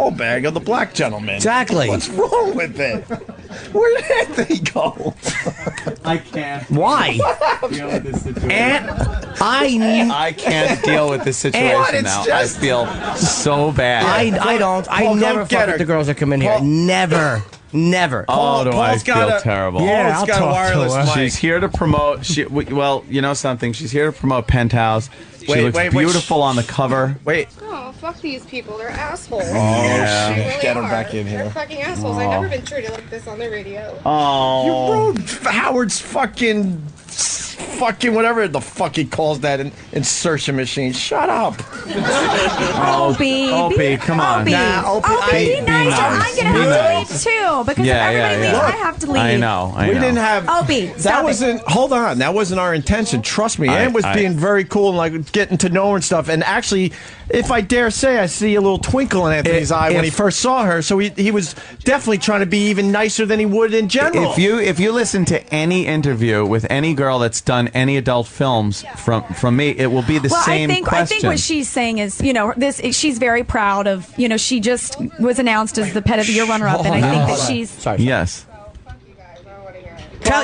ball bag of the black gentleman. Exactly. What's wrong with it? Where did Anthony go? I can't. Why? Deal with this situation. I can't deal with this situation now. I feel so bad. I don't. I never fuck with the girls that come in here. Never. Never. Oh, do I feel terrible? Yeah, I'll got a talk wireless to her. mic. She's here to promote. Well, you know something. She's here to promote Penthouse. She looks beautiful on the cover. Wait. Oh, fuck these people. They're assholes. Oh, Yeah. shit. Really Get her are. back in here. They're fucking assholes. I've never been treated like this on the radio. Oh. You rode Howard's fucking whatever the fuck he calls that insertion machine. Shut up. Opie, come on. Opie, be nice, or I'm gonna have to leave too. Because if everybody leaves, I have to leave. I know. We didn't have. Opie, That stop wasn't. Hold on. That wasn't our intention. Trust me. Ann was being very cool and like getting to know her and stuff. And actually, if I dare say, I see a little twinkle in Anthony's eye when he first saw her. So he was definitely trying to be even nicer than he would in general. If you listen to any interview with any girl that's done any adult films from me, it will be the same question. I think what she's saying is, she's very proud of, she just was announced as the Pet of the Year runner-up, and I think that she's... Yes.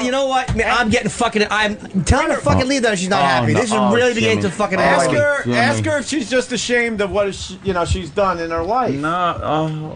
You know what? I'm getting fucking. I'm telling her to fucking leave. That she's not happy. no. This is really beginning to fucking Ask annoy me. her. Jimmy. Ask her if she's just ashamed of what she's done in her life. No.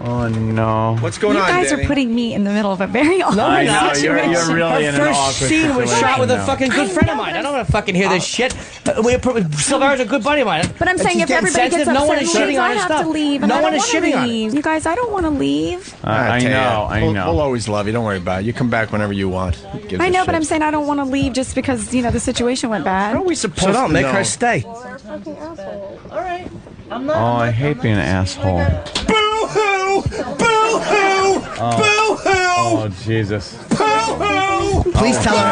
Oh no! What's going on, You guys Danny? are putting me in the middle of a very awkward I know, situation. you're really in an Her awkward first scene was situation shot with a now. fucking good friend of mine. I don't want to fucking hear this shit. Sylvera's a good buddy of mine. But I'm saying She's if getting everybody gets sensitive. No one upset is and shitting leaves, on I her have stuff. to leave. And No I one don't is wanna shitting on leave. her. You guys, I don't want to leave. I know. We'll always love you. Don't worry about it. You come back whenever you want. Who gives I a know, shit? but I'm saying I don't want to leave just because, the situation went bad. How are we supposed So don't to make know? her stay. Fucking assholes. All right. Oh, I hate being an asshole. Boo-hoo! Boo-hoo! Boo-hoo! Oh, Jesus. Boo-hoo! Please tell her.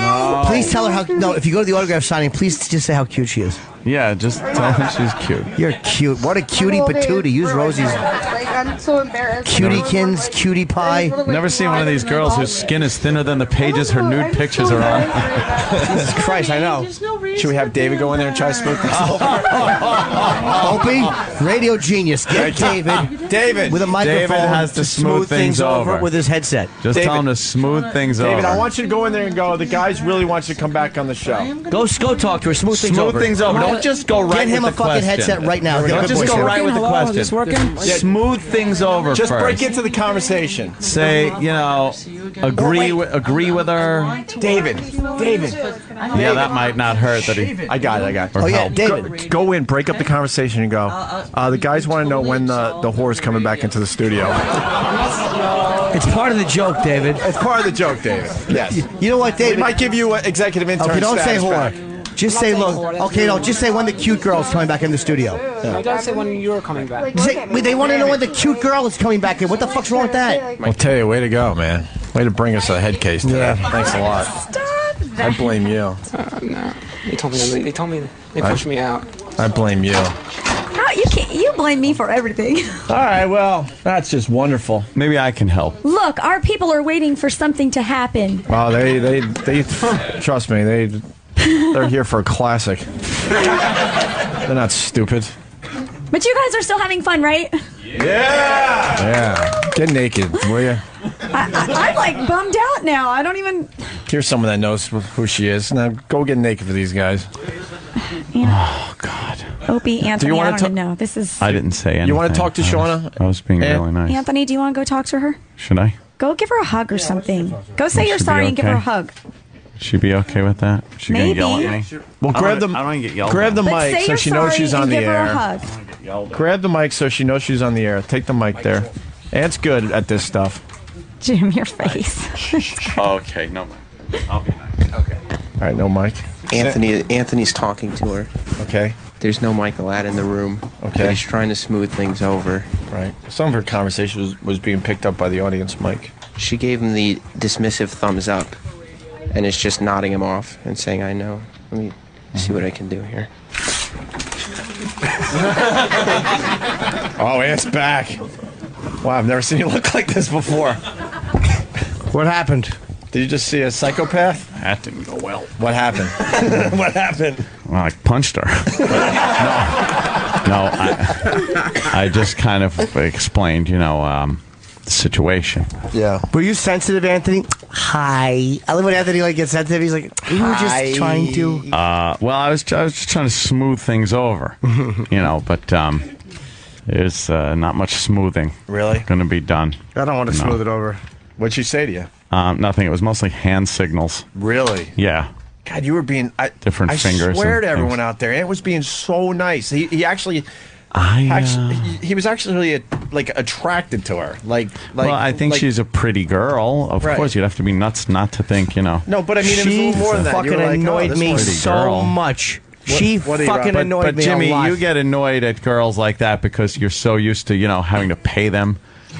No. Please tell her how. No, if you go to the autograph signing, please just say how cute she is. Yeah, just tell her she's cute. You're cute. What a cutie patootie. Use Rosie's Like, I'm so embarrassed. cutiekins, cutie pie. Never seen one of these girls whose skin is thinner than the pages her nude pictures are on. Jesus Christ, I know. Should we have David go in there and try to smooth this over? Opie, radio genius. Get David. David. With a microphone David has to smooth things over with his headset. Just David. tell him to smooth things over. David, I want you to go in there and go, the guys really want you to come back on the show. Go talk to her. Smooth things over. Smooth things over. Don't just go right Get him with a the fucking question. headset right now. Get a Don't good just voice go here. right with the question. Is this working? Smooth things over Just first. break into the conversation. Say, agree with her. David. Yeah, that might not hurt that he... I got it. Or help. David. Go in, break up the conversation and go. The guys want to know when the whore's coming back into the studio. It's part of the joke, David. It's part of the joke, David. Yes. You know what, David? We might give you an executive intern Okay, don't say status whore. back. Just say, look. Okay, no, just say when the cute girl's coming back in the studio. Don't say when you're coming back. They want to know when the cute girl is coming back in. What the fuck's wrong with that? I'll tell you, way to go, man. Way to bring us a head case today. Thanks a lot. I blame you. No. They told me they pushed me out. I blame you. You blame me for everything. All right, well, that's just wonderful. Maybe I can help. Look, our people are waiting for something to happen. Well, they trust me, they're here for a classic. They're not stupid. But you guys are still having fun, right? Yeah. Get naked, will you? I'm like bummed out now. I don't even... Here's someone that knows who she is. Now go get naked for these guys. Oh, God. Opie, Anthony, wanna I don't even know. This is... I didn't say anything. You want to talk to Shauna? I was being really nice. Anthony, do you want to go talk to her? Should I? Go give her a hug or something. Go say Would you're she be sorry and give her a okay? hug. She be okay with that? She gonna Maybe. yell at me? Well, grab the I don't want to get yelled grab at. the But mic say so you're she knows sorry she's on and the give her a air. hug. Grab the mic so she knows she's on the air. Take the mic there. Ant's good at this stuff. Jim, your face. Okay, no. I'll be nice. Okay. All right, no mic. Anthony's talking to her. Okay. There's no Michael Ladd in the room. Okay. But he's trying to smooth things over. Right. Some of her conversation was being picked up by the audience mic. She gave him the dismissive thumbs up and is just nodding him off and saying, I know. Let me see what I can do here. Oh, Ant's back. Wow, I've never seen you look like this before. What happened? Did you just see a psychopath? That didn't go well. What happened? What happened? Well, I punched her. No, I just kind of explained, the situation. Yeah. Were you sensitive, Anthony? Hi. I love when Anthony gets sensitive. He's like, we were just trying to. Well, I was just trying to smooth things over, but there's not much smoothing. Really? Going to be done. I don't want to smooth it over. What'd she say to you? Nothing. It was mostly hand signals. Really? Yeah. God, you were being different fingers. I swear and to everyone things. out there, Ant was being so nice. He actually. He was actually attracted to her. Well, I think she's a pretty girl. Of course, you'd have to be nuts not to think, No, but I mean, it was a little more than that. Fucking annoyed me so much. She fucking annoyed me Jimmy, a lot. you get annoyed at girls like that because you're so used to, having to pay them.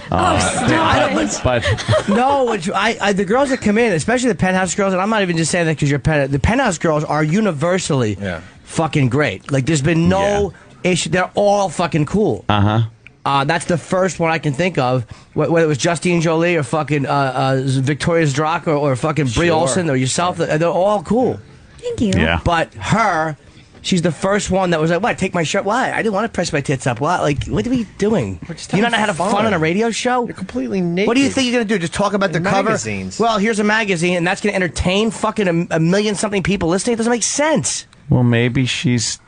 But no, the girls that come in, especially the penthouse girls, and I'm not even just saying that because you're the penthouse girls are universally fucking great. Like, there's been no issue. They're all fucking cool. That's the first one I can think of. Whether it was Justine Jolie or fucking Victoria Zdrock or fucking Brie Olsen or yourself, they're all cool. Thank you. Yeah. But her, she's the first one that was like, "What? Take my shirt? Why? I didn't want to press my tits up. What? Like, what are we doing? You don't know how to have fun on a radio show? You're completely naked. What do you think you're gonna do? Just talk about the cover? Magazines. Well, here's a magazine, and that's gonna entertain fucking a million something people listening. It doesn't make sense. well, maybe she's,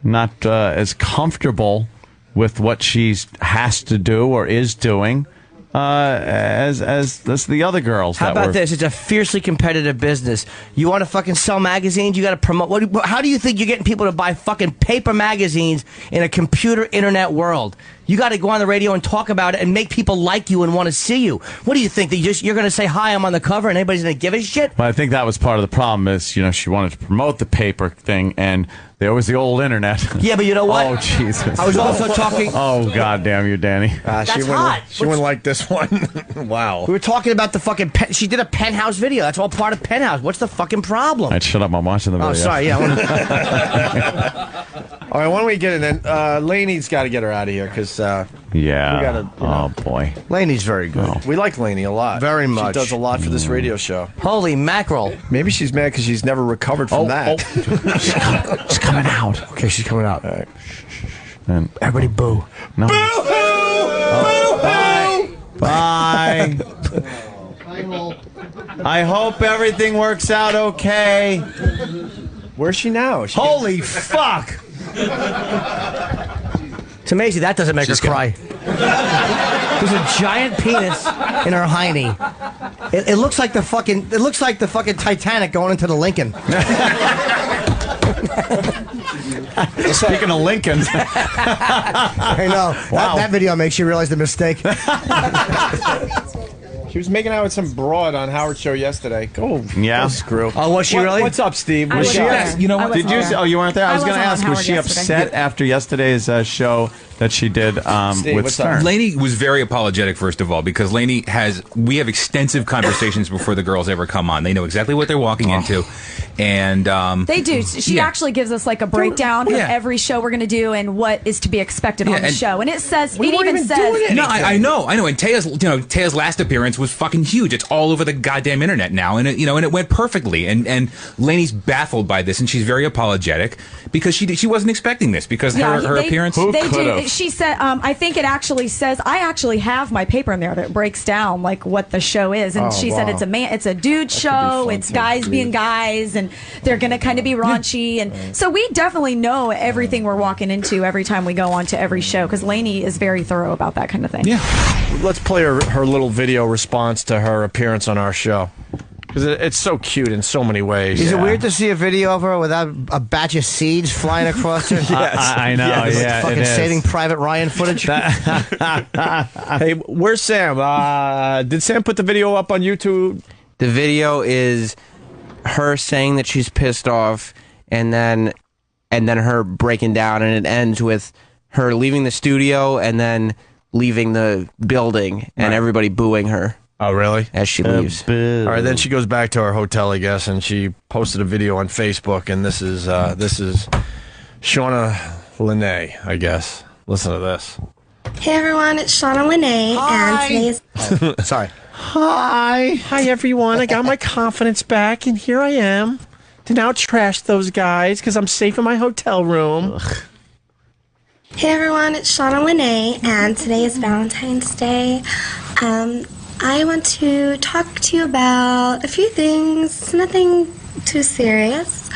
not as comfortable with what she has to do or is doing as the other girls. How about this? It's a fiercely competitive business. You want to fucking sell magazines? You got to promote. How do you think you're getting people to buy fucking paper magazines in a computer internet world? You got to go on the radio and talk about it and make people like you and want to see you. What do you think? That you're going to say, hi, I'm on the cover, and anybody's going to give a shit? Well, I think that was part of the problem is, she wanted to promote the paper thing, and there was the old internet. Yeah, but you know what? Oh, Jesus. I was also talking. Oh, God damn you, Danny. That's hot. She wouldn't like this one. Wow. We were talking about the fucking. She did a penthouse video. That's all part of Penthouse. What's the fucking problem? I'd shut up. I'm watching the video. Oh, sorry. Yeah. All right, why don't we get it in? Laney's got to get her out of here because yeah. we gotta, Oh, boy. Lainey's very good. We like Laney a lot. Very much. She does a lot for this radio show. Holy mackerel. Maybe she's mad because she's never recovered from that. She's coming out. Okay, she's coming out. All right. And everybody boo. No. Bye. I hope everything works out okay. Where's she now? Holy fuck! It's amazing that doesn't make her cry. There's a giant penis in her hiney. It looks like the fucking. It looks like the fucking Titanic going into the Lincoln. Speaking of Lincoln. I know. Wow. That video makes you realize the mistake. She was making out with some broad on Howard's show yesterday. Go screw. Oh, was she really? What's up, Steve? I What's wasn't up? there. You know what? I wasn't there. Oh, you weren't there? I was going to wasn't on ask, was Howard she yesterday. upset after yesterday's show that she did Steve, with what's up? Stern? Lainey was very apologetic, first of all, because we have extensive conversations before the girls ever come on. They know exactly what they're walking into. And They do. She actually gives us like a breakdown of every show we're going to do and what is to be expected on the and- show. And it says, We it weren't even even says, doing it. No, I know. And Taya's last appearance was fucking huge. It's all over the goddamn internet now, and it went perfectly. And Lainey's baffled by this, and she's very apologetic because she wasn't expecting this because her appearance. They do. She said, I think it actually says, I actually have my paper in there that breaks down like what the show is, and she said it's a dude show. It's guys being guys, and they're gonna kind of be raunchy, and so we definitely know everything we're walking into every time we go on to every show because Lainey is very thorough about that kind of thing. Yeah. Let's play her little video response to her appearance on our show. Because it's so cute in so many ways. Is it weird to see a video of her without a batch of seeds flying across her? Yes. I know, Yes. yeah. Fucking it is. Saving Private Ryan footage. Hey, where's Sam? Did Sam put the video up on YouTube? The video is her saying that she's pissed off, and then her breaking down, and it ends with her leaving the studio and then leaving the building, and everybody booing her. Oh, really? As she leaves. All right, then she goes back to her hotel, I guess, and she posted a video on Facebook, and this is Shauna Lene, I guess. Listen to this. Hey everyone, it's Shauna Lene, and today's Sorry. Hi, everyone. I got my confidence back, and here I am to now trash those guys because I'm safe in my hotel room. Hey everyone, it's Shauna Lene, and today is Valentine's Day. I want to talk to you about a few things, nothing too serious.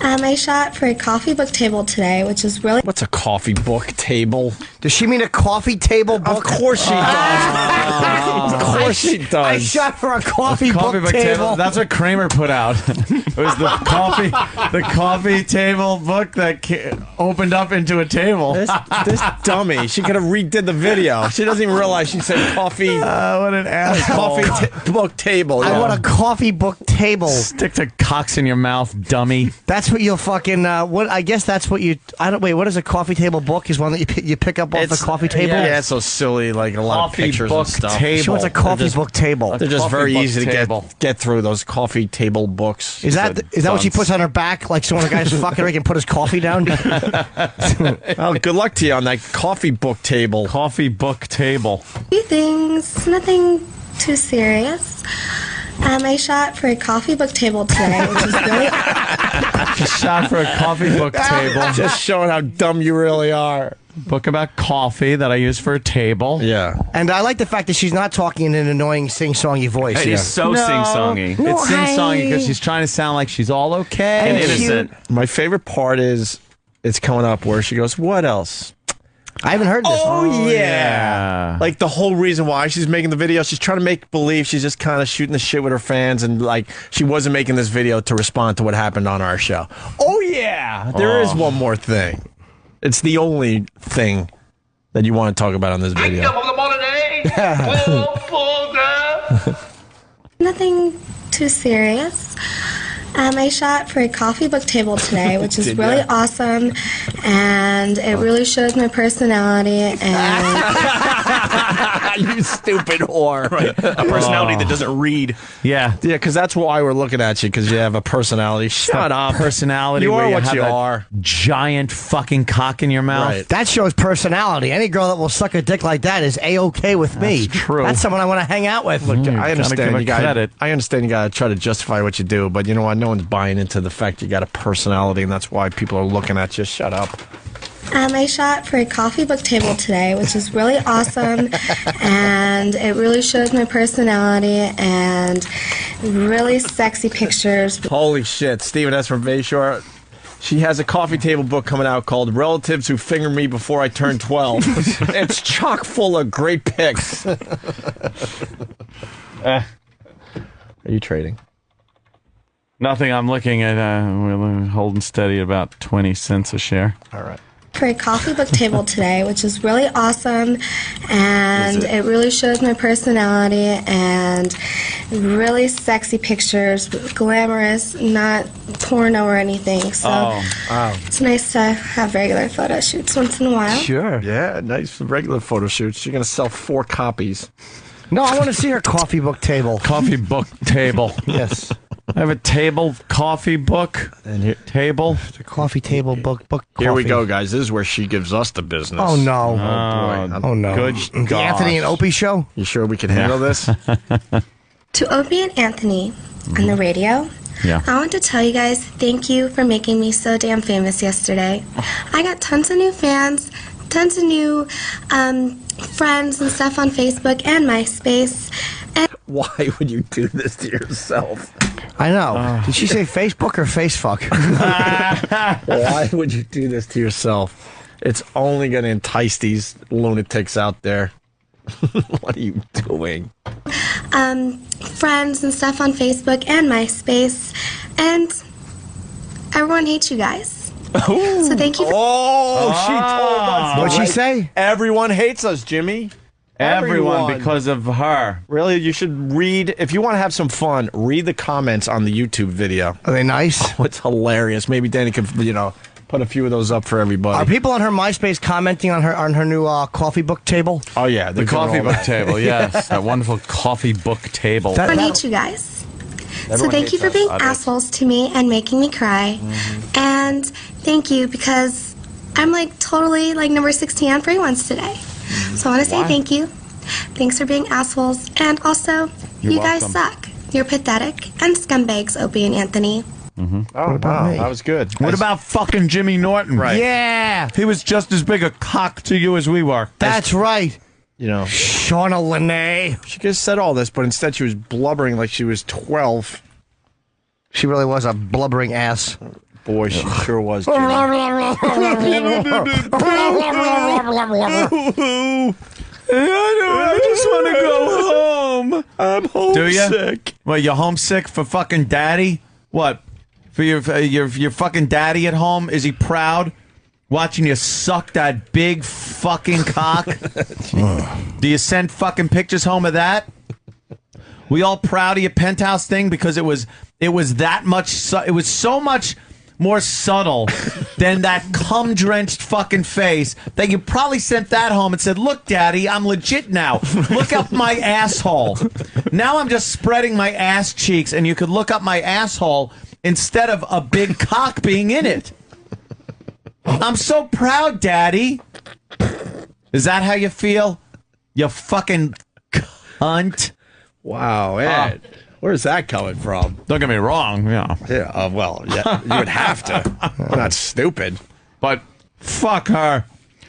I shot for a coffee book table today, which is really... What's a coffee book table? Does she mean a coffee table book? Of course she does. Of course she does. I shot for a coffee book table. That's what Kramer put out. It was the coffee table book that opened up into a table. This dummy. She could have redid the video. She doesn't even realize she said coffee. What an asshole. Coffee book table. I want a coffee book table. Stick to cocks in your mouth, dummy. That's what you'll fucking. What I guess that's what you. I don't wait. What is a coffee table book? Is one that you pick up off the coffee table? Yeah, it's so silly. Like a lot of pictures and stuff. She wants a coffee book table. They're just very easy to get through those coffee table books. Is that what she puts on her back? Like so when a guy's fucking, he can put his coffee down. Well, good luck to you on that coffee book table. Coffee book table. A few things, nothing too serious. I shot for a coffee book table today, which is really... Shot for a coffee book table. Just showing how dumb you really are. Book about coffee that I use for a table. Yeah. And I like the fact that she's not talking in an annoying sing-songy voice. She's so sing-songy. No, it's sing-songy because she's trying to sound like she's all okay and innocent. My favorite part is it's coming up where she goes, "What else?" I haven't heard this. Oh, yeah. Like the whole reason why she's making the video, she's trying to make believe she's just kind of shooting the shit with her fans, and like she wasn't making this video to respond to what happened on our show. Oh yeah, there is one more thing. It's the only thing that you want to talk about on this video. Nothing too serious. I shot for a coffee book table today, which is really awesome, and it really shows my personality. And you stupid whore! Right, a personality that doesn't read. Yeah, because that's why we're looking at you, because you have a personality. Shut up, personality. You where are you what have you that are. Giant fucking cock in your mouth. Right. That shows personality. Any girl that will suck a dick like that is A-okay with me. That's true. That's someone I want to hang out with. Look, I understand you got. credit. I understand you got to try to justify what you do, but you know what? No one's buying into the fact you got a personality, and that's why people are looking at you. Shut up. I shot for a coffee book table today, which is really awesome, and it really shows my personality and really sexy pictures. Holy shit, Steven, that's from Bayshore. She has a coffee table book coming out called Relatives Who Fingered Me Before I Turned 12. It's chock full of great pics. Are you trading? Nothing. I'm looking at we're holding steady at about 20 cents a share. All right. For a coffee book table today, which is really awesome, and it really shows my personality and really sexy pictures, glamorous, not porno or anything. So it's nice to have regular photo shoots once in a while. Sure. Yeah, nice regular photo shoots. You're going to sell 4 copies. No, I want to see her coffee book table. Coffee book table. Yes. I have a table, coffee book, and here, table. The coffee table book. Here we go, guys. This is where she gives us the business. Oh, no. Oh, boy. Oh, no. Good The gosh. Anthony and Opie show? You sure we can handle this? To Opie and Anthony on the radio, I want to tell you guys thank you for making me so damn famous yesterday. I got tons of new fans, tons of new friends and stuff on Facebook and MySpace. And why would you do this to yourself? I know. Did she say Facebook or facefuck? Why would you do this to yourself? It's only going to entice these lunatics out there. What are you doing? Friends and stuff on Facebook and MySpace, and everyone hates you guys. Ooh. So thank you. She told us. What'd she say? Everyone hates us, Jimmy. Everyone because of her. Really, you should read, if you want to have some fun, read the comments on the YouTube video. Are they nice? Oh, it's hilarious. Maybe Danny could, put a few of those up for everybody. Are people on her MySpace commenting on her new coffee book table? Oh, yeah. The coffee book table, yes. That wonderful coffee book table. I hate you guys. So thank you for being assholes to me and making me cry. And thank you because I'm totally number 16 on free ones today. So I want to say thank you. Thanks for being assholes. And also, you guys suck. You're pathetic and scumbags, Opie and Anthony. Oh, wow. That was good. What about fucking Jimmy Norton? Right. Yeah. He was just as big a cock to you as we were. That's right. You know, Shauna Lene. she could have said all this, but instead she was blubbering like she was 12. She really was a blubbering ass. Boy, she sure was, Jimmy. I just want to go home. I'm homesick. Do you? Well, you're homesick for fucking daddy? What? For your fucking daddy at home? Is he proud? Watching you suck that big fucking cock? Do you send fucking pictures home of that? We all proud of your penthouse thing because it was that much. It was so much more subtle than that cum-drenched fucking face that you probably sent that home and said, "Look, Daddy, I'm legit now. Look up my asshole. Now I'm just spreading my ass cheeks, and you could look up my asshole instead of a big cock being in it. I'm so proud, Daddy." Is that how you feel? You fucking cunt. Wow, Ed. Where's that coming from? Don't get me wrong, yeah. Yeah, well, yeah, you would have to. We're not stupid. But fuck her.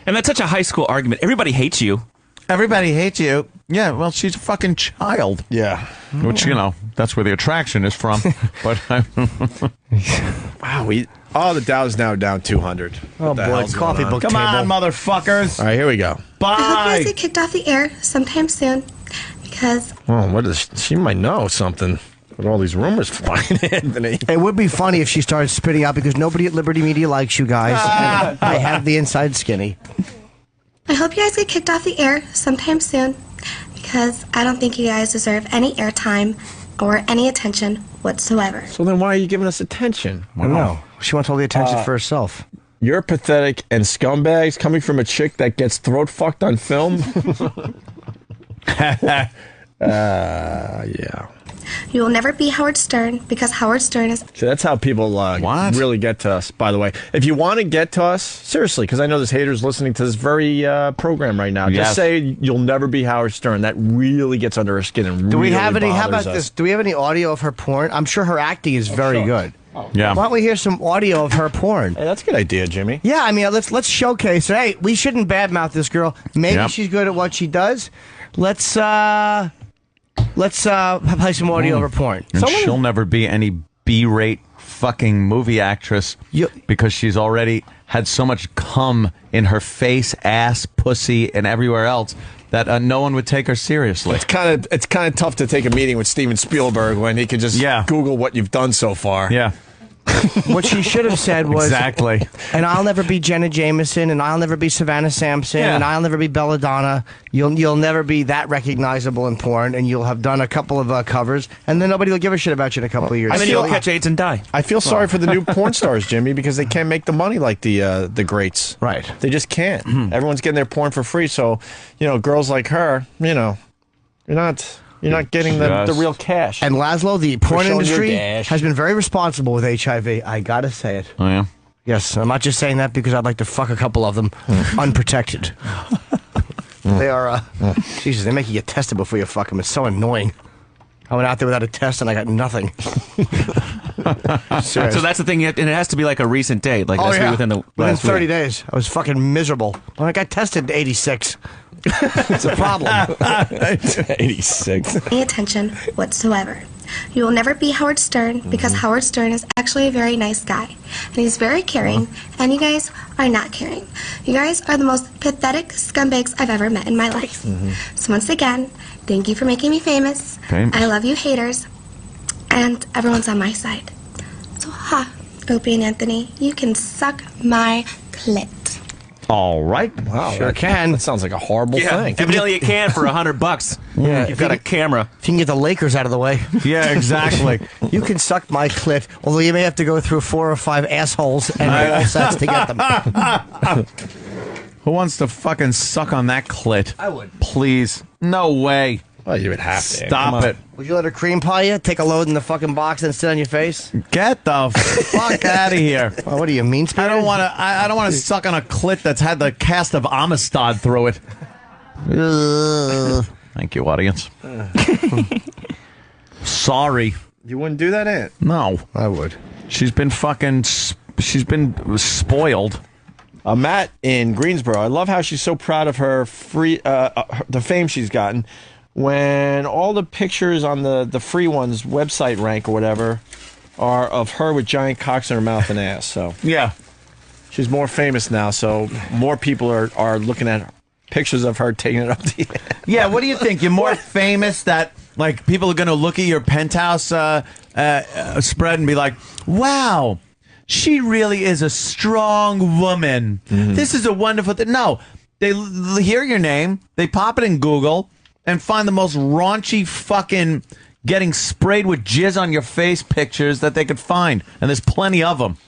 And that's such a high school argument. Everybody hates you. Everybody hates you. Yeah, well, she's a fucking child. Yeah. Which, you know, that's where the attraction is from. But wow, the Dow's now down 200. Oh, boy, coffee book Come table. on, motherfuckers. All right, here we go. I hope you guys Bye. get kicked off the air sometime soon because Oh, what is she might know something with all these rumors flying, Anthony. It would be funny if she started spitting out because nobody at Liberty Media likes you guys. I have the inside skinny. I hope you guys get kicked off the air sometime soon because I don't think you guys deserve any airtime or any attention whatsoever. So then why are you giving us attention? I don't know. She wants all the attention for herself. You're pathetic and scumbags coming from a chick that gets throat fucked on film. Yeah. You will never be Howard Stern because Howard Stern is So that's how people really get to us, by the way. If you want to get to us, seriously, because I know there's haters listening to this very program right now, Yes. just say you'll never be Howard Stern. That really gets under her skin and Do we really have any? How bothers about us. this? Do we have any audio of her porn? I'm sure her acting is very sure. good. Yeah. Why don't we hear some audio of her porn? Hey, that's a good idea, Jimmy. Yeah, I mean, let's showcase her. Hey, we shouldn't badmouth this girl. Maybe Yep. she's good at what she does. Let's play some audio of her porn. And she'll never be any B-rate fucking movie actress because she's already had so much cum in her face, ass, pussy, and everywhere else that no one would take her seriously. It's kind of tough to take a meeting with Steven Spielberg when he could just Google what you've done so far. Yeah. What she should have said was exactly. And I'll never be Jenna Jameson, and I'll never be Savannah Sampson, and I'll never be Belladonna. You'll never be that recognizable in porn, and you'll have done a couple of covers, and then nobody will give a shit about you in a couple of years. And then you'll catch AIDS and die. I feel sorry for the new porn stars, Jimmy, because they can't make the money like the greats. Right. They just can't. Everyone's getting their porn for free, so girls like her, you're not getting the real cash. And Laszlo, the porn showing your industry dash. has been very responsible with HIV. I gotta say it. Oh, yeah? Yes, I'm not just saying that because I'd like to fuck a couple of them unprotected. They are, Jesus, they make you get tested before you fuck them. It's so annoying. I went out there without a test and I got nothing. So that's the thing, and it has to be like a recent date. Like, it has to be within the within last 30 week. days. I was fucking miserable. When I got tested in 86. It's a problem. 86. any attention whatsoever. You will never be Howard Stern because Howard Stern is actually a very nice guy. And he's very caring, and you guys are not caring. You guys are the most pathetic scumbags I've ever met in my life. So once again, thank you for making me famous. I love you haters, and everyone's on my side. So Opie and Anthony, you can suck my clit. All right. Wow. Sure can. That sounds like a horrible thing. Evidently you can for $100. Yeah, You've got a camera. If you can get the Lakers out of the way. Yeah, exactly. You can suck my clit, although you may have to go through 4 or 5 assholes and all sets to get them. Who wants to fucking suck on that clit? I would. Please. No way. Well, you would have to. Stop it. Would you let her cream pie you? Take a load in the fucking box and sit on your face? Get the fuck out of here. Well, what do you mean? I don't want to. I don't want to suck on a clit that's had the cast of Amistad through it. Thank you, audience. Sorry. You wouldn't do that, Ant? No, I would. She's been spoiled. Matt in Greensboro. I love how she's so proud of her the fame she's gotten. When all the pictures on the free ones website rank or whatever are of her with giant cocks in her mouth and ass. So yeah, she's more famous now. So more people are looking at pictures of her taking it up the ass. Yeah, what do you think? You're more famous that like people are going to look at your penthouse spread and be like, "Wow, she really is a strong woman. This is a wonderful thing." No, they hear your name, they pop it in Google, and find the most raunchy fucking getting sprayed with jizz on your face pictures that they could find. And there's plenty of them.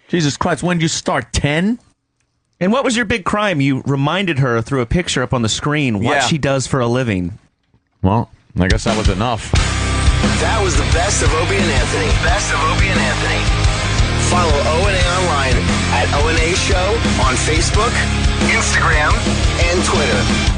Jesus Christ, when did you start? 10? And what was your big crime? You reminded her through a picture up on the screen what she does for a living. Well, I guess that was enough. That was the best of Opie and Anthony. Best of Opie and Anthony. Follow O&A online at O&A Show on Facebook, Instagram, and Twitter.